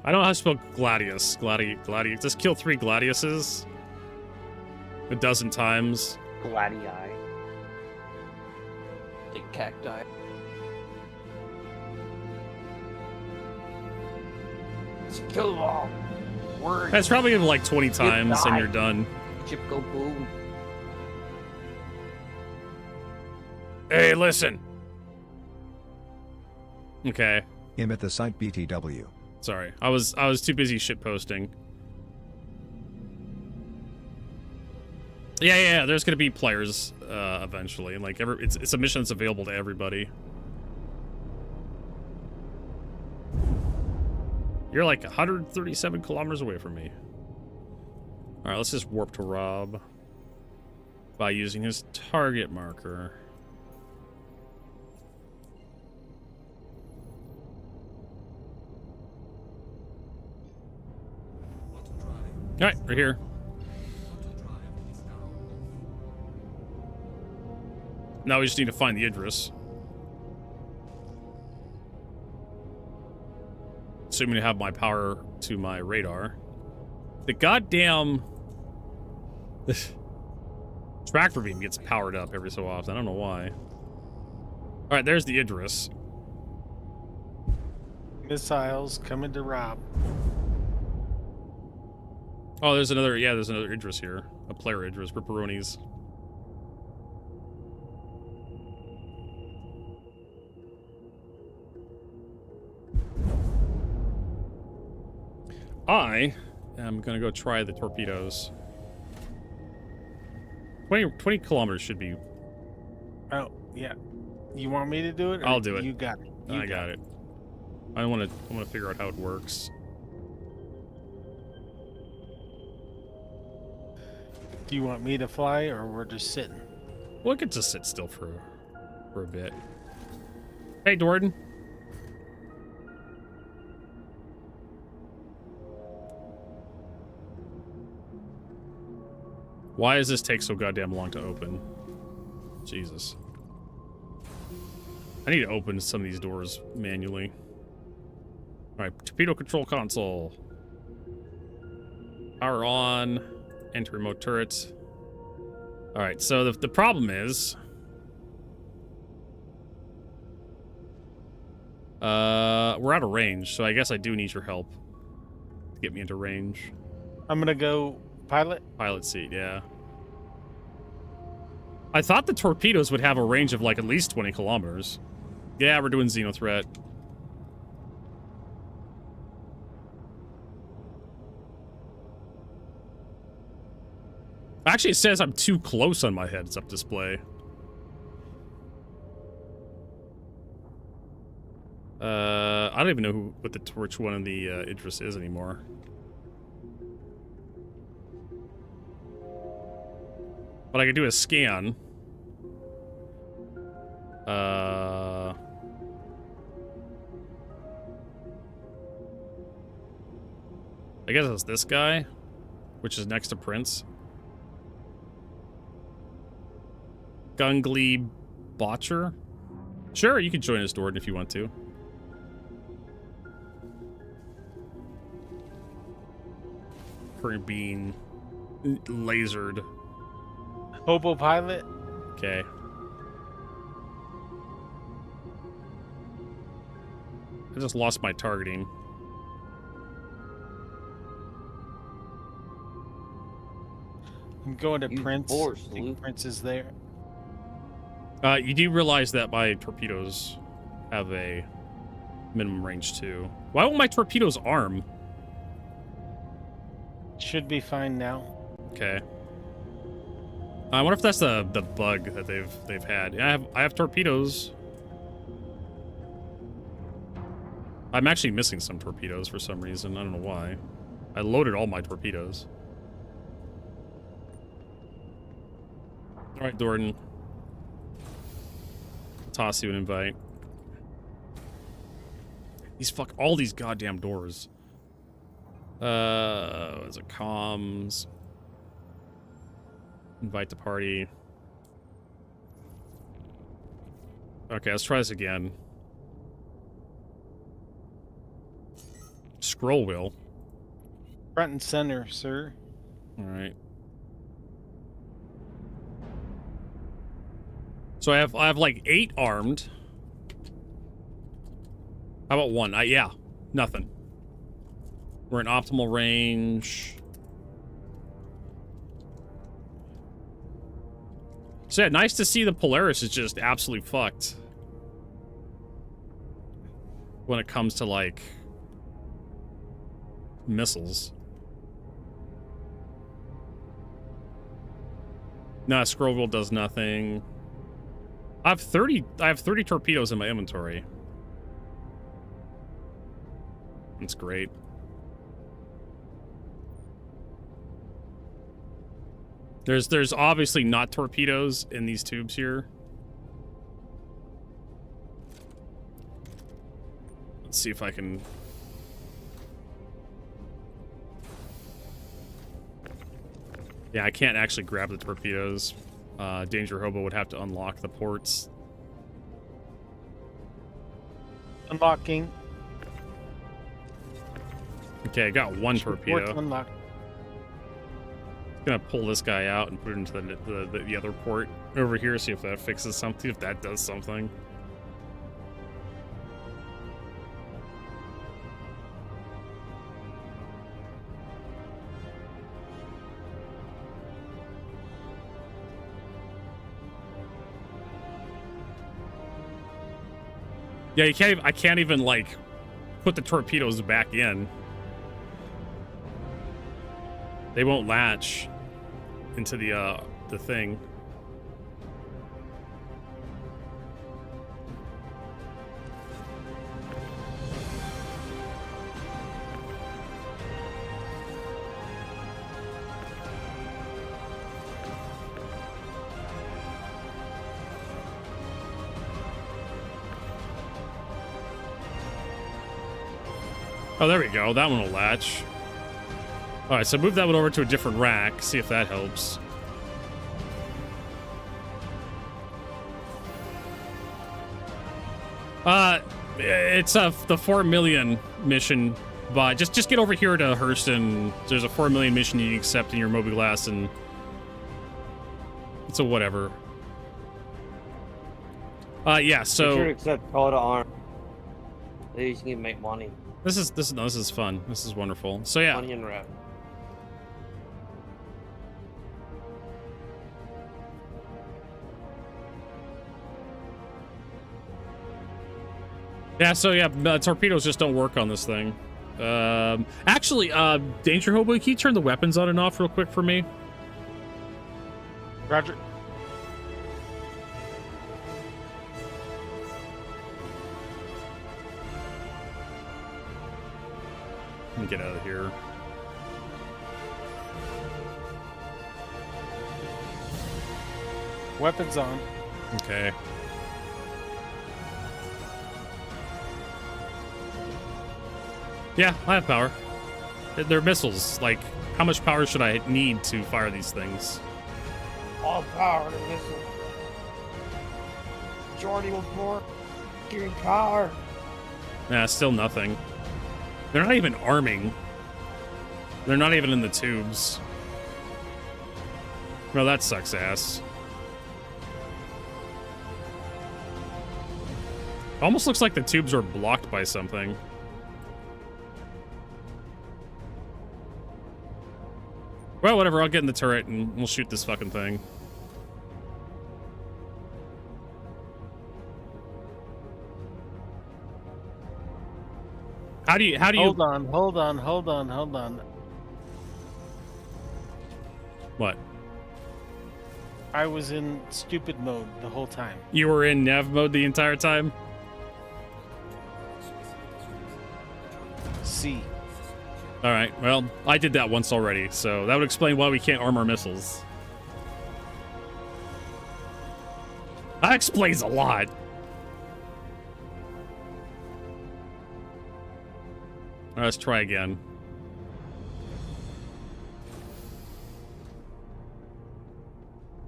I don't know how to spell Gladius. Gladius. Just kill 3 Gladiuses. A dozen times. Gladii. The cacti. Let's kill them all. Word. That's probably gonna be like 20 times and you're done. Chip go boom. Hey, listen. Okay. Him at the site BTW. Sorry. I was too busy shitposting. Yeah, there's gonna be players eventually. Like it's a mission that's available to everybody. You're like 137 kilometers away from me. Alright, let's just warp to Rob by using his target marker. Alright, we're here. Now we just need to find the Idris. Assuming to have my power to my radar. The goddamn tractor beam gets powered up every so often. I don't know why. Alright, there's the Idris. Missiles coming to Rob. Oh, there's another Idris here. A player Idris, Ripperonis. I am gonna go try the torpedoes. 20 kilometers should be. Oh, yeah. You want me to do it? Or I'll do it. You got it. I got it. I want to figure out how it works. Do you want me to fly, or we're just sitting? Well, I could just sit still for a bit. Hey, Jordan. Why does this take so goddamn long to open? Jesus. I need to open some of these doors manually. Alright, torpedo control console. Power on. Enter remote turret. Alright, so the problem is... we're out of range, so I guess I do need your help to get me into range. I'm gonna go pilot. Pilot seat, yeah. I thought the torpedoes would have a range of like at least 20 kilometers. Yeah, we're doing Xenothreat. Actually, it says I'm too close on my heads-up display. I don't even know which one of the Idris is anymore. But I could do a scan. I guess it's this guy, which is next to Prince. Gungly Botcher? Sure, you can join us, Jordan, if you want to. Current being lasered. Hobo pilot. Okay. I just lost my targeting. I'm going to Use Prince. force, I think Luke. Prince is there. You do realize that my torpedoes have a minimum range too. Why won't my torpedoes arm? Should be fine now. Okay. I wonder if that's the bug that they've had. Yeah, I have torpedoes. I'm actually missing some torpedoes for some reason. I don't know why. I loaded all my torpedoes. All right, Jordan. Toss you an invite. All these goddamn doors. Is it comms? Invite to party. Okay, let's try this again. Scroll wheel. Front and center, sir. All right. So I have like 8 armed. How about 1? Yeah, nothing. We're in optimal range. So yeah, nice to see the Polaris is just absolutely fucked when it comes to, like, missiles. Nah, scroll wheel does nothing. I have 30 torpedoes in my inventory. That's great. There's obviously not torpedoes in these tubes here. Let's see if I can... Yeah, I can't actually grab the torpedoes. Danger Hobo would have to unlock the ports. Unlocking. Okay, I got one torpedo. Ports unlocked. Gonna pull this guy out and put it into the other port over here, see if that fixes something, if that does something. Yeah, you can't. I can't even like put the torpedoes back in. They won't latch into the thing. Oh, there we go. That one will latch. All right, so move that one over to a different rack. See if that helps. It's the 4 million mission, but just get over here to Hurston. There's a 4 million mission you can accept in your mobiGlas, and it's a whatever. Yeah. So. You should accept call to arm. You can make money. This is fun. This is wonderful. So yeah. Money and rep. Yeah, so yeah, torpedoes just don't work on this thing. Actually, Danger Hobo, can you turn the weapons on and off real quick for me? Roger. Let me get out of here. Weapons on. Okay. Yeah, I have power. They're missiles. Like, how much power should I need to fire these things? All power to missile. Majority will pour. Giving power. Nah, still nothing. They're not even arming. They're not even in the tubes. Well, that sucks ass. Almost looks like the tubes are blocked by something. Well, whatever, I'll get in the turret and we'll shoot this fucking thing. How do you Hold on. What? I was in stupid mode the whole time. You were in nav mode the entire time? C. Alright, well, I did that once already, so that would explain why we can't arm our missiles. That explains a lot. Alright, let's try again.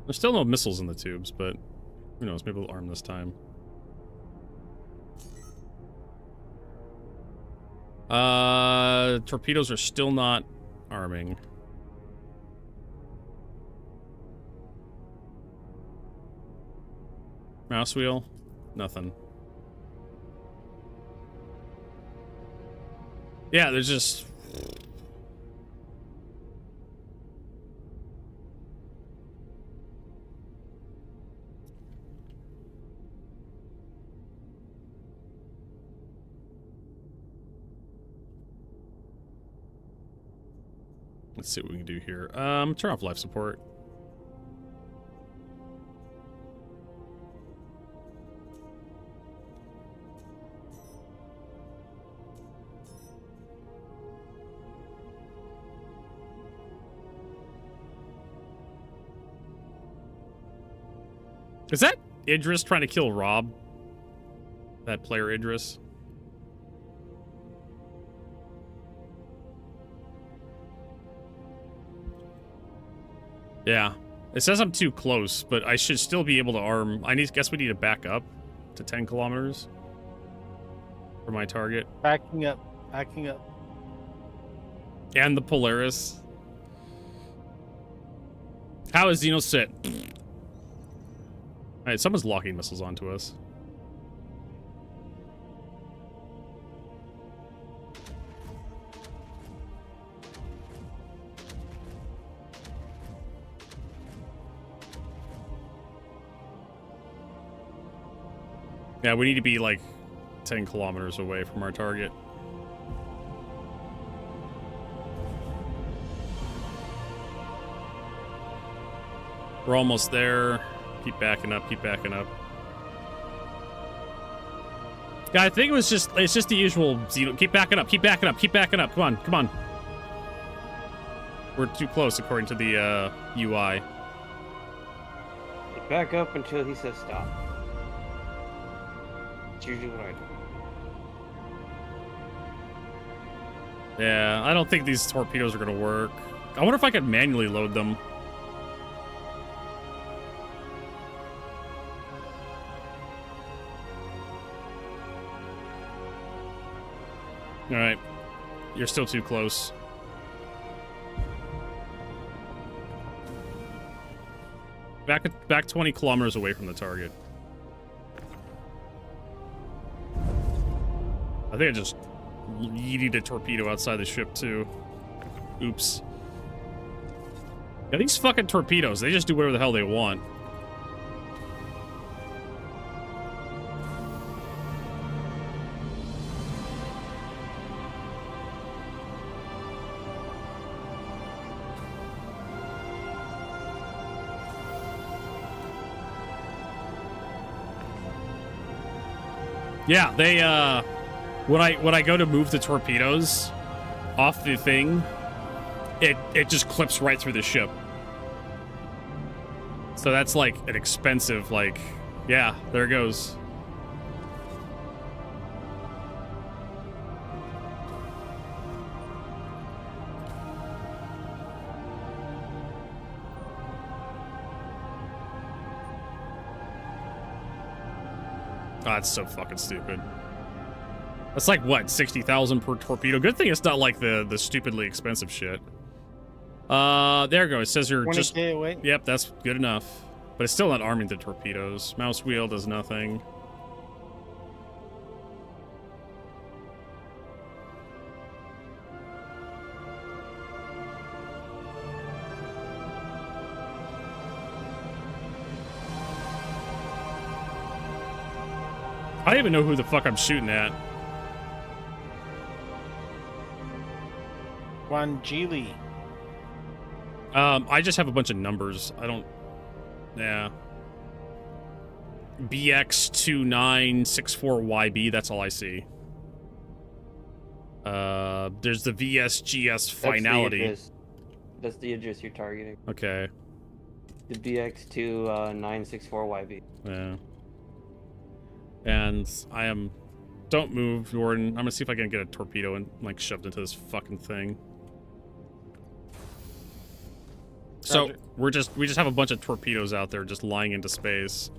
There's still no missiles in the tubes, but who knows, maybe we'll arm this time. Torpedoes are still not arming. Mouse wheel? Nothing. Yeah, there's just... Let's see what we can do here. Turn off life support. Is that Idris trying to kill Rob? That player Idris? Yeah. It says I'm too close, but I should still be able to arm. Guess we need to back up to 10 kilometers for my target. Backing up. Backing up. And the Polaris. How is Xenothreat? Alright, someone's locking missiles onto us. Yeah, we need to be like 10 kilometers away from our target. We're almost there. Keep backing up, keep backing up. Yeah, I think it's just the usual Xeno. Keep backing up, keep backing up, keep backing up. Come on, come on. We're too close according to the UI. Back up until he says stop. It's usually what I do. Yeah, I don't think these torpedoes are gonna work. I wonder if I could manually load them. Alright. You're still too close. Back 20 kilometers away from the target. I think I just yeeted a torpedo outside the ship, too. Oops. Yeah, these fucking torpedoes, they just do whatever the hell they want. Yeah, they, when I go to move the torpedoes off the thing, it just clips right through the ship. So that's like an expensive, like, yeah, there it goes. Oh, that's so fucking stupid. That's like, what, 60,000 per torpedo? Good thing it's not like the stupidly expensive shit. There it goes. It says you're just... away. Yep, that's good enough. But it's still not arming the torpedoes. Mouse wheel does nothing. I don't even know who the fuck I'm shooting at. Wangili. I just have a bunch of numbers. I don't... Yeah. BX2964YB, that's all I see. There's the VSGS finality. That's the address you're targeting. Okay. The BX2964YB. Yeah. And I am... Don't move, Jordan. I'm gonna see if I can get a torpedo and, like, shoved into this fucking thing. So, we just have a bunch of torpedoes out there just lying into space.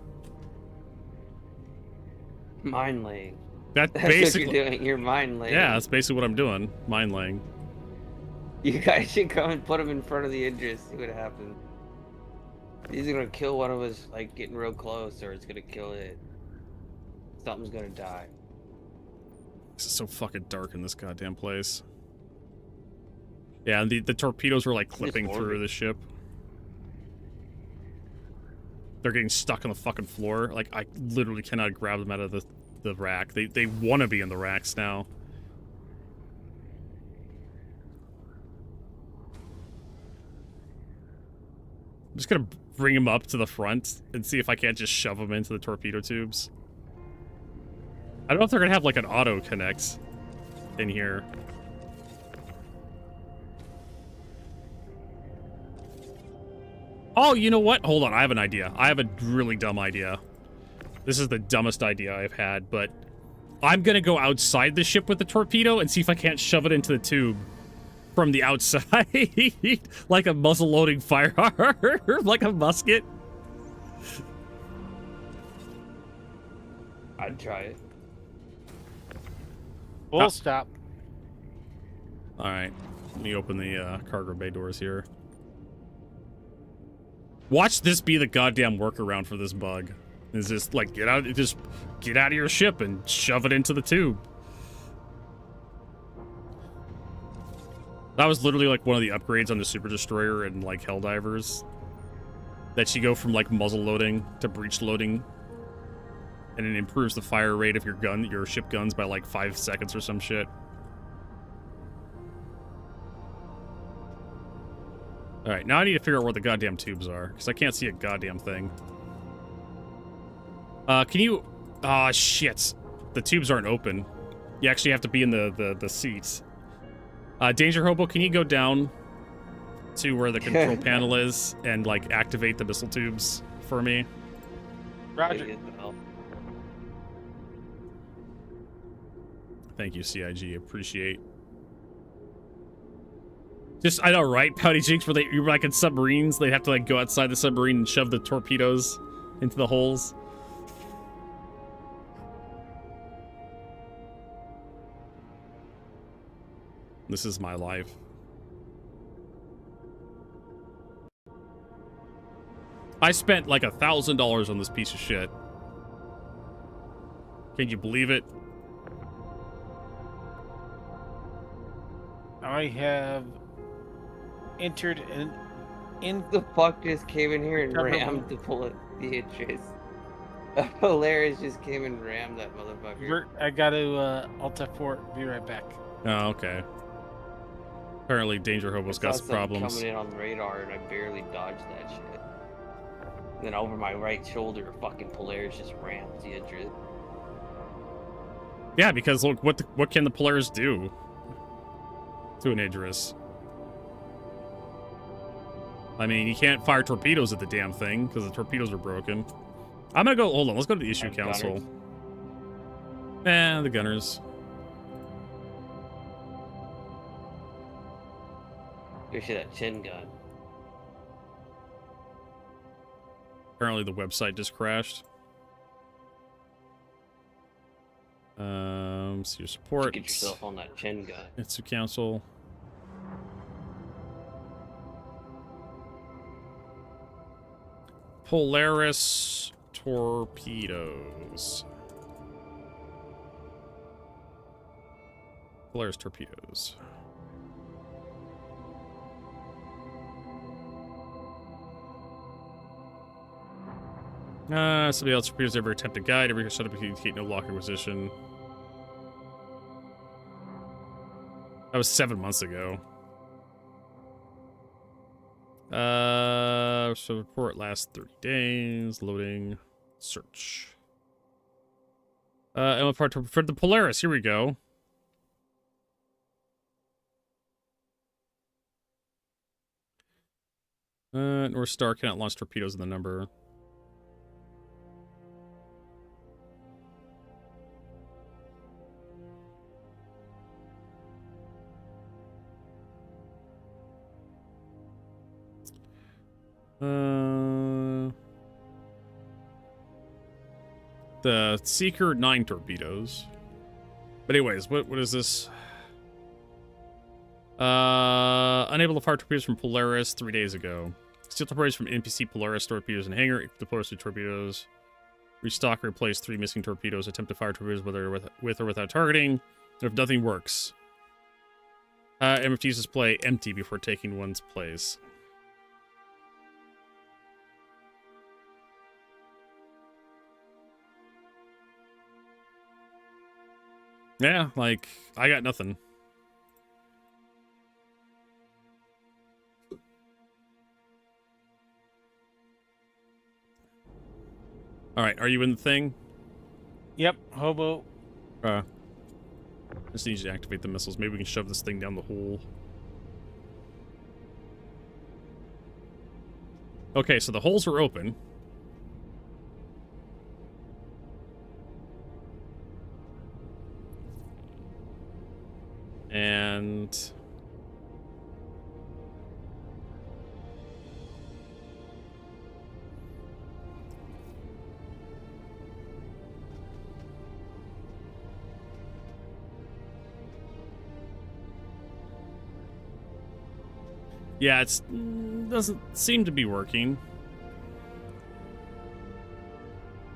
Mine laying. That's basically what you're doing. You're mine laying. Yeah, that's basically what I'm doing. Mine laying. You guys should come and put them in front of the Idris. See what happens. These are gonna kill one of us, like getting real close, or it's gonna kill it. Something's gonna die. This is so fucking dark in this goddamn place. Yeah, and the torpedoes were like clipping through the ship. They're getting stuck on the fucking floor. Like, I literally cannot grab them out of the rack. They want to be in the racks now. just gonna bring him up to the front and see if I can't just shove him into the torpedo tubes. I don't know if they're gonna have like an auto connect in here. Oh, you know what? Hold on, I have an idea. I have a really dumb idea. This is the dumbest idea I've had, but I'm gonna go outside the ship with the torpedo and see if I can't shove it into the tube from the outside. Like a muzzle-loading firearm. Like a musket. I'd try it. Full stop. Alright. Let me open the cargo bay doors here. Watch this be the goddamn workaround for this bug. Is just like just get out of your ship and shove it into the tube. That was literally like one of the upgrades on the Super Destroyer and like Helldivers. That you go from like muzzle loading to breech loading. And it improves the fire rate of your ship guns by like 5 seconds or some shit. Alright, now I need to figure out where the goddamn tubes are, because I can't see a goddamn thing. Can you... Ah, shit. The tubes aren't open. You actually have to be in the seats. Danger Hobo, can you go down to where the control panel is and, like, activate the missile tubes for me? Roger. Thank you, CIG. Appreciate. Just, I know, right? Pouty Jinx, where you're like in submarines, they have to, like, go outside the submarine and shove the torpedoes into the holes. This is my life. I spent like $1,000 on this piece of shit. Can you believe it? I have entered in The fuck just came in here and rammed to pull it the interest. Polaris just came and rammed that motherfucker. I got to Alt F4. Be right back. Oh, okay. Apparently Danger Hobo's got some problems. Coming in on radar and I barely dodged that shit. And then over my right shoulder, fucking Polaris just rammed the interest. Yeah, because look, what can the Polaris do to an Idris? I mean, you can't fire torpedoes at the damn thing because the torpedoes are broken. I'm gonna go. Hold on, let's go to the issue council. The gunners. You see that chin gun? Apparently, the website just crashed. See your support. Get yourself on that chin gun. Issue council. Polaris torpedoes. Polaris torpedoes. Somebody else torpedoes ever attempt to guide, every shut up and indicate no lock acquisition. That was 7 months ago. So report last 30 days. Loading. Search. And for the Polaris, here we go. North Star cannot launch torpedoes in the number. The Seeker 9 torpedoes. But anyways, what is this? Unable to fire torpedoes from Polaris 3 days ago. Steal torpedoes from NPC Polaris torpedoes in hangar. The Polaris torpedoes. Restock or replace 3 missing torpedoes. Attempt to fire torpedoes whether with or without targeting. If nothing works. MFT's display empty before taking one's place. Yeah, like, I got nothing. All right, are you in the thing? Yep, hobo. Just need you to activate the missiles. Maybe we can shove this thing down the hole. Okay, so the holes are open. And... yeah, it's doesn't seem to be working.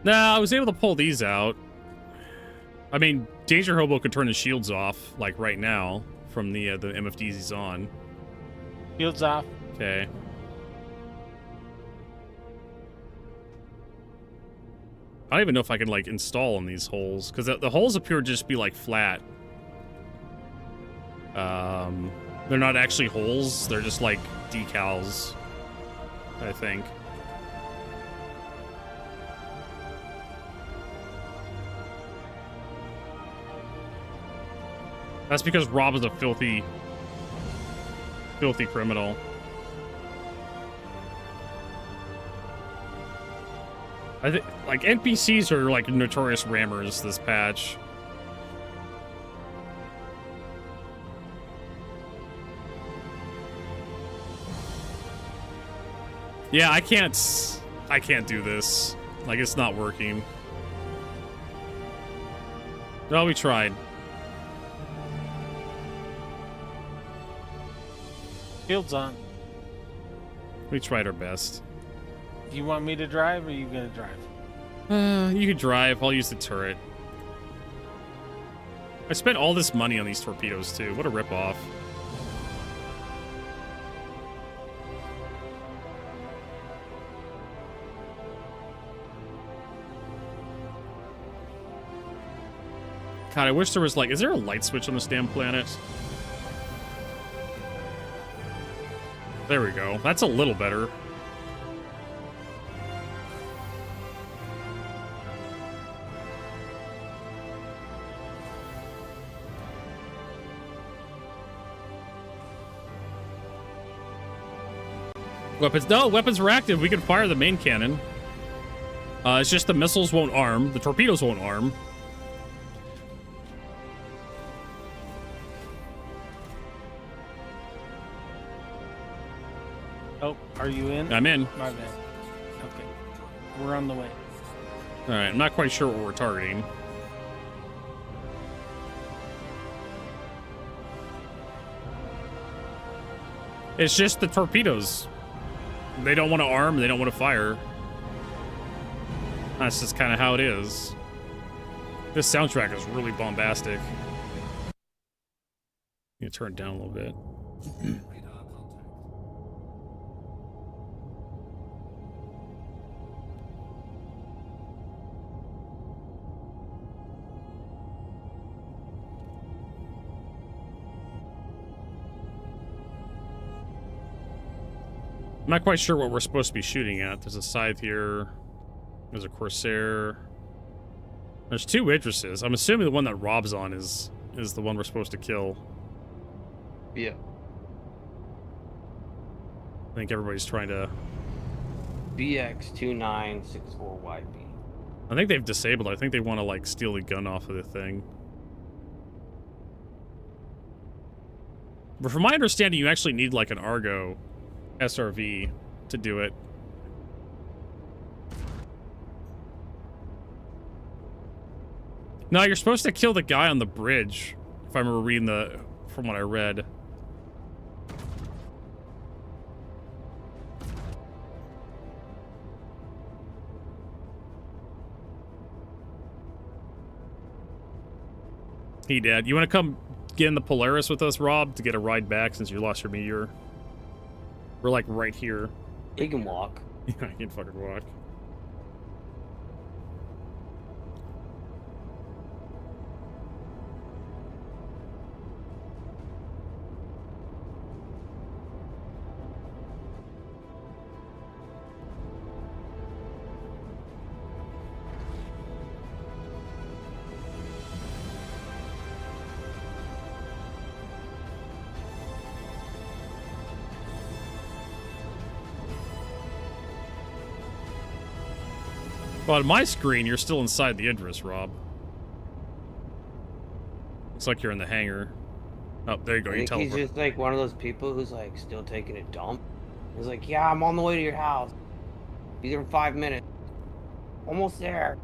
Nah, I was able to pull these out. I mean, Danger Hobo could turn his shields off, like right now, from the MFDs he's on. Shields off. Okay. I don't even know if I can, like, install on these holes, because the holes appear to just be, like, flat. They're not actually holes, they're just, like, decals, I think. That's because Rob is a filthy criminal. I think, like, NPCs are, like, notorious rammers this patch. Yeah, I can't do this. Like, it's not working. Well, we tried. Shields on. We tried our best. Do you want me to drive, or are you gonna drive? You could drive. I'll use the turret. I spent all this money on these torpedoes, too. What a ripoff. God, I wish there was, like... Is there a light switch on this damn planet? There we go. That's a little better. Weapons. No, weapons are active. We can fire the main cannon. It's just the missiles won't arm. The torpedoes won't arm. Oh, are you in? I'm in. My bad. Okay. We're on the way. Alright, I'm not quite sure what we're targeting. It's just the torpedoes. They don't want to arm, they don't want to fire. That's just kind of how it is. This soundtrack is really bombastic. You turn it down a little bit. Radar contact. I'm not quite sure what we're supposed to be shooting at. There's a scythe here. There's a Corsair. There's two Idrises. I'm assuming the one that Rob's on is the one we're supposed to kill. Yeah. I think everybody's trying to... BX2964YB. I think they've disabled it. I think they want to, like, steal the gun off of the thing. But from my understanding, you actually need, like, an Argo SRV to do it. No, you're supposed to kill the guy on the bridge, if I remember reading from what I read. He did. You want to come get in the Polaris with us, Rob, to get a ride back since you lost your meteor? We're like right here. He can walk. Yeah, I can fucking walk. Well, on my screen, you're still inside the Idris, Rob. Looks like you're in the hangar. Oh, there you go. I You think he's teleport. just like one of those people who's like still taking a dump. He's like, yeah, I'm on the way to your house. Be there in 5 minutes. Almost there.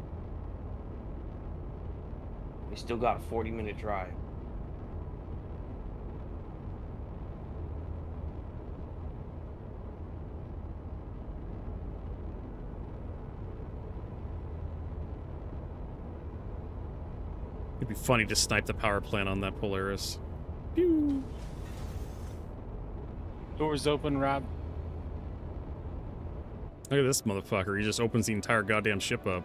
We still got a 40-minute drive. It'd be funny to snipe the power plant on that Polaris. Pew. Doors open, Rob. Look at this motherfucker. He just opens the entire goddamn ship up.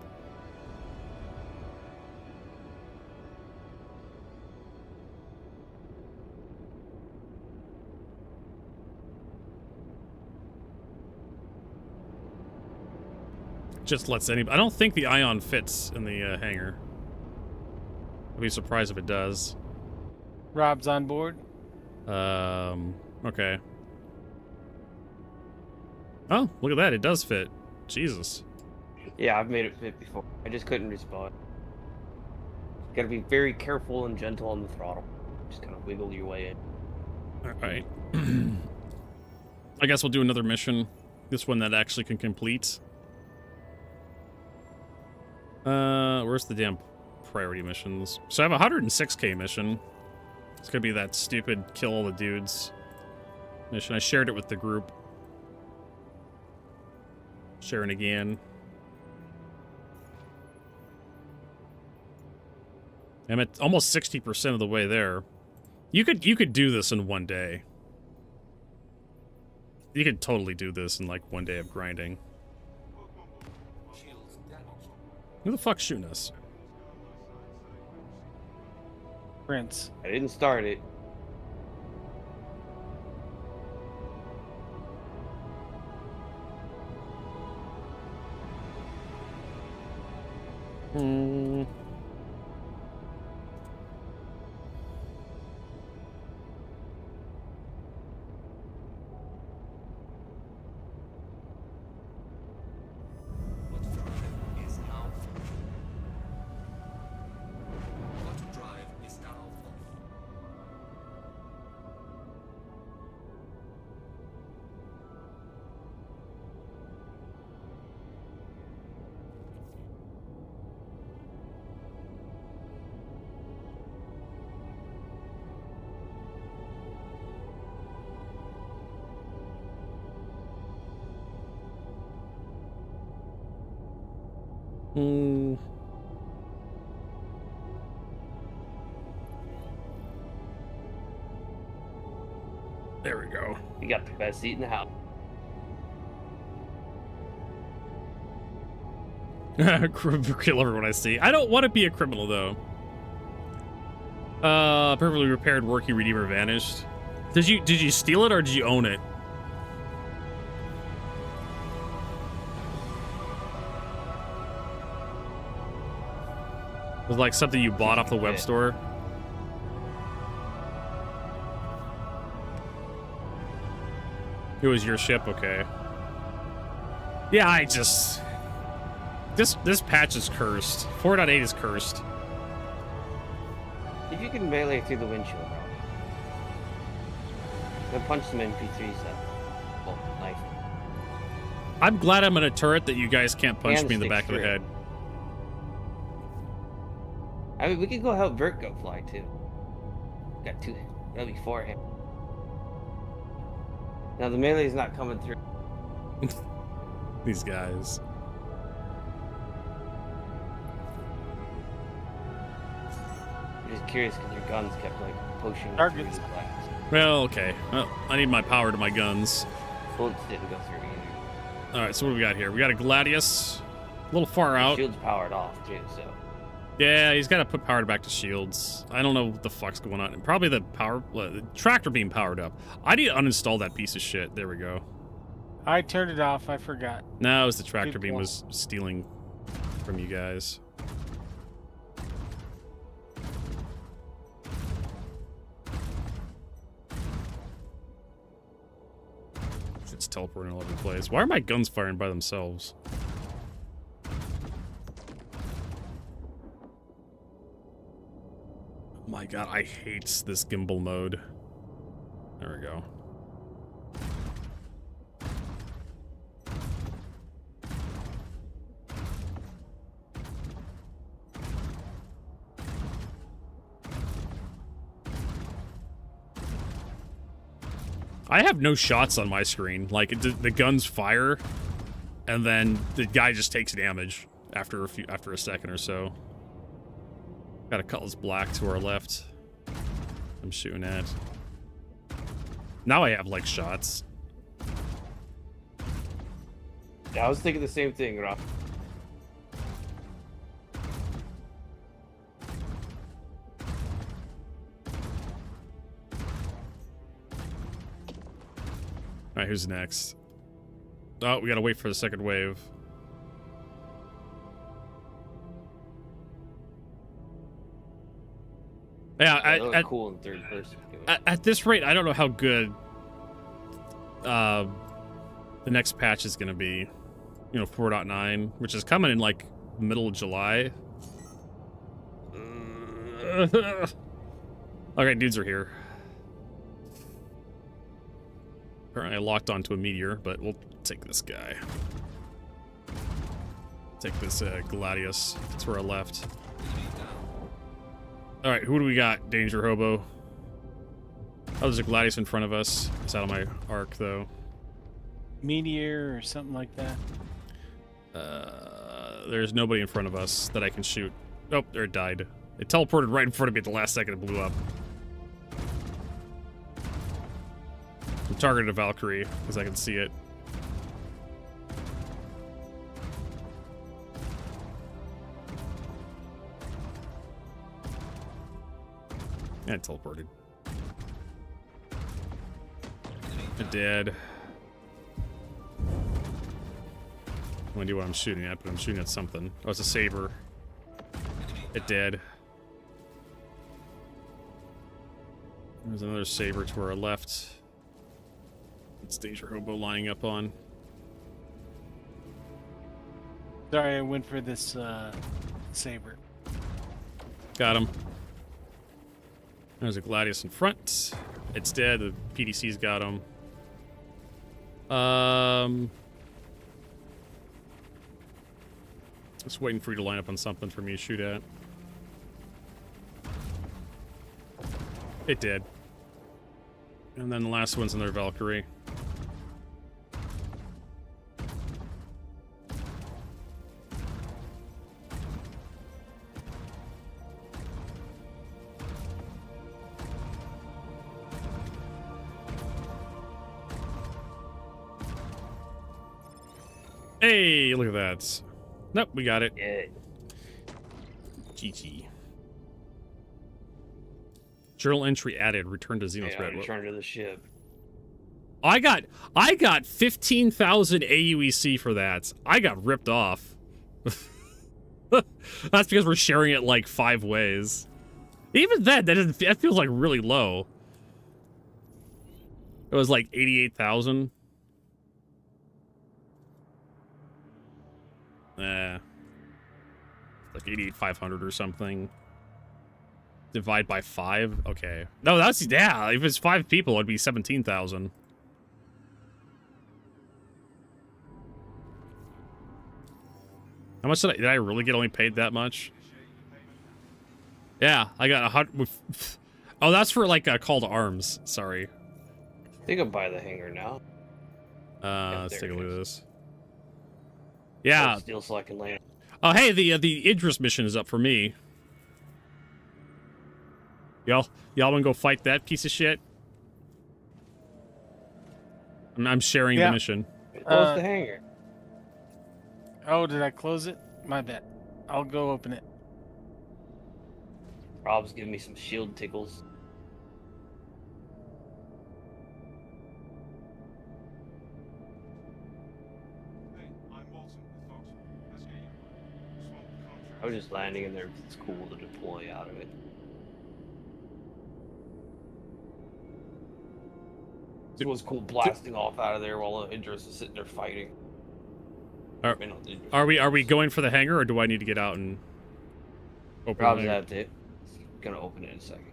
Just lets anybody. I don't think the ion fits in the hangar. I'd be surprised if it does. Rob's on board. Okay. Oh, look at that. It does fit. Jesus. Yeah, I've made it fit before. I just couldn't respond. Gotta be very careful and gentle on the throttle. Just kind of wiggle your way in. Alright. I guess we'll do another mission. This one that actually can complete. Where's the damn priority missions? So I have a 106k mission. It's gonna be that stupid kill all the dudes mission. I shared it with the group. Sharing again. I'm at almost 60% of the way there. You could do this in one day. You could totally do this in like one day of grinding. Shields damaged. Who the fuck's shooting us? Prince. I didn't start it. What drive is now? What drive is now off? There we go. You got the best seat in the house. Kill everyone I see. I don't want to be a criminal though. Perfectly repaired working Redeemer vanished. Did you steal it or did you own it? It was like something you bought off the web store. It was your ship, okay. Yeah, I just... This patch is cursed. 4.8 is cursed. If you can melee through the windshield, bro. Then punch some NP3s up. Well, knife. I'm glad I'm in a turret that you guys can't punch And me in the stick back of the through. head. I mean, we could go help Vert go fly, too. Got two. That'll be 4 him. Now, the melee's not coming through. These guys. I'm just curious because your guns kept, like, pushing through Targets. the glass. Well, okay. Well, I need my power to my guns. Bullets didn't go through either. Alright, so what do we got here? We got a Gladius. A little far out. Shield's powered off, too, so. Yeah, he's got to put power back to shields. I don't know what the fuck's going on. Probably the the tractor being powered up. I need to uninstall that piece of shit. There we go. I turned it off. I forgot. No, it was the tractor Good beam point. was stealing from you guys. It's teleporting all over the place. Why are my guns firing by themselves? my god, I hate this gimbal mode. There we go. I have no shots on my screen. Like, the guns fire, and then the guy just takes damage after a second or so. Got a Cutlass Black to our left. I'm shooting at. Now I have like shots. Yeah, I was thinking the same thing, Rob. Alright, who's next? Oh, we gotta wait for the second wave. Yeah, They look cool in third person. At this rate, I don't know how good the next patch is gonna be. You know, 4.9, which is coming in like middle of July. Okay, dudes are here. Apparently I locked onto a meteor, but we'll take this guy. Take this Gladius to our left. Alright, who do we got? Danger Hobo. Oh, there's a Gladius in front of us. It's out of my arc, though. Meteor or something like that. There's nobody in front of us that I can shoot. Oh, there it died. It teleported right in front of me at the last second. It blew up. I'm targeted a Valkyrie because I can see it. And it teleported. It did. No idea what I'm shooting at, but I'm shooting at something. Oh, it's a saber. It did. There's another saber to our left. It's Danger Hobo lining up on. Sorry, I went for this saber. Got him. There's a Gladius in front. It's dead. The PDC's got him. Just waiting for you to line up on something for me to shoot at. It did. And then the last one's another Valkyrie. Hey, look at that. Nope, we got it. Yeah. GG. Journal entry added. Return to Xenothreat. Yeah, return to the ship. I got 15,000 AUEC for that. I got ripped off. That's because we're sharing it like 5 ways. Even then, that feels like really low. It was like 88,000. Like 88,500 or something. Divide by 5? Okay. No, that's, yeah, if it's 5 people, it'd be 17,000. How much did I really get only paid that much? Yeah, I got 100. Oh, that's for like a call to arms. Sorry. I think I'll buy the hangar now. Let's take a look at this. Yeah. Steal so I can land. Oh, hey, the Idris mission is up for me. Y'all wanna go fight that piece of shit? I'm sharing the mission. Close the hangar. Oh, did I close it? My bad. I'll go open it. Rob's giving me some shield tickles. Hey, I'm Walton, the Fox. Let's get you. Swamp contract. I was just landing in there because it's cool to deploy out of it. It was cool blasting off out of there while Idris is sitting there fighting. Are we going for the hangar, or do I need to get out and open Rob's the hangar? at it. gonna open it in a second.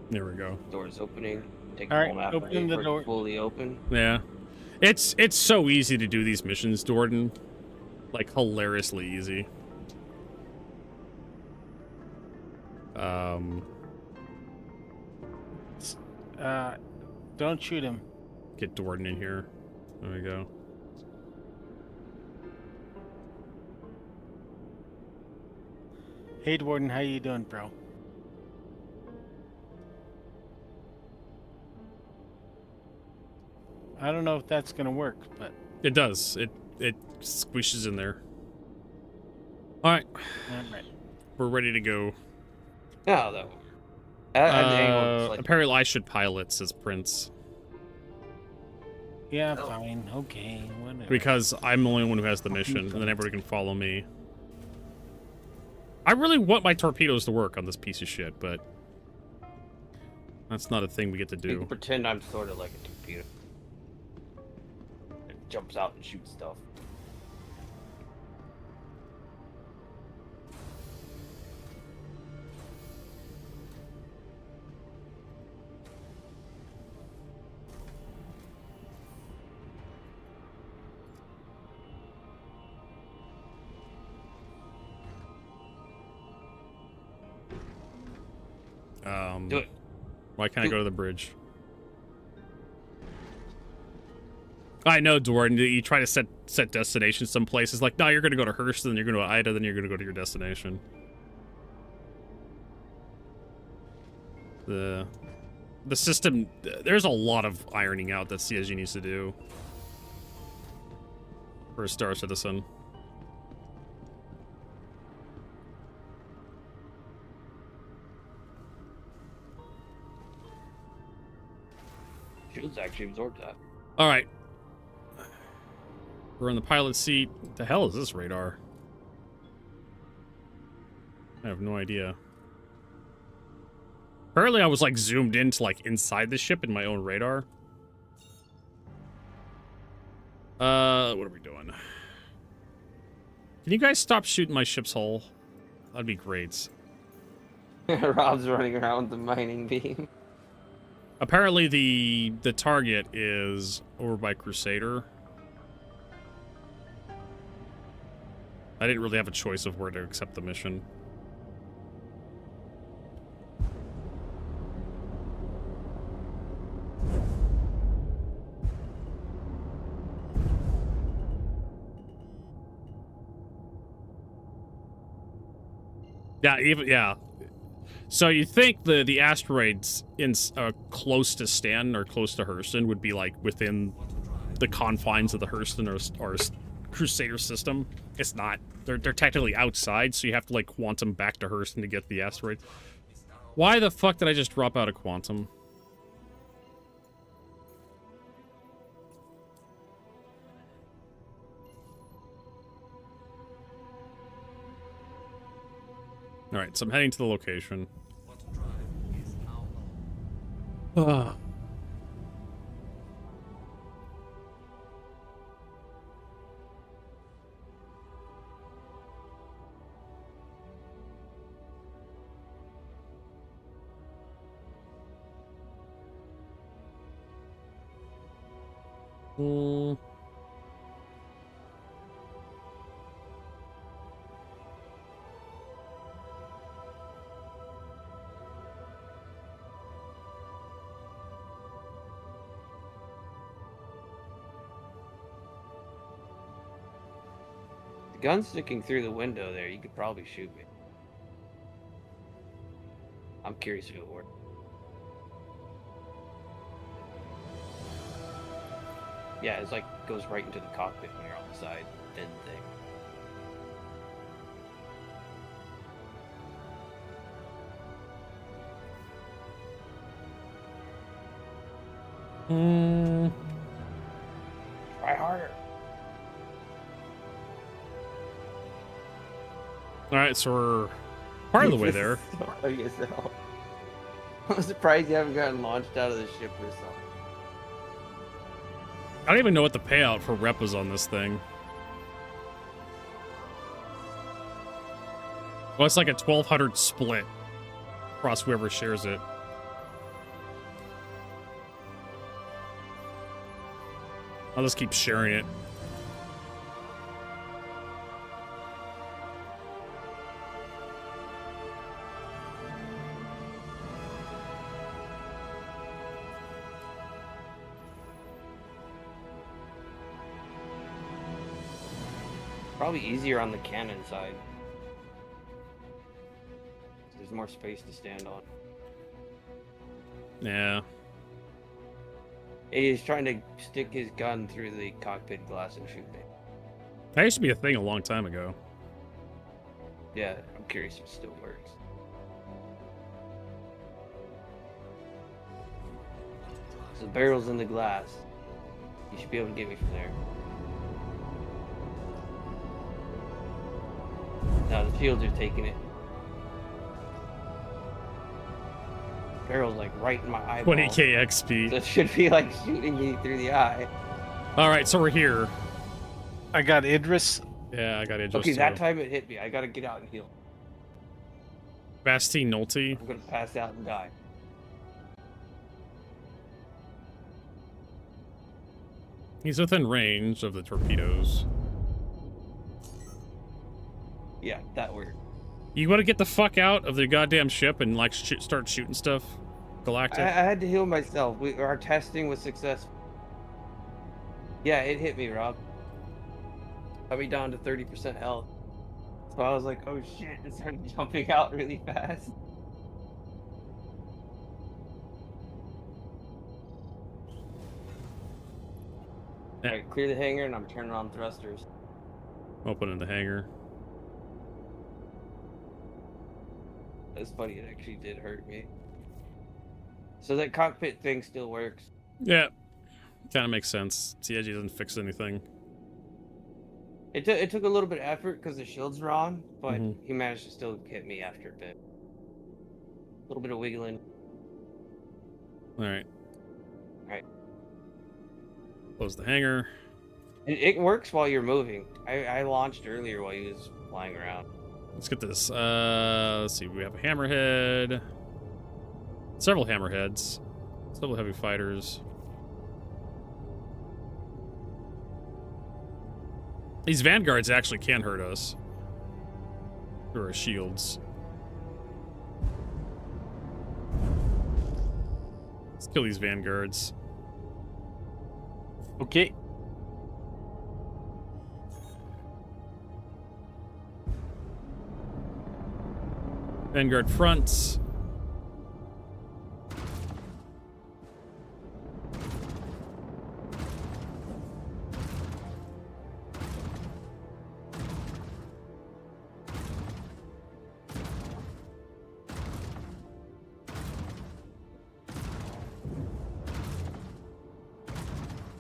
There we go. Door's opening. Take All the right, whole map open away the for it door. fully open. Yeah. It's so easy to do these missions, Jordan. Like, hilariously easy. Don't shoot him. Get Jordan in here. There we go. Hey, Warden, how you doing, bro? I don't know if that's gonna work, but It does. It squishes in there. All right. all right. We're ready to go. Yeah, that will work. At the angle, it's like, Apparently I should pilot, says Prince. Yeah, fine. Okay, whatever. Because I'm the only one who has the mission, and then everybody can follow me. I really want my torpedoes to work on this piece of shit, but that's not a thing we get to you do. can pretend I'm sort of like a torpedo. It jumps out and shoots stuff. Do it. Why can't I go to the bridge? I know, Jordan. You try to set destinations some places. Like, no, you're going to go to Hearst, then you're going to Ida, then you're going to go to your destination. The system, there's a lot of ironing out that CSG needs to do for a Star Citizen. Shields actually absorbed that. All right. We're in the pilot seat. What the hell is this radar? I have no idea. Apparently I was like zoomed into like inside the ship in my own radar. What are we doing? Can you guys stop shooting my ship's hull? That'd be great. Rob's running around with the mining beam. Apparently the target is over by Crusader. I didn't really have a choice of where to accept the mission. Yeah. So you think the asteroids in close to Stanton or close to Hurston would be like within the confines of the Hurston or Crusader system? It's not. They're technically outside, so you have to like quantum back to Hurston to get the asteroid. Why the fuck did I just drop out of quantum? All right, so I'm heading to the location. Gun sticking through the window there, you could probably shoot me. I'm curious if it'll work. Yeah, it's like goes right into the cockpit when you're on the side, thin thing. Try harder. All right, so we're part of the way there. I'm surprised you haven't gotten launched out of the ship or something. I don't even know what the payout for rep was on this thing. Well, it's like a 1,200 split across whoever shares it. I'll just keep sharing it. Probably easier on the cannon side. There's more space to stand on. Yeah. He's trying to stick his gun through the cockpit glass and shoot me. That used to be a thing a long time ago. Yeah, I'm curious if it still works. So the barrel's in the glass. You should be able to get me from there. No, the shields are taking it. Barrel's like right in my eyeball. 20k XP. So it should be like shooting me through the eye. Alright, so we're here. I got Idris. Yeah, I got Idris Okay, too. that time it hit me. I gotta get out and heal. Bastine Nolte. I'm gonna pass out and die. He's within range of the torpedoes. Yeah, that worked. You want to get the fuck out of the goddamn ship and like start shooting stuff, Galactic? I had to heal myself. Our testing was successful. Yeah, it hit me, Rob. Got me down to 30% health. So I was like, oh shit, and started jumping out really fast. Alright, clear the hangar and I'm turning on thrusters. Opening the hangar. That's funny, it actually did hurt me. So that cockpit thing still works. Yeah. Kind of makes sense. CIG doesn't fix anything. It took a little bit of effort because the shields were on, but he managed to still hit me after a bit. A little bit of wiggling. Alright. Alright. Close the hangar. It works while you're moving. I launched earlier while he was flying around. Let's get this. Let's see. We have a hammerhead. Several hammerheads. Several heavy fighters. These vanguards actually can hurt us. Through our shields. Let's kill these vanguards. Okay. Vanguard fronts.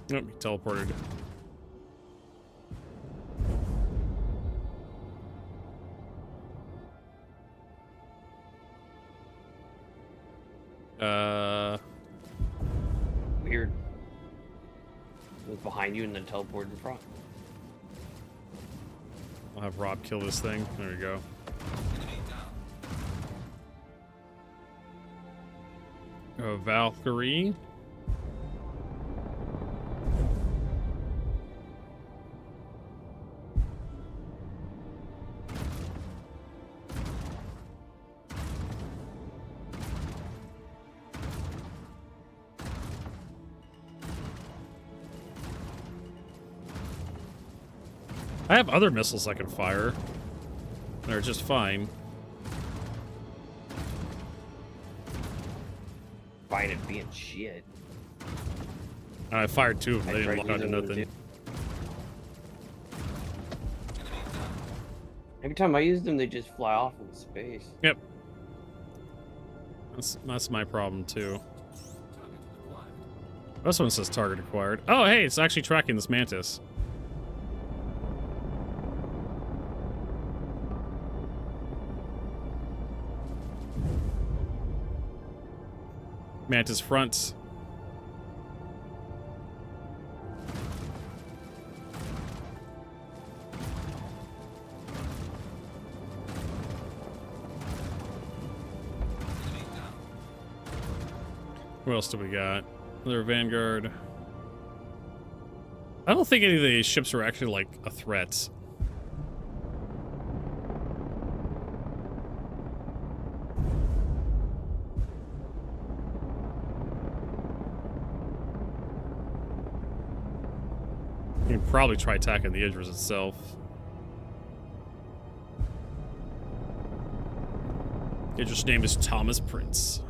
Nope, he teleported. Weird. It was behind you and then teleported in front. I'll have Rob kill this thing. There we go. Valkyrie. I have other missiles I can fire. They're just fine. Fine at being shit. I fired two of them. They tried didn't lock onto using them nothing. too. Every time I use them, they just fly off into space. Yep. That's my problem too. This one says target acquired. Oh, hey, it's actually tracking this mantis. Mantis front. What else do we got? Another Vanguard. I don't think any of these ships are actually like a threat. You can probably try attacking the Idris itself. Idris' name is Thomas Prince.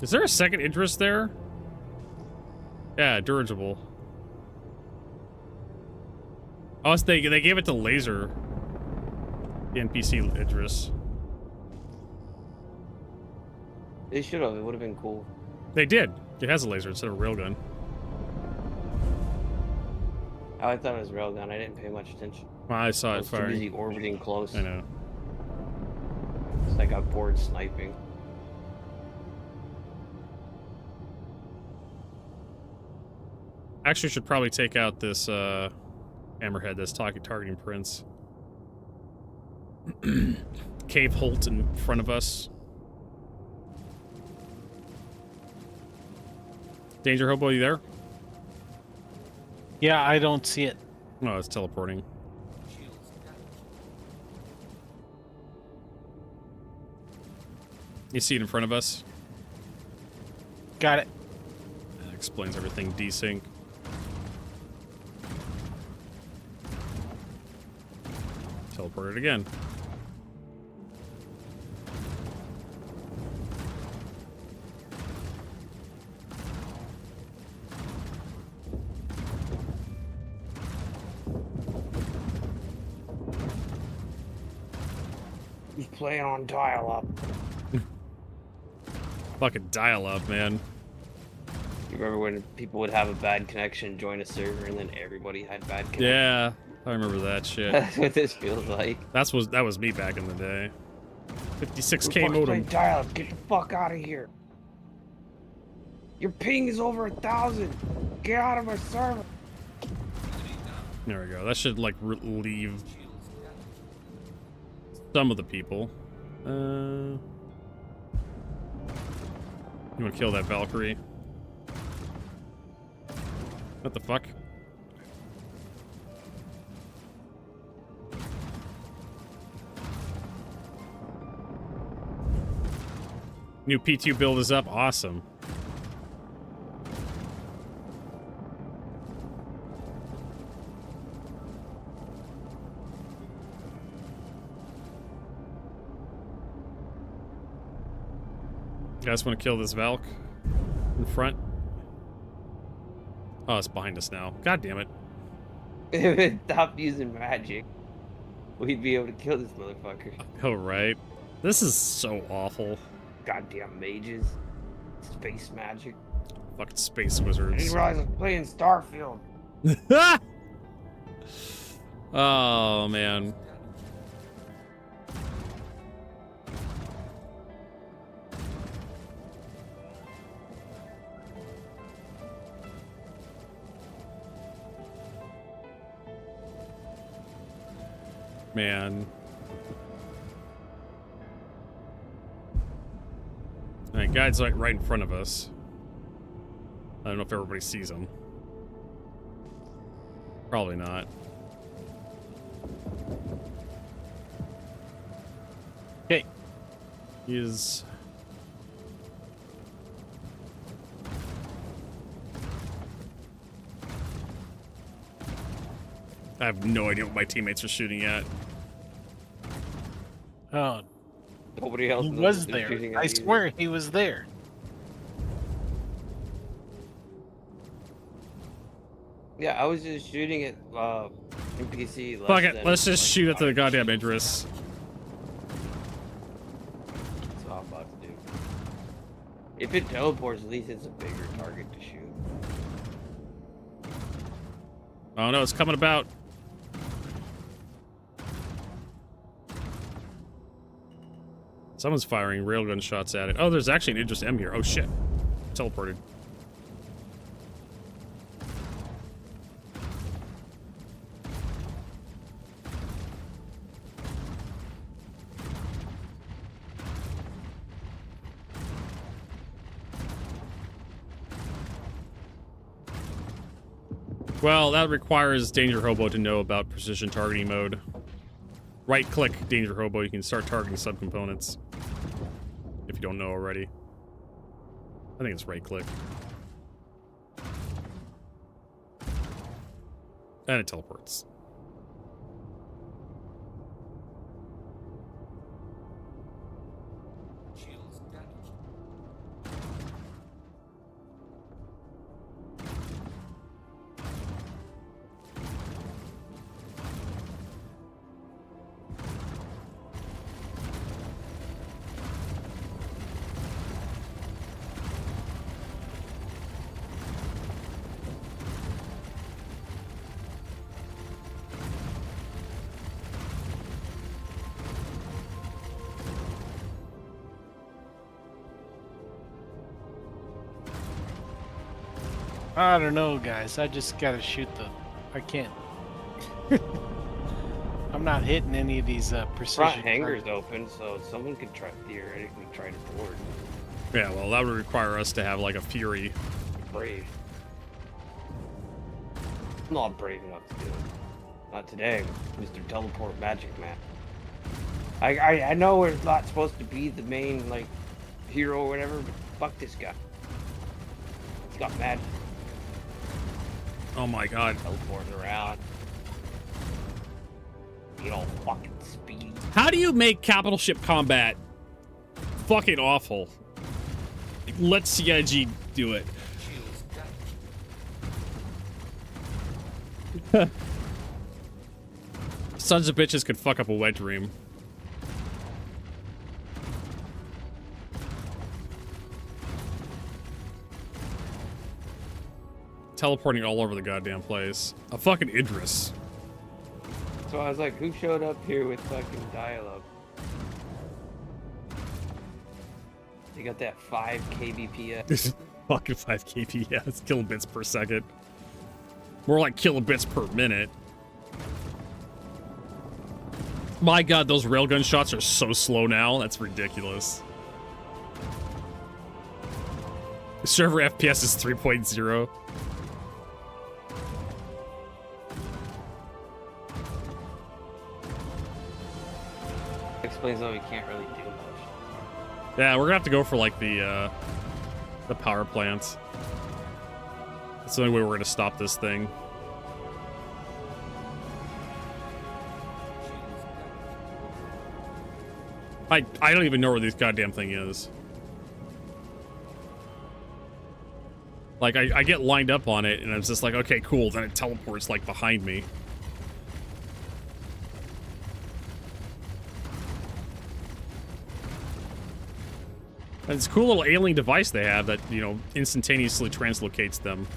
Is there a second Idris there? Yeah, dirigible. Oh, they gave it to Laser. The NPC Idris. They should have. It would have been cool. They did. It has a laser instead of a railgun. Oh, I thought it was railgun. I didn't pay much attention. Well, I saw I it was too firing. busy orbiting close. I know. So I got bored sniping. Actually, should probably take out this hammerhead that's targeting Prince. Cave Holt in front of us. Danger Hobo, you there? Yeah, I don't see it. No, it's teleporting. You see it in front of us? Got it. That explains everything. Desync. Teleport it again. He's playing on dial-up. Fucking dial up, man. You remember when people would have a bad connection, join a server, and then everybody had bad connection? Yeah, I remember that shit. That's what this feels like. That was me back in the day. 56k We're modem. playing dial-up. Get the fuck out of here. Your ping is over 1,000. Get out of my server. There we go. That should like relieve some of the people. You want to kill that Valkyrie? What the fuck? New P2 build is up. Awesome. You guys want to kill this Valk in front? Oh, it's behind us now. God damn it. If it stopped using magic, we'd be able to kill this motherfucker. Oh, right. This is so awful. Goddamn mages. Space magic. Fucking space I wizards. didn't realize I was playing Starfield. Oh, man. Man. Alright, guy's like right in front of us. I don't know if everybody sees him. Probably not. Okay. He is... I have no idea what my teammates are shooting at. Oh, Nobody else he knows was what they're there. shooting I at either. swear he was there. Yeah, I was just shooting at NPC. less Fuck it, than, let's just like, shoot at the 5 goddamn seconds. Idris. That's what I'm about to do. If it teleports, at least it's a bigger target to shoot. Oh no, it's coming about. Someone's firing railgun shots at it. Oh, there's actually an Idris M here. Oh shit. Teleported. Well, that requires Danger Hobo to know about precision targeting mode. Right-click Danger Hobo, you can start targeting subcomponents. If you don't know already. I think it's right-click. And it teleports. Shields damaged. I don't know, guys. I just gotta shoot the. I can't. I'm not hitting any of these precision. Front hangar's open, so someone could theoretically try to board. Yeah, well, that would require us to have, like, a Fury. Brave. I'm not brave enough to do it. Not today, Mr. Teleport Magic Man. I know we're not supposed to be the main, like, hero or whatever, but fuck this guy. He's got magic. Oh my god. Teleporting around. Get all fucking speedy. How do you make capital ship combat fucking awful? Let CIG do it. Shields damaged. Sons of bitches could fuck up a wet dream. Teleporting all over the goddamn place. A fucking Idris. So I was like, who showed up here with fucking dialogue? They got that 5 kbps. Fucking 5 kps, kilobits per second. More like kilobits per minute. My god, those railgun shots are so slow now. That's ridiculous. The server FPS is 3.0. Explains why we can't really do much. Yeah, we're gonna have to go for like the power plants. That's the only way we're gonna stop this thing. I don't even know where this goddamn thing is. Like, I get lined up on it, and I'm just like, okay, cool. Then it teleports, like, behind me. And it's a cool little alien device they have that, you know, instantaneously translocates them.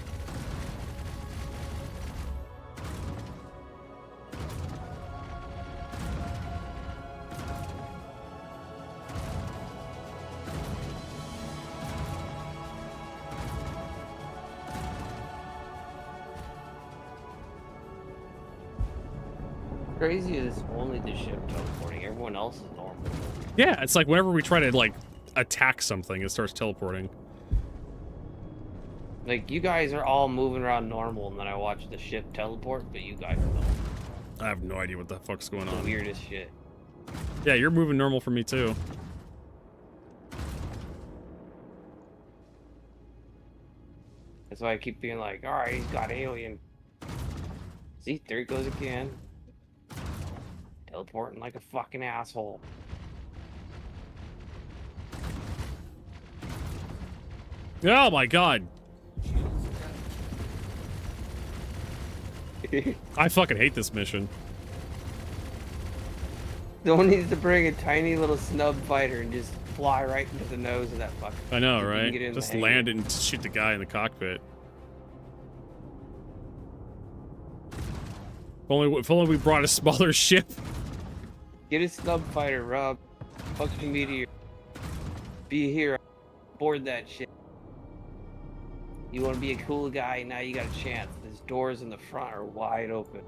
Crazy is only the ship teleporting. Everyone else is normal. Yeah, it's like whenever we try to, like, attack something, it starts teleporting. Like, you guys are all moving around normal, and then I watch the ship teleport, but you guys don't. I have no idea what the fuck's going The on. weirdest shit. Yeah, you're moving normal for me, too. That's why I keep being like, alright, he's got alien. See, there he goes again. Teleporting like a fucking asshole. Oh my god. I fucking hate this mission. Someone needs to bring a tiny little snub fighter and just fly right into the nose of that fucker. I know, You can right? get in the Just hangar. land it and shoot the guy in the cockpit. If only we brought a smaller ship. Get a snub fighter, Rob. Fucking meteor. Be a hero. Board that shit. You want to be a cool guy, now you got a chance. These doors in the front are wide open.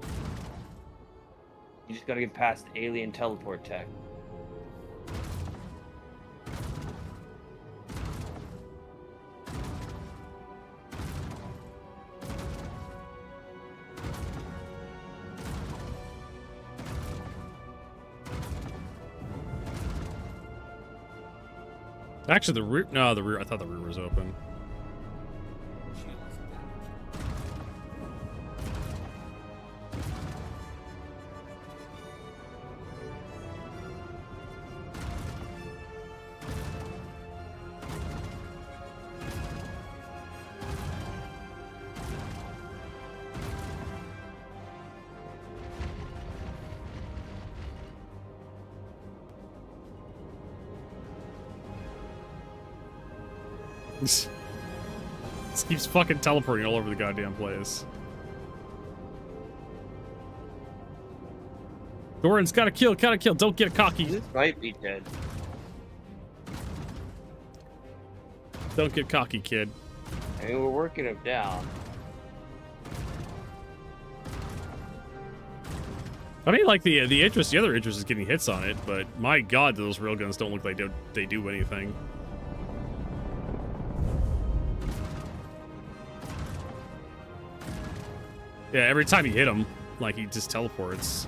You just gotta get past the alien teleport tech. Actually, the rear. No, the rear. I thought the rear was open. Shields damaged. This keeps fucking teleporting all over the goddamn place. Doran's gotta kill, gotta kill. Don't get cocky. This might be dead. Don't get cocky, kid. I mean, we're working him down. I mean, like the interest, the other interest is getting hits on it, but my god, those railguns don't look like they do anything. Yeah, every time you hit him, like he just teleports.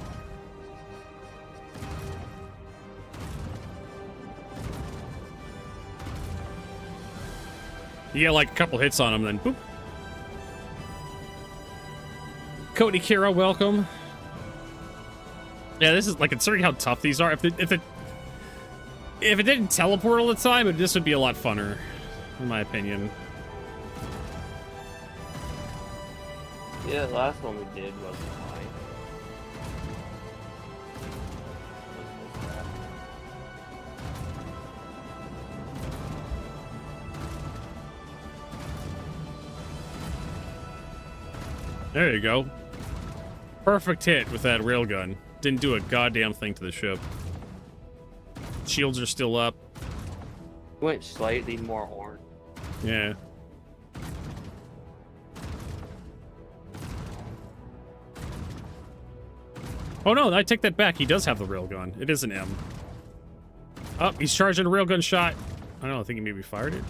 You get like a couple hits on him, then boop. Cody Kira, welcome. Yeah, this is like considering how tough these are. If it didn't teleport all the time, this would be a lot funner, in my opinion. Yeah, the last one we did wasn't fine. There you go. Perfect hit with that railgun. Didn't do a goddamn thing to the ship. Shields are still up. Went slightly more orange. Yeah. Oh no, I take that back. He does have the railgun. It is an M. Oh, he's charging a railgun shot. I don't know, I think he maybe fired it.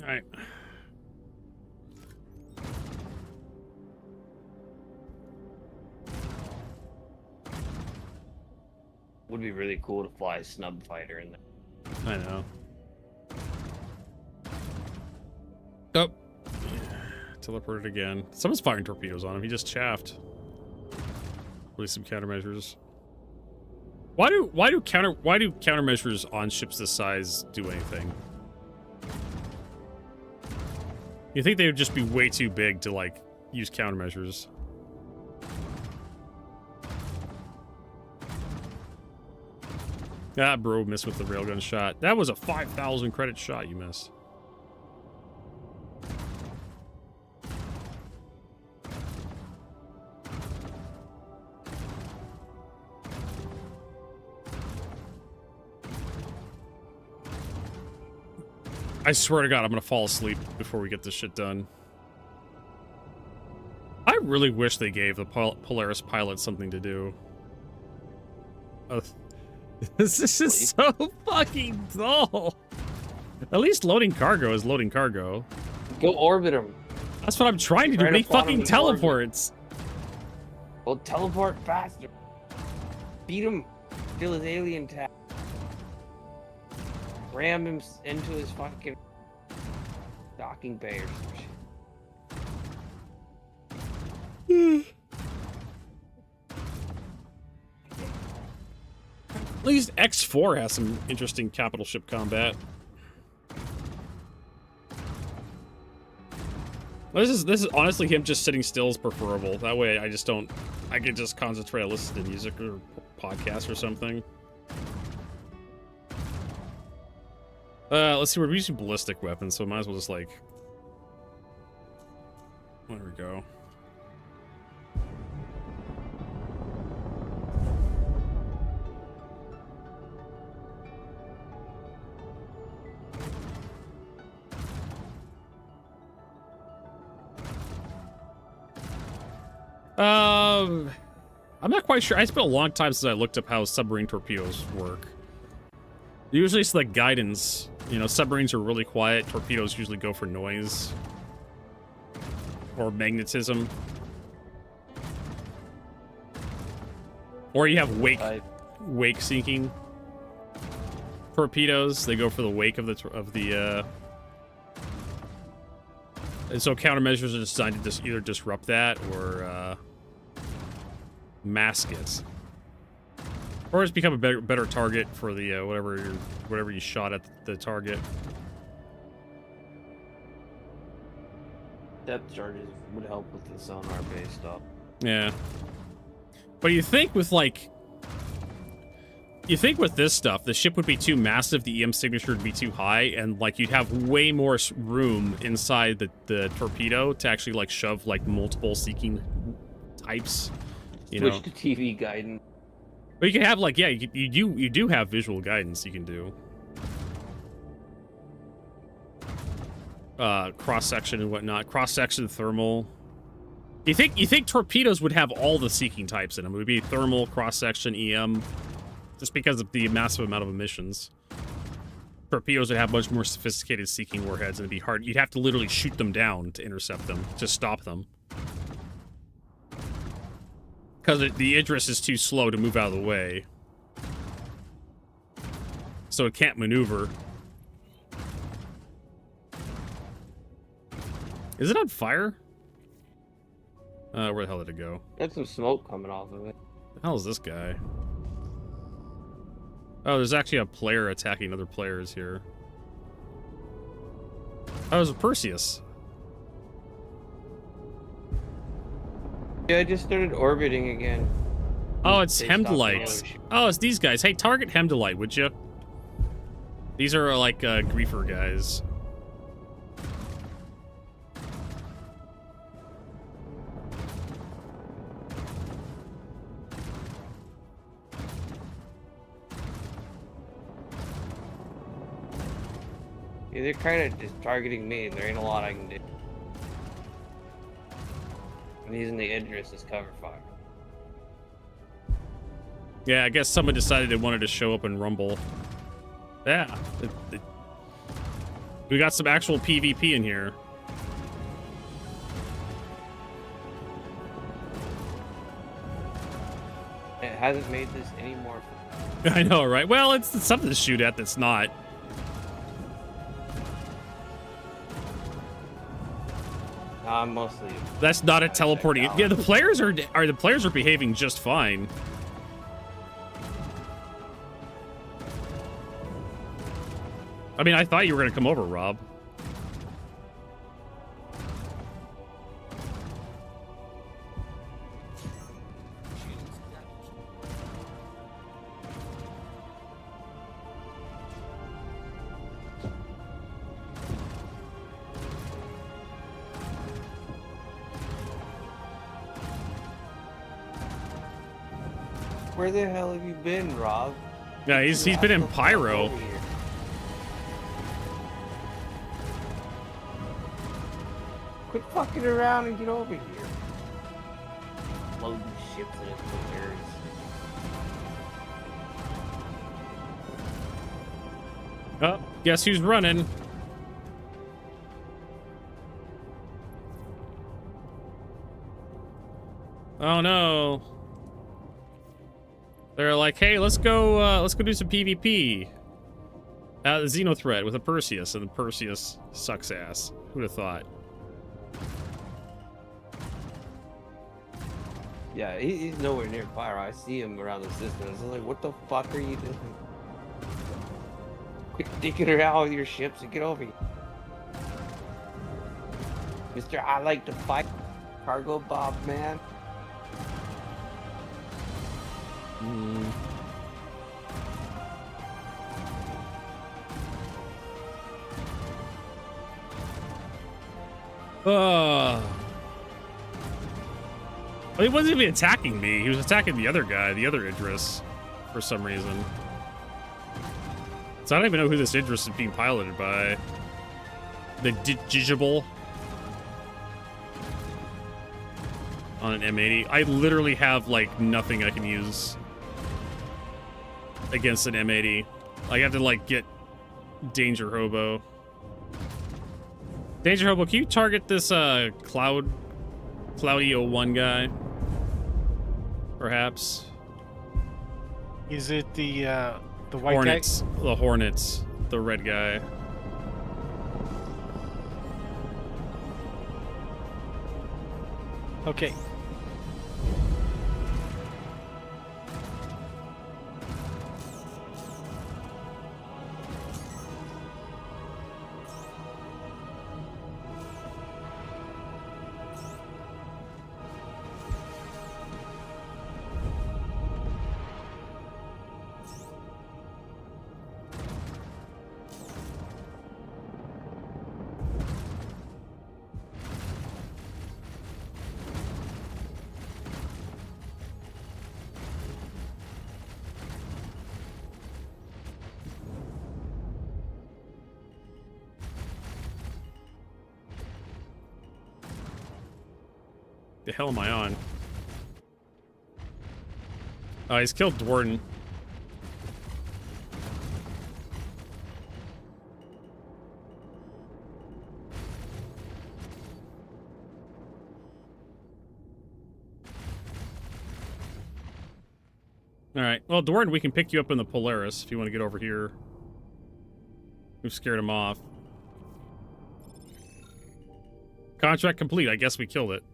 All right. Would be really cool to fly a snub fighter in there. I know. Oh. Teleported again. Someone's firing torpedoes on him. He just chaffed. Release some countermeasures. Why do countermeasures on ships this size do anything? You think they would just be way too big to like use countermeasures? Ah, bro, missed with the railgun shot. That was a 5,000 credit shot you missed. I swear to God, I'm gonna fall asleep before we get this shit done. I really wish they gave the Polaris pilot something to do. This is so fucking dull. At least loading cargo is loading cargo. Go orbit him. That's what I'm trying to do, but he fucking teleports. Well, teleport faster. Beat him. Steal his alien tag. Ram him into his fucking docking bay or some shit. At least X4 has some interesting capital ship combat. This is honestly him just sitting still is preferable. That way I can just concentrate on listening to music or podcast or something. Let's see, we're using ballistic weapons, so might as well just like... There we go. I'm not quite sure. It's been a long time since I looked up how submarine torpedoes work. Usually it's like guidance. You know, submarines are really quiet. Torpedoes usually go for noise. Or magnetism. Or you have wake seeking torpedoes. They go for the wake of the and so countermeasures are designed to either disrupt that or mask it. Or it's become a better target for the whatever you shot at the target. Depth charges would help with the sonar based stuff. Yeah. But you think with this stuff, the ship would be too massive, the EM signature would be too high, and like you'd have way more room inside the torpedo to actually like shove like multiple seeking types. Switch to TV guidance. But you can have like, yeah, you do have visual guidance you can do. Cross section and whatnot. Cross section, thermal. You think torpedoes would have all the seeking types in them? It would be thermal, cross section, EM, just because of the massive amount of emissions. Torpedoes would have much more sophisticated seeking warheads, and it'd be hard. You'd have to literally shoot them down to intercept them, to stop them. Because the Idris is too slow to move out of the way. So it can't maneuver. Is it on fire? Where the hell did it go? There's some smoke coming off of it. The hell is this guy? Oh, there's actually a player attacking other players here. Oh, it was a Perseus. Yeah, I just started orbiting again. Oh, it's Based off the Hemdalites. ocean. Oh, it's these guys. Hey, target Hemdalite, would you? These are like griefer guys. Yeah, they're kind of just targeting me, and there ain't a lot I can do. I'm using the Idris as cover fire. Yeah, I guess someone decided they wanted to show up and rumble. Yeah. We got some actual PvP in here. It hasn't made this any more fun. I know, right? Well, it's something to shoot at that's not. Mostly. That's not a teleporting. Yeah, the players are behaving just fine. I mean, I thought you were gonna come over, Rob. Where the hell have you been, Rob? Yeah, he's been in Pyro. Over here. Quit fucking around and get over here. Loading ships in its areas. Oh, guess who's running? Oh no. They're like, hey, let's go do some PvP. The Xenothreat with a Perseus, and the Perseus sucks ass. Who'd have thought? Yeah, he's nowhere near fire. I see him around the system. I was like, what the fuck are you doing? Quit dicking around with your ships and get over here. Mister, I like to fight. Cargo Bob, man. Well, he wasn't even attacking me. He was attacking the other guy, the other Idris, for some reason. So I don't even know who this Idris is being piloted by. The dirigible on an M80. I literally have like nothing I can use against an M80. I have to like get Danger Hobo. Danger Hobo, can you target this Cloudy 01 guy? Perhaps. Is it the white Hornets. guy? The Hornets. The red guy. Okay. The hell am I on? Oh, he's killed Dwarden. Alright, well, Dwarden, we can pick you up in the Polaris if you want to get over here. We've scared him off. Contract complete. I guess we killed it.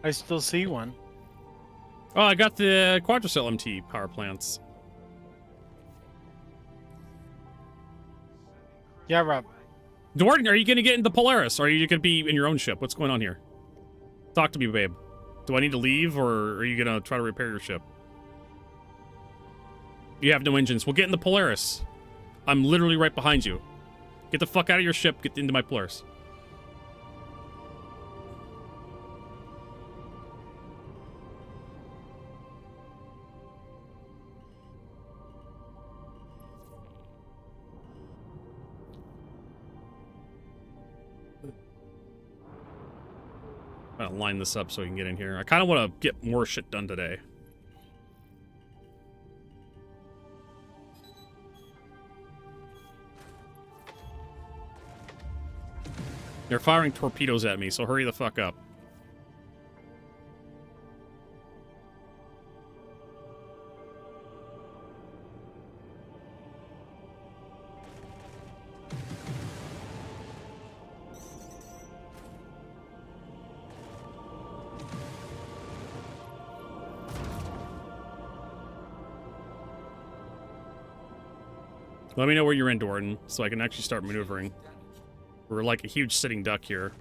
I still see one. Oh, I got the Quadricell MT power plants. Yeah, Rob. Dwarden, are you going to get into the Polaris? Or are you going to be in your own ship? What's going on here? Talk to me, babe. Do I need to leave, or are you going to try to repair your ship? You have no engines. Well, get in the Polaris. I'm literally right behind you. Get the fuck out of your ship. Get into my Polaris. I'm gonna line this up so we can get in here. I kind of want to get more shit done today. They're firing torpedoes at me, so hurry the fuck up. Let me know where you're in, Dwarden, so I can actually start maneuvering. We're like a huge sitting duck here.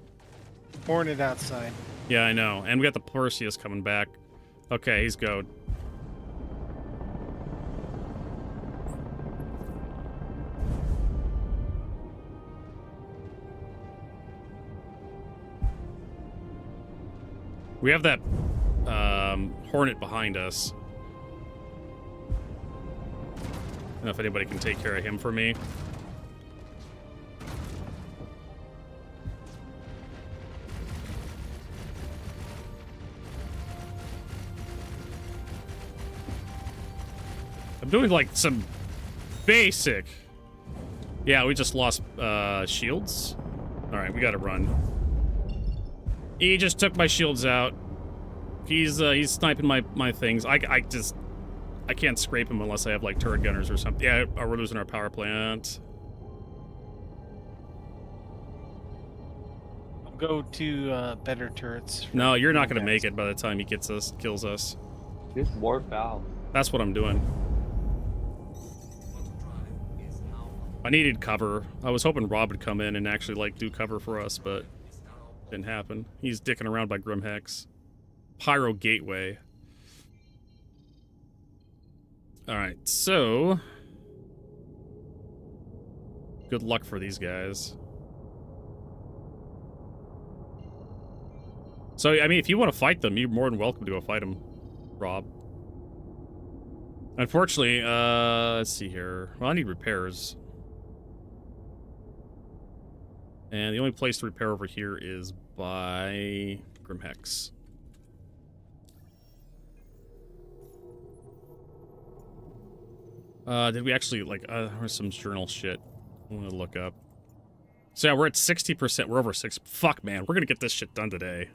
Hornet outside. Yeah, I know. And we got the Perseus coming back. Okay, he's go. We have that Hornet behind us. I don't know if anybody can take care of him for me. I'm doing like some basic. Yeah, we just lost shields. All right, we gotta run. He just took my shields out. He's sniping my things. I can't scrape him unless I have like turret gunners or something. Yeah, we're losing our power plant. I'll go to better turrets. No, you're not gonna make it by the time he gets us, kills us. Just warp out. That's what I'm doing. I needed cover. I was hoping Rob would come in and actually like do cover for us, but didn't happen. He's dicking around by Grimhex. Pyro Gateway. Alright, so good luck for these guys. So, I mean, if you want to fight them, you're more than welcome to go fight them, Rob. Unfortunately, let's see here. Well, I need repairs. And the only place to repair over here is by Grimhex. Did we actually, like, there's some journal shit I want to look up. So yeah, we're at 60%. We're over 6. Fuck, man. We're gonna get this shit done today.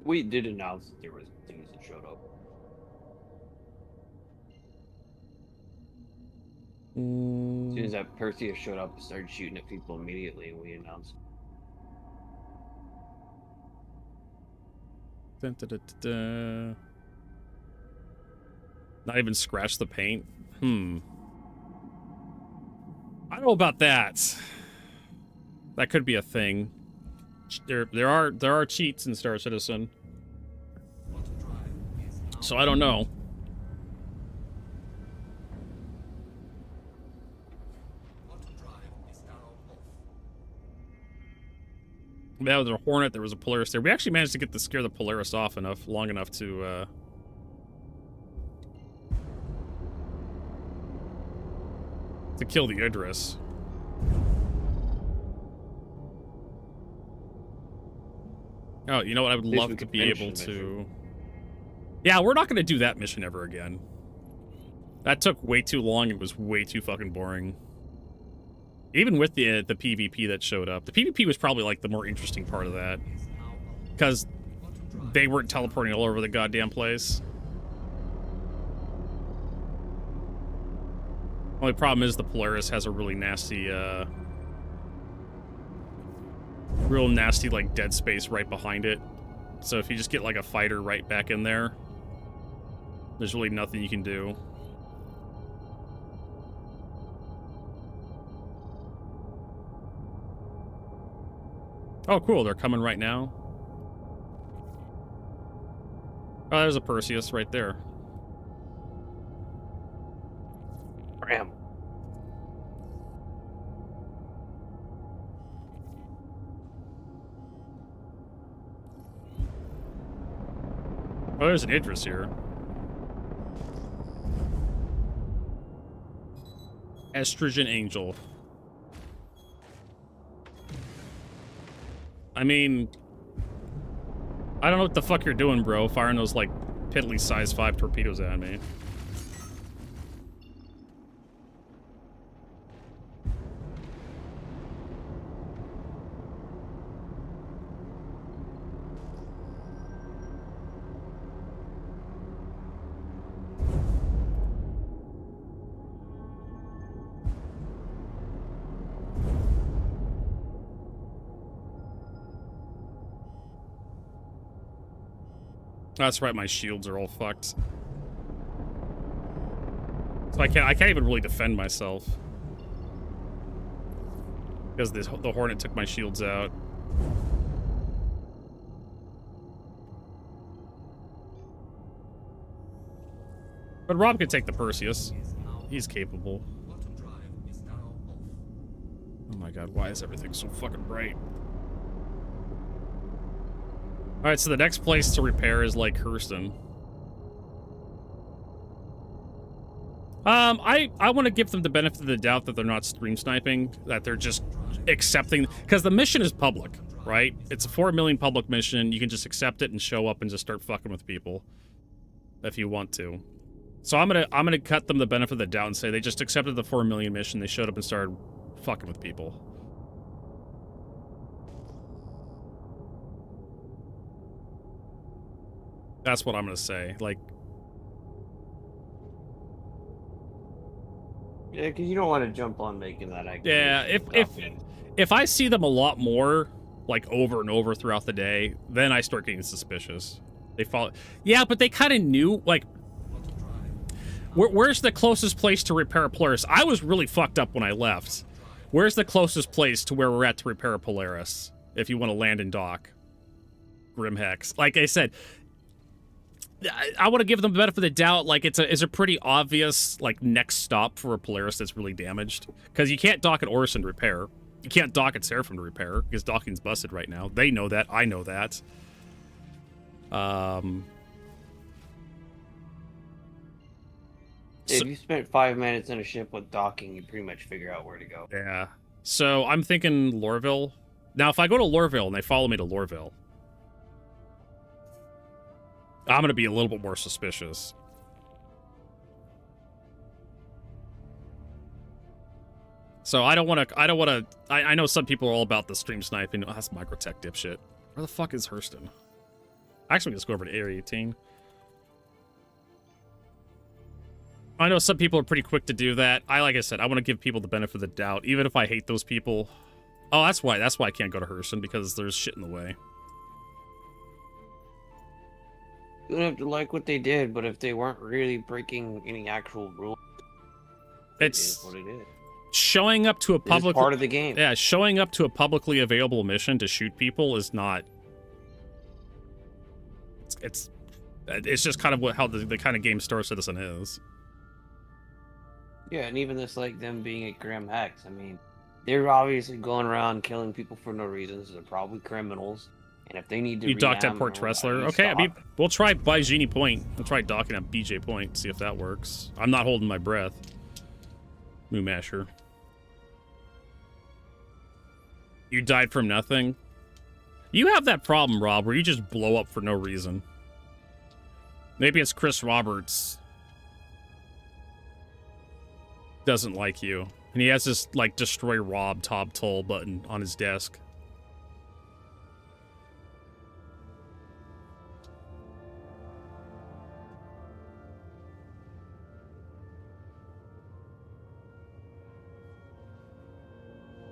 We did announce that there was things that showed up. As soon as that Perseus showed up, started shooting at people immediately, and we announced. Dun, dun, dun, dun, dun. Not even scratch the paint? I don't know about that. That could be a thing. There are cheats in Star Citizen. So I don't know. That was a Hornet, there was a Polaris there. We actually managed to get to scare the Polaris off long enough to kill the Idris. Oh, you know what? I would love to be able to... Yeah, we're not going to do that mission ever again. That took way too long. It was way too fucking boring. Even with the PvP that showed up. The PvP was probably, like, the more interesting part of that. Because they weren't teleporting all over the goddamn place. Only problem is the Polaris has a really nasty, real nasty, like, dead space right behind it. So if you just get, like, a fighter right back in there, there's really nothing you can do. Oh, cool. They're coming right now. Oh, there's a Perseus right there. Ram. Oh, there's an Idris here. Estrogen Angel. I mean, I don't know what the fuck you're doing, bro, firing those, like, piddly size 5 torpedoes at me. That's right, my shields are all fucked. So I can't even really defend myself. Because the Hornet took my shields out. But Rob could take the Perseus. He's capable. Oh my god, why is everything so fucking bright? Alright, so the next place to repair is, like, Hurston. I want to give them the benefit of the doubt that they're not stream sniping, that they're just accepting, because the mission is public, right? It's a 4 million public mission. You can just accept it and show up and just start fucking with people if you want to. So I'm gonna cut them the benefit of the doubt and say they just accepted the 4 million mission. They showed up and started fucking with people. That's what I'm gonna say. Like, yeah, because you don't want to jump on making that activity. yeah, if I see them a lot more, like, over and over throughout the day, then I start getting suspicious. They follow. Yeah, but they kind of knew, like, where's the closest place to repair a Polaris? I was really fucked up when I left. Where's the closest place to where we're at to repair a Polaris? If you want to land and dock. Grimhex. Like I said, I want to give them the benefit of the doubt. Like, it's a pretty obvious, like, next stop for a Polaris that's really damaged. Because you can't dock at Orison to repair. You can't dock at Seraphim to repair, because docking's busted right now. They know that. I know that. If you spent 5 minutes in a ship with docking, you pretty much figure out where to go. Yeah. So I'm thinking Lorville. Now, if I go to Lorville and they follow me to Lorville, I'm going to be a little bit more suspicious. So I don't want to, I know some people are all about the stream sniping. Oh, that's Microtech dipshit. Where the fuck is Hurston? Actually, let's go over to Area 18. I know some people are pretty quick to do that. Like I said, I want to give people the benefit of the doubt, even if I hate those people. Oh, that's why I can't go to Hurston, because there's shit in the way. You don't have to like what they did, but if they weren't really breaking any actual rules, It's what it is. Showing up to a public part of the game. Yeah, showing up to a publicly available mission to shoot people is not. It's just kind of how the kind of game Star Citizen is. Yeah, and even this, like, them being at Grim Hex, I mean, they're obviously going around killing people for no reason, so they're probably criminals. And if they need to You docked at ream Port or Tressler. stop, Okay, I mean, we'll try by Genie Point. We'll try docking at BJ Point, see if that works. I'm not holding my breath. Moo Masher. You died from nothing? You have that problem, Rob, where you just blow up for no reason. Maybe it's Chris Roberts doesn't like you. And he has this, like, destroy Rob Top Toll button on his desk.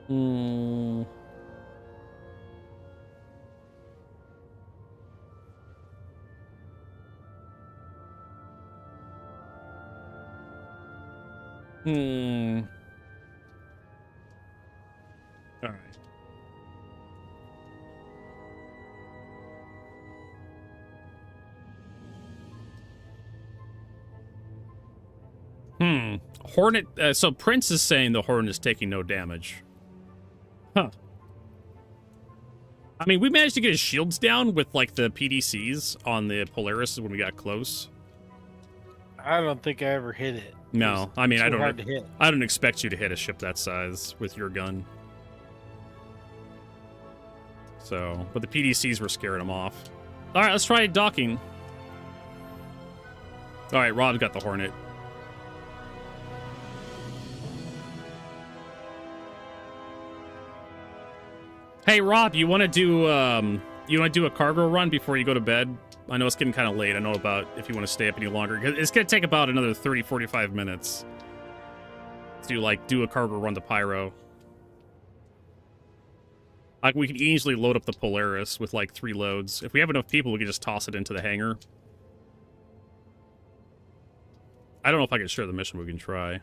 All right. Hornet. So Prince is saying the Hornet is taking no damage. Huh. I mean, we managed to get his shields down with, like, the PDCs on the Polaris when we got close. I don't think I ever hit it. No, I mean, I hard to hit. don't expect you to hit a ship that size with your gun. So, but the PDCs were scaring him off. All right, let's try docking. All right, Rob's got the Hornet. Hey, Rob, you want to do a cargo run before you go to bed? I know it's getting kind of late. I know about if you want to stay up any longer. It's going to take about another 30, 45 minutes to, like, do a cargo run to Pyro. Like, we could easily load up the Polaris with, like, 3 loads. If we have enough people, we can just toss it into the hangar. I don't know if I can share the mission, but we can try.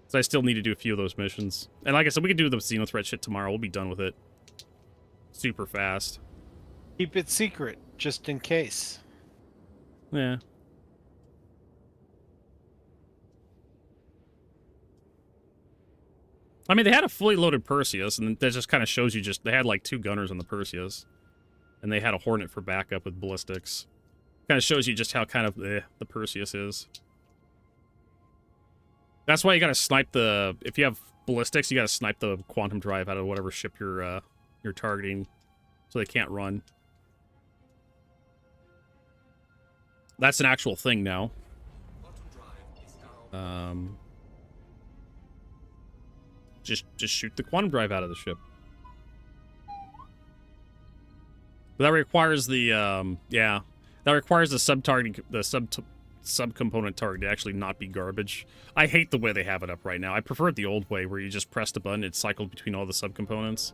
So I still need to do a few of those missions. And like I said, we can do the Xenothreat shit tomorrow. We'll be done with it. Super fast. Keep it secret, just in case. Yeah. I mean, they had a fully loaded Perseus, and that just kind of shows you they had like 2 gunners on the Perseus. And they had a Hornet for backup with ballistics. Kind of shows you just how kind of the Perseus is. That's why you gotta snipe the... If you have ballistics, you gotta snipe the quantum drive out of whatever ship you're targeting, so they can't run. That's an actual thing now. Just shoot the quantum drive out of the ship. But that requires the that requires the subcomponent target to actually not be garbage. I hate the way they have it up right now. I prefer it the old way where you just press the button, it cycled between all the subcomponents.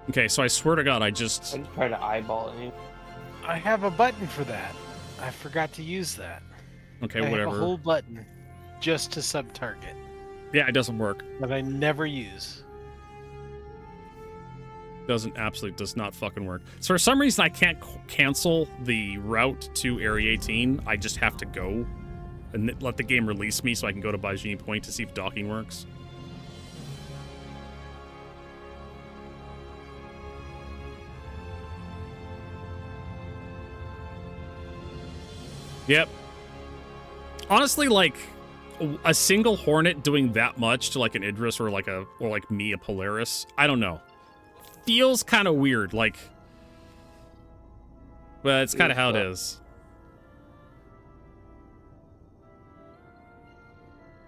Okay, so I swear to God, I just try to eyeball it. I have a button for that. I forgot to use that. Okay, I whatever. have a whole button just to sub-target. Yeah, it doesn't work. That I never use. Absolutely does not fucking work. So for some reason, I can't cancel the route to Area 18. I just have to go and let the game release me so I can go to Bajini Point to see if docking works. Yep. Honestly, like a single Hornet doing that much to like an Idris or like me, a Polaris, I don't know. Feels kind of weird, like, but it's kind of how it is.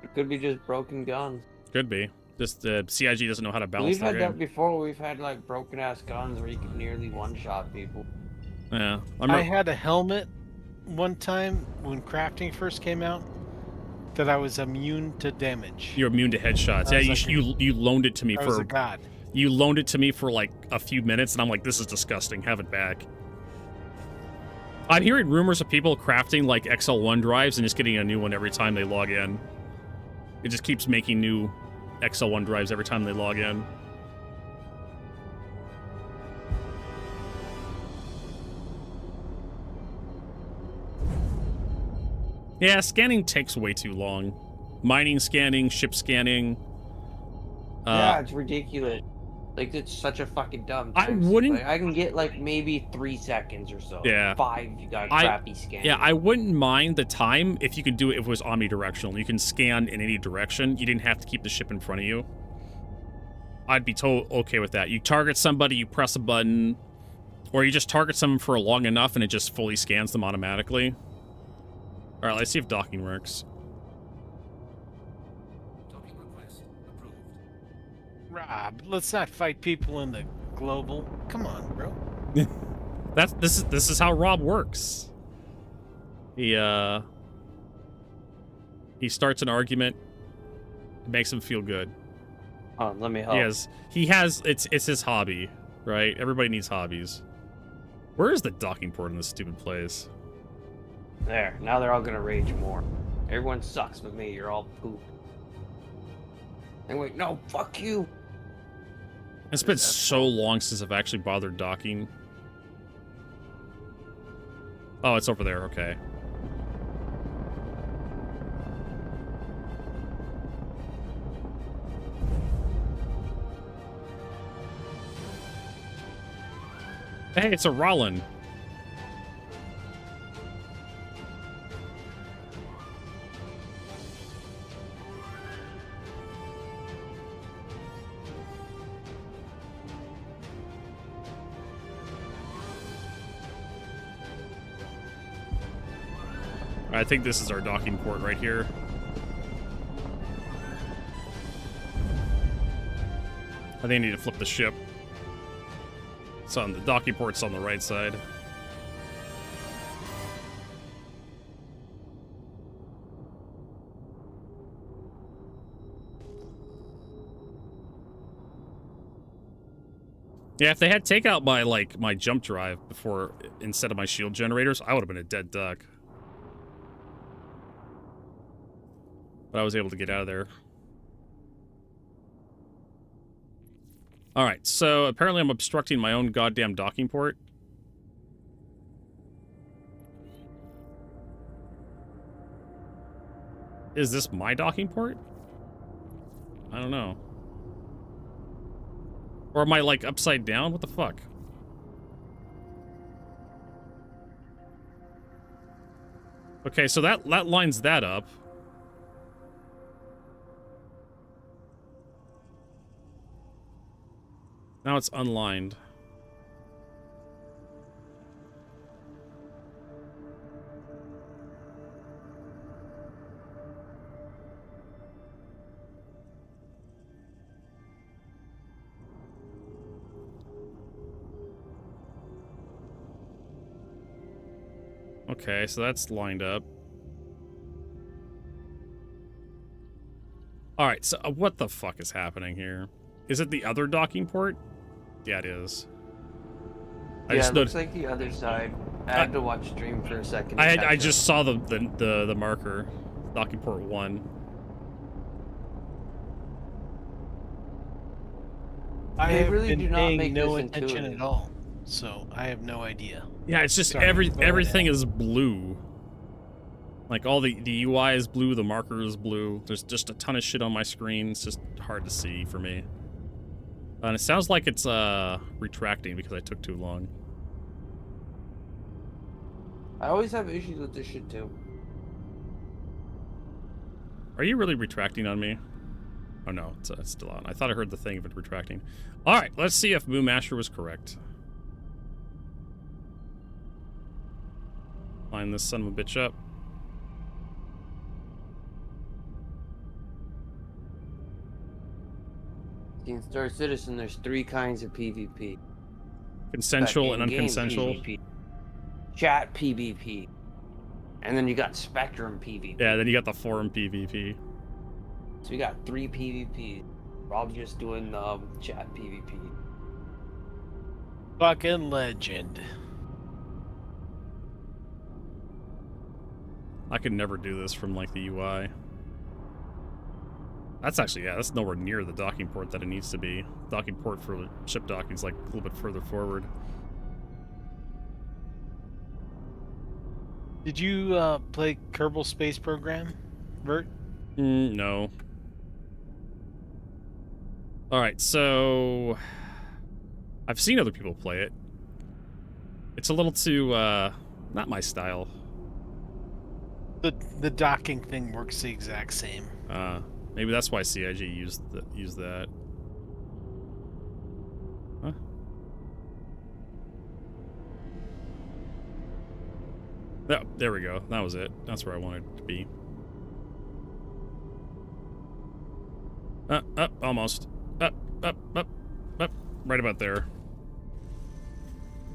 It could be just broken guns. Could be. Just CIG doesn't know how to balance We've their had game. that before. We've had like broken ass guns where you could nearly one-shot people. Yeah. I had a helmet one time when crafting first came out that I was immune to damage. You're immune to headshots. Yeah, you loaned it to me I for was a god. You loaned it to me for like a few minutes, and I'm like, this is disgusting. Have it back. I'm hearing rumors of people crafting like XL1 drives and just getting a new one every time they log in. It just keeps making new XL1 drives every time they log in. Yeah, scanning takes way too long. Mining scanning, ship scanning. Yeah, it's ridiculous. Like, it's such a fucking dumb I thing. wouldn't- Like, I can get like maybe 3 seconds or so. Yeah. 5, you got crappy scan. Yeah, I wouldn't mind the time if you could do it if it was omnidirectional. You can scan in any direction. You didn't have to keep the ship in front of you. I'd be okay with that. You target somebody, you press a button, or you just target someone for long enough and it just fully scans them automatically. All right, let's see if docking works. Docking request approved. Rob, let's not fight people in the global. Come on, bro. This is how Rob works. He starts an argument, it makes him feel good. Oh, let me help. He has it's his hobby, right? Everybody needs hobbies. Where is the docking port in this stupid place? There. Now they're all gonna rage more. Everyone sucks with me. You're all poop. And wait, no, fuck you. It's been so long since I've actually bothered docking. Oh, it's over there. Okay. Hey, it's a Rollin. I think this is our docking port right here. I think I need to flip the ship. It's on the docking port's on the right side. Yeah, if they had take out my jump drive before instead of my shield generators, I would have been a dead duck. But I was able to get out of there. Alright, so apparently I'm obstructing my own goddamn docking port. Is this my docking port? I don't know. Or am I, like, upside down? What the fuck? Okay, so that lines that up. Now it's unlined. Okay, so that's lined up. Alright, so what the fuck is happening here? Is it the other docking port? Yeah, it is. Yeah, it looks like the other side. I had to watch stream for a second. I just saw the marker. Docking port 1. I really do been not paying make no this attention intuitive. at all, so I have no idea. Yeah, it's just Sorry, go everything ahead. is blue. Like all the UI is blue, the marker is blue. There's just a ton of shit on my screen. It's just hard to see for me. And it sounds like it's retracting because I took too long. I always have issues with this shit too. Are you really retracting on me? Oh no, it's still on. I thought I heard the thing of it retracting. All right, let's see if Moo Masher was correct. Line this son of a bitch up. In Star Citizen, there's 3 kinds of PvP. Consensual and In-game unconsensual. PvP, chat PvP, and then you got Spectrum PvP. Yeah, then you got the forum PvP. So we got 3 PvP. Rob's just doing chat PvP. Fucking legend. I could never do this from like the UI. That's actually, yeah, that's nowhere near the docking port that it needs to be. Docking port for ship docking is like a little bit further forward. Did you play Kerbal Space Program, Vert? No. All right, so I've seen other people play it. It's a little too not my style. The docking thing works the exact same. Maybe that's why CIG used that. Huh? Oh, there we go. That was it. That's where I wanted it to be. Up, almost. Up. Right about there.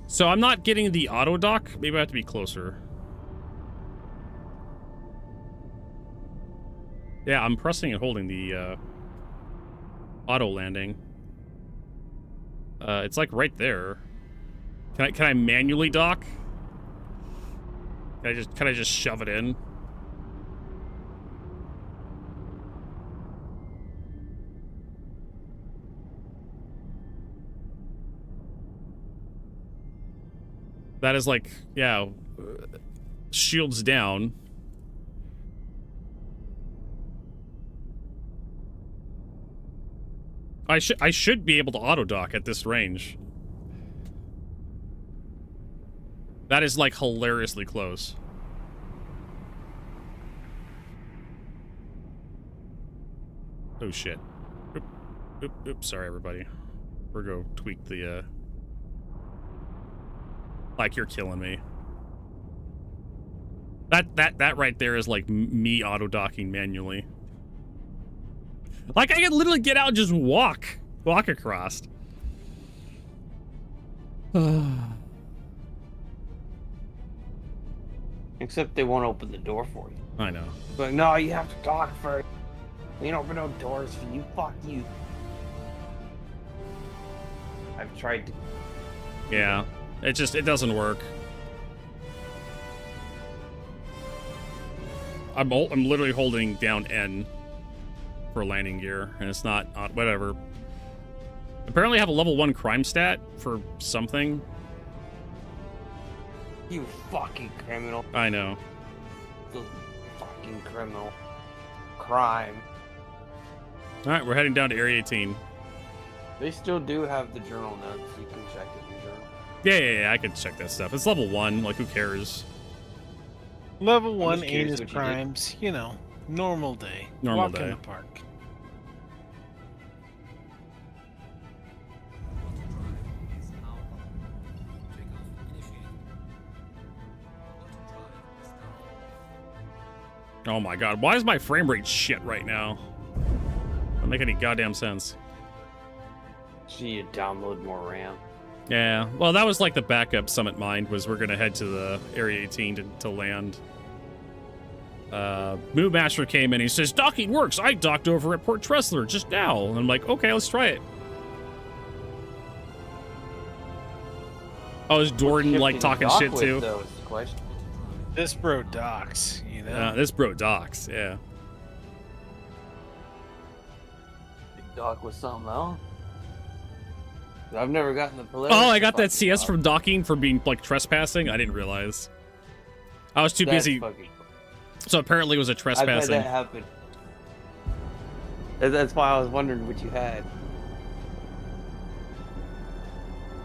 So I'm not getting the auto dock. Maybe I have to be closer. Yeah, I'm pressing and holding the auto landing. It's like right there. Can I manually dock? Can I just shove it in? That is like, yeah, shields down. I should be able to auto dock at this range. That is like hilariously close. Oh shit. Oops, sorry everybody. We're gonna tweak the like you're killing me. That right there is like me auto docking manually. Like I could literally get out and just walk across. Except they won't open the door for you. I know. But no, you have to dock first. They don't open no doors for you. Fuck you. I've tried to. Yeah, it doesn't work. I'm literally holding down N for landing gear, and it's not whatever. Apparently, I have a level 1 crime stat for something. You fucking criminal. I know. You fucking criminal. Crime. All right, we're heading down to Area 18. They still do have the journal notes. You can check it in the journal. Yeah, I can check that stuff. It's level 1. Like, who cares? Level 1 just curious anus what you did. crimes. You know, normal day. Normal Walk day. in the park. Oh my god, why is my frame rate shit right now? Doesn't make any goddamn sense. So you download more RAM. Yeah, well, that was like the backup Summit Mind, was we're gonna head to the Area 18 to land. Moo Master came in, he says, docking works! I docked over at Port Tressler just now! And I'm like, okay, let's try it. Oh, is Jordan, like, talking shit, too? Though, is the question. This bro docks, you know? This bro docks, yeah. Dock with something else. I've never gotten the Polaris. Oh, I got that CS from docking for being, like, trespassing? I didn't realize. I was too busy. So apparently it was a trespassing. I've had that happen. That's why I was wondering what you had.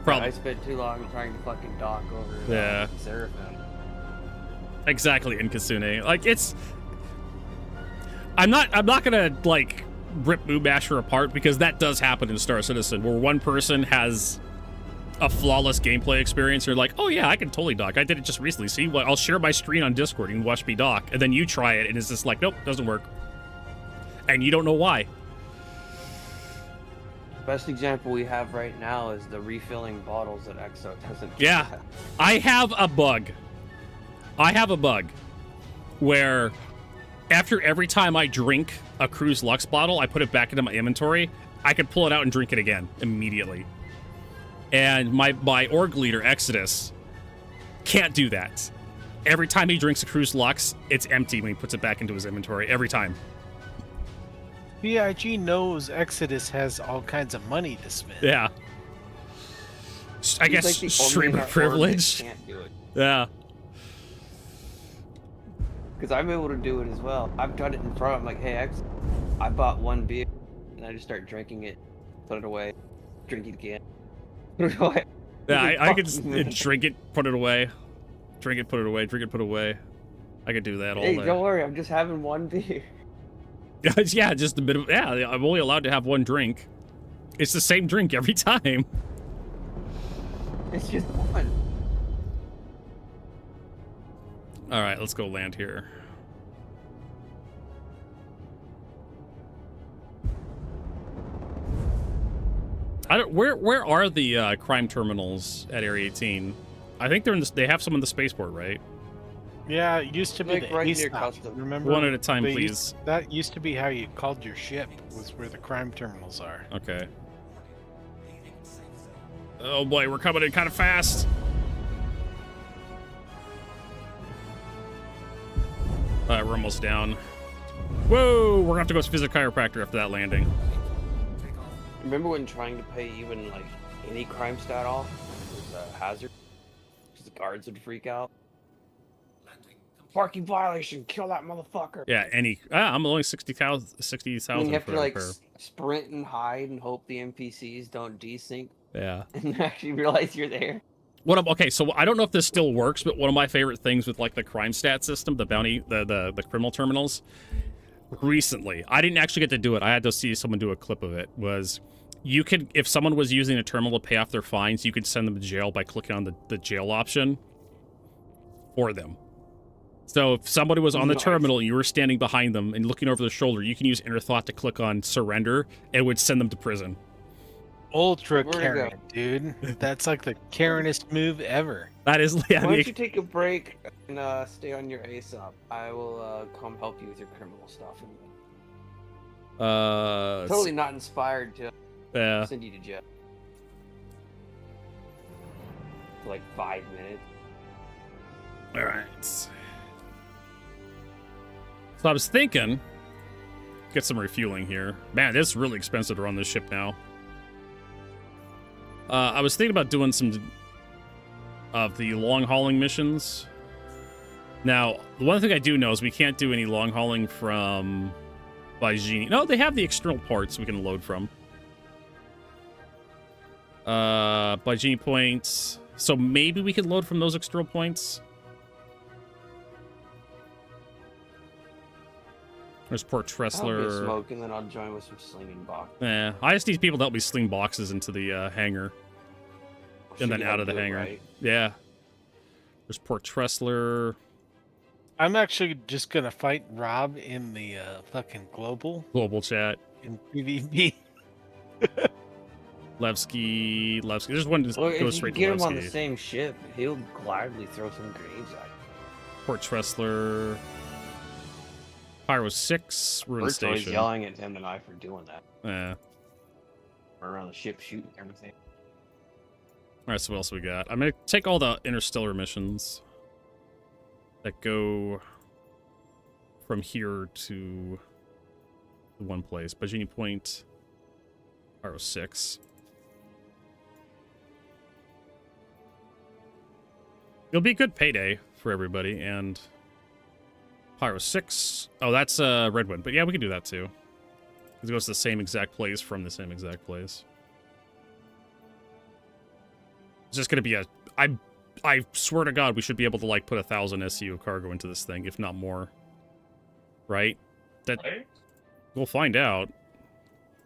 Probably. I spent too long trying to fucking dock over Yeah. Seraphim. Exactly, Inkasune. Like, it's... I'm not gonna, like, rip Moon Basher apart, because that does happen in Star Citizen, where one person has a flawless gameplay experience. You're like, oh yeah, I can totally dock. I did it just recently. See, what? I'll share my screen on Discord and watch me dock. And then you try it, and it's just like, nope, doesn't work. And you don't know why. Best example we have right now is the refilling bottles that EXO doesn't. Yeah, I have a bug. Where after every time I drink a Cruise Lux bottle, I put it back into my inventory. I could pull it out and drink it again immediately. And my org leader, Exodus, can't do that. Every time he drinks a Cruise Lux, it's empty when he puts it back into his inventory. Every time. BIG knows Exodus has all kinds of money to spend. Yeah. I guess like the only streamer in our org that privilege. Can't do it. Yeah. Because I'm able to do it as well. I've done it in front. I'm like, hey, X, I bought one beer, and I just start drinking it, put it away, drink it again, put it away. Yeah, I could just drink it, put it away. Drink it, put it away, drink it, put it away. I could do that all Hey, day. don't worry, I'm just having one beer. Yeah, just a bit of... Yeah, I'm only allowed to have one drink. It's the same drink every time. It's just one. All right, let's go land here. I don't... Where are the crime terminals at Area 18? I think they're in the... They have some in the spaceport, right? Yeah, it used to be Like the right near ASOP. custom. Remember? One at a time, They please. that used to be how you called your ship, was where the crime terminals are. Okay. Oh boy, we're coming in kind of fast. Alright, we're almost down. Whoa, we're gonna have to go visit a chiropractor after that landing. Remember when trying to pay even like any crime stat off was a hazard? Because the guards would freak out. Parking violation, kill that motherfucker. Yeah, I'm only 60,000 And you have for to like per. sprint and hide and hope the NPCs don't desync Yeah. and actually realize you're there. Okay, so I don't know if this still works, but one of my favorite things with like the crime stat system, the bounty, the criminal terminals, recently, I didn't actually get to do it. I had to see someone do a clip of it. Was you could, if someone was using a terminal to pay off their fines, you could send them to jail by clicking on the jail option for them. So if somebody was on the terminal and you were standing behind them and looking over their shoulder, you can use Inner Thought to click on surrender. It would send them to prison. Ultra Where'd it Karen, go? dude. That's like the Karenest move ever. That is, yeah. Why don't you take a break and stay on your ASOP? I will come help you with your criminal stuff. Totally not inspired to Yeah. send you to jail. For like 5 minutes. All right. So I was thinking, get some refueling here. Man, it's really expensive to run this ship now. I was thinking about doing some of the long hauling missions. Now, the one thing I do know is we can't do any long hauling from Baijini. No, they have the external ports we can load from. Baijini points. So maybe we could load from those external points. There's Port I'll be Tressler. smoke and then I'll join with some slinging box. Yeah, I just need people to help me sling boxes into the hangar. And then out of the hangar. Right? Yeah. There's Port Tressler. I'm actually just gonna fight Rob in the fucking global Global chat. in PvP. Levski. There's one that Well, goes if you straight to get him on the Levski. same ship, he'll gladly throw some grenades at you. Port Tressler. Pyro 6. Ruin Bert's always Station. yelling at him and I for doing that. Yeah. We're around the ship shooting everything. Alright, so what else we got? I'm gonna take all the interstellar missions that go from here to the one place. Baijini Point, Pyro 6. It'll be a good payday for everybody, and Pyro 6. Oh, that's Redwood, but yeah, we can do that too. It goes to the same exact place from the same exact place. It's just gonna be I swear to God, we should be able to like put 1,000 SCU of cargo into this thing, if not more. Right? That Right? we'll find out.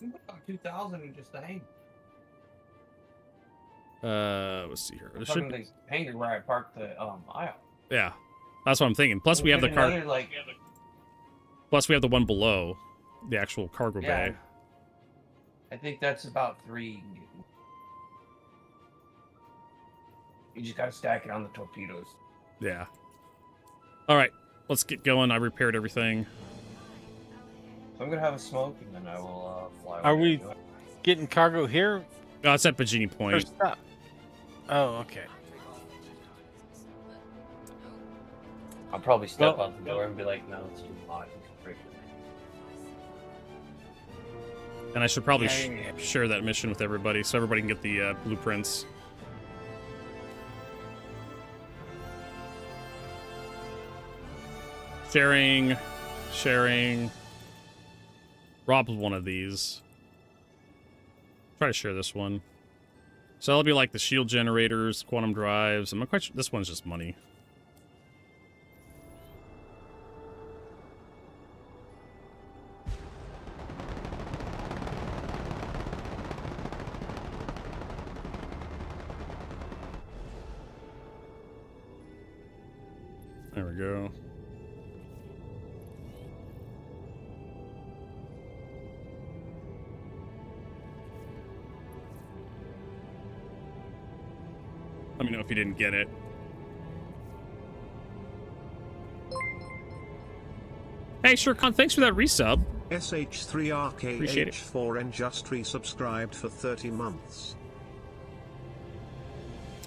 You put about 2,000 in just the hang. Let's see here. There should be, The hangar where I parked the IO. yeah, that's what I'm thinking. Plus we have the car. Another, like, Plus we have the one below, the actual cargo yeah. bay. I think that's about 3. You just gotta stack it on the torpedoes. Yeah. All right, let's get going. I repaired everything. So I'm gonna have a smoke and then I will fly. Are over we to it. getting cargo here? Oh, it's at Bajini Point. First up. Oh, okay. I'll probably step Well- out the door and be like, "No, it's too hot. You can break it." And I should probably Yeah. share that mission with everybody so everybody can get the blueprints. Sharing. Rob's one of these. Try to share this one. So that'll be like the shield generators, quantum drives. I'm not quite sure. This one's just money. There we go. Let me know if you didn't get it. Hey, Shurkan, thanks for that resub. Appreciate it. SH3RKH4N just resubscribed for 30 months.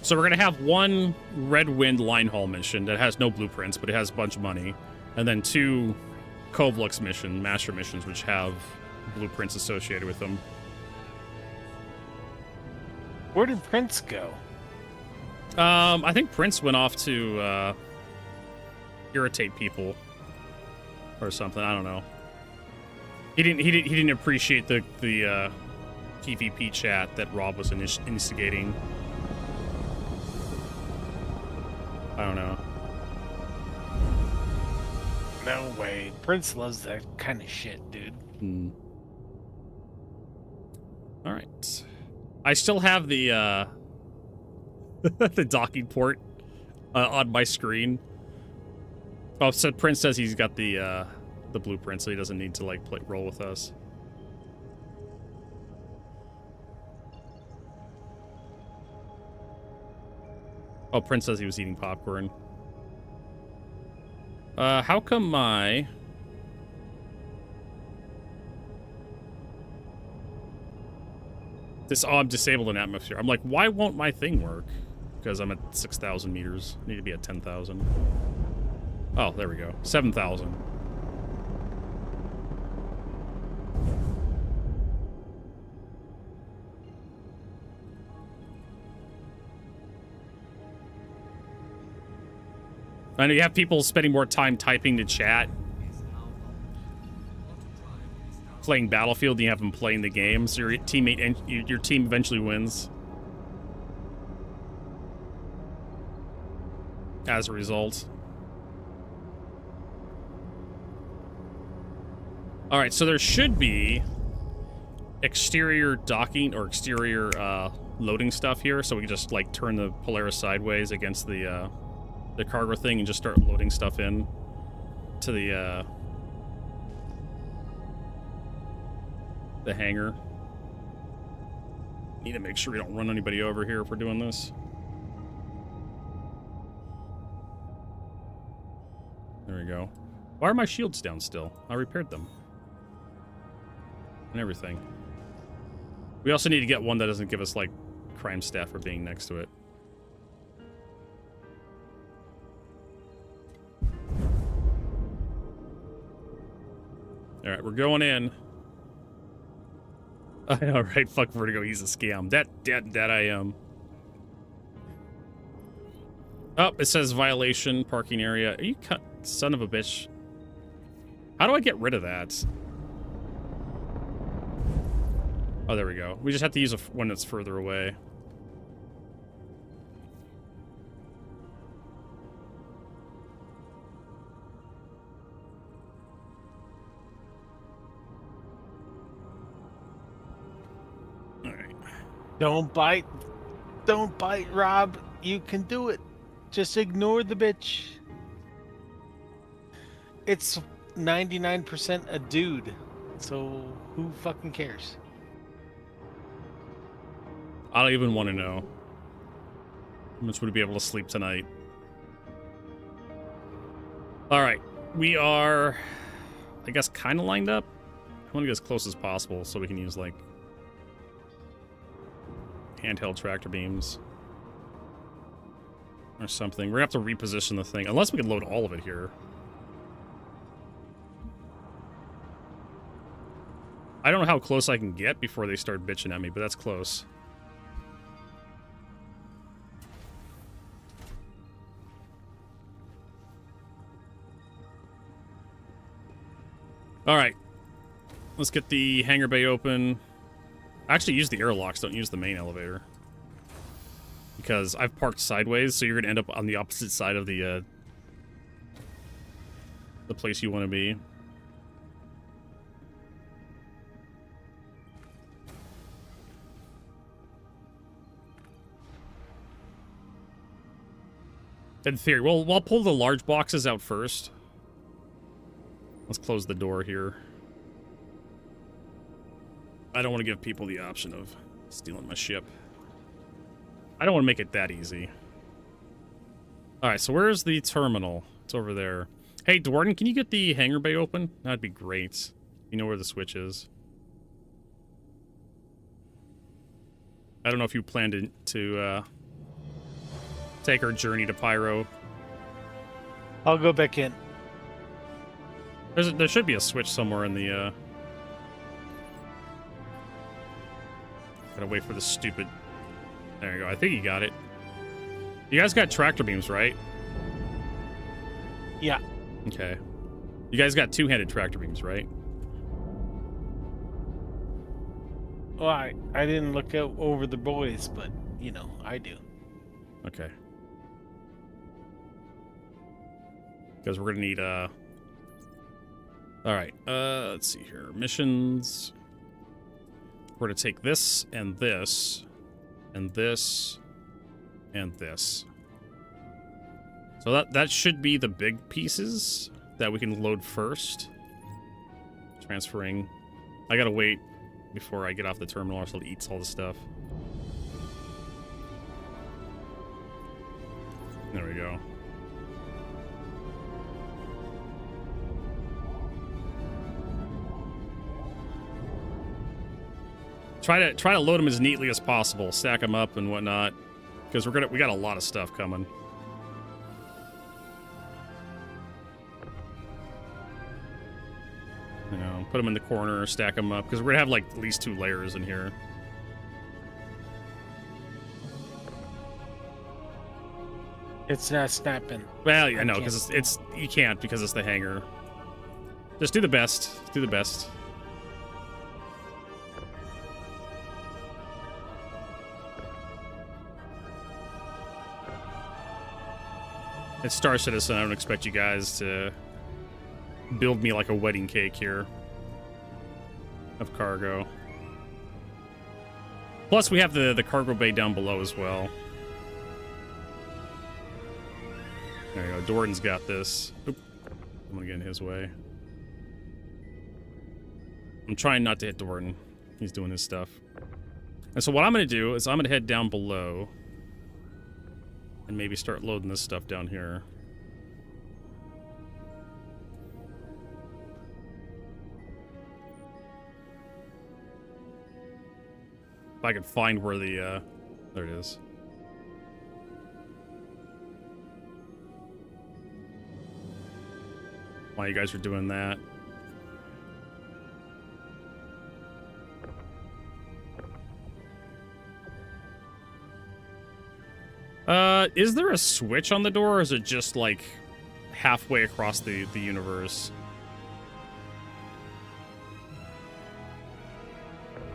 So we're going to have one Red Wind line haul mission that has no blueprints, but it has a bunch of money. And then 2 Kovlux master missions, which have blueprints associated with them. Where did Prince go? I think Prince went off to irritate people or something. I don't know. He didn't appreciate the PvP chat that Rob was instigating. I don't know. No way. Prince loves that kind of shit, dude. All right. I still have the the docking port on my screen. Oh, so Prince says he's got the blueprint, so he doesn't need to like roll with us. Oh, Prince says he was eating popcorn. How come my... I'm disabled in atmosphere. I'm like, why won't my thing work? Because I'm at 6,000 meters. I need to be at 10,000. Oh, there we go. 7,000. I know you have people spending more time typing to chat, playing Battlefield, than you have them playing the game, so your teammate and your team eventually wins. As a result. All right, so there should be exterior docking or exterior loading stuff here, so we can just like turn the Polaris sideways against the cargo thing and just start loading stuff in to the hangar. Need to make sure we don't run anybody over here if we're doing this. There we go. Why are my shields down still? I repaired them. And everything. We also need to get one that doesn't give us, like, crime staff for being next to it. Alright, we're going in. I know, right? Fuck Vertigo, he's a scam. That I am. Oh, it says violation, parking area. Are you son of a bitch? How do I get rid of that? Oh, there we go. We just have to use one that's further away. Don't bite. Don't bite, Rob. You can do it. Just ignore the bitch. It's 99% a dude. So who fucking cares? I don't even want to know. How much would we be able to sleep tonight? All right. We are, I guess, kind of lined up. I want to get as close as possible so we can use, like, handheld tractor beams. Or something. We're going to have to reposition the thing. Unless we can load all of it here. I don't know how close I can get before they start bitching at me, but that's close. Alright. Let's get the hangar bay open. Actually, use the airlocks. Don't use the main elevator. Because I've parked sideways, so you're going to end up on the opposite side of the place you want to be. In theory, well, we'll pull the large boxes out first. Let's close the door here. I don't want to give people the option of stealing my ship. I don't want to make it that easy. Alright, so where's the terminal? It's over there. Hey, Dwarden, can you get the hangar bay open? That'd be great. You know where the switch is. I don't know if you planned to take our journey to Pyro. I'll go back in. There should be a switch somewhere in the, Gotta wait for the stupid... There you go. I think you got it. You guys got tractor beams, right? Yeah. Okay. You guys got two-handed tractor beams, right? Well, I didn't look out over the boys, but, you know, I do. Okay. Because we're gonna need, Alright, let's see here. Missions. We're gonna take this, and this, and this, and this. So that should be the big pieces that we can load first. Transferring. I gotta wait before I get off the terminal, or else it eats all the stuff. There we go. Try to load them as neatly as possible, stack them up and whatnot, because we got a lot of stuff coming. You know, put them in the corner, stack them up, because we're gonna have like at least 2 layers in here. It's not snapping. Well, yeah, I know, because it's you can't because it's the hangar. Just do the best. Do the best. It's Star Citizen. I don't expect you guys to build me like a wedding cake here of cargo. Plus, we have the cargo bay down below as well. There you go. Dorden's got this. Oop. I'm gonna get in his way. I'm trying not to hit Dorden. He's doing his stuff. And so what I'm gonna do is I'm gonna head down below and maybe start loading this stuff down here. If I can find where the, there it is. While you guys are doing that. Is there a switch on the door, or is it just, like, halfway across the universe?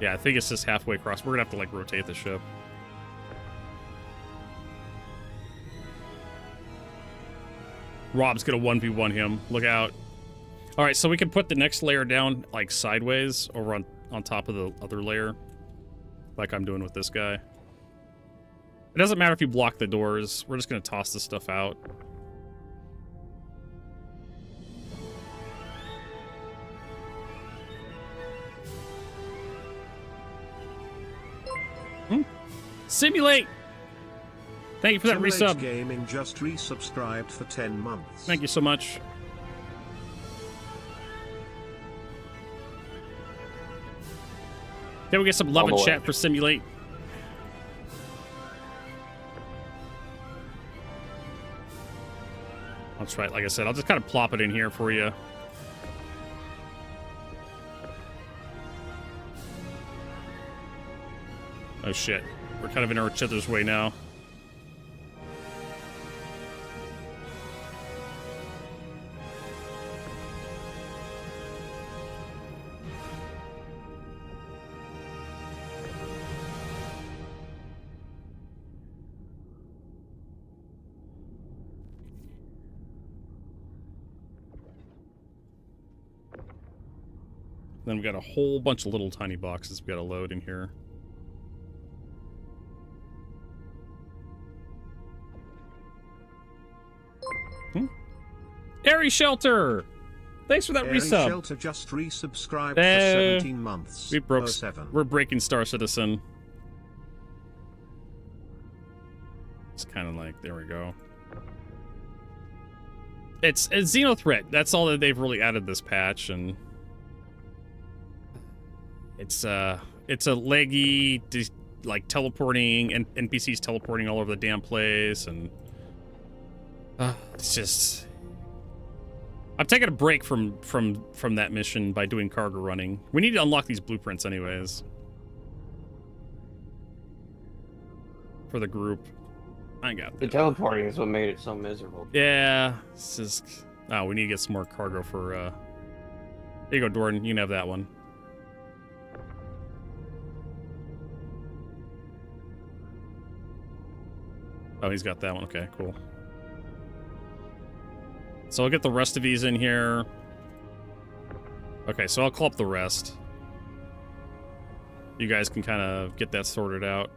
Yeah, I think it's just halfway across. We're gonna have to, like, rotate the ship. Rob's gonna 1v1 him. Look out. Alright, so we can put the next layer down, like, sideways over on top of the other layer. like I'm doing with this guy. It doesn't matter if you block the doors. We're just going to toss this stuff out. Simulate! Thank you for that Simulate resub. Gaming just resubscribed for 10 months. Thank you so much. Can we get some love in chat for Simulate? That's right. Like I said, I'll just kind of plop it in here for you. Oh shit. We're kind of in each other's way now. Then we got a whole bunch of little tiny boxes we got to load in here. Airy Shelter! Thanks for that Airy resub. Shelter just resubscribed for 17 months. We broke. 07. We're breaking Star Citizen. It's kind of like, there we go. It's Xenothreat. That's all that they've really added this patch, and it's a leggy, like teleporting, and NPCs teleporting all over the damn place, and it's just. I'm taking a break from that mission by doing cargo running. We need to unlock these blueprints anyways. For the group. I got the this. teleporting is what made it so miserable. Yeah. It's just... Oh, we need to get some more cargo for, Here you go, Dorn. You can have that one. Oh, he's got that one. Okay, cool. So I'll get the rest of these in here. Okay, so I'll call up the rest. You guys can kind of get that sorted out.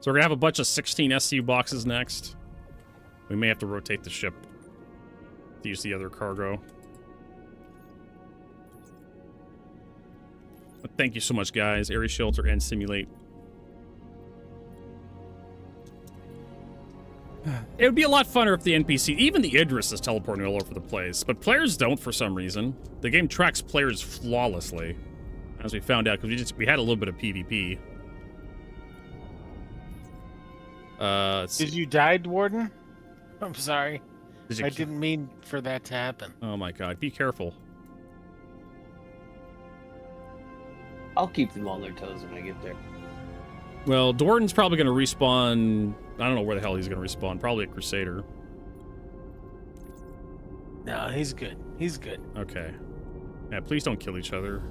So we're going to have a bunch of 16 SCU boxes next. We may have to rotate the ship to use the other cargo. But thank you so much, guys. Airy Shelter and Simulate. It would be a lot funner if the NPC, even the Idris, is teleporting all over the place, but players don't for some reason. The game tracks players flawlessly, as we found out, because we had a little bit of PvP. Did you die, Warden? I'm sorry. I didn't mean for that to happen. Oh my god, be careful. I'll keep them on their toes when I get there. Well, Dorton's probably going to respawn. I don't know where the hell he's going to respawn. Probably a Crusader. No, he's good. He's good. Okay. Yeah, please don't kill each other.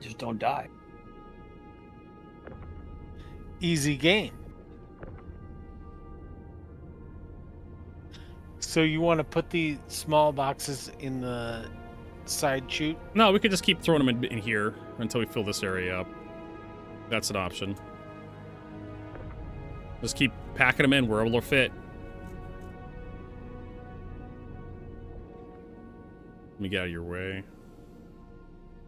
Just don't die. Easy game. So you want to put the small boxes in the side chute? No, we could just keep throwing them in here until we fill this area up. That's an option. Just keep packing them in wherever they'll fit. Let me get out of your way.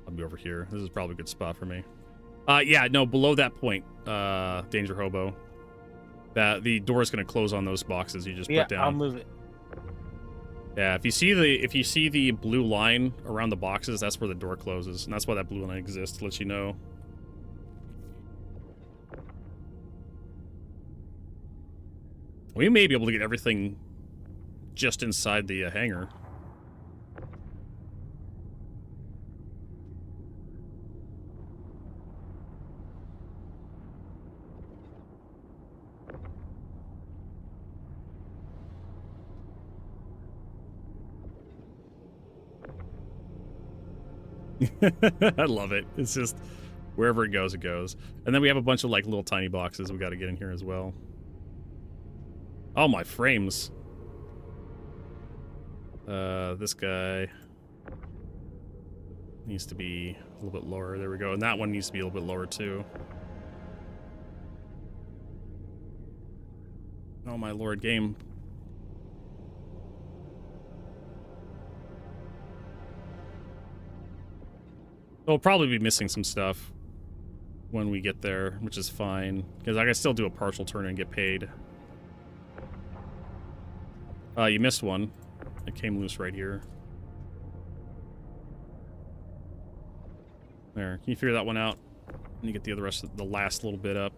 I'll be over here. This is probably a good spot for me. Yeah, no, below that point, Danger Hobo. That the door is going to close on those boxes you just put down. I'll move it. Yeah, if you see the blue line around the boxes, that's where the door closes, and that's why that blue line exists, to let you know. We may be able to get everything just inside the hangar. I love it. It's just wherever it goes, it goes. And then we have a bunch of like little tiny boxes we got to get in here as well. Oh, my frames. This guy needs to be a little bit lower. There we go. And that one needs to be a little bit lower too. Oh my lord, game. We'll probably be missing some stuff when we get there, which is fine. Because I can still do a partial turn and get paid. You missed one. It came loose right here. There. Can you figure that one out? And you get the rest of the last little bit up.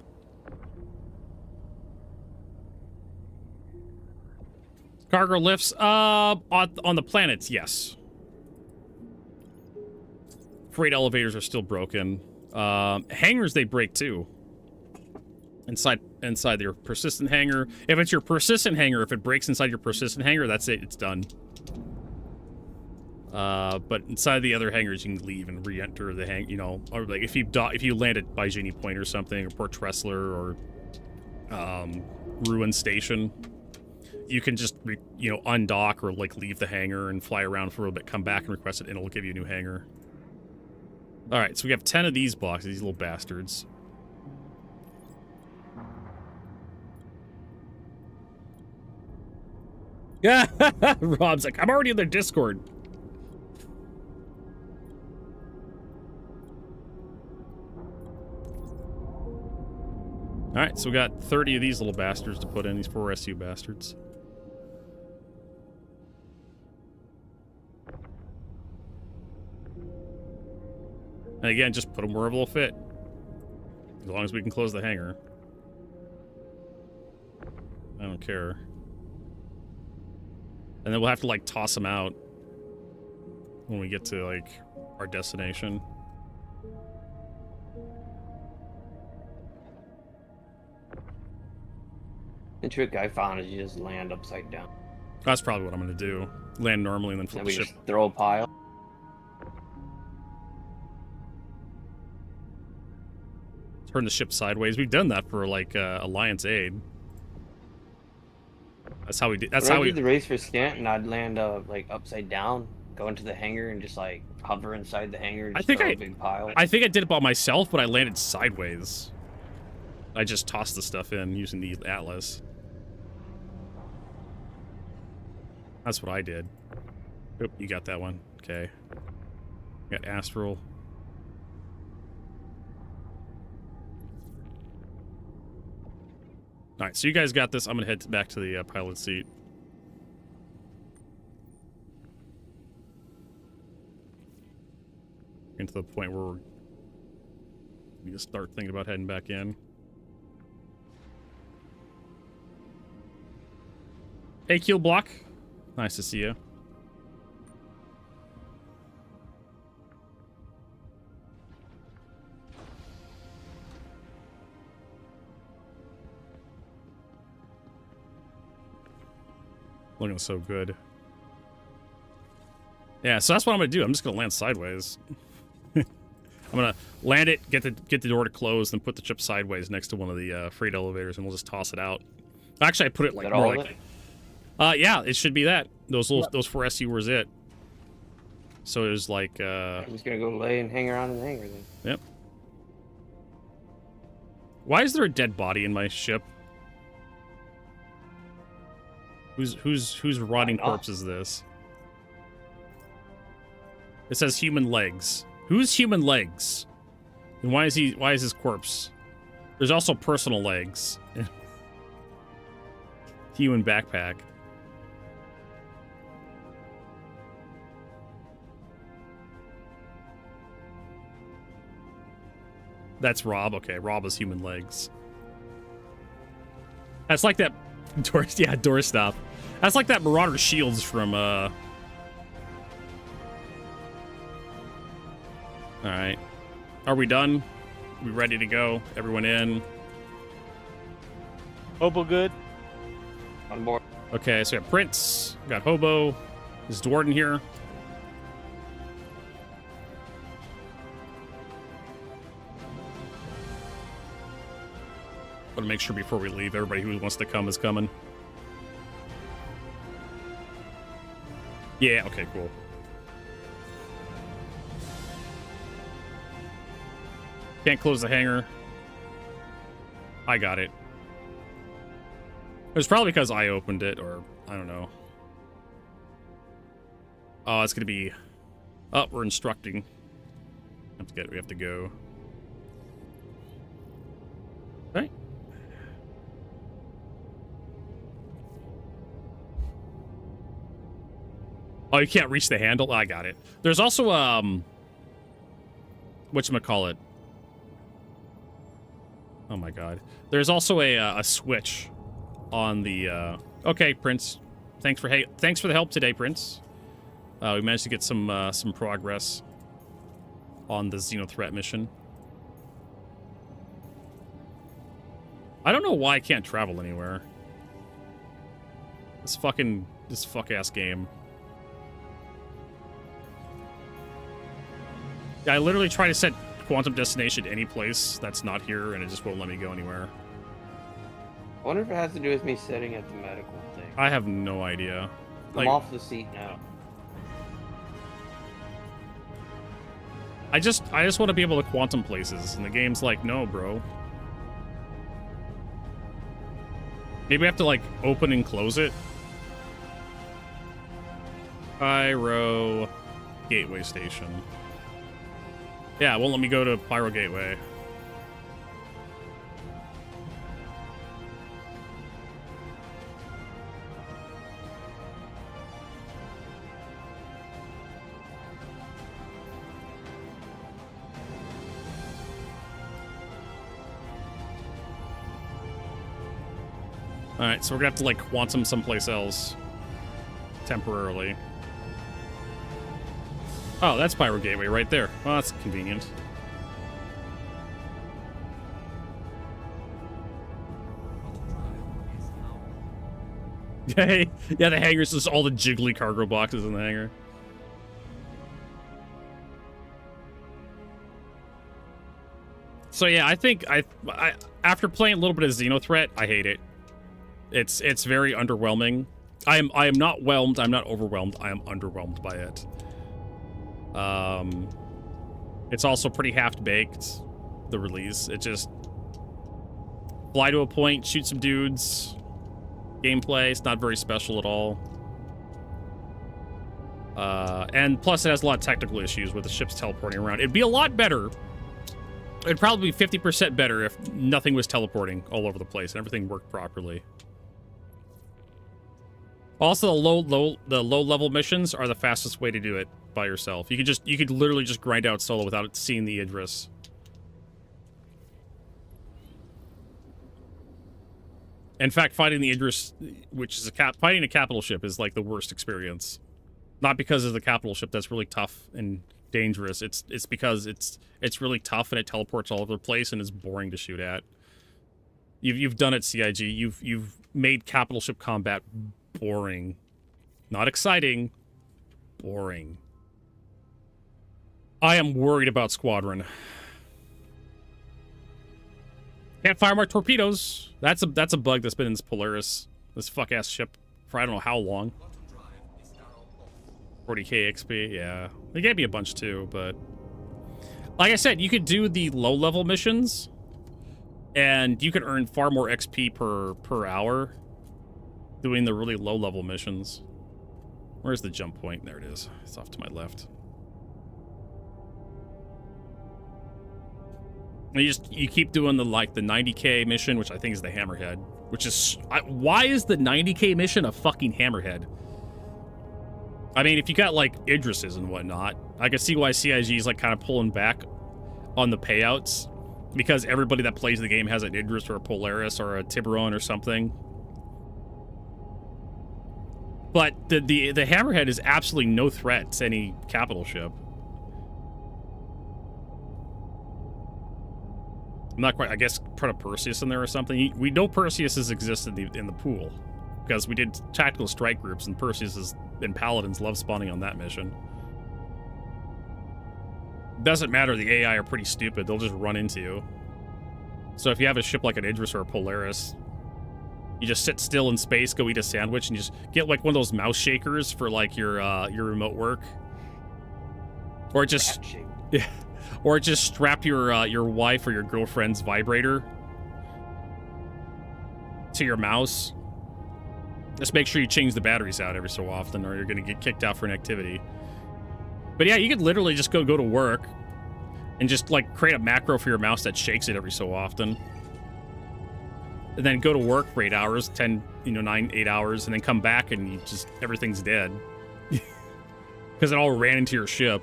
Cargo lifts, on the planets, yes. Freight elevators are still broken. Hangars, they break too. Inside your persistent hangar. If it's your persistent hangar, if it breaks inside your persistent hangar, that's it, it's done. But inside the other hangars, you can leave and re-enter the hang, you know, or like if you land at Baijini Point or something, or Port Tressler, or Ruin Station, you can just, undock or, like, leave the hangar and fly around for a little bit, come back and request it, and it'll give you a new hangar. Alright, so we have 10 of these boxes, these little bastards. Yeah, Rob's like, I'm already in their Discord. Alright, so we got 30 of these little bastards to put in, these 4 SU bastards. And again, just put them wherever they'll fit. As long as we can close the hangar. I don't care. And then we'll have to, like, toss them out when we get to, like, our destination. The trick I found is you just land upside down. That's probably what I'm going to do. Land normally and then flip the ship. Just throw a pile. Turn the ship sideways. We've done that for, like, Alliance Aid. That's how we did. That's how we did the race for Stanton. I'd land like upside down, go into the hangar, and just like hover inside the hangar. Just throw a big pile. I think I did it by myself, but I landed sideways. I just tossed the stuff in using the Atlas. That's what I did. Oop, you got that one. Okay. Got Astral. Alright, so you guys got this. I'm gonna head back to the pilot seat. Getting to the point where we just start thinking about heading back in. Hey, Keel Block. Nice to see you. Looking so good. Yeah, so that's what I'm gonna do. I'm just gonna land sideways. I'm gonna land it, get the door to close, then put the ship sideways next to one of the freight elevators, and we'll just toss it out. Actually, I put it like more like. Yeah, it should be that. Those 4 SU was it. So it was like. I'm just gonna go lay and hang around in the hangar then. Yep. Why is there a dead body in my ship? Whose rotting corpse is this? It says human legs. Whose human legs? And why is his corpse? There's also personal legs. Human backpack. That's Rob. Okay, Rob has human legs. That's like that doorstop. That's like that Marauder Shields from, Alright. Are we done? Are we ready to go? Everyone in? Hobo good? On board. Okay, so we got Prince, we got Hobo. Is Dwarden here? Want to make sure before we leave, everybody who wants to come is coming. Yeah, okay, cool. Can't close the hangar. I got it. It was probably because I opened it, or I don't know. Oh, it's gonna be... Oh, we're instructing. We have to go. Right. Oh, you can't reach the handle? I got it. There's also, whatchamacallit? Oh my god. There's also a switch on the, okay, Prince. Thanks for the help today, Prince. We managed to get some progress on the Xenothreat mission. I don't know why I can't travel anywhere. This fuck-ass game. Yeah, I literally try to set quantum destination to any place that's not here, and it just won't let me go anywhere. I wonder if it has to do with me sitting at the medical thing. I have no idea. I'm off the seat now. I just want to be able to quantum places, and the game's like, no, bro. Maybe I have to, like, open and close it. Pyro Gateway Station. Yeah, it won't let me go to Pyro Gateway. Alright, so we're gonna have to, like, quantum someplace else. Temporarily. Oh, that's Pyro Gateway right there. Well, that's convenient. Yeah, the hangar's just all the jiggly cargo boxes in the hangar. So yeah, I think I after playing a little bit of Xenothreat, I hate it. It's very underwhelming. I am not whelmed. I'm not overwhelmed. I am underwhelmed by it. It's also pretty half-baked, the release. It just fly to a point, shoot some dudes. Gameplay, it's not very special at all. And plus it has a lot of technical issues with the ships teleporting around. It'd be a lot better. It'd probably be 50% better if nothing was teleporting all over the place and everything worked properly. Also, the low level missions are the fastest way to do it by yourself. You could literally just grind out solo without seeing the Idris. In fact, fighting the Idris, which is fighting a capital ship, is like the worst experience. Not because of the capital ship that's really tough and dangerous. It's because it's really tough and it teleports all over the place and is boring to shoot at. You've done it, CIG. You've made capital ship combat boring. Not exciting. Boring. I am worried about Squadron. Can't fire more torpedoes. That's a bug that's been in this Polaris, this fuck-ass ship, for I don't know how long. 40k XP, yeah. They gave me a bunch too, but... Like I said, you could do the low-level missions, and you could earn far more XP per hour doing the really low-level missions. Where's the jump point? There it is. It's off to my left. You keep doing the 90k mission, which I think is the Hammerhead, which is why is the 90k mission a fucking Hammerhead? I mean, if you got like Idrises and whatnot, I can see why CIG is like kind of pulling back on the payouts, because everybody that plays the game has an Idris or a Polaris or a Tiburon or something. But the Hammerhead is absolutely no threat to any capital ship. I'm not quite, I guess, put a Perseus in there or something. We know Perseuses exist in the pool, because we did tactical strike groups, and Perseuses and Paladins love spawning on that mission. Doesn't matter, the AI are pretty stupid. They'll just run into you. So if you have a ship like an Idris or a Polaris, You just sit still in space, go eat a sandwich, and just get like one of those mouse shakers for like your remote work. Or just yeah, or just strap your wife or your girlfriend's vibrator to your mouse. Just make sure you change the batteries out every so often, or you're gonna get kicked out for an activity. But yeah, you could literally just go to work and just like create a macro for your mouse that shakes it every so often. And then go to work for 8 hours, 10, 8 hours, and then come back and you just, everything's dead. Because it all ran into your ship.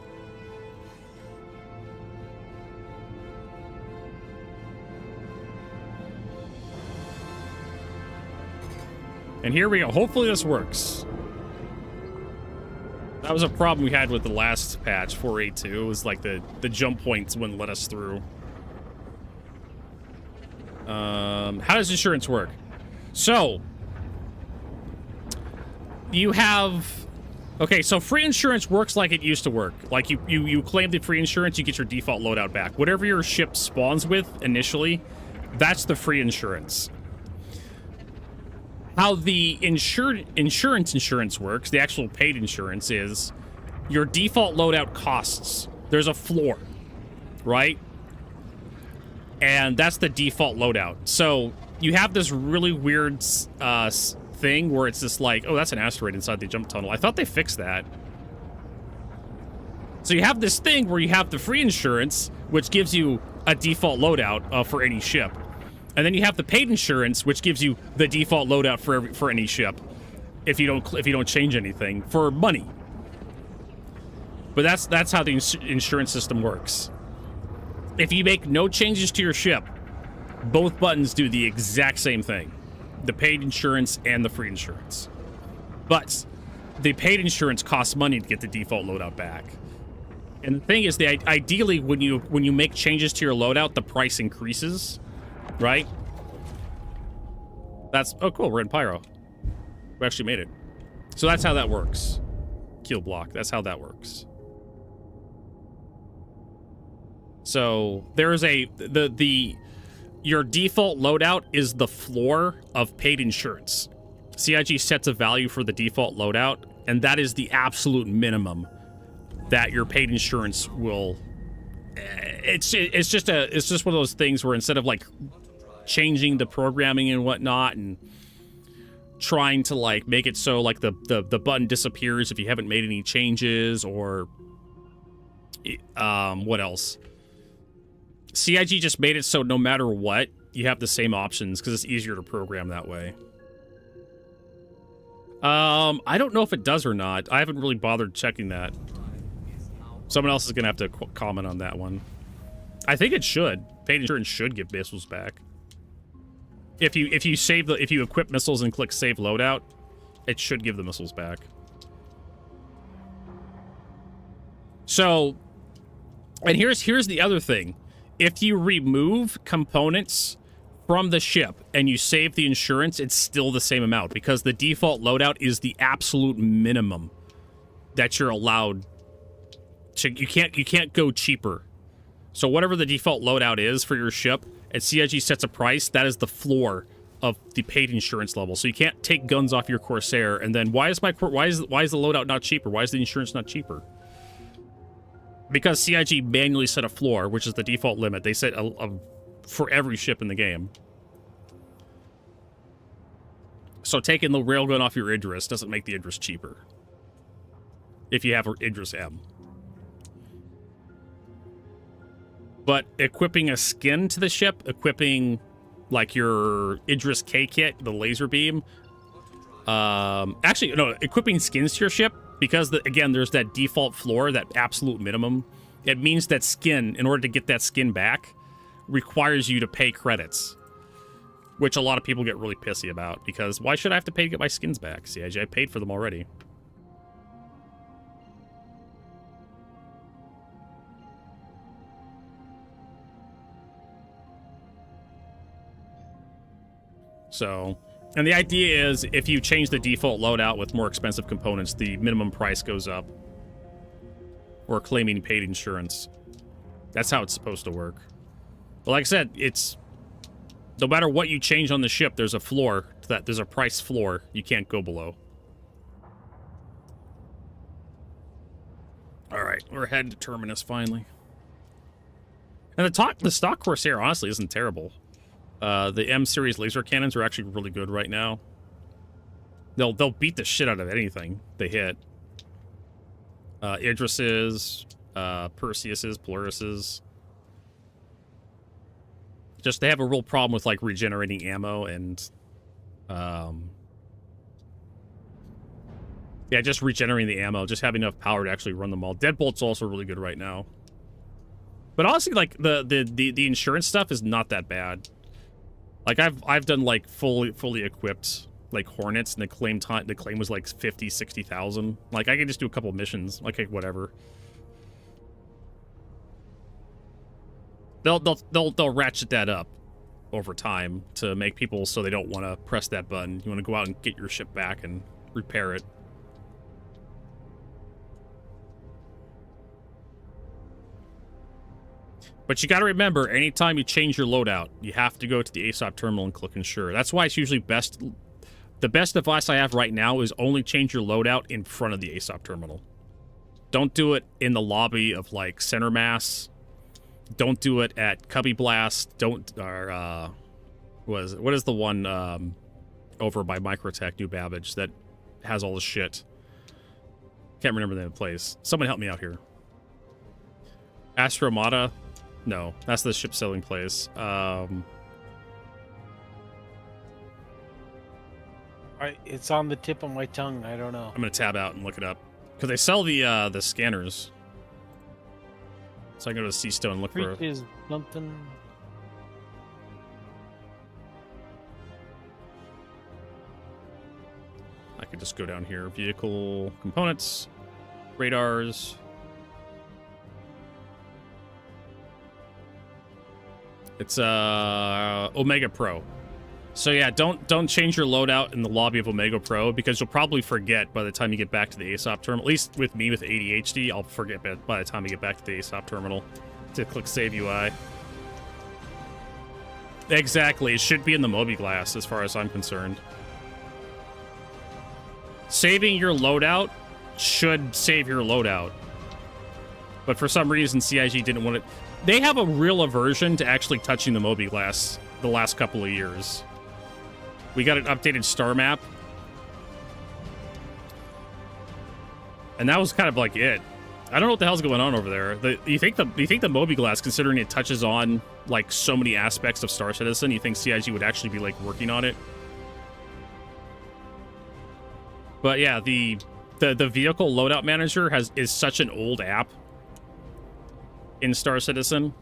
And here we go. Hopefully this works. That was a problem we had with the last patch, 4.8.2. It was like the jump points wouldn't let us through. How does insurance work? So, you have... Okay, so free insurance works like it used to work. Like, you claim the free insurance, you get your default loadout back. Whatever your ship spawns with initially, that's the free insurance. How the insurance works, the actual paid insurance, is your default loadout costs. There's a floor, right? And that's the default loadout. So you have this really weird thing where it's just like, oh, that's an asteroid inside the jump tunnel. I thought they fixed that. So you have this thing where you have the free insurance, which gives you a default loadout for any ship. And then you have the paid insurance, which gives you the default loadout for any ship, if you don't change anything, for money. But that's how the insurance system works. If you make no changes to your ship, both buttons do the exact same thing: the paid insurance and the free insurance. But the paid insurance costs money to get the default loadout back. And the thing is, ideally, when you make changes to your loadout, the price increases. Right? That's... Oh, cool. We're in Pyro. We actually made it. So that's how that works. Keel block. That's how that works. So there is your default loadout is the floor of paid insurance. CIG sets a value for the default loadout, and that is the absolute minimum that your paid insurance will... It's just one of those things where instead of like changing the programming and whatnot and trying to like make it so like the button disappears if you haven't made any changes, or what else? CIG just made it so no matter what, you have the same options because it's easier to program that way. I don't know if it does or not. I haven't really bothered checking that. Someone else is gonna have to comment on that one. I think it should. Paid insurance should give missiles back. If you equip missiles and click save loadout, it should give the missiles back. So, and here's the other thing. If you remove components from the ship and you save the insurance, it's still the same amount because the default loadout is the absolute minimum that you're allowed to. You can't go cheaper. So whatever the default loadout is for your ship, and CIG sets a price, that is the floor of the paid insurance level. So you can't take guns off your Corsair and then why is the loadout not cheaper? Why is the insurance not cheaper? Because CIG manually set a floor, which is the default limit. They set for every ship in the game. So taking the railgun off your Idris doesn't make the Idris cheaper. If you have an Idris M. But equipping a skin to the ship, equipping like your Idris K kit, the laser beam. Actually, no, equipping skins to your ship, because again, there's that default floor, that absolute minimum. It means that skin, in order to get that skin back, requires you to pay credits. Which a lot of people get really pissy about, because why should I have to pay to get my skins back? CIG, I paid for them already. So, and the idea is if you change the default loadout with more expensive components, the minimum price goes up. Or claiming paid insurance. That's how it's supposed to work. But like I said, it's... No matter what you change on the ship, there's a floor that there's a price floor you can't go below. All right, we're heading to Terminus finally. And the stock Corsair honestly isn't terrible. The M series laser cannons are actually really good right now. They'll beat the shit out of anything they hit. Idris's, Perseus's, Polaris's. Just they have a real problem with like regenerating ammo and yeah, just regenerating the ammo, just having enough power to actually run them all. Deadbolt's also really good right now. But honestly, like the insurance stuff is not that bad. Like I've done like fully equipped like Hornets, and the claim was like 50,000-60,000. Like I can just do a couple missions, like whatever. They'll ratchet that up over time to make people so they don't want to press that button. You want to go out and get your ship back and repair it. But you got to remember, anytime you change your loadout, you have to go to the ASOP terminal and click ensure. That's why it's usually best. The best advice I have right now is only change your loadout in front of the ASOP terminal. Don't do it in the lobby of like Center Mass. Don't do it at Cubby Blast. Don't what is the one over by Microtech, New Babbage, that has all the shit? Can't remember the name of the place. Someone help me out here. Astromata? No, that's the ship selling place. It's on the tip of my tongue. I don't know. I'm gonna tab out and look it up because they sell the scanners. So I can go to Seastone and look for is something. I could just go down here. Vehicle components, radars. It's Omega Pro. So yeah, don't change your loadout in the lobby of Omega Pro because you'll probably forget by the time you get back to the ASOP terminal. At least with me with ADHD, I'll forget by the time you get back to the ASOP terminal to click Save UI. Exactly, it should be in the Mobi-Glass as far as I'm concerned. Saving your loadout should save your loadout. But for some reason, CIG didn't want it. They have a real aversion to actually touching the Mobi-Glass the last couple of years. We got an updated star map. And that was kind of like it. I don't know what the hell's going on over there. You think the Mobi-Glass, considering it touches on like so many aspects of Star Citizen, you think CIG would actually be like working on it? But yeah, the vehicle loadout manager is such an old app in Star Citizen.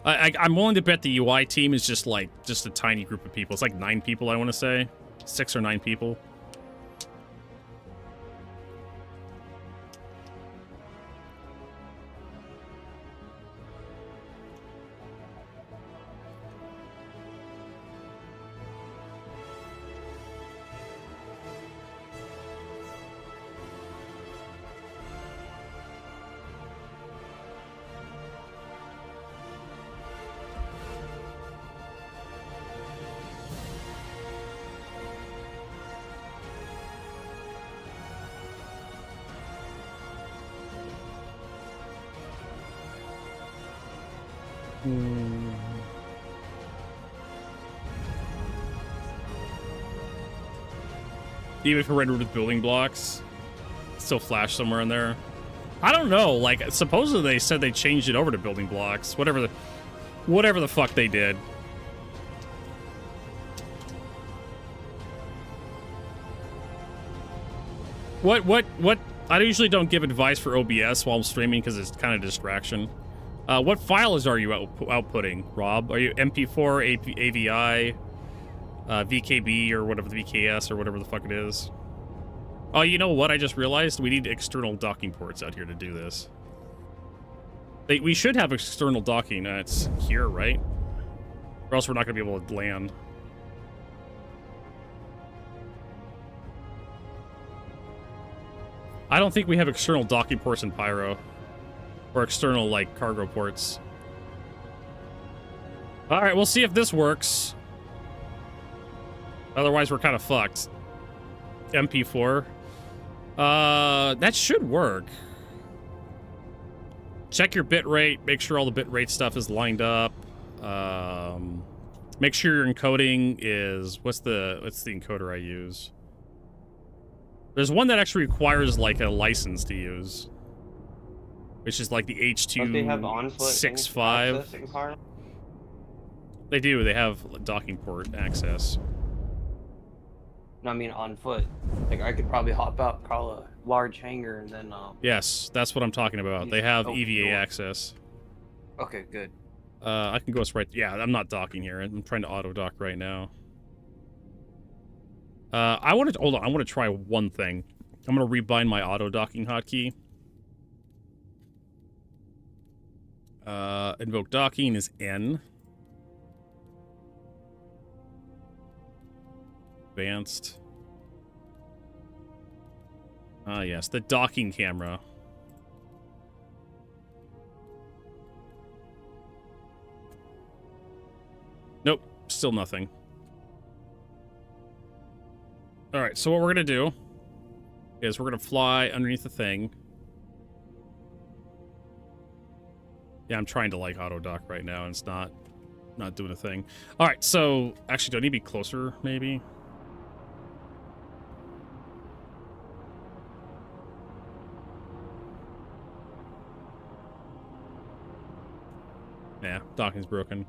I'm willing to bet the UI team is just a tiny group of people. It's like 9 people, I want to say. 6 or 9 people. Even if we're rendered with building blocks, still flash somewhere in there. I don't know. Like, supposedly they said they changed it over to building blocks. Whatever the fuck they did. What? I usually don't give advice for OBS while I'm streaming because it's kind of distraction. What files are you outputting, Rob? Are you MP4, AVI, VKB, or whatever the VKS, or whatever the fuck it is? Oh, you know what? I just realized we need external docking ports out here to do this. We should have external docking. It's here, right? Or else we're not going to be able to land. I don't think we have external docking ports in Pyro. Or external, like, cargo ports. All right, we'll see if this works. Otherwise, we're kind of fucked. MP4. That should work. Check your bit rate. Make sure all the bit rate stuff is lined up. Make sure your encoding is what's the encoder I use? There's one that actually requires like a license to use, which is like the H.265. They do. They have docking port access. No, I mean on foot. Like I could probably hop out, call a large hangar, and then. Yes, that's what I'm talking about. They have EVA access. Okay, good. I can go right. Yeah, I'm not docking here. I'm trying to auto dock right now. I want to hold on. I want to try one thing. I'm gonna rebind my auto docking hotkey. Invoke docking is N. Advanced. Ah, yes, the docking camera. Nope, still nothing. All right, so what we're gonna do is we're gonna fly underneath the thing. Yeah, I'm trying to like auto dock right now, and it's not doing a thing. All right, so actually, do I need to be closer? Maybe. Yeah, docking's broken.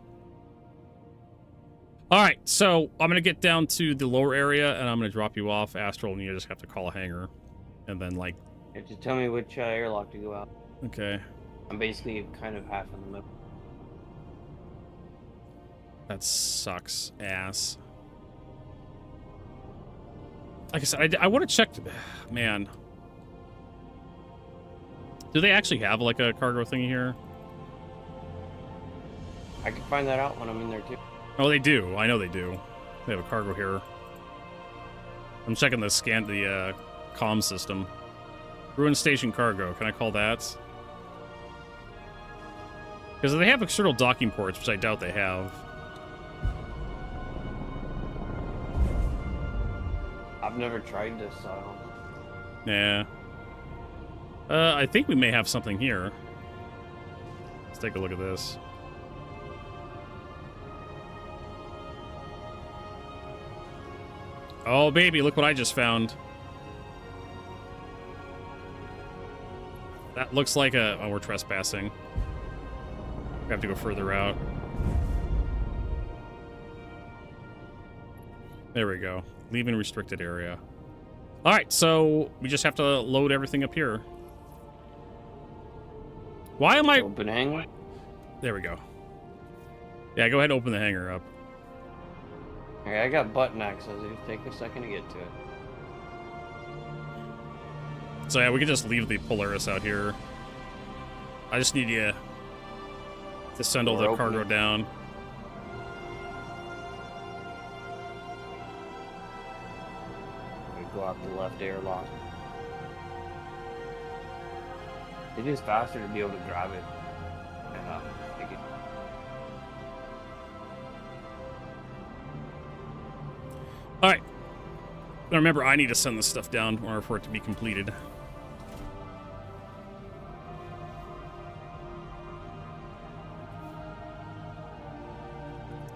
All right, so I'm gonna get down to the lower area, and I'm gonna drop you off, Astral, and you just have to call a hangar, and then like. Yeah, just tell me which airlock to go out. Okay. I'm basically kind of half in the middle. That sucks, ass. Like I said, I want to check. Man, do they actually have like a cargo thingy here? I can find that out when I'm in there too. Oh, they do. I know they do. They have a cargo here. I'm checking the comm system. Ruin station cargo. Can I call that? Because they have external docking ports, which I doubt they have. I've never tried this, so I don't know. Yeah. I think we may have something here. Let's take a look at this. Oh, baby, look what I just found. That looks like a... Oh, we're trespassing. We have to go further out. There we go. Leaving restricted area. All right, so we just have to load everything up here. Why am I... Open hangar? There we go. Yeah, go ahead and open the hangar up. Okay, I got button access. It'll take a second to get to it. So yeah, we can just leave the Polaris out here. I just need you to send all the cargo down. We go out the left airlock. It is faster to be able to grab it and take it. All right. Now remember, I need to send this stuff down in order for it to be completed.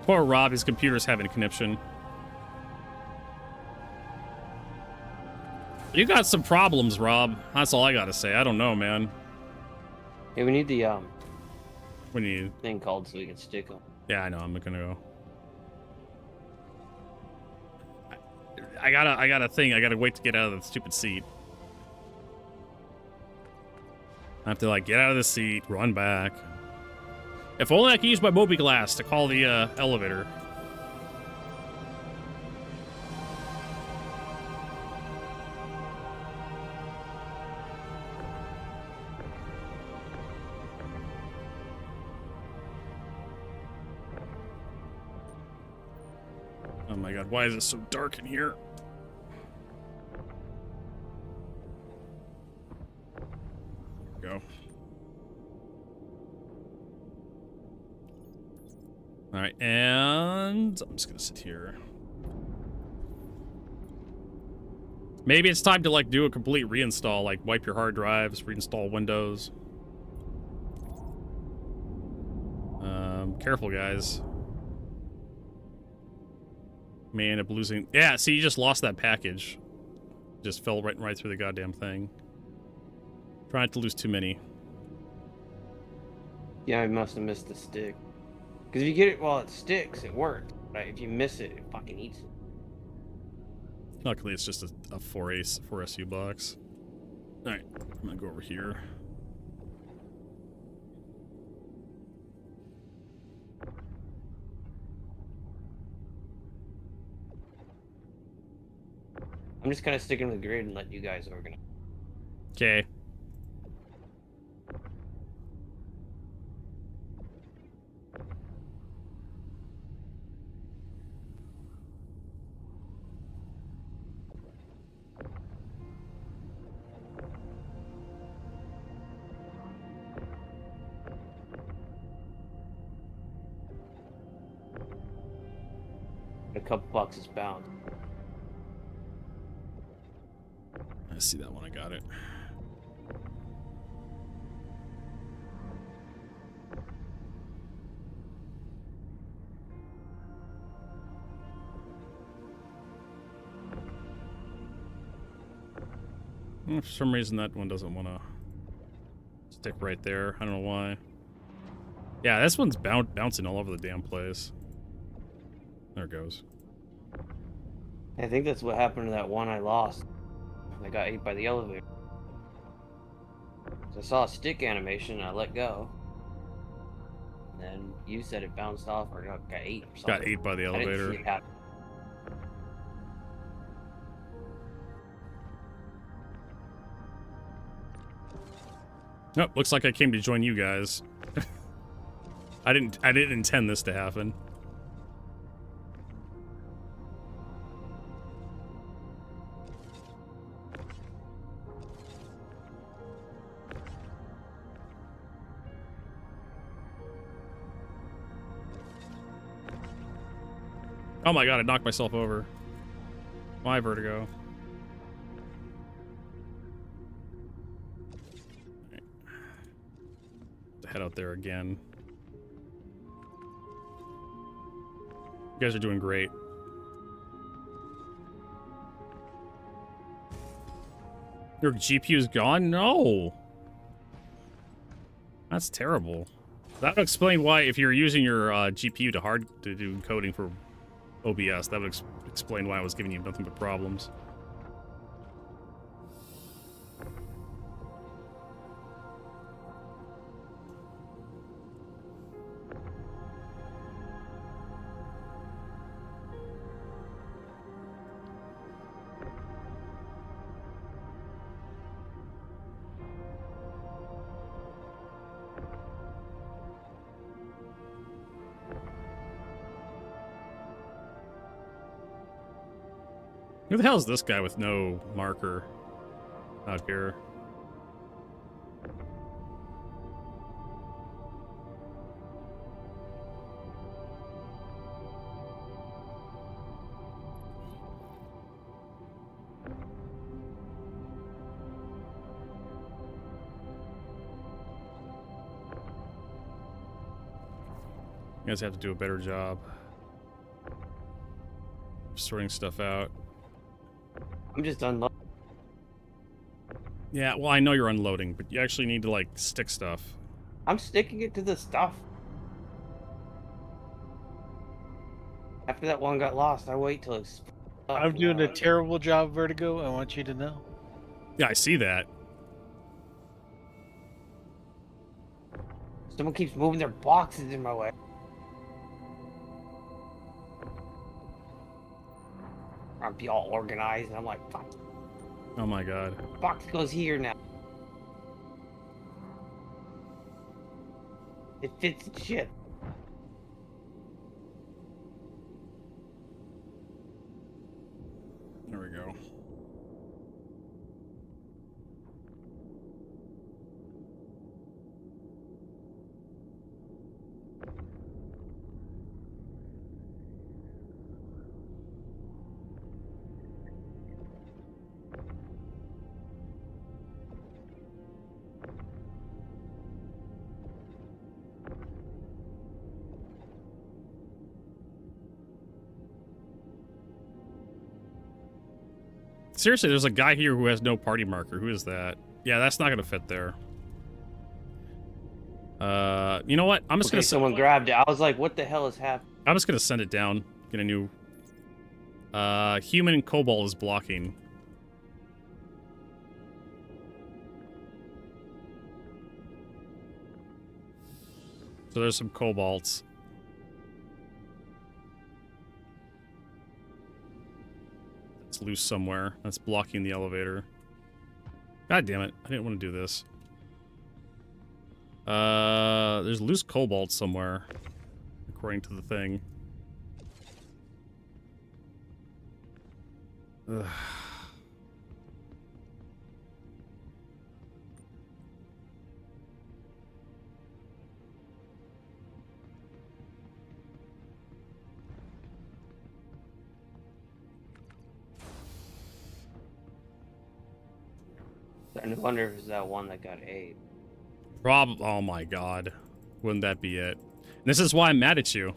Poor Rob, his computer's having a conniption. You got some problems, Rob. That's all I gotta say. I don't know, man. Yeah, we need the What do you need? thing called so we can stick them. Yeah, I know. I'm gonna go. I got a thing. I gotta wait to get out of the stupid seat. I have to like get out of the seat, run back. If only I could use my Moby Glass to call the elevator. Oh my god, why is it so dark in here? Go. All right, and I'm just gonna sit here. Maybe it's time to like do a complete reinstall, like wipe your hard drives, reinstall Windows. Careful, guys. Man, I'm losing. Yeah, see, you just lost that package. Just fell right through the goddamn thing. Try not to lose too many. Yeah, I must have missed the stick. Because if you get it while it sticks, it works. Right? If you miss it, it fucking eats it. Luckily, it's just a 4SU box. Alright, I'm gonna go over here. I'm just kind of sticking with the grid and letting you guys organize. Okay. A couple boxes bound. I see that one. I got it. For some reason, that one doesn't want to stick right there. I don't know why. Yeah, this one's bouncing all over the damn place. There it goes. I think that's what happened to that one I lost. I got ate by the elevator. So I saw a stick animation and I let go. And then you said it bounced off or got ate or something. Got ate by the I didn't elevator. see it happen. Nope, looks like I came to join you guys. I didn't intend this to happen. Oh my god, I knocked myself over. My vertigo. Right. Head out there again. You guys are doing great. Your GPU's gone? No. That's terrible. That would explain why, if you're using your GPU to do encoding for OBS, that would explain why I was giving you nothing but problems. Who the hell is this guy with no marker out here? You guys have to do a better job sorting stuff out. I'm just unloading. Yeah, well, I know you're unloading, but you actually need to, like, stick stuff. I'm sticking it to the stuff. After that one got lost, I wait till it's... I'm doing a terrible job, Vertigo. I want you to know. Yeah, I see that. Someone keeps moving their boxes in my way. I'll be all organized, and I'm like, fuck. Oh my god. Box goes here now. It fits the shit. There we go. Seriously, there's a guy here who has no party marker. Who is that? Yeah, that's not gonna fit there. You know what? I'm just Okay, gonna. someone grabbed it. I was like, what the hell is happening? I'm just gonna send it down. Get a new. Human and Cobalt is blocking. So there's some Cobalts. It's loose somewhere. That's blocking the elevator. God damn it. I didn't want to do this. There's loose Cobalt somewhere, according to the thing. Ugh. I wonder if it's that one that got ate. Oh my god. Wouldn't that be it? This is why I'm mad at you.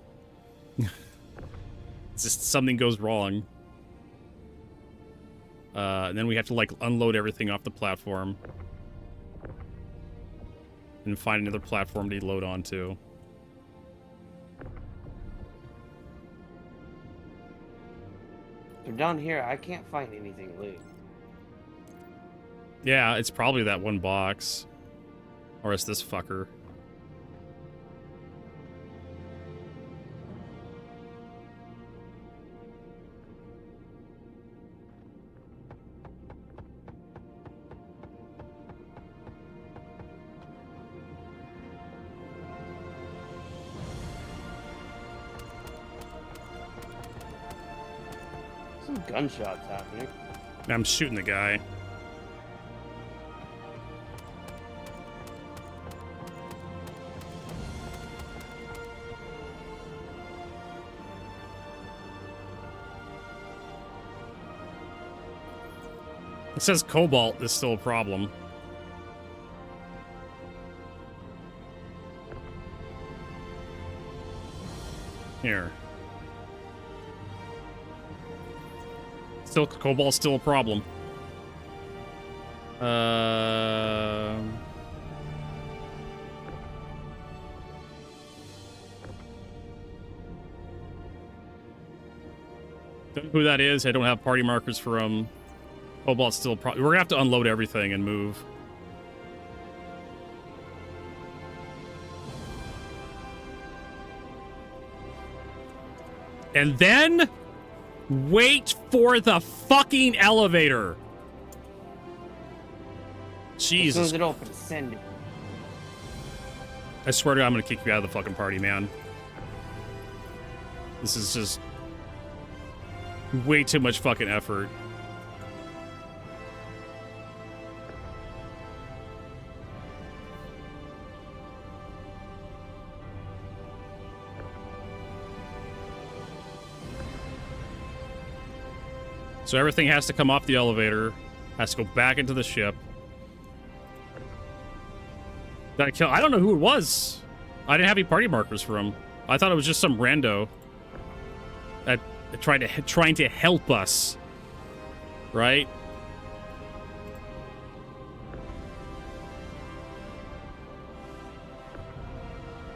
It's just something goes wrong. And then we have to, like, unload everything off the platform. And find another platform to load onto. So down here, I can't find anything loot. Yeah, it's probably that one box. Or it's this fucker. Some gunshots happening. I'm shooting the guy. It says Cobalt is still a problem. Here. Still, Cobalt's still a problem. Don't know who that is. I don't have party markers for him. Cobalt's still a problem. We're gonna have to unload everything and move. And then wait for the fucking elevator. Jesus. As soon as it opens, send it. I swear to God, I'm gonna kick you out of the fucking party, man. This is just way too much fucking effort. So everything has to come off the elevator, has to go back into the ship. Did I kill? I don't know who it was. I didn't have any party markers for him. I thought it was just some rando that trying to help us, right?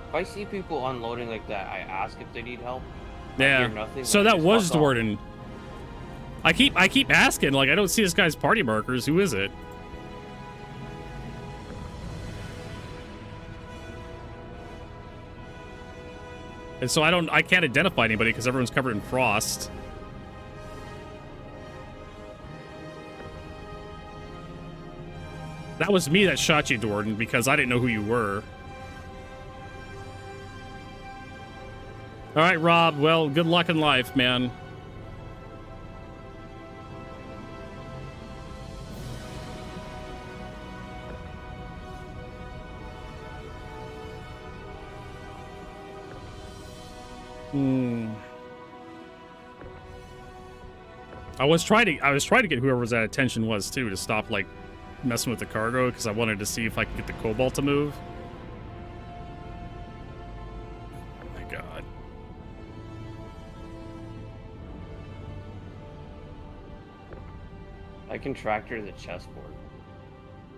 If I see people unloading like that, I ask if they need help. I Yeah. hear nothing, So I that just was walk off. Jordan. I keep asking, like, I don't see this guy's party markers. Who is it? And so I can't identify anybody because everyone's covered in frost. That was me that shot you, Jordan, because I didn't know who you were. All right, Rob. Well, good luck in life, man. I was trying to get whoever's that attention was too to stop like messing with the cargo because I wanted to see if I could get the Cobalt to move. Oh my god. I can track her to the chessboard.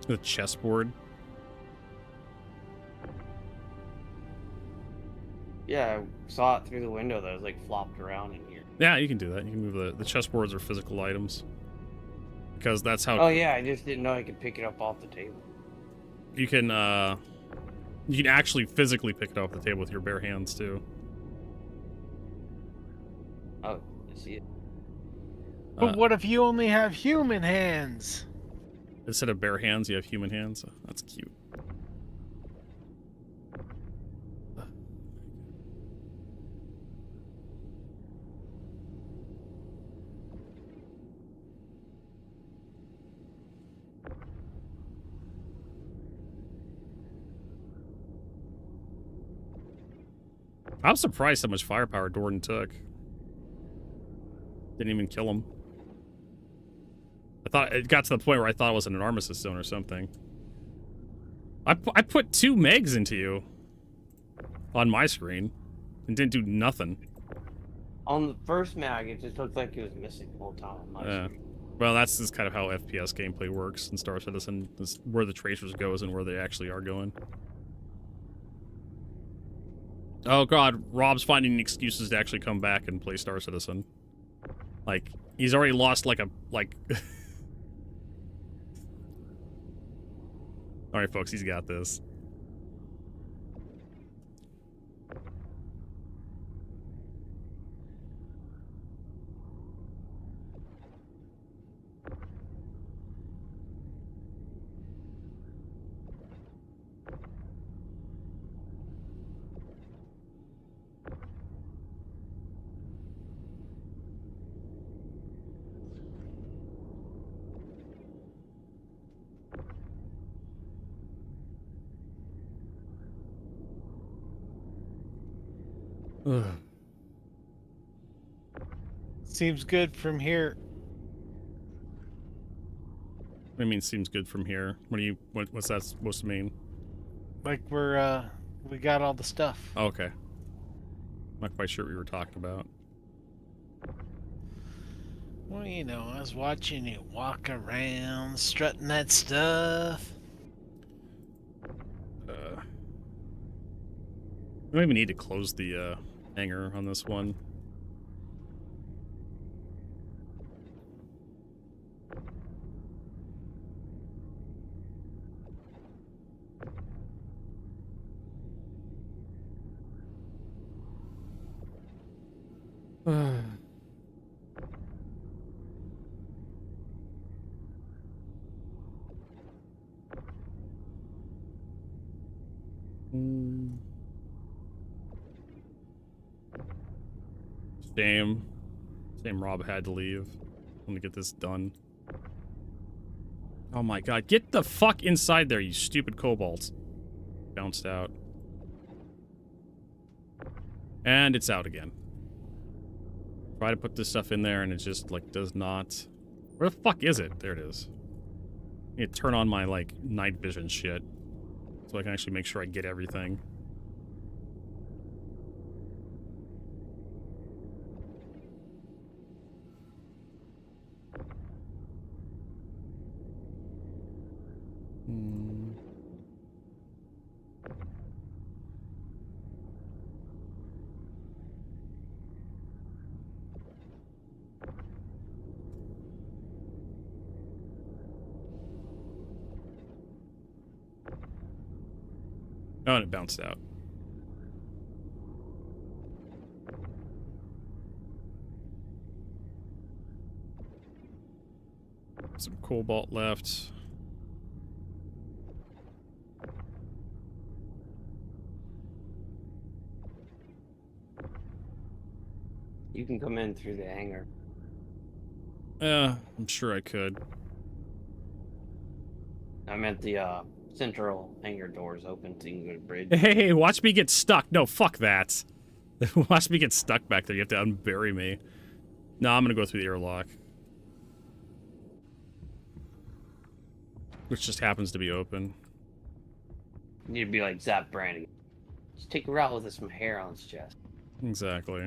The chessboard? Yeah, I saw it through the window that was like flopped around in here. Yeah, you can do that. You can move the chessboards are physical items. Because that's how... Oh yeah, I just didn't know I could pick it up off the table. You can actually physically pick it off the table with your bare hands, too. Oh, I see it. But what if you only have human hands? Instead of bare hands, you have human hands. That's cute. I'm surprised how much firepower Dordan took. Didn't even kill him. I thought it got to the point where I thought it was an armistice zone or something. I put 2 megs into you on my screen and didn't do nothing. On the first mag, it just looked like it was missing the whole time on my screen. Well, that's just kind of how FPS gameplay works in Star Citizen. Is where the tracers goes and where they actually are going. Oh god, Rob's finding excuses to actually come back and play Star Citizen. Like, he's already lost like Alright folks, he's got this. Seems good from here. What do you mean seems good from here? What's that supposed to mean? Like we got all the stuff. Oh, okay. Not quite sure what we were talking about. Well, you know, I was watching you walk around, strutting that stuff. We don't even need to close the hangar on this one. Same Rob had to leave. I'm gonna get this done. Oh my god, get the fuck inside there, you stupid kobolds. Bounced out. And it's out again. Try to put this stuff in there and it just, like, does not... Where the fuck is it? There it is. I need to turn on my, like, night vision shit. So I can actually make sure I get everything. Oh, and it bounced out. Some cobalt left. You can come in through the hangar. I'm sure I could. I meant the central hangar doors open so you can go to the bridge. Hey, watch me get stuck. No, fuck that. Watch me get stuck back there. You have to unbury me. No, I'm gonna go through the airlock. Which just happens to be open. You need to be like Zap Brandy. Just take a route with some hair on his chest. Exactly.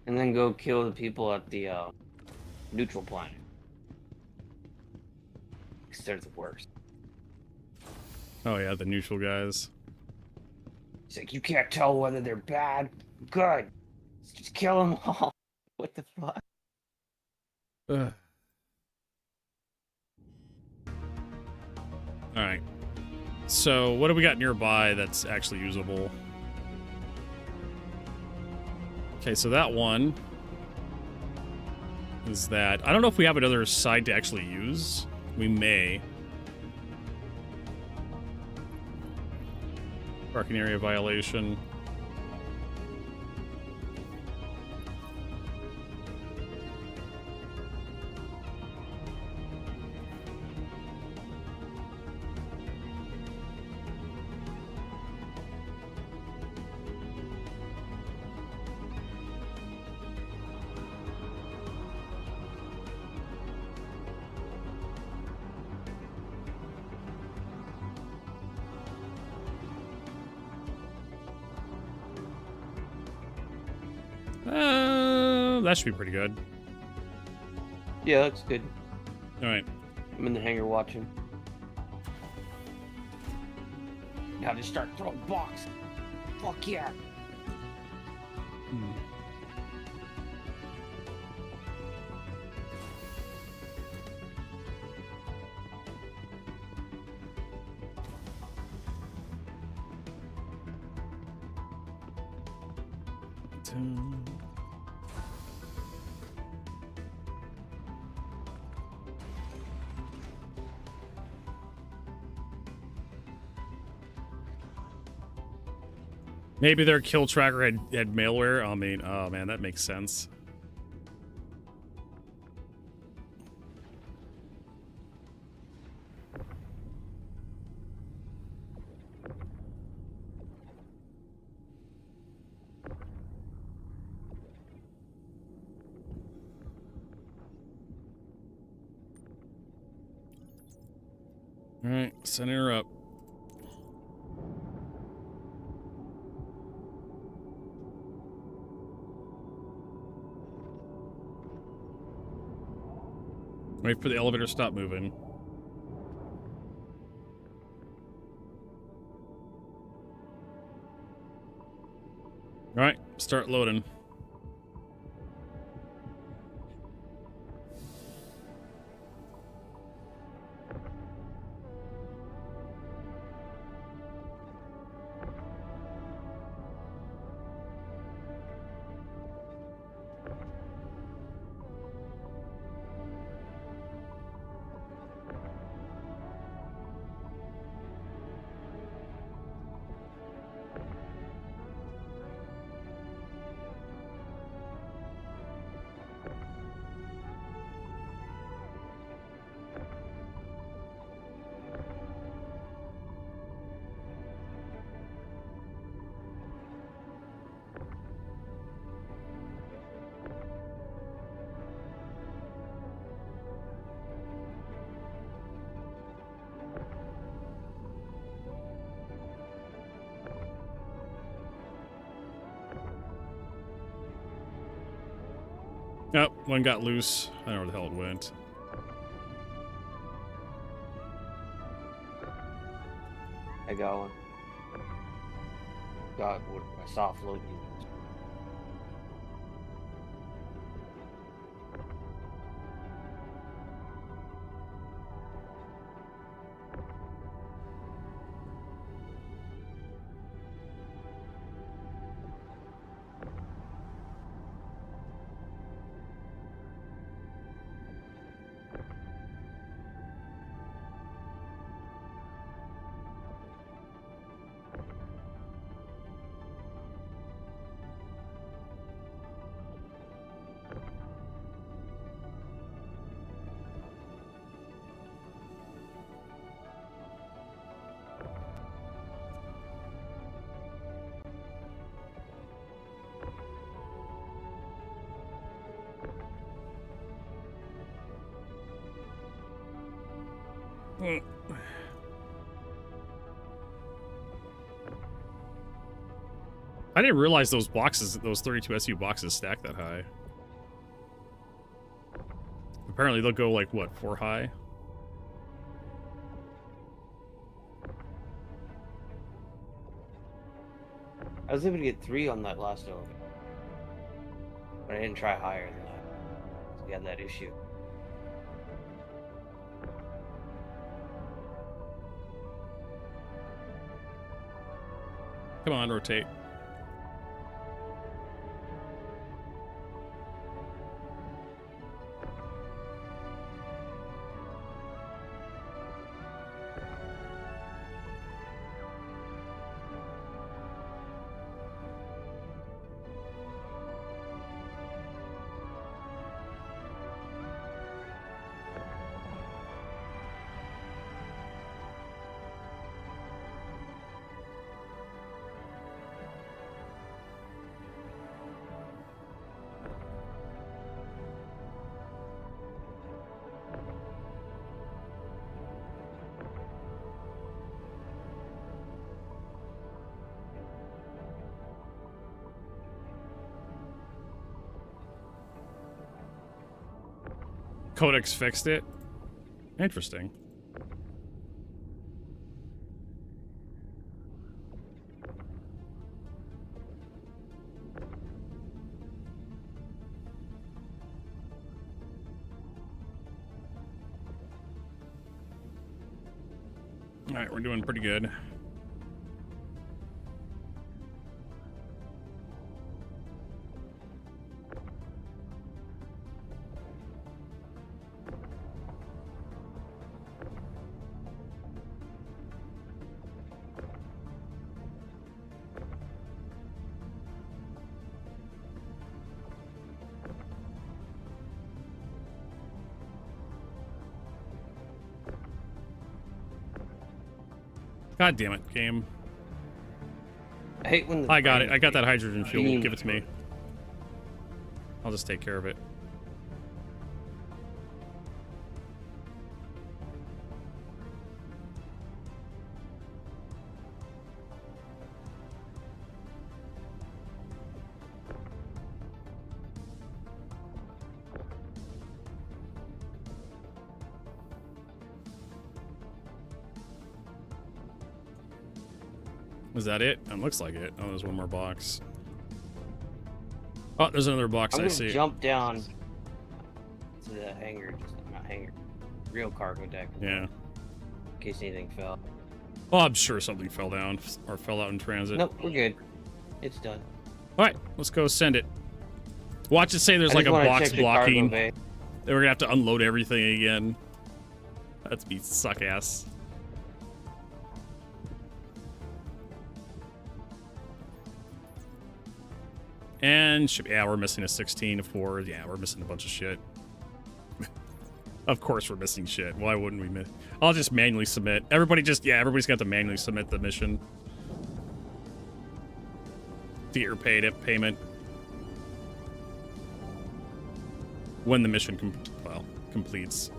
And then go kill the people at the Neutral planet. Instead of the worst. Oh yeah, the neutral guys. It's like, you can't tell whether they're bad, good. Just kill them all. What the fuck? Ugh. All right. So what do we got nearby that's actually usable? Okay, so that one is that. I don't know if we have another side to actually use. We may. Parking area violation. That should be pretty good. Yeah, looks good. All right. I'm in the hangar watching. Now just start throwing box. Fuck yeah. Maybe their kill tracker had malware. I mean, oh man, that makes sense. All right, sending her up. Wait for the elevator to stop moving. All right, start loading. Oh, one got loose. I don't know where the hell it went. I got one. Got what a soft load unit. I didn't realize those boxes, those 32 SU boxes stack that high. Apparently they'll go like what, 4 high? I was able to get 3 on that last elevator. But I didn't try higher than that. So we had that issue. Come on, rotate. Codex fixed it. Interesting. All right, we're doing pretty good. God damn it, game. I hate when the I got it. frame I got that rate hydrogen fuel. beams Give it to me. I'll just take care of it. Is that it? It looks like it. Oh, there's one more box. Oh, there's another box. I'm I gonna see. jump down to the hangar, just not hangar, real cargo deck. Yeah. In case anything fell. Oh, I'm sure something fell down or fell out in transit. Nope, we're good. It's done. All right, let's go send it. Watch it say there's I like just a wanna box check the cargo blocking. bay. Then we're gonna have to unload everything again. That'd be suck ass. And yeah, we're missing a 16, a 4. Yeah, we're missing a bunch of shit. Of course we're missing shit. Why wouldn't we miss? I'll just manually submit. Everybody's got to manually submit the mission. To get your payment. When the mission completes.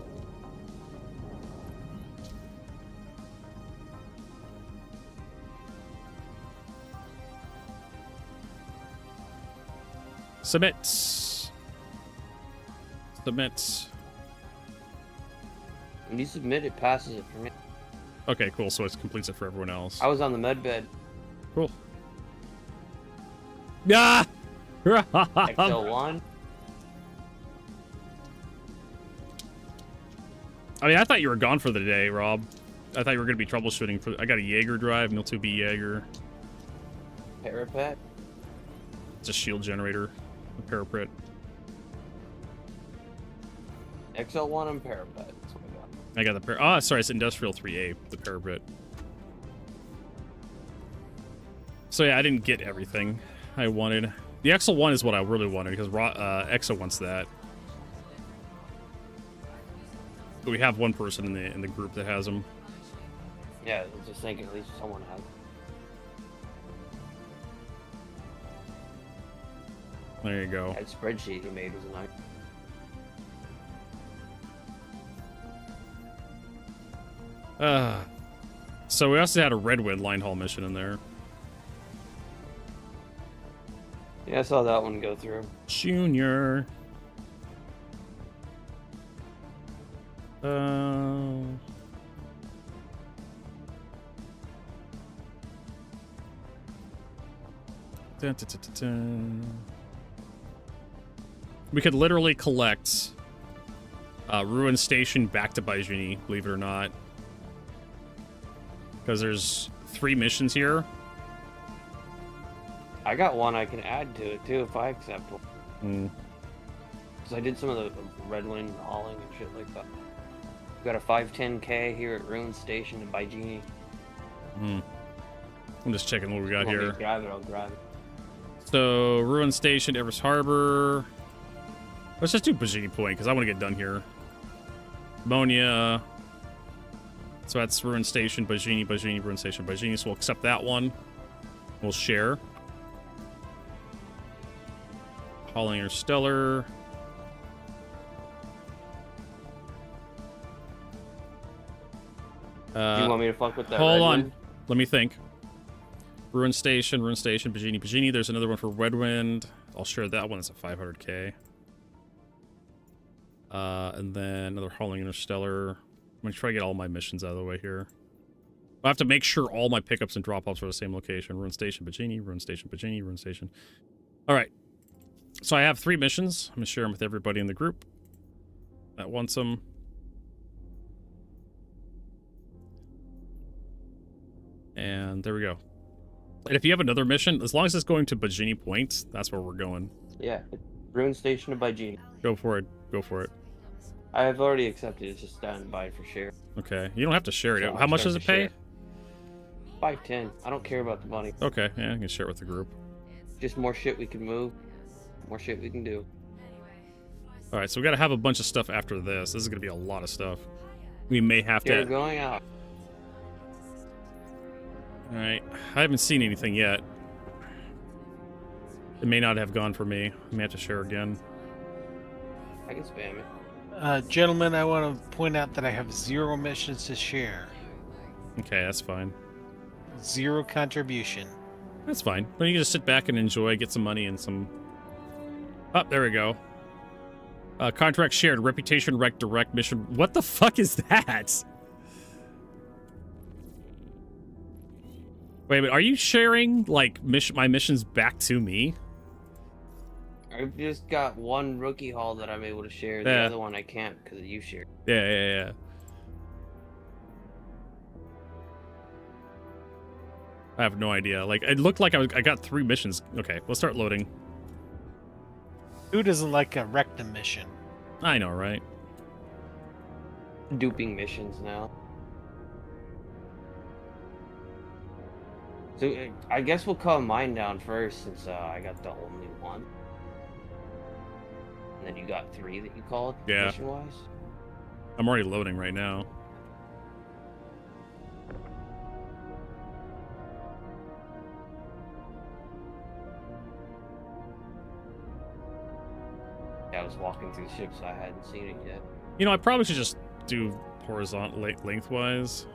Submit. Submit. When you submit, it passes it for me. Okay, cool. So it completes it for everyone else. I was on the med bed. Cool. Yeah. XL1. I mean, I thought you were gone for the day, Rob. I thought you were going to be troubleshooting for. I got a Jaeger drive, Mil 2B Jaeger. Parapet. It's a shield generator. A parapet. XL1 and parapet. That's what I got. I got the oh, sorry, it's Industrial 3A, the parapet. So yeah, I didn't get everything I wanted. The XL1 is what I really wanted because EXO wants that. But we have one person in the group that has them. Yeah, I was just thinking at least someone has. There you go. That spreadsheet he made was a nice. So we also had a Redwood line haul mission in there. Yeah, I saw that one go through. Junior. Dun, dun, dun, dun, dun. We could literally collect Ruin Station back to Baijini, believe it or not. Because there's 3 missions here. I got one I can add to it too if I accept one. Hmm. Because I did some of the Red Wind hauling and shit like that. Got a 510k here at Ruin Station in Baijini. Hmm. I'm just checking what we got Want me here. to grab it, I'll grab it. So, Ruin Station, Everest Harbor. Let's just do Bajini Point, because I want to get done here. Ammonia. So that's Ruin Station, Bajini, Ruin Station, Bajini. So we'll accept that one. We'll share. Hauling Interstellar. Do you want me to fuck with that? Hold Red on. Wind? Let me think. Ruin Station, Bajini. There's another one for Red Wind. I'll share that one. It's a 500k. And then another Hauling Interstellar. I'm going to try to get all my missions out of the way here. I have to make sure all my pickups and drop-offs are the same location. Ruin Station, Bajini, Ruin Station, Bajini, Ruin Station. All right. So I have 3 missions. I'm going to share them with everybody in the group that wants them. And there we go. And if you have another mission, as long as it's going to Bajini Point, that's where we're going. Yeah, Ruin Station to Baijini. Go for it. Go for it. I have already accepted. It's just standing by for share. Okay. You don't have to share it. So How I'll much start does it to pay? share. 510. I don't care about the money. Okay. Yeah, I can share it with the group. Just more shit we can move. More shit we can do. All right. So we got to have a bunch of stuff after this. This is going to be a lot of stuff. We may have You're to. going out. All right. I haven't seen anything yet. It may not have gone for me. I may have to share again. I can spam it. Gentlemen, I want to point out that I have 0 missions to share. Okay, that's fine. 0 contribution. That's fine. But you can just sit back and enjoy, get some money and some... Oh, there we go. Contract shared. Reputation rec direct mission. What the fuck is that? Wait a minute. Are you sharing, like, my missions back to me? I've just got one rookie haul that I'm able to share. The Yeah. other one I can't because you shared. Yeah. I have no idea. Like, it looked like I got 3 missions. Okay, we'll start loading. Who doesn't like a rectum mission? I know, right? Duping missions now. So I guess we'll calm mine down first since I got the only one. And then you got 3 that you called, Yeah. mission-wise? I'm already loading right now. Yeah, I was walking through the ship, so I hadn't seen it yet. You know, I probably should just do horizontal lengthwise.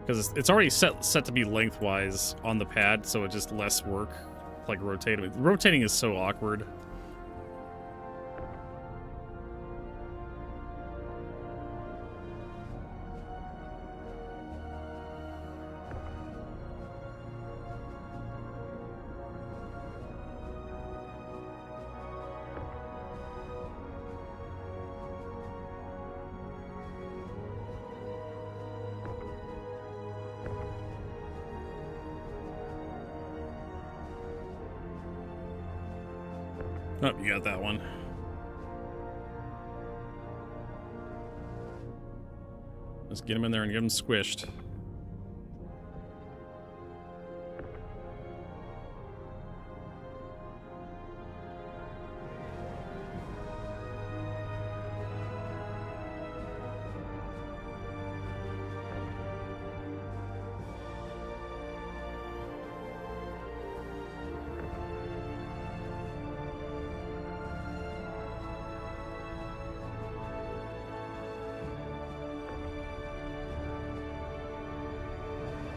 Because it's already set to be lengthwise on the pad, so it's just less work, like rotating. Rotating is so awkward. Oh, you got that one. Let's get him in there and get him squished.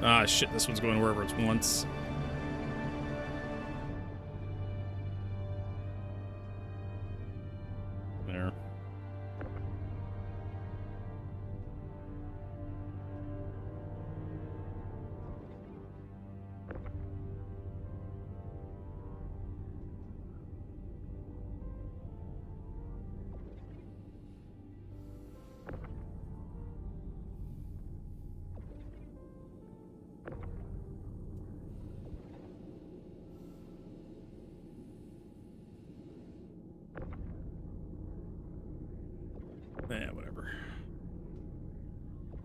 Ah, shit, this one's going wherever it wants. There.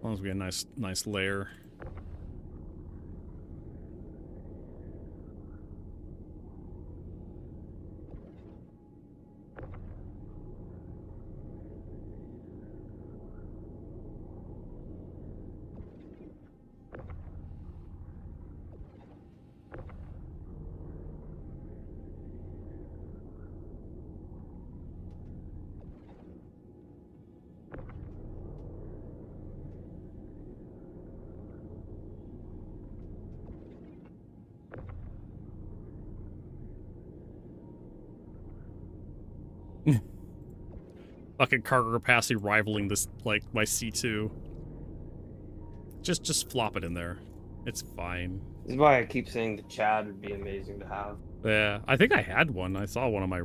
As long as we get a nice layer. Fucking cargo capacity rivaling this, like, my C2. Just flop it in there. It's fine. This is why I keep saying the Chad would be amazing to have. Yeah, I think I had one. I saw one on my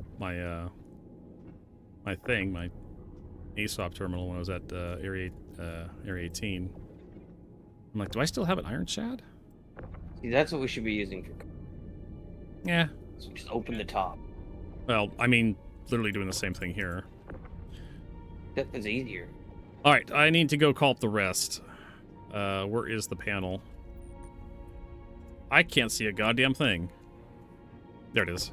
ASOP terminal when I was at Area 18. I'm like, do I still have an Iron Chad? See, that's what we should be using for. Yeah. So just open the top. Well, I mean, literally doing the same thing here. That's easier. All right, I need to go call up the rest. Where is the panel? I can't see a goddamn thing. There it is.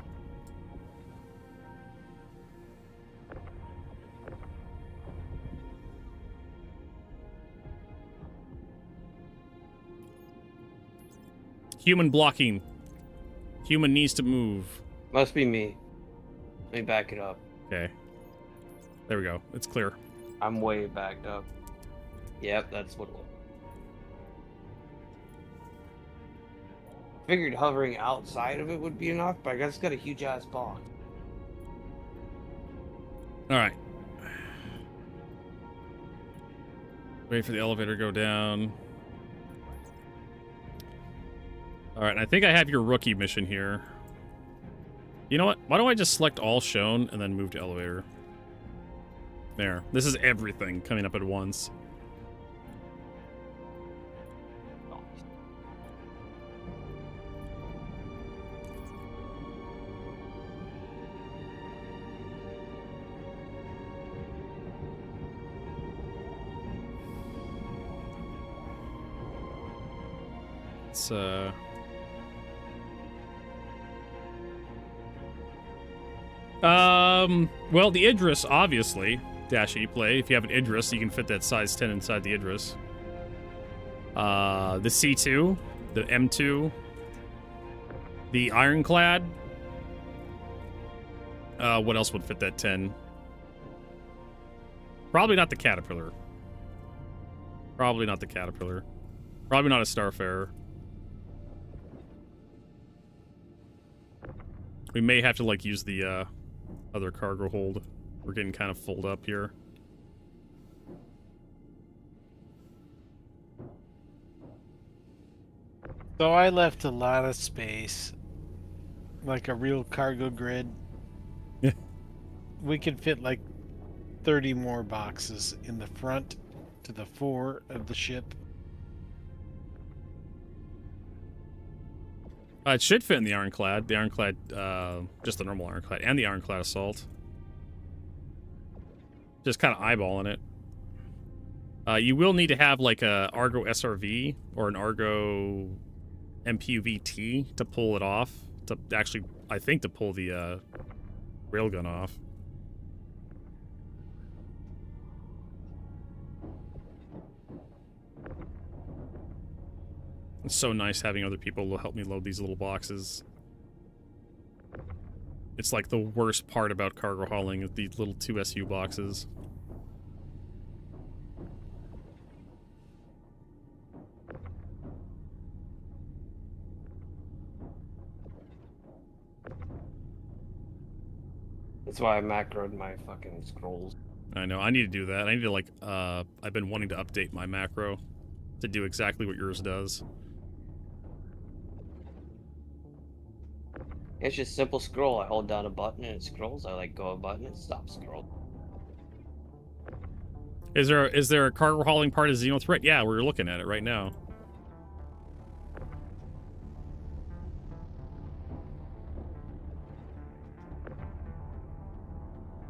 Human blocking. Human needs to move. Must be me. Let me back it up. Okay. There we go. It's clear. I'm way backed up. Yep, that's what it was. Figured hovering outside of it would be enough, but I guess it's got a huge ass box. Alright. Wait for the elevator to go down. Alright, I think I have your rookie mission here. You know what? Why don't I just select all shown and then move to elevator? There. This is everything coming up at once. It's well, the Idris, obviously. Dash E play. If you have an Idris, you can fit that size 10 inside the Idris. The C2, the M2, the Ironclad. What else would fit that 10? Probably not the Caterpillar. Probably not the Caterpillar. Probably not a Starfarer. We may have to, like, use the, other cargo hold. We're getting kind of full up here. So I left a lot of space. Like a real cargo grid. Yeah. We could fit like 30 more boxes in the front to the fore of the ship. It should fit in the Ironclad. The Ironclad, just the normal Ironclad, and the Ironclad Assault. Just kind of eyeballing it. You will need to have like a Argo SRV or an Argo MPUV-T to pull it off. To actually, I think, to pull the railgun off. It's so nice having other people help me load these little boxes. It's like the worst part about cargo hauling is these little 2 SU boxes. That's why I macroed my fucking scrolls. I know, I need to do that. I need to, like, I've been wanting to update my macro to do exactly what yours does. It's just simple scroll. I hold down a button and it scrolls. I let go of a button and it stops scrolling. Is there a cargo hauling part of Xenothreat? Yeah, we're looking at it right now.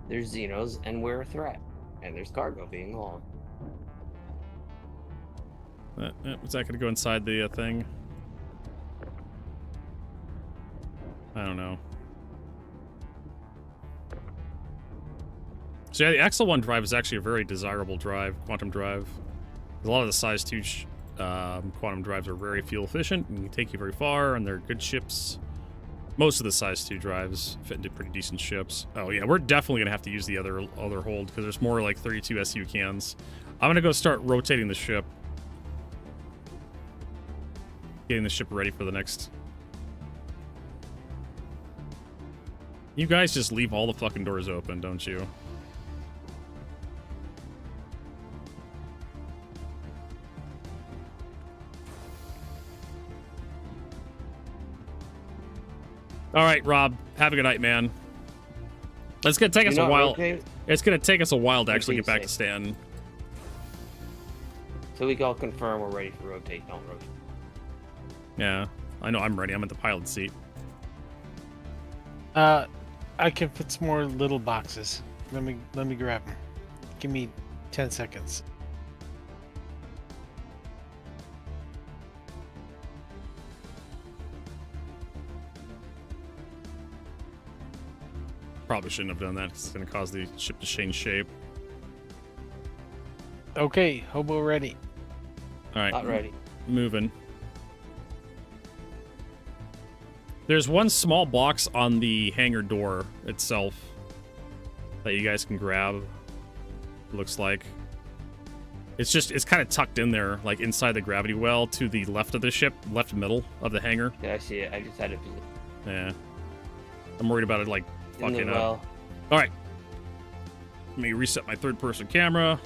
There's Xenos and we're a threat. And there's cargo being hauled. Was that gonna go inside the thing? I don't know. So yeah, the XL1 drive is actually a very desirable drive, quantum drive. A lot of the size 2 quantum drives are very fuel efficient and can take you very far, and they're good ships. Most of the size 2 drives fit into pretty decent ships. Oh yeah, we're definitely gonna have to use the other hold because there's more like 32 SU cans. I'm gonna go start rotating the ship. Getting the ship ready for the next. You guys just leave all the fucking doors open, don't you? All right, Rob. Have a good night, man. It's gonna take us a while. It's gonna take us a while to actually get back to Stanton. So we can all confirm we're ready for rotate. Don't rotate. Yeah, I know I'm ready. I'm at the pilot seat. I can fit some more little boxes. Let me grab them. Give me 10 seconds. Probably shouldn't have done that. It's going to cause the ship to change shape. Okay, hobo ready. All right. Not ready. Moving. There's one small box on the hangar door itself that you guys can grab. Looks like. It's kind of tucked in there, like inside the gravity well to the left of the ship, left middle of the hangar. Yeah, I see it. I just had it. Yeah. I'm worried about it, like, fucking up. Well. All right. Let me reset my third-person camera.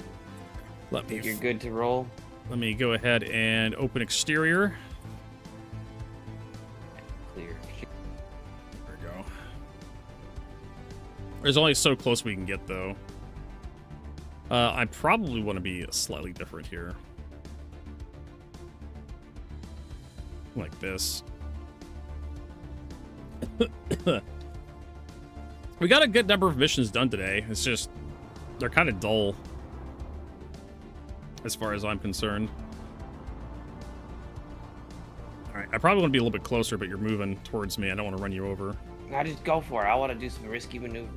You're good to roll. Let me go ahead and open exterior. Clear. There we go. There's only so close we can get, though. I probably want to be slightly different here. Like this. We got a good number of missions done today. It's just, they're kind of dull. As far as I'm concerned. Alright, I probably want to be a little bit closer, but you're moving towards me. I don't want to run you over. Now just go for it. I want to do some risky maneuvers.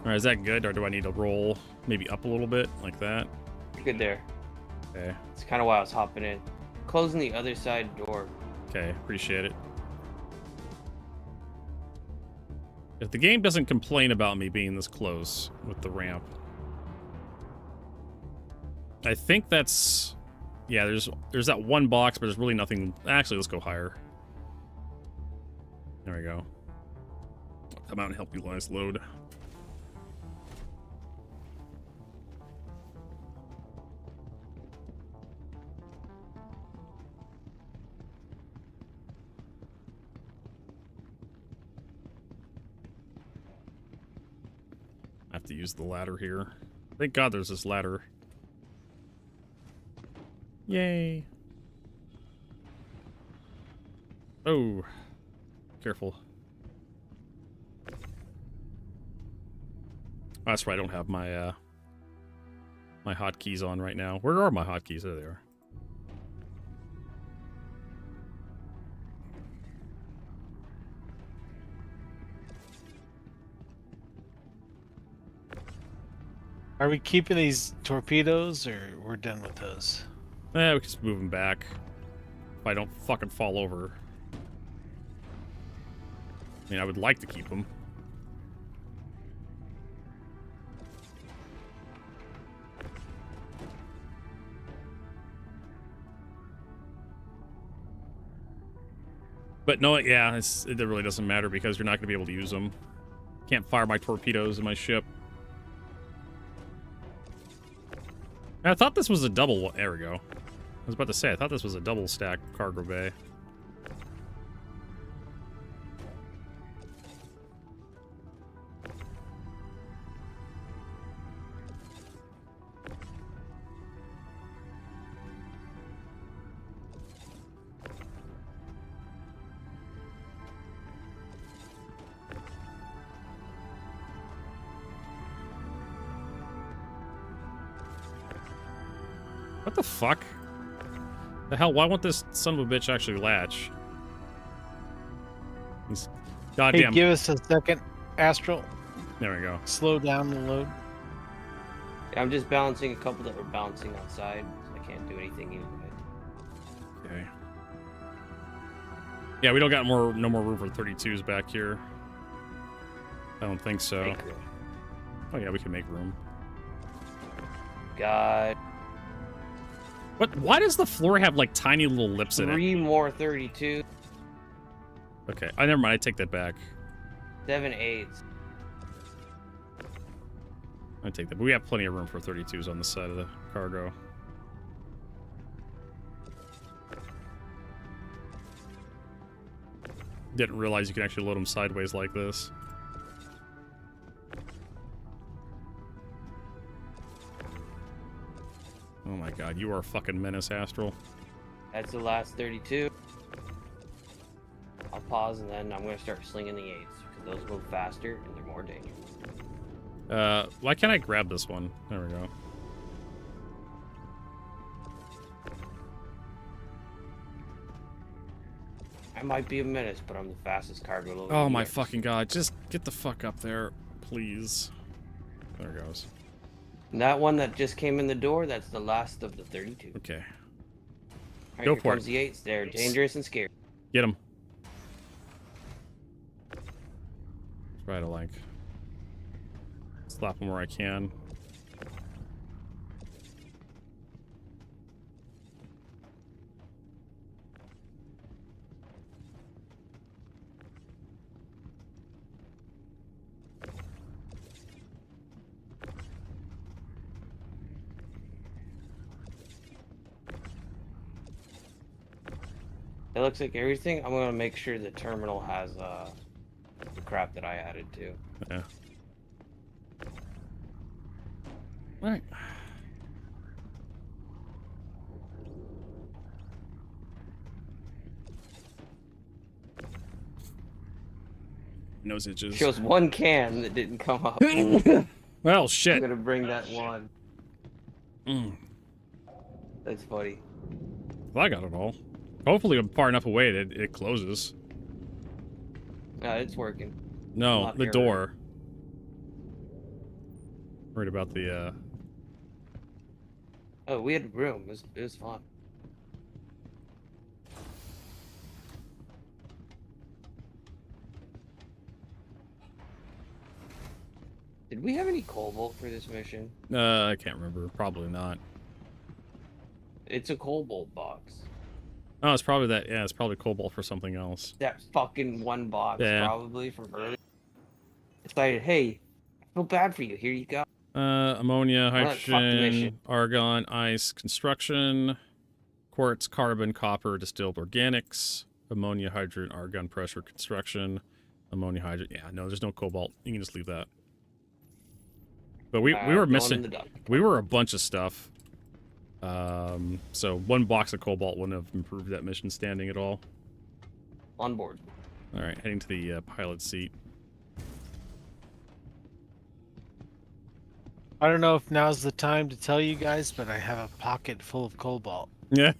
Alright, is that good, or do I need to roll maybe up a little bit, like that? You're good there. Okay. It's kind of why I was hopping in. Closing the other side door. Okay, appreciate it. If the game doesn't complain about me being this close with the ramp. I think that's... Yeah, there's that one box, but there's really nothing... Actually, let's go higher. There we go. I'll come out and help you guys load. I have to use the ladder here. Thank God there's this ladder. Yay. Oh. Careful. Oh, that's right, I don't have my my hotkeys on right now. Where are my hotkeys? There they are. Are we keeping these torpedoes, or we're done with those? We can just move them back. If I don't fucking fall over. I mean, I would like to keep them. But no, yeah, it really doesn't matter because you're not going to be able to use them. Can't fire my torpedoes in my ship. I thought this was a double one. There we go. I was about to say, I thought this was a double stack cargo bay. What the fuck? The hell? Why won't this son of a bitch actually latch? These Hey, goddamn. give us a second, Astral. There we go. Slow down the load. I'm just balancing a couple that were bouncing outside. So I can't do anything either way. Okay. Yeah, we don't got no more room for 32s back here. I don't think so. Make room. Oh yeah, we can make room. God. What? Why does the floor have like tiny little lips in it? 3 more 32. Okay. Oh, never mind. I take that back. 7 8s. I take that. But we have plenty of room for 32s on the side of the cargo. Didn't realize you can actually load them sideways like this. Oh my god, you are a fucking menace, Astral. That's the last 32. I'll pause and then I'm going to start slinging the 8s because those move faster and they're more dangerous. Why can't I grab this one? There we go. I might be a menace, but I'm the fastest cargo loader. Oh my yet. fucking god, just get the fuck up there, please. There it goes. And that one that just came in the door, that's the last of the 32. Okay. Right, Go here for comes it. the 8s. They're dangerous and scary. Get him. Try to like slap him where I can. It looks like everything. I'm going to make sure the terminal has the crap that I added to. Yeah. Alright. Nose itches. Shows one can that didn't come up. Well, I'm shit. going to bring that one. Mm. That's funny. Well, I got it all. Hopefully I'm far enough away that it closes. No, it's working. No, Not the here. door. Worried about the, Oh, we had room. It was fun. Did we have any cobalt for this mission? I can't remember. Probably not. It's a cobalt box. Oh, it's probably that. Yeah, it's probably cobalt for something else. That fucking one box, Yeah. probably from earlier. Decided, hey, I feel bad for you. Here you go. Ammonia, Well, fuck the hydrogen, mission. argon, ice, construction, quartz, carbon, copper, distilled organics, ammonia, hydrogen, argon, pressure, construction, ammonia, hydrogen. Yeah, no, there's no cobalt. You can just leave that. But we were Going in missing. the duck. We were a bunch of stuff. So one box of cobalt wouldn't have improved that mission standing at all. On board. All right, heading to the pilot seat. I don't know if now's the time to tell you guys, but I have a pocket full of cobalt. Yeah.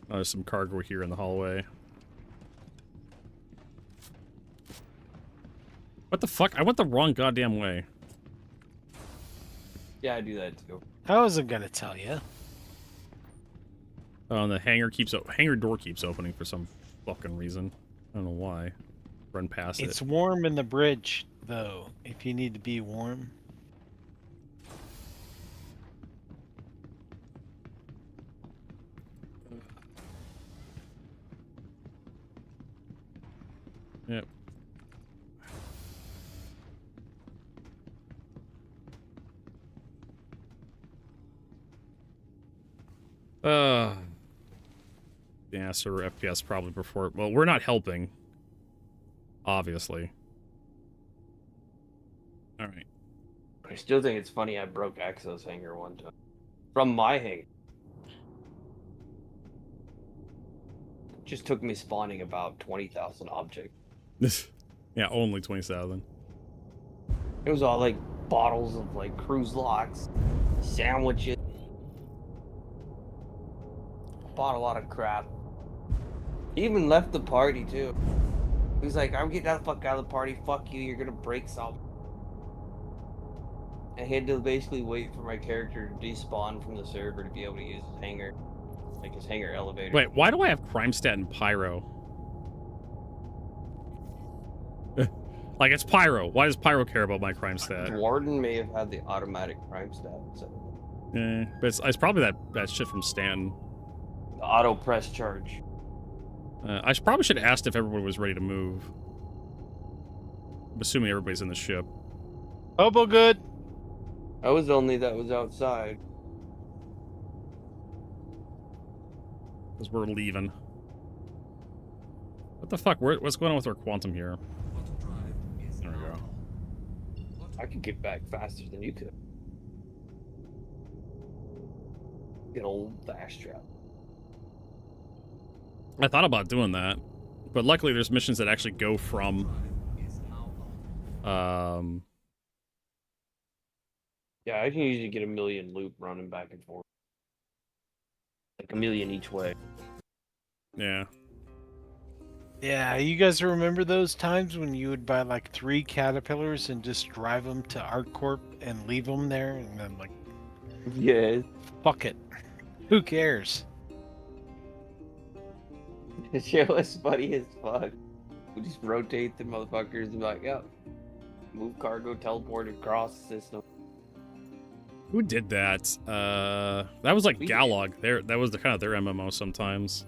Oh, there's some cargo here in the hallway. What the fuck? I went the wrong goddamn way. Yeah, I do that too. I wasn't gonna tell you. Oh, and the hangar door keeps opening for some fucking reason. I don't know why. Run past It's it. warm in the bridge, though, if you need to be warm. Yep. Yeah, server FPS probably before. Well, we're not helping. Obviously. All right. I still think it's funny I broke Exo's hangar one time. From my hangar. Just took me spawning about 20,000 objects. Yeah, only 20,000. It was all like bottles of like cruise locks, sandwiches. Bought a lot of crap. He even left the party too. He was like, I'm getting the fuck out of the party. Fuck you, you're gonna break something. I had to basically wait for my character to despawn from the server to be able to use his hangar. Like his hangar elevator. Wait, why do I have crime stat and pyro? Like, it's pyro. Why does pyro care about my crime stat? Warden may have had the automatic crime stat. So. But it's probably that shit from Stan. The auto press charge. I probably should have asked if everyone was ready to move. I'm assuming everybody's in the ship. Hobo good. I was the only that was outside. Because we're leaving. What the fuck? What's going on with our quantum here? There we go. I could get back faster than you could. Get old fast trap. I thought about doing that, but luckily there's missions that actually go from Yeah, I can usually get a million loop running back and forth. Like a million each way. Yeah. Yeah, you guys remember those times when you would buy like 3 caterpillars and just drive them to ArcCorp and leave them there, and then like, yeah, fuck it, who cares? The shit was funny as fuck. We just rotate the motherfuckers and be like, yeah, move cargo, teleport across the system. Who did that? That was like Galog. That was kind of their MMO sometimes.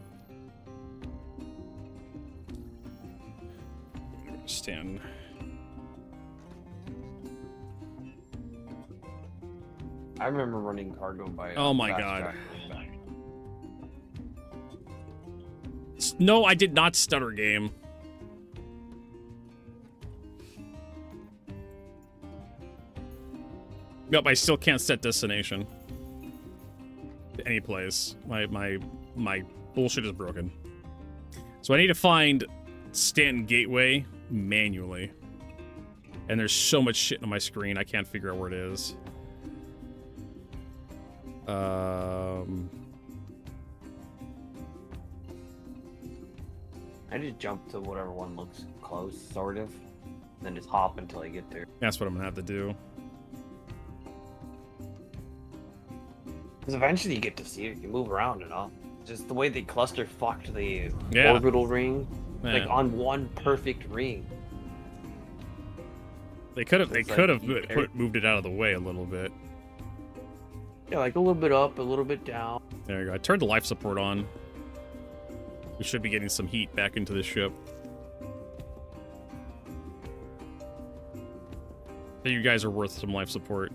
Stan. I remember running cargo by. Oh my god. No, I did not stutter game. Nope, I still can't set destination. To any place. My bullshit is broken. So I need to find Stanton Gateway manually. And there's so much shit on my screen, I can't figure out where it is. I just jump to whatever one looks close, sort of. Then just hop until I get there. That's what I'm gonna have to do. Because eventually you get to see it, you can move around and all. Just the way they cluster fucked the Yeah. orbital ring. Yeah. Like on one perfect ring. They could have like moved it out of the way a little bit. Yeah, like a little bit up, a little bit down. There you go. I turned the life support on. We should be getting some heat back into the ship. So you guys are worth some life support.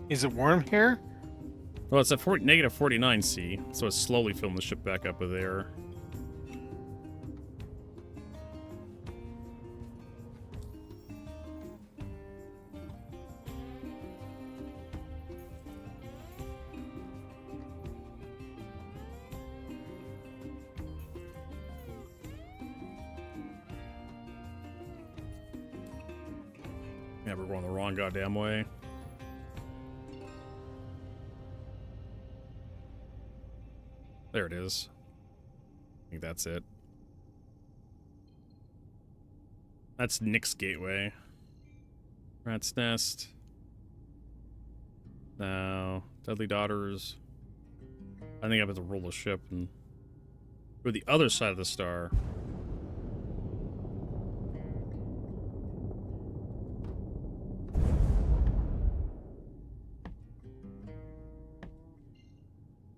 Is it warm here? Well, it's at negative 49C, so it's slowly filling the ship back up with air. Yeah, we're going the wrong goddamn way. There it is. I think that's it. That's Nick's Gateway. Rat's Nest. Now, Deadly Daughters. I think I have to roll the ship and go to the other side of the star.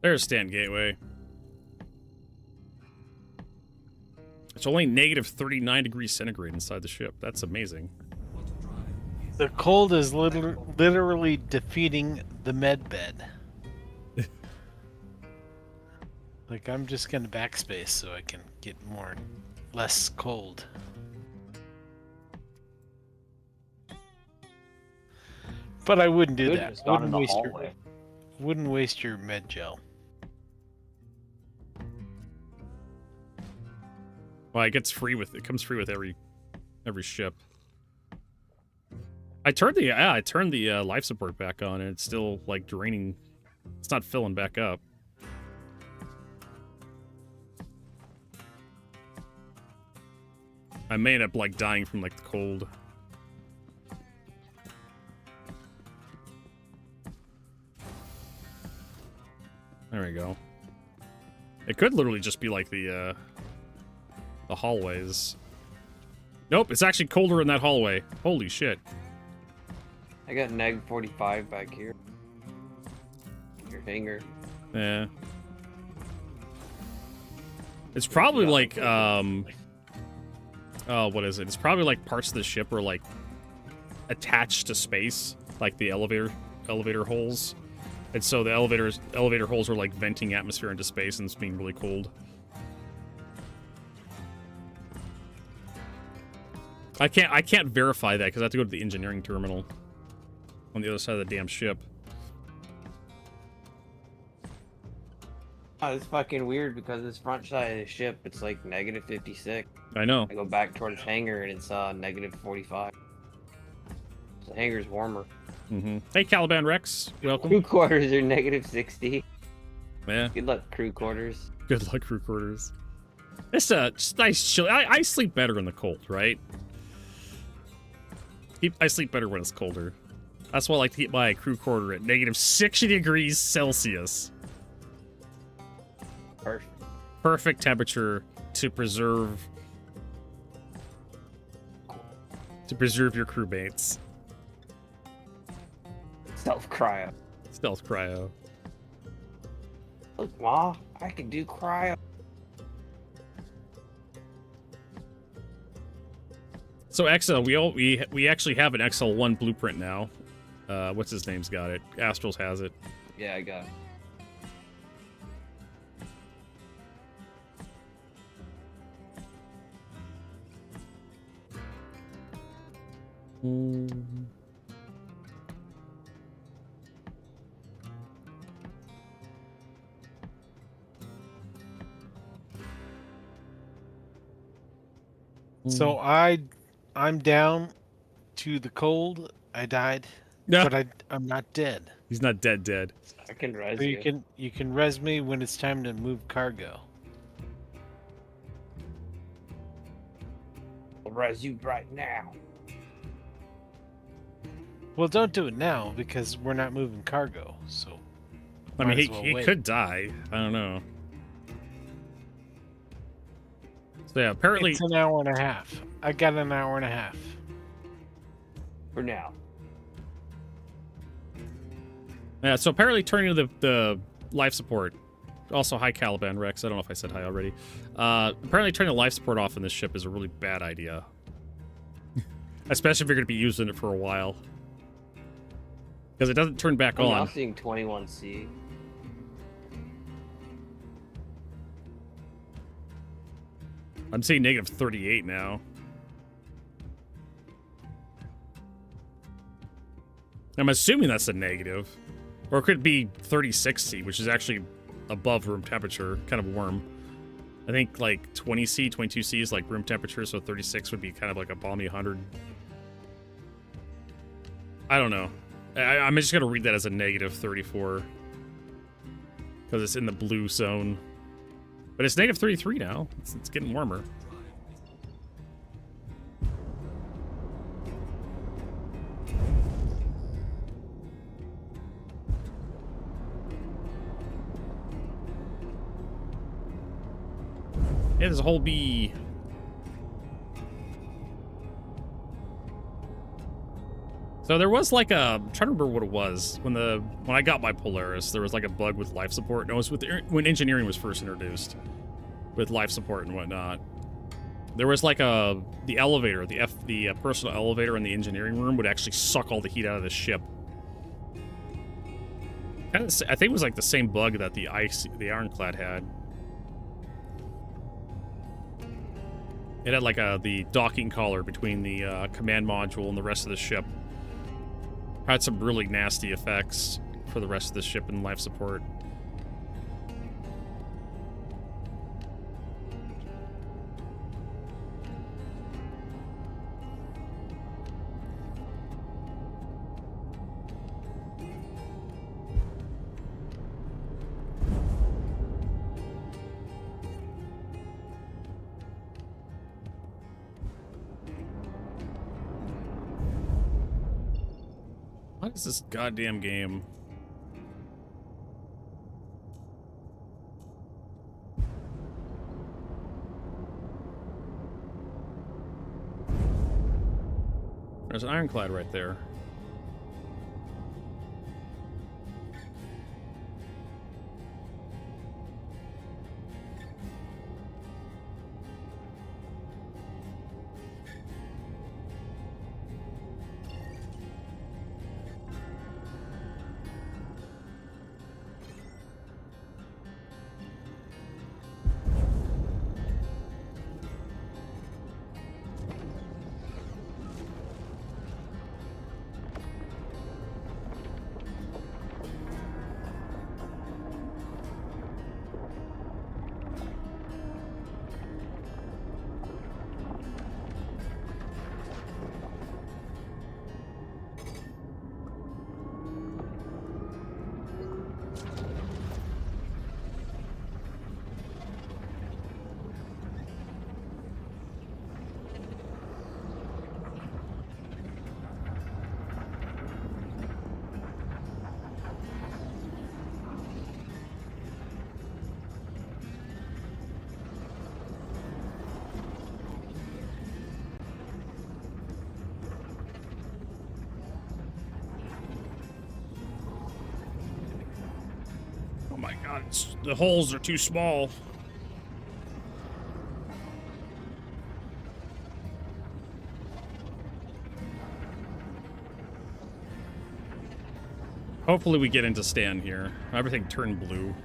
There's Stan Gateway. It's only negative 39 degrees centigrade inside the ship. That's amazing. The cold is literally defeating the med bed. Like, I'm just gonna backspace so I can get less cold. But I wouldn't do that. Wouldn't waste your med gel. Well, it comes free with every ship. I turned the life support back on, and it's still like draining. It's not filling back up. I may end up like dying from like the cold. There we go. It could literally just be like the hallways. Nope, it's actually colder in that hallway. Holy shit. I got neg 45 back here. Your hanger. Yeah. It's probably like, oh, what is it? It's probably like parts of the ship are like attached to space, like the elevator holes. And so the elevator holes are like venting atmosphere into space, and it's being really cold. I can't verify that because I have to go to the engineering terminal on the other side of the damn ship. Oh, it's fucking weird because this front side of the ship, it's like negative 56. I know. I go back towards hangar and it's negative 45. So the hangar's warmer. Mm-hmm. Hey, Caliban Rex, welcome. Crew quarters are negative 60. Yeah. Good luck, crew quarters. Good luck, crew quarters. It's just nice chill. I sleep better in the cold, right? I sleep better when it's colder. That's why I like to keep my crew quarter at negative 60 degrees Celsius. Perfect. Perfect temperature to preserve your crewmates. Stealth cryo. Stealth cryo. Look, Ma, I can do cryo. So Exa, we actually have an XL1 blueprint now. What's his name's got it? Astrals has it. Yeah, I got it. So I'm down to the cold. I died, No. but I'm not dead. He's not dead. I can res So you. you can res me when it's time to move cargo. I'll res you right now. Well, don't do it now because we're not moving cargo. So I mean, might as he well wait. could die. I don't know. So yeah, apparently It's an hour and a half. I got an hour and a half. For now. Yeah, so apparently turning to the life support. Also, hi Caliban Rex. I don't know if I said hi already. Apparently turning the life support off in this ship is a really bad idea. Especially if you're going to be using it for a while. Because it doesn't turn back I'm on. now seeing 21C. I'm seeing negative 38 now. I'm assuming that's a negative. Or it could be 36C, which is actually above room temperature, kind of warm. I think like 20C, 22C is like room temperature, so 36 would be kind of like a balmy 100. I don't know. I'm just going to read that as a negative 34. Because it's in the blue zone. But it's negative 33 now. It's getting warmer. Yeah, there's a whole bee. So there was like a, I'm trying to remember what it was when I got my Polaris. There was like a bug with life support. No, it was when engineering was first introduced, with life support and whatnot. There was like the elevator, the personal elevator in the engineering room would actually suck all the heat out of the ship. I think it was like the same bug that the Ironclad had. It had like the docking collar between the command module and the rest of the ship. Had some really nasty effects for the rest of the ship and life support. What is this goddamn game? There's an ironclad right there. Oh my god, the holes are too small. Hopefully we get into stand here. Everything turned blue.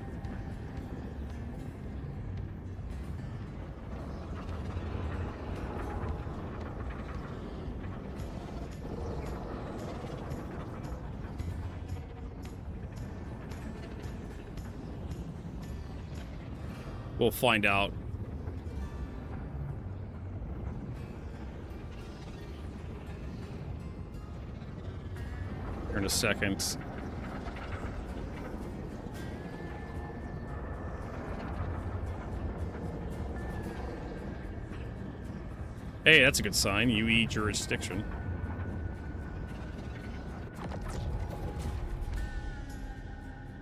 We'll find out. Here in a second. Hey, that's a good sign. UE jurisdiction.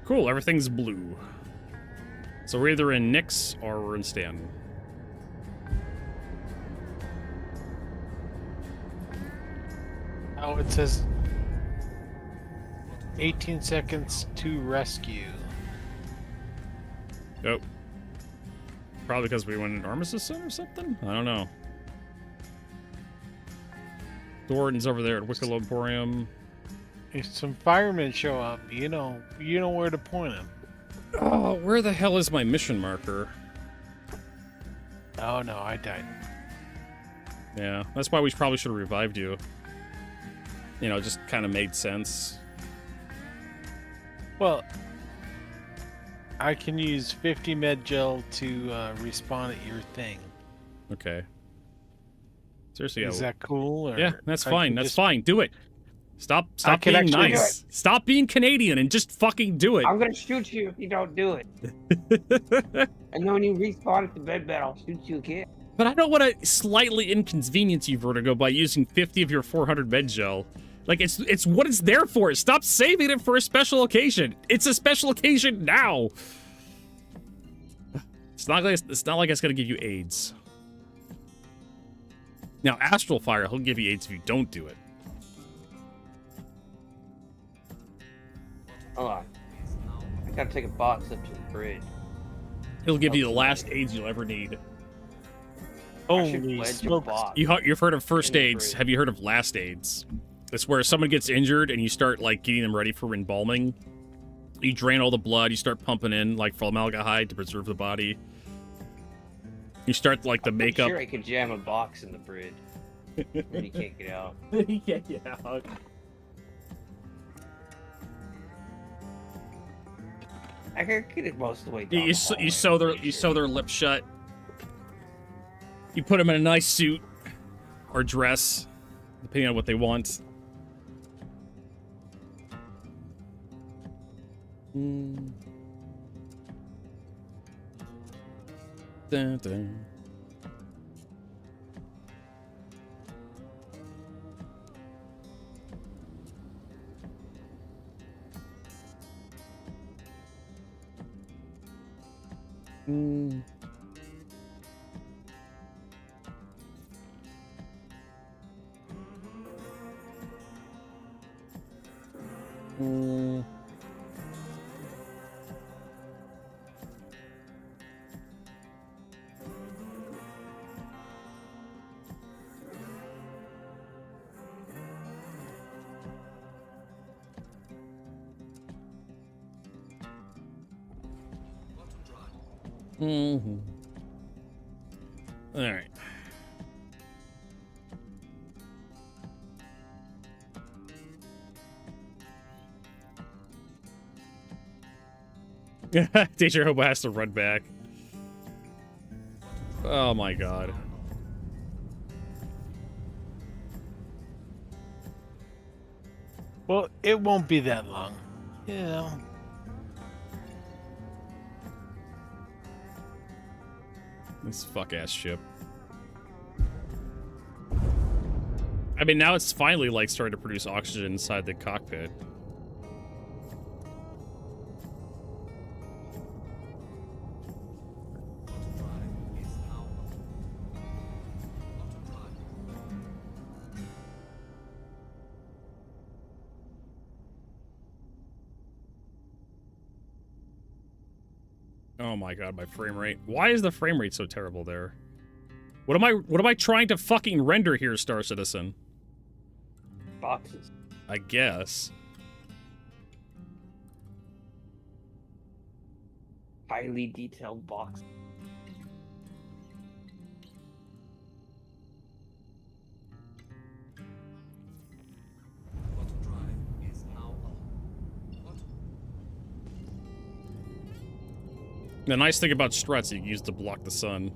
Cool, everything's blue. So we're either in Nyx or we're in Stanton. Oh, it says 18 seconds to rescue. Oh. Probably because we went in Armistice Zone or something? I don't know. Thornton's over there at Wicklow Emporium. If some firemen show up, you know where to point them. Oh, where the hell is my mission marker? Oh no, I died. Yeah, that's why we probably should have revived you. You know, it just kind of made sense. Well, I can use 50 med gel to respawn at your thing. Okay. Seriously, Is that cool? Or yeah, that's I fine. can That's just- fine. Do it. Stop can being actually do nice. Stop being Canadian and just fucking do it. I'm gonna shoot you if you don't do it. And then when you respawn at the bed bed, I'll shoot you again. But I don't want to slightly inconvenience you, Vertigo, by using 50 of your 400 med gel. Like, it's what it's there for. Stop saving it for a special occasion. It's a special occasion now. It's not like it's gonna give you AIDS. Now, Astral Fire, he'll give you AIDS if you don't do it. Hold on. I gotta take a box up to the bridge. He'll give you the last AIDS you'll ever need. Holy smokes. You've heard of first In the aids. bridge. Have you heard of last aids? It's where someone gets injured and you start, like, getting them ready for embalming. You drain all the blood. You start pumping in, like, formaldehyde to preserve the body. You start, like, the I'm makeup. sure I could jam a box in the bridge. And you can't get out. You can't get out. I could get it most of the way down. You the sew their lips shut. You put them in a nice suit or dress, depending on what they want. Dun, dun. Mm. Mm. Bottom dry. Mm-hmm. All right. Danger Hobo has to run back. Oh my god. Well, it won't be that long. You know. This fuck-ass ship. I mean, now it's finally, like, starting to produce oxygen inside the cockpit. Bottom dry is now bottom dry. Oh my god, my frame rate. Why is the frame rate so terrible there? What am I trying to fucking render here, Star Citizen? Boxes. I guess. Highly detailed box. Bottom dry is now up. Bottom. The nice thing about struts, you can use to block the sun.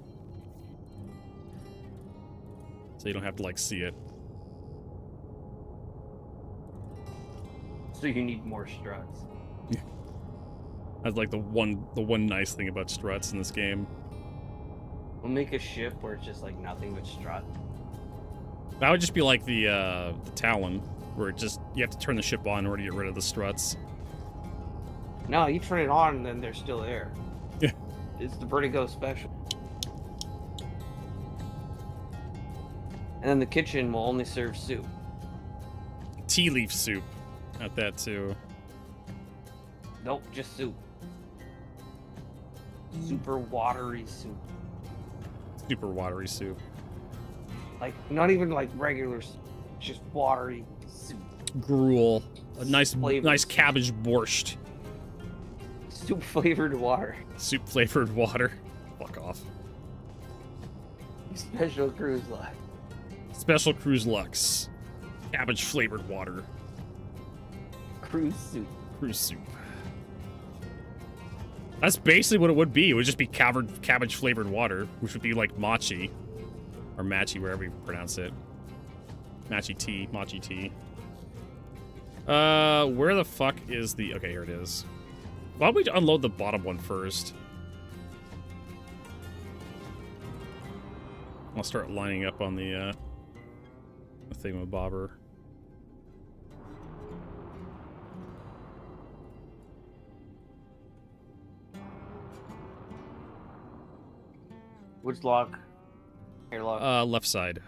So you don't have to, like, see it. So you need more struts. That's like the one nice thing about struts in this game. We'll make a ship where it's just like nothing but strut. That would just be like the Talon, where it just you have to turn the ship on in order to get rid of the struts. No, you turn it on and then they're still there. Yeah. It's the Vertigo special. And then the kitchen will only serve soup. Tea leaf soup. At that too. Nope, just soup. Super watery soup. Super watery soup. Like, not even like regular soup. Just watery soup. Gruel. A nice Flavors. cabbage borscht. Soup flavored water. Soup flavored water. Fuck off. Special cruise line. Special Cruise Lux. Cabbage flavored water. Cruise soup. Cruise soup. That's basically what it would be. It would just be cabbage flavored water, which would be like machi. Or machi, wherever you pronounce it. Machi tea. Machi tea. Where the fuck is the... Okay, here it is. Why don't we unload the bottom one first? I'll start lining up on the thingamabobber. Which lock? Airlock. Left side.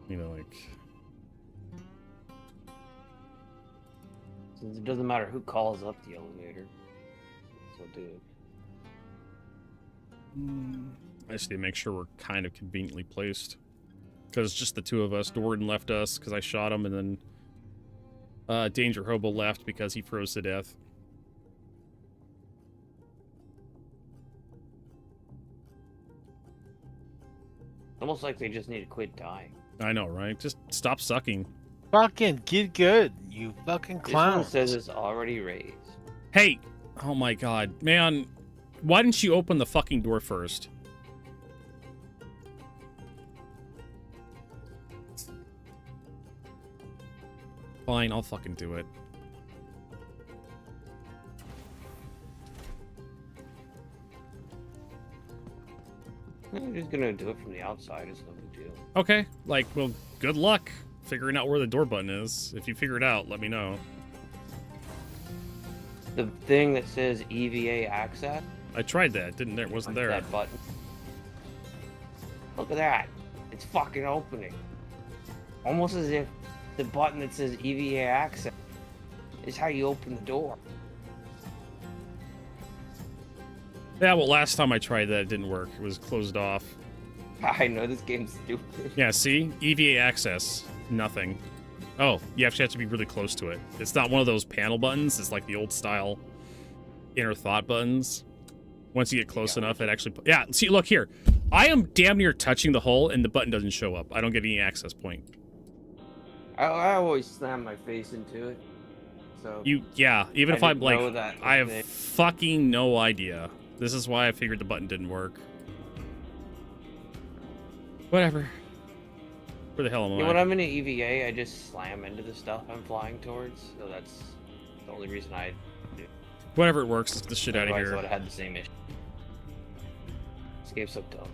You know, like... Since it doesn't matter who calls up the elevator. So do it. I just need to make sure we're kind of conveniently placed. Because it's just the two of us. Dorden left us because I shot him, and then Danger Hobo left because he froze to death. Almost like they just need to quit dying. I know, right? Just stop sucking. Fucking get good, you fucking This one clown. says it's already raised. Hey! Oh my god. Man, why didn't you open the fucking door first? Fine, I'll fucking do it. I'm just gonna do it from the outside. It's no big deal. Okay, like, well, good luck figuring out where the door button is. If you figure it out, let me know. The thing that says EVA access. I tried that. Didn't there? Wasn't there? That button. Look at that. It's fucking opening. Almost as if the button that says EVA access is how you open the door. Yeah, well, last time I tried that, it didn't work. It was closed off. I know this game's stupid. Yeah, see? EVA access. Nothing. Oh, you actually have to be really close to it. It's not one of those panel buttons. It's like the old style inner thought buttons. Once you get close enough, it actually... Yeah, see, look here. I am damn near touching the hole, and the button doesn't show up. I don't get any access point. I always slam my face into it. So Yeah, even if I'm like... I have thing. fucking no idea. This is why I figured the button didn't work. Whatever. Where the hell am I? When I'm in an EVA, I just slam into the stuff I'm flying towards. So that's the only reason I do. Whatever it works, let's get the shit out of Otherwise, here. I would have had the same issue. This game's so dumb.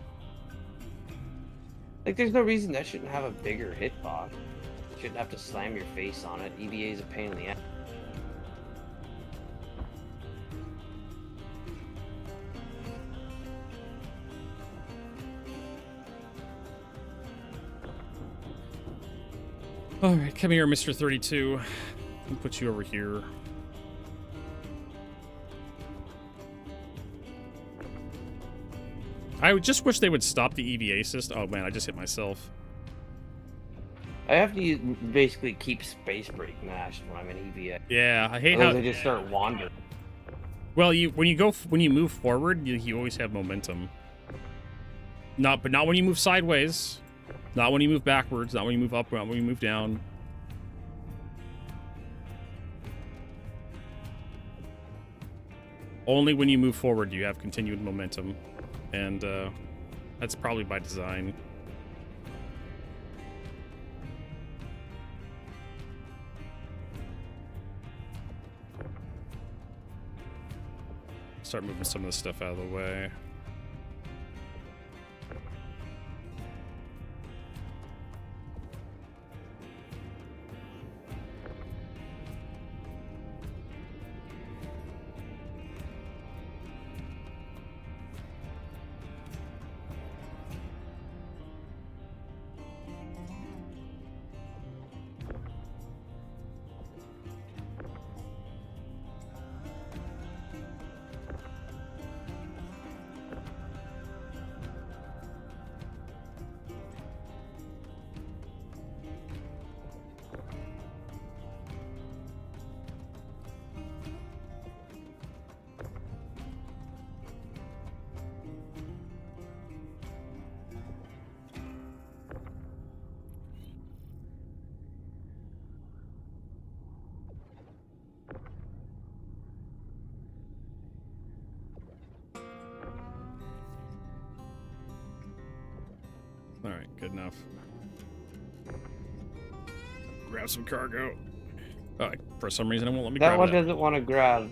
Like, there's no reason that shouldn't have a bigger hitbox. You shouldn't have to slam your face on it. EVA is a pain in the ass. Alright, come here, Mr. 32. I'll put you over here. I would just wish they would stop the EVA system. Oh man, I just hit myself. I have to basically keep space brake mashed when I'm in EVA. Yeah, I hate Otherwise how I just start wandering. Well, when you move forward, you always have momentum. But not when you move sideways. Not when you move backwards. Not when you move up. Not when you move down. Only when you move forward do you have continued momentum, and that's probably by design. Start moving some of this stuff out of the way. Alright, good enough. Grab some cargo. For some reason, it won't let me grab That one doesn't want to grab.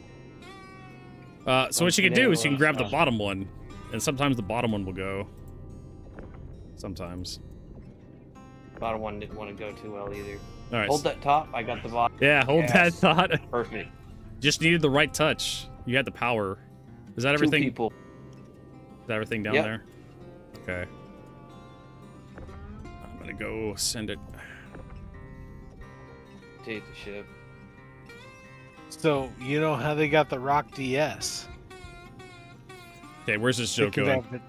So what you can do is you can grab the bottom one, and sometimes the bottom one will go. Sometimes. Bottom one didn't want to go too well either. All right. Hold that top. I got the bottom. Yeah, hold that thought. Perfect. Just needed the right touch. You had the power. Is that everything? Two people. Is that everything down Yep. there? Okay. I'm gonna go send it. Take the ship. So, you know how they got the Rock DS? Okay, where's this joke going?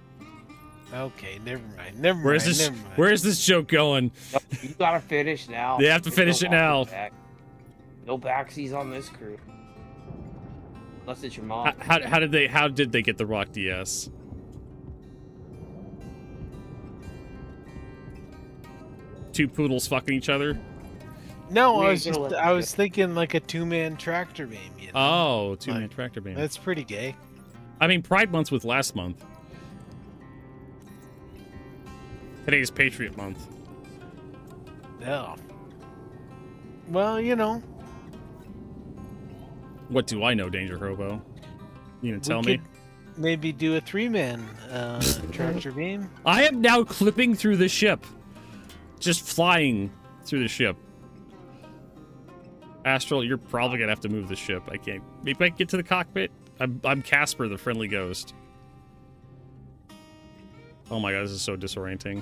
Okay, never mind. Never Where's mind. this? Never mind. Where's this joke going? No, you gotta finish now. They have to finish it now. Back. No backsies on this crew. Unless it's your mom. How did they get the Rock DS? Two poodles fucking each other? No, We I ain't was gonna just let I you was thinking like a two-man tractor beam. You know? Oh, two-man tractor beam. That's pretty gay. I mean, Pride Month was last month. Today's Patriot Month. Yeah. Well, you know. What do I know, Danger Hobo? You gonna tell we me? could maybe do a three-man tractor beam. I am now clipping through the ship. Just flying through the ship. Astral, you're probably gonna have to move the ship. I can't. Maybe I can get to the cockpit. I'm Casper, the friendly ghost. Oh my god, this is so disorienting.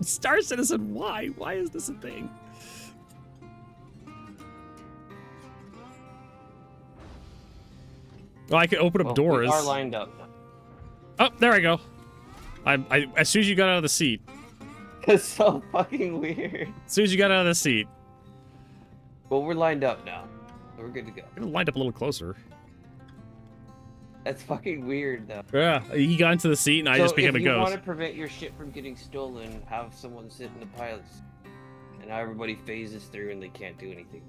Star Citizen, why? Why is this a thing? Well, I can open up doors. We are lined up. Oh, there I go. As soon as you got out of the seat. It's so fucking weird. As soon as you got out of the seat. Well, we're lined up now. So we're good to go. I'm gonna line up a little closer. That's fucking weird, though. Yeah, he got into the seat and I just became a if you want ghost. to prevent your ship from getting stolen, have someone sit in the pilot's, and now everybody phases through and they can't do anything.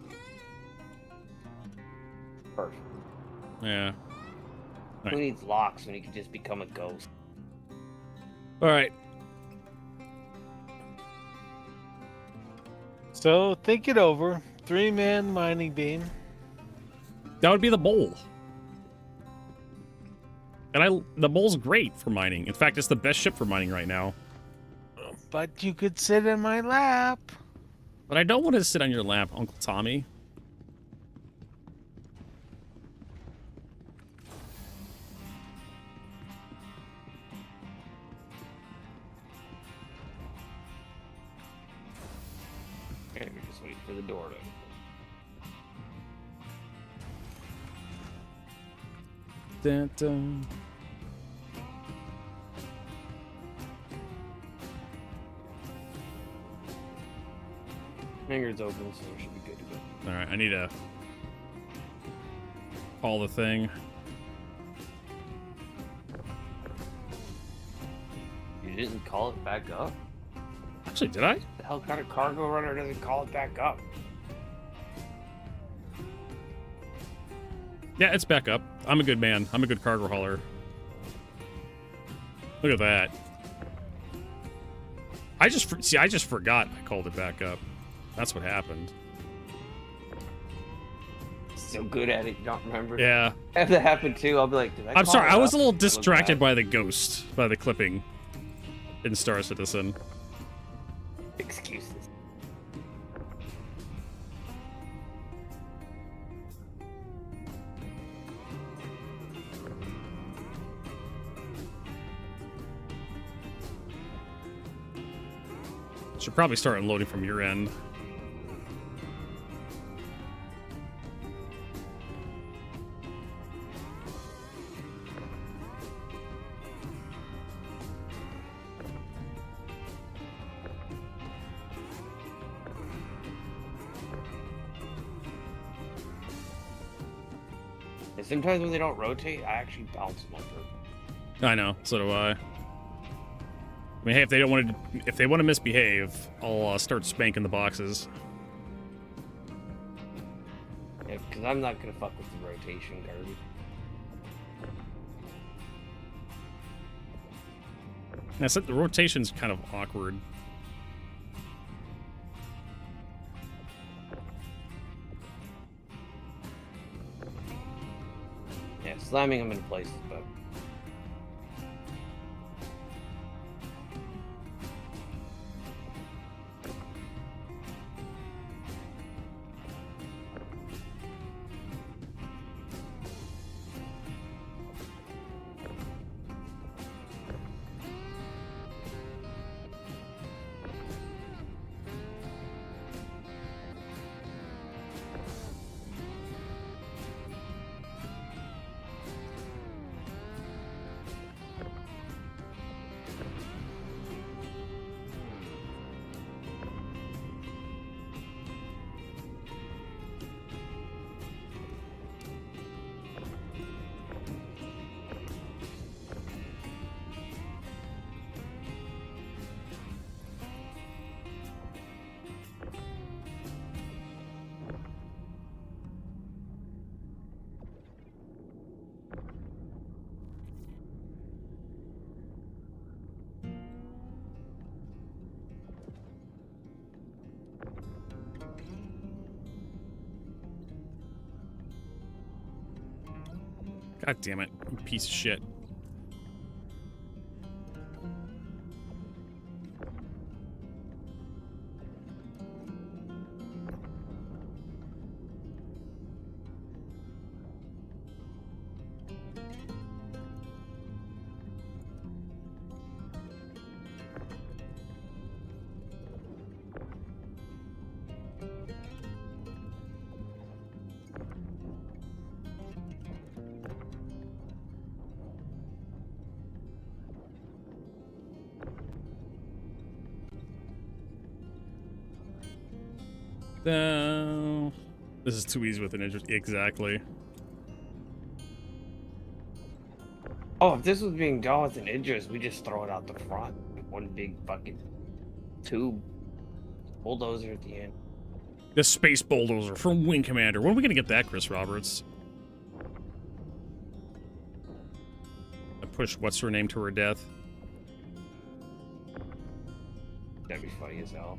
Perfect. Yeah. Who needs locks when he can just become a ghost? All right. So think it over. 3-man mining beam. That would be the bowl. And the bowl's great for mining. In fact, it's the best ship for mining right now. But you could sit in my lap. But I don't want to sit on your lap, Uncle Tommy. Okay, we just wait for the door to open. Dun, dun. Hangar's open, so we should be good to go. All right, I need to call the thing. You didn't call it back up? Actually, did I? The hell kind of cargo runner doesn't call it back up? Yeah, it's back up. I'm a good man. I'm a good cargo hauler. Look at that. I just forgot I called it back up. That's what happened. So good at it, you don't remember? Yeah. If that happened too, I'll be like, did I I'm call sorry, it I was up? a little I look distracted back. by the ghost, by the clipping in Star Citizen. Excuses. Should probably start unloading from your end. And sometimes when they don't rotate, I actually bounce them over. I know, so do I. I mean, hey, if they want to misbehave, I'll start spanking the boxes. Yeah, because I'm not gonna fuck with the rotation garbage. And I said the rotation's kind of awkward. Yeah, slamming them in place is better. God damn it, you piece of shit. This is too easy with an interest. Exactly. Oh, if this was being done with an Idris, we just throw it out the front. One big fucking tube. Bulldozer at the end. The space bulldozer from Wing Commander. When are we gonna get that, Chris Roberts? I pushed what's her name to her death. That'd be funny as hell.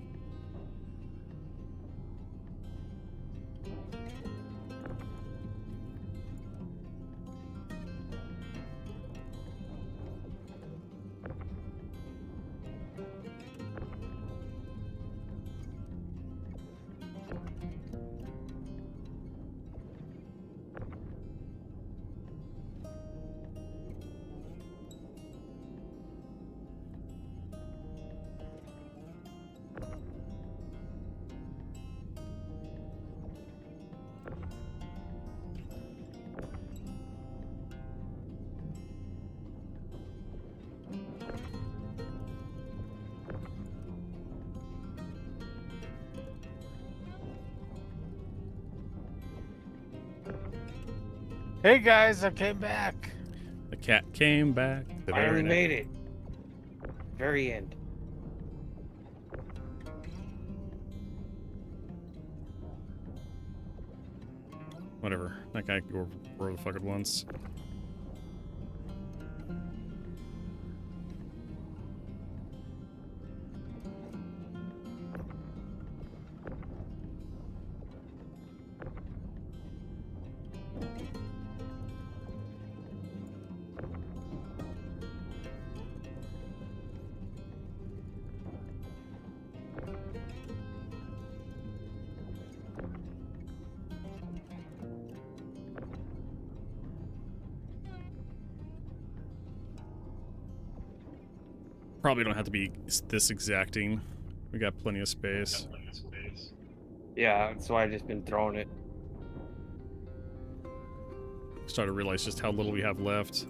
Hey guys, I came back. The cat came back. The Finally very made it. Very end. Whatever. That guy go where the fuck it wants. Probably don't have to be this exacting. We got plenty of space. Yeah, that's why I just been throwing it. Started to realize just how little we have left.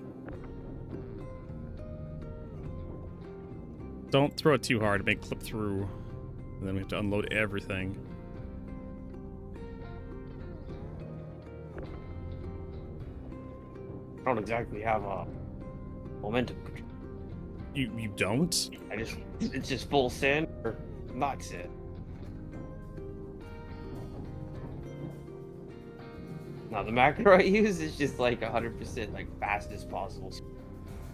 Don't throw it too hard, it may clip through. And then we have to unload everything. I don't exactly have a momentum control. You don't? It's just full send or not send. Now the macro I use is just like 100% like fast as possible.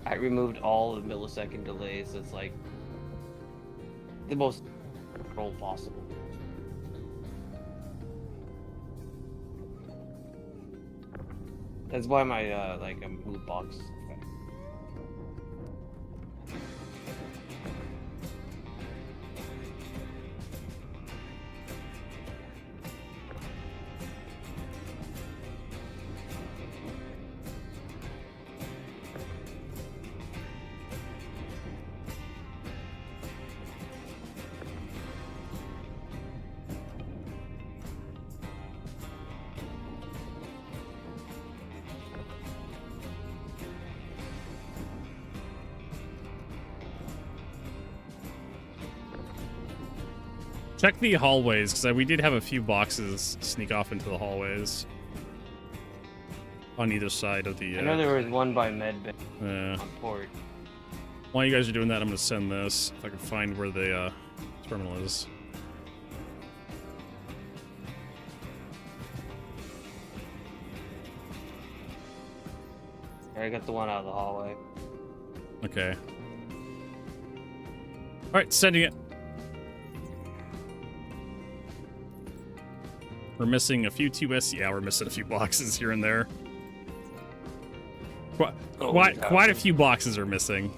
I removed all the millisecond delays, so it's like the most control possible. That's why my like a move box. Check the hallways, because we did have a few boxes sneak off into the hallways. On either side of the... I know there was one by medbay on port. While you guys are doing that, I'm going to send this, if I can find where the terminal is. I got the one out of the hallway. Okay. Alright, sending it. We're missing a few TOS. Yeah, we're missing a few boxes here and there. Quite a few boxes are missing.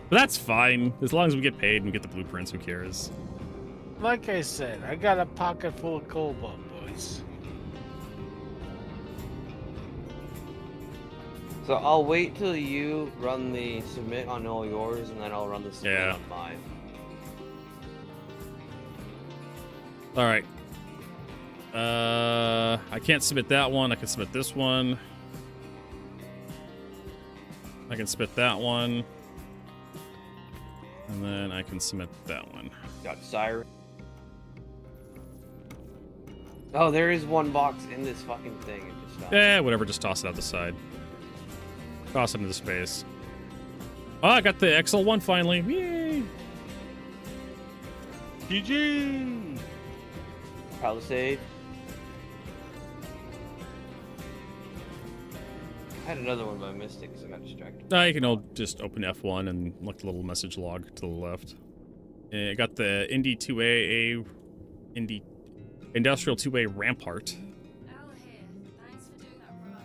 But that's fine. As long as we get paid and we get the blueprints, who cares? Like I said, I got a pocket full of cobalt, boys. So I'll wait till you run the submit on all yours, and then I'll run the submit on mine. Alright. I can't submit that one. I can submit this one. I can submit that one. And then I can submit that one. Got Siren. Oh, there is one box in this fucking thing. It just stopped. Whatever, just toss it out the side. Toss it into space. Oh, I got the XL1 finally. Yay! GG! Palisade. I had another one, but I missed it because I got distracted. You can just open F1 and look at the little message log to the left. I got the Indy 2A, Indy Industrial 2A Rampart. Al here. Thanks for doing that run.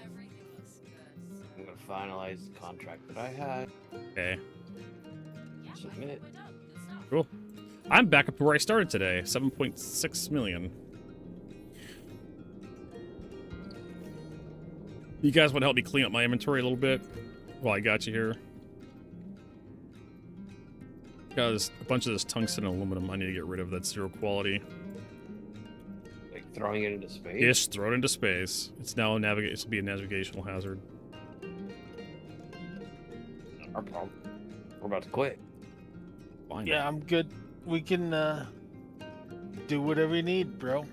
Everything looks good. I'm gonna finalize the contract that I had. Okay, Yeah, Submit. we're done. Good stuff. cool. I'm back up to where I started today, 7.6 million. You guys want to help me clean up my inventory a little bit while I got you here? Got a bunch of this tungsten and aluminum I need to get rid of. That's 0 quality. Like throwing it into space? Just throw it into space. It's now this will be a navigational hazard. Our problem. We're about to quit. Fine. Yeah, I'm good. We can do whatever you need, bro.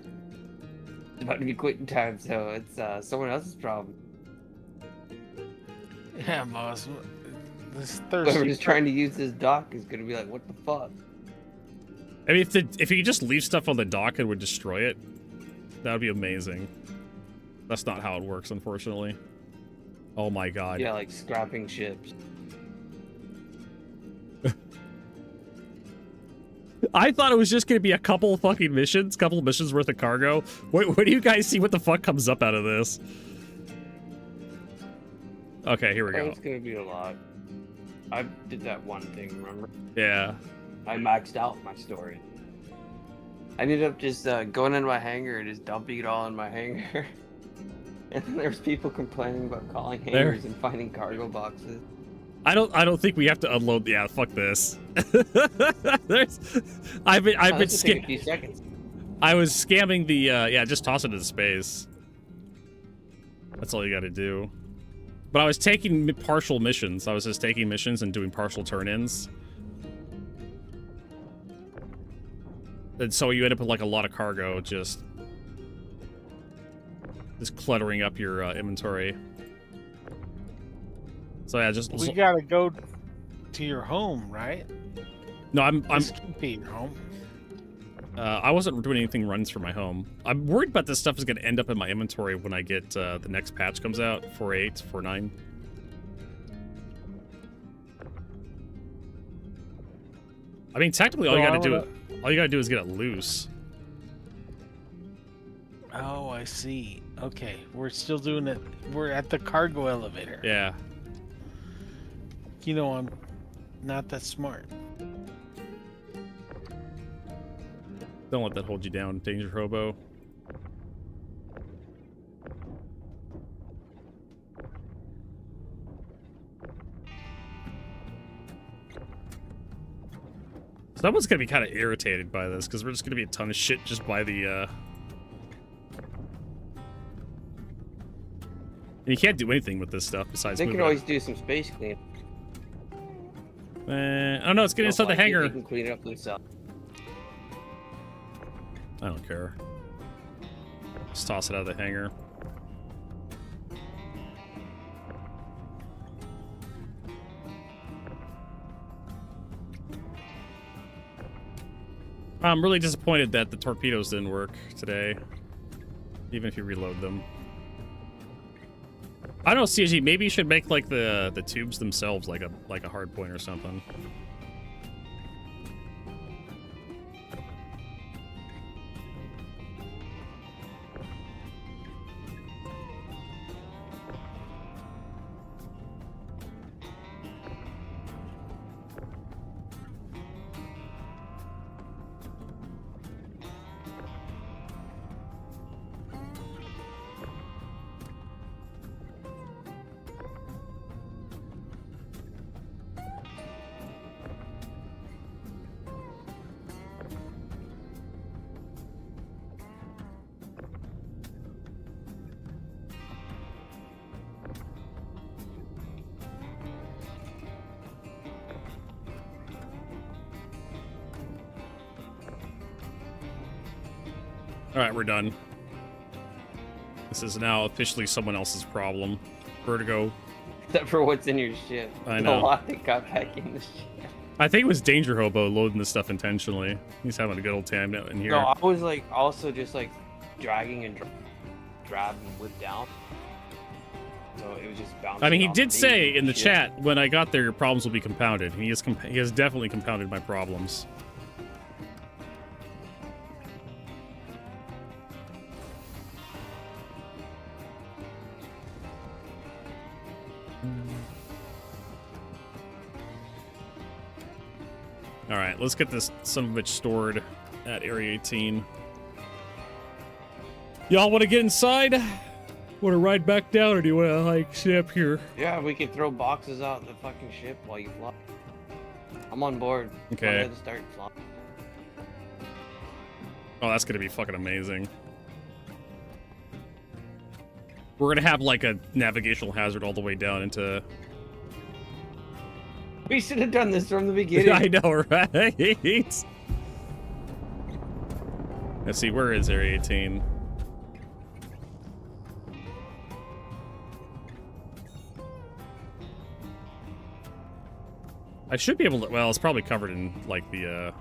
It's about to be quitting time, so it's someone else's problem. Yeah, boss. This Whoever's thirsty. trying to use this dock is gonna be like, what the fuck? I mean, if you could just leave stuff on the dock and would destroy it, that would be amazing. That's not how it works, unfortunately. Oh my god. Yeah, like scrapping ships. I thought it was just going to be a couple fucking missions, couple missions worth of cargo. Where do you guys see what the fuck comes up out of this? Okay, here we go. It's gonna be a lot. I did that one thing, remember? Yeah. I maxed out my storage. I ended up just going into my hangar and just dumping it all in my hangar. And then there's people complaining about calling hangars and finding cargo boxes. I don't think we have to unload. Yeah, fuck this. I've been Take a few seconds. I was scamming the yeah, just toss it into space. That's all you got to do. But I was taking partial missions. I was just taking missions and doing partial turn-ins. And so you end up with like a lot of cargo just cluttering up your inventory. So yeah, just We gotta go to your home, right? no, I'm This can't be your home. I wasn't doing anything runs for my home. I'm worried about this stuff is going to end up in my inventory when I get the next patch comes out, 4.8, 4.9. I mean, technically, all you gotta do is get it loose. Oh, I see. Okay, we're still doing it. We're at the cargo elevator. Yeah. You know, I'm not that smart. Don't let that hold you down, Danger Hobo. Someone's gonna be kind of irritated by this because we're just gonna be a ton of shit just by the. And you can't do anything with this stuff besides. They move can it. always do some space clean. I don't know. It's getting inside the hangar. They can clean it up themselves. I don't care. Just toss it out of the hangar. I'm really disappointed that the torpedoes didn't work today, even if you reload them. I don't know, CG. Maybe you should make like the tubes themselves like a hard point or something. All right, we're done. This is now officially someone else's problem. Vertigo. Except for what's in your ship. I know. A lot that got back in the ship. I think it was Danger Hobo loading this stuff intentionally. He's having a good old time in here. No, I was like also just like dragging and grabbing whip down. So it was just bouncing. I mean, he off did me say and in the shit. chat, when I got there, your problems will be compounded. He has definitely compounded my problems. All right, let's get this son of a bitch stored at Area 18. Y'all want to get inside? Want to ride back down, or do you want to like stay up here? Yeah, we could throw boxes out the fucking ship while you fly. I'm on board. Okay. I'm ready to start flying. Oh, that's gonna be fucking amazing. We're gonna have like a navigational hazard all the way down into. We should have done this from the beginning. I know, right? Let's see, where is Area 18? I should be able to. Well, it's probably covered in like the.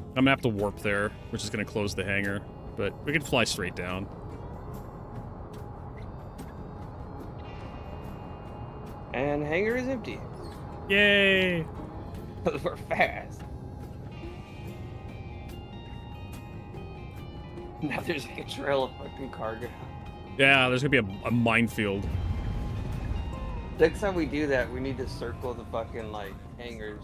I'm gonna have to warp there, which is gonna close the hangar, but we can fly straight down. And hangar is empty. Yay! We're fast. Now there's like a trail of fucking cargo. Yeah, there's gonna be a minefield. Next time we do that, we need to circle the fucking like hangars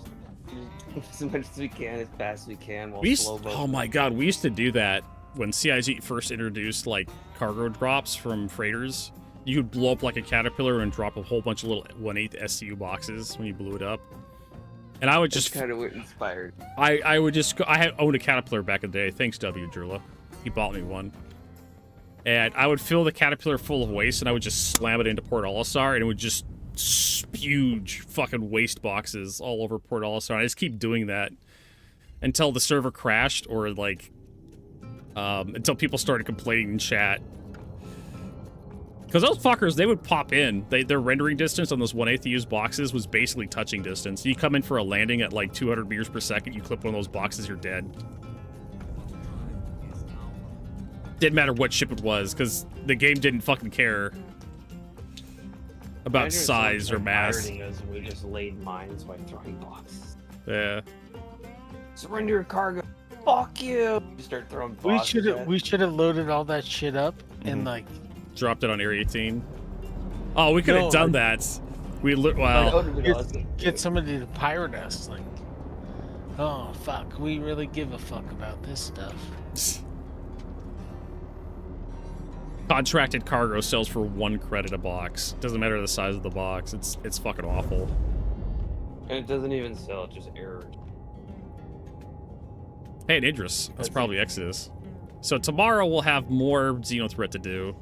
as much as we can, as fast as we can. While Oh my god, we used to do that when CIG first introduced like cargo drops from freighters. You could blow up like a caterpillar and drop a whole bunch of little 1/8 SCU boxes when you blew it up. And I would just kind of inspired. I would just go. I had owned a caterpillar back in the day. Thanks, W. Drula. He bought me one. And I would fill the caterpillar full of waste, and I would just slam it into Port Olisar, and it would just spew fucking waste boxes all over Port Olisar. I just keep doing that until the server crashed, or like until people started complaining in chat. Because those fuckers, they would pop in. Their rendering distance on those 1/8 used boxes was basically touching distance. You come in for a landing at like 200 meters per second, you clip one of those boxes, you're dead. Didn't matter what ship it was, because the game didn't fucking care about size or mass. We just laid mines by throwing boxes. Yeah. Surrender your cargo. Fuck you. You start throwing boxes. We should have loaded all that shit up and like dropped it on Area 18. Oh, we could have done that. Well, get somebody to pirate us. Like, oh fuck, we really give a fuck about this stuff. Contracted cargo sells for 1 credit a box. Doesn't matter the size of the box. It's fucking awful. And it doesn't even sell, it just errors. Hey, and Idris. That's probably Exodus. So tomorrow we'll have more Xenothreat to do.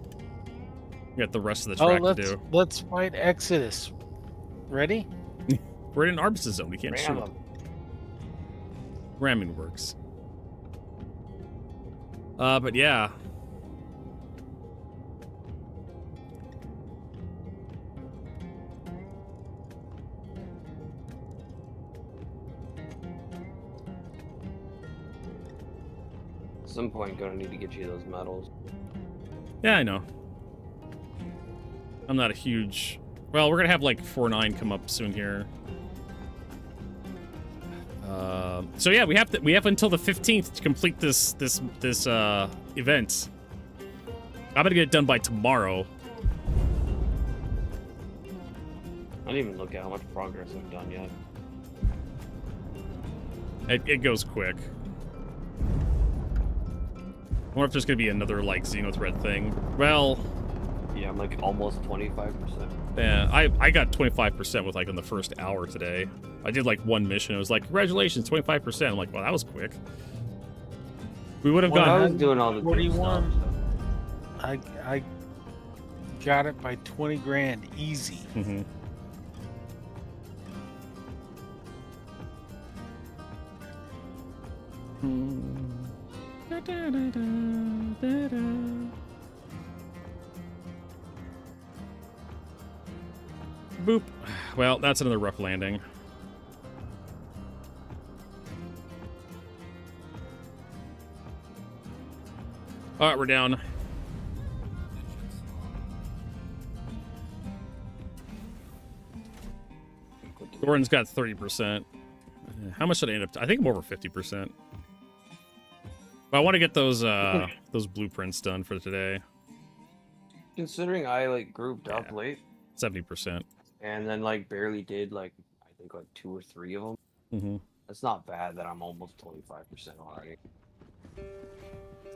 We got the rest of the track to do. Let's fight Exodus. Ready? We're in an armistice zone. We can't Ram shoot. them. Ramming works. But yeah. At some point, gonna need to get you those medals. Yeah, I know. I'm not a huge... Well, we're gonna have like 4-9 come up soon here. So yeah, we have until the 15th to complete this event. I'm gonna get it done by tomorrow. I didn't even look at how much progress I've done yet. It goes quick. I wonder if there's gonna be another like Xenothreat thing. Well, yeah, I'm like almost 25%. Yeah, I got 25% with like in the first hour today. I did like one mission. It was like, congratulations, 25%. I'm like, well, that was quick. We would have I gone. was doing all the 41. I got it by 20 grand easy. Mm-hmm. Boop. Well, that's another rough landing. All right, we're down. Gordon's got 30%. How much did I end up? I think I'm over 50%. But I want to get those blueprints done for today. Considering I like grouped up late, 70%. and then like barely did like I think like 2 or 3 of them. Mm-hmm. It's not bad that I'm almost 25% already.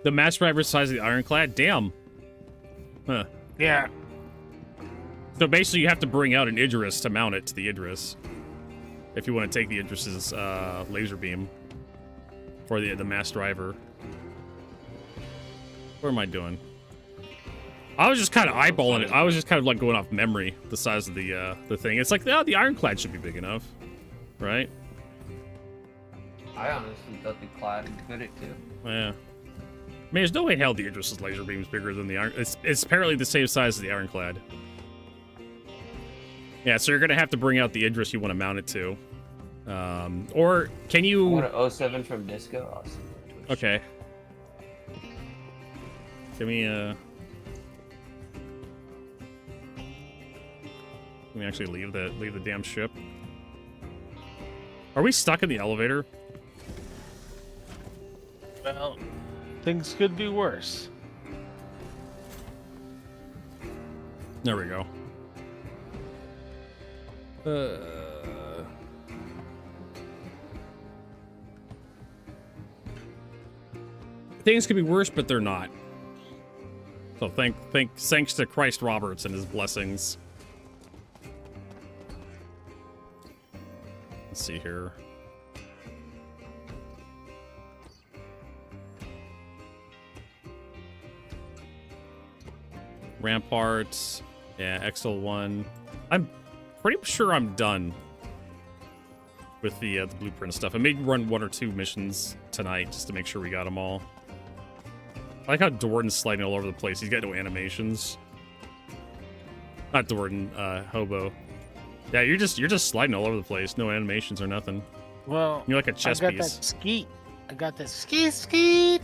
The mass driver size of the ironclad? Damn. Huh. Yeah. So basically you have to bring out an Idris to mount it to the Idris. If you want to take the Idris's laser beam. For the mass driver. What am I doing? I was just kind of eyeballing it. I was just kind of like going off memory, the size of the thing. It's like, oh, the ironclad should be big enough. Right? I honestly thought the clad would fit it too. Yeah. I mean, there's no way in hell the Idris's laser beam is bigger than the iron. It's apparently the same size as the ironclad. Yeah, so you're gonna have to bring out the Idris you want to mount it to. Or can you? I want an 07 from Disco. Awesome. Okay. Give me Let me actually leave the damn ship. Are we stuck in the elevator? Well, things could be worse. There we go. Things could be worse, but they're not. So thanks to Christ Roberts and his blessings. Let's see here. Ramparts. Yeah, XL1. I'm pretty sure I'm done with the blueprint stuff. I may run 1 or 2 missions tonight just to make sure we got them all. I like how Dordan's sliding all over the place. He's got no animations. Not Dordan, Hobo. Yeah, you're just sliding all over the place. No animations or nothing. Well, you're like a chess I got piece. that skeet. I got that skeet.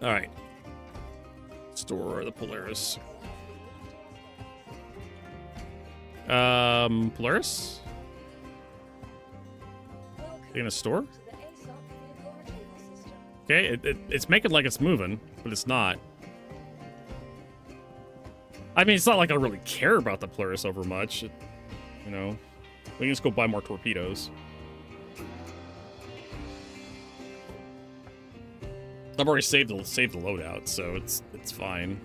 All right. Store the Polaris. Polaris? You gonna store? Okay, it's making like it's moving, but it's not. I mean, it's not like I really care about the Polaris over much. You know, we can just go buy more torpedoes. I've already saved the loadout, so it's fine.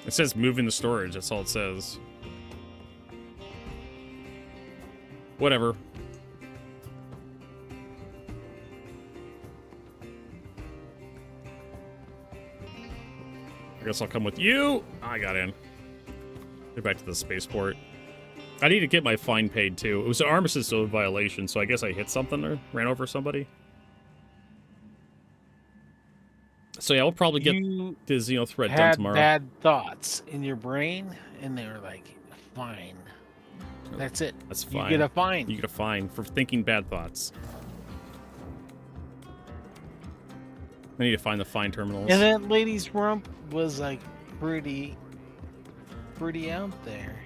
It says moving the storage. That's all it says. Whatever. I guess I'll come with you. I got in. Get back to the spaceport. I need to get my fine paid too. It was an armistice violation, so I guess I hit something or ran over somebody. So yeah, we'll probably get the Xenothreat done tomorrow. You had bad thoughts in your brain, and they were like, fine. That's it. That's fine. You get a fine. You get a fine for thinking bad thoughts. I need to find the fine terminals. And that lady's rump was like pretty out there.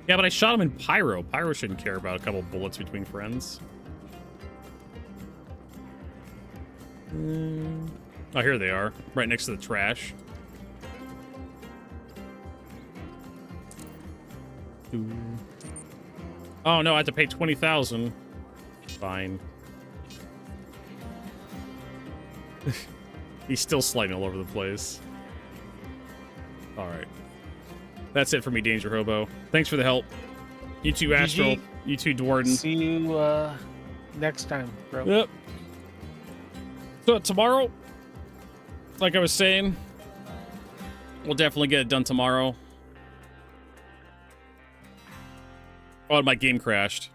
Yeah, but I shot him in Pyro. Pyro shouldn't care about a couple bullets between friends. Oh, here they are. Right next to the trash. Oh, no, I have to pay $20,000. Fine. He's still sliding all over the place. All right. That's it for me, Danger Hobo. Thanks for the help. You too, Astral. You too, Dwarden. See you next time, bro. Yep. So tomorrow, like I was saying, We'll definitely get it done tomorrow. Oh, my game crashed.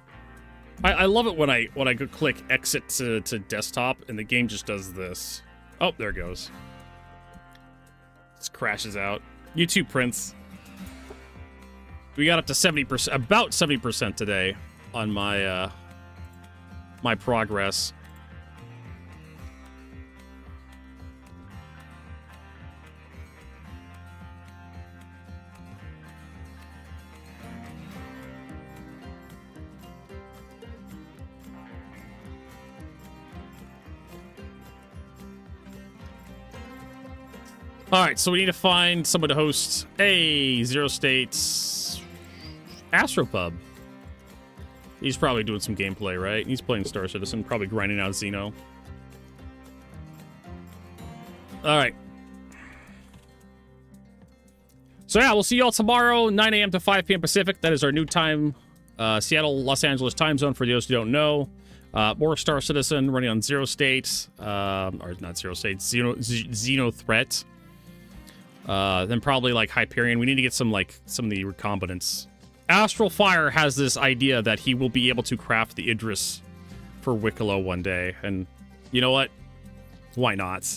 I love it when I go click exit to desktop and the game just does this. Oh, there it goes. Just crashes out. You too, Prince. We got up to 70%, about 70% today on my my progress. All right, so we need to find someone to host a Zero States Astropub. He's probably doing some gameplay, right? He's playing Star Citizen, probably grinding out Xeno. All right. So yeah, we'll see y'all tomorrow, 9 a.m. to 5 p.m. Pacific. That is our new time, Seattle, Los Angeles time zone for those who don't know. More Star Citizen running on Zero States, or not Zero States, Xenothreat. Then probably like Hyperion. We need to get some of the recombinants. Astral Fire has this idea that he will be able to craft the Idris for Wicklow one day, and you know what? Why not?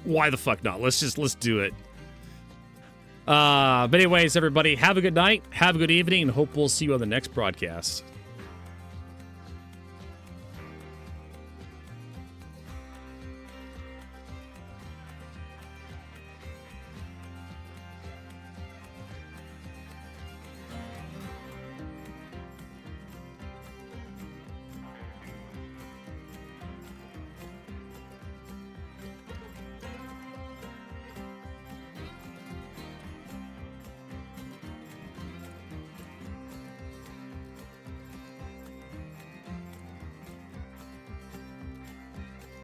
Why the fuck not? Let's do it. But anyways, everybody, have a good night, have a good evening, and hope we'll see you on the next broadcast.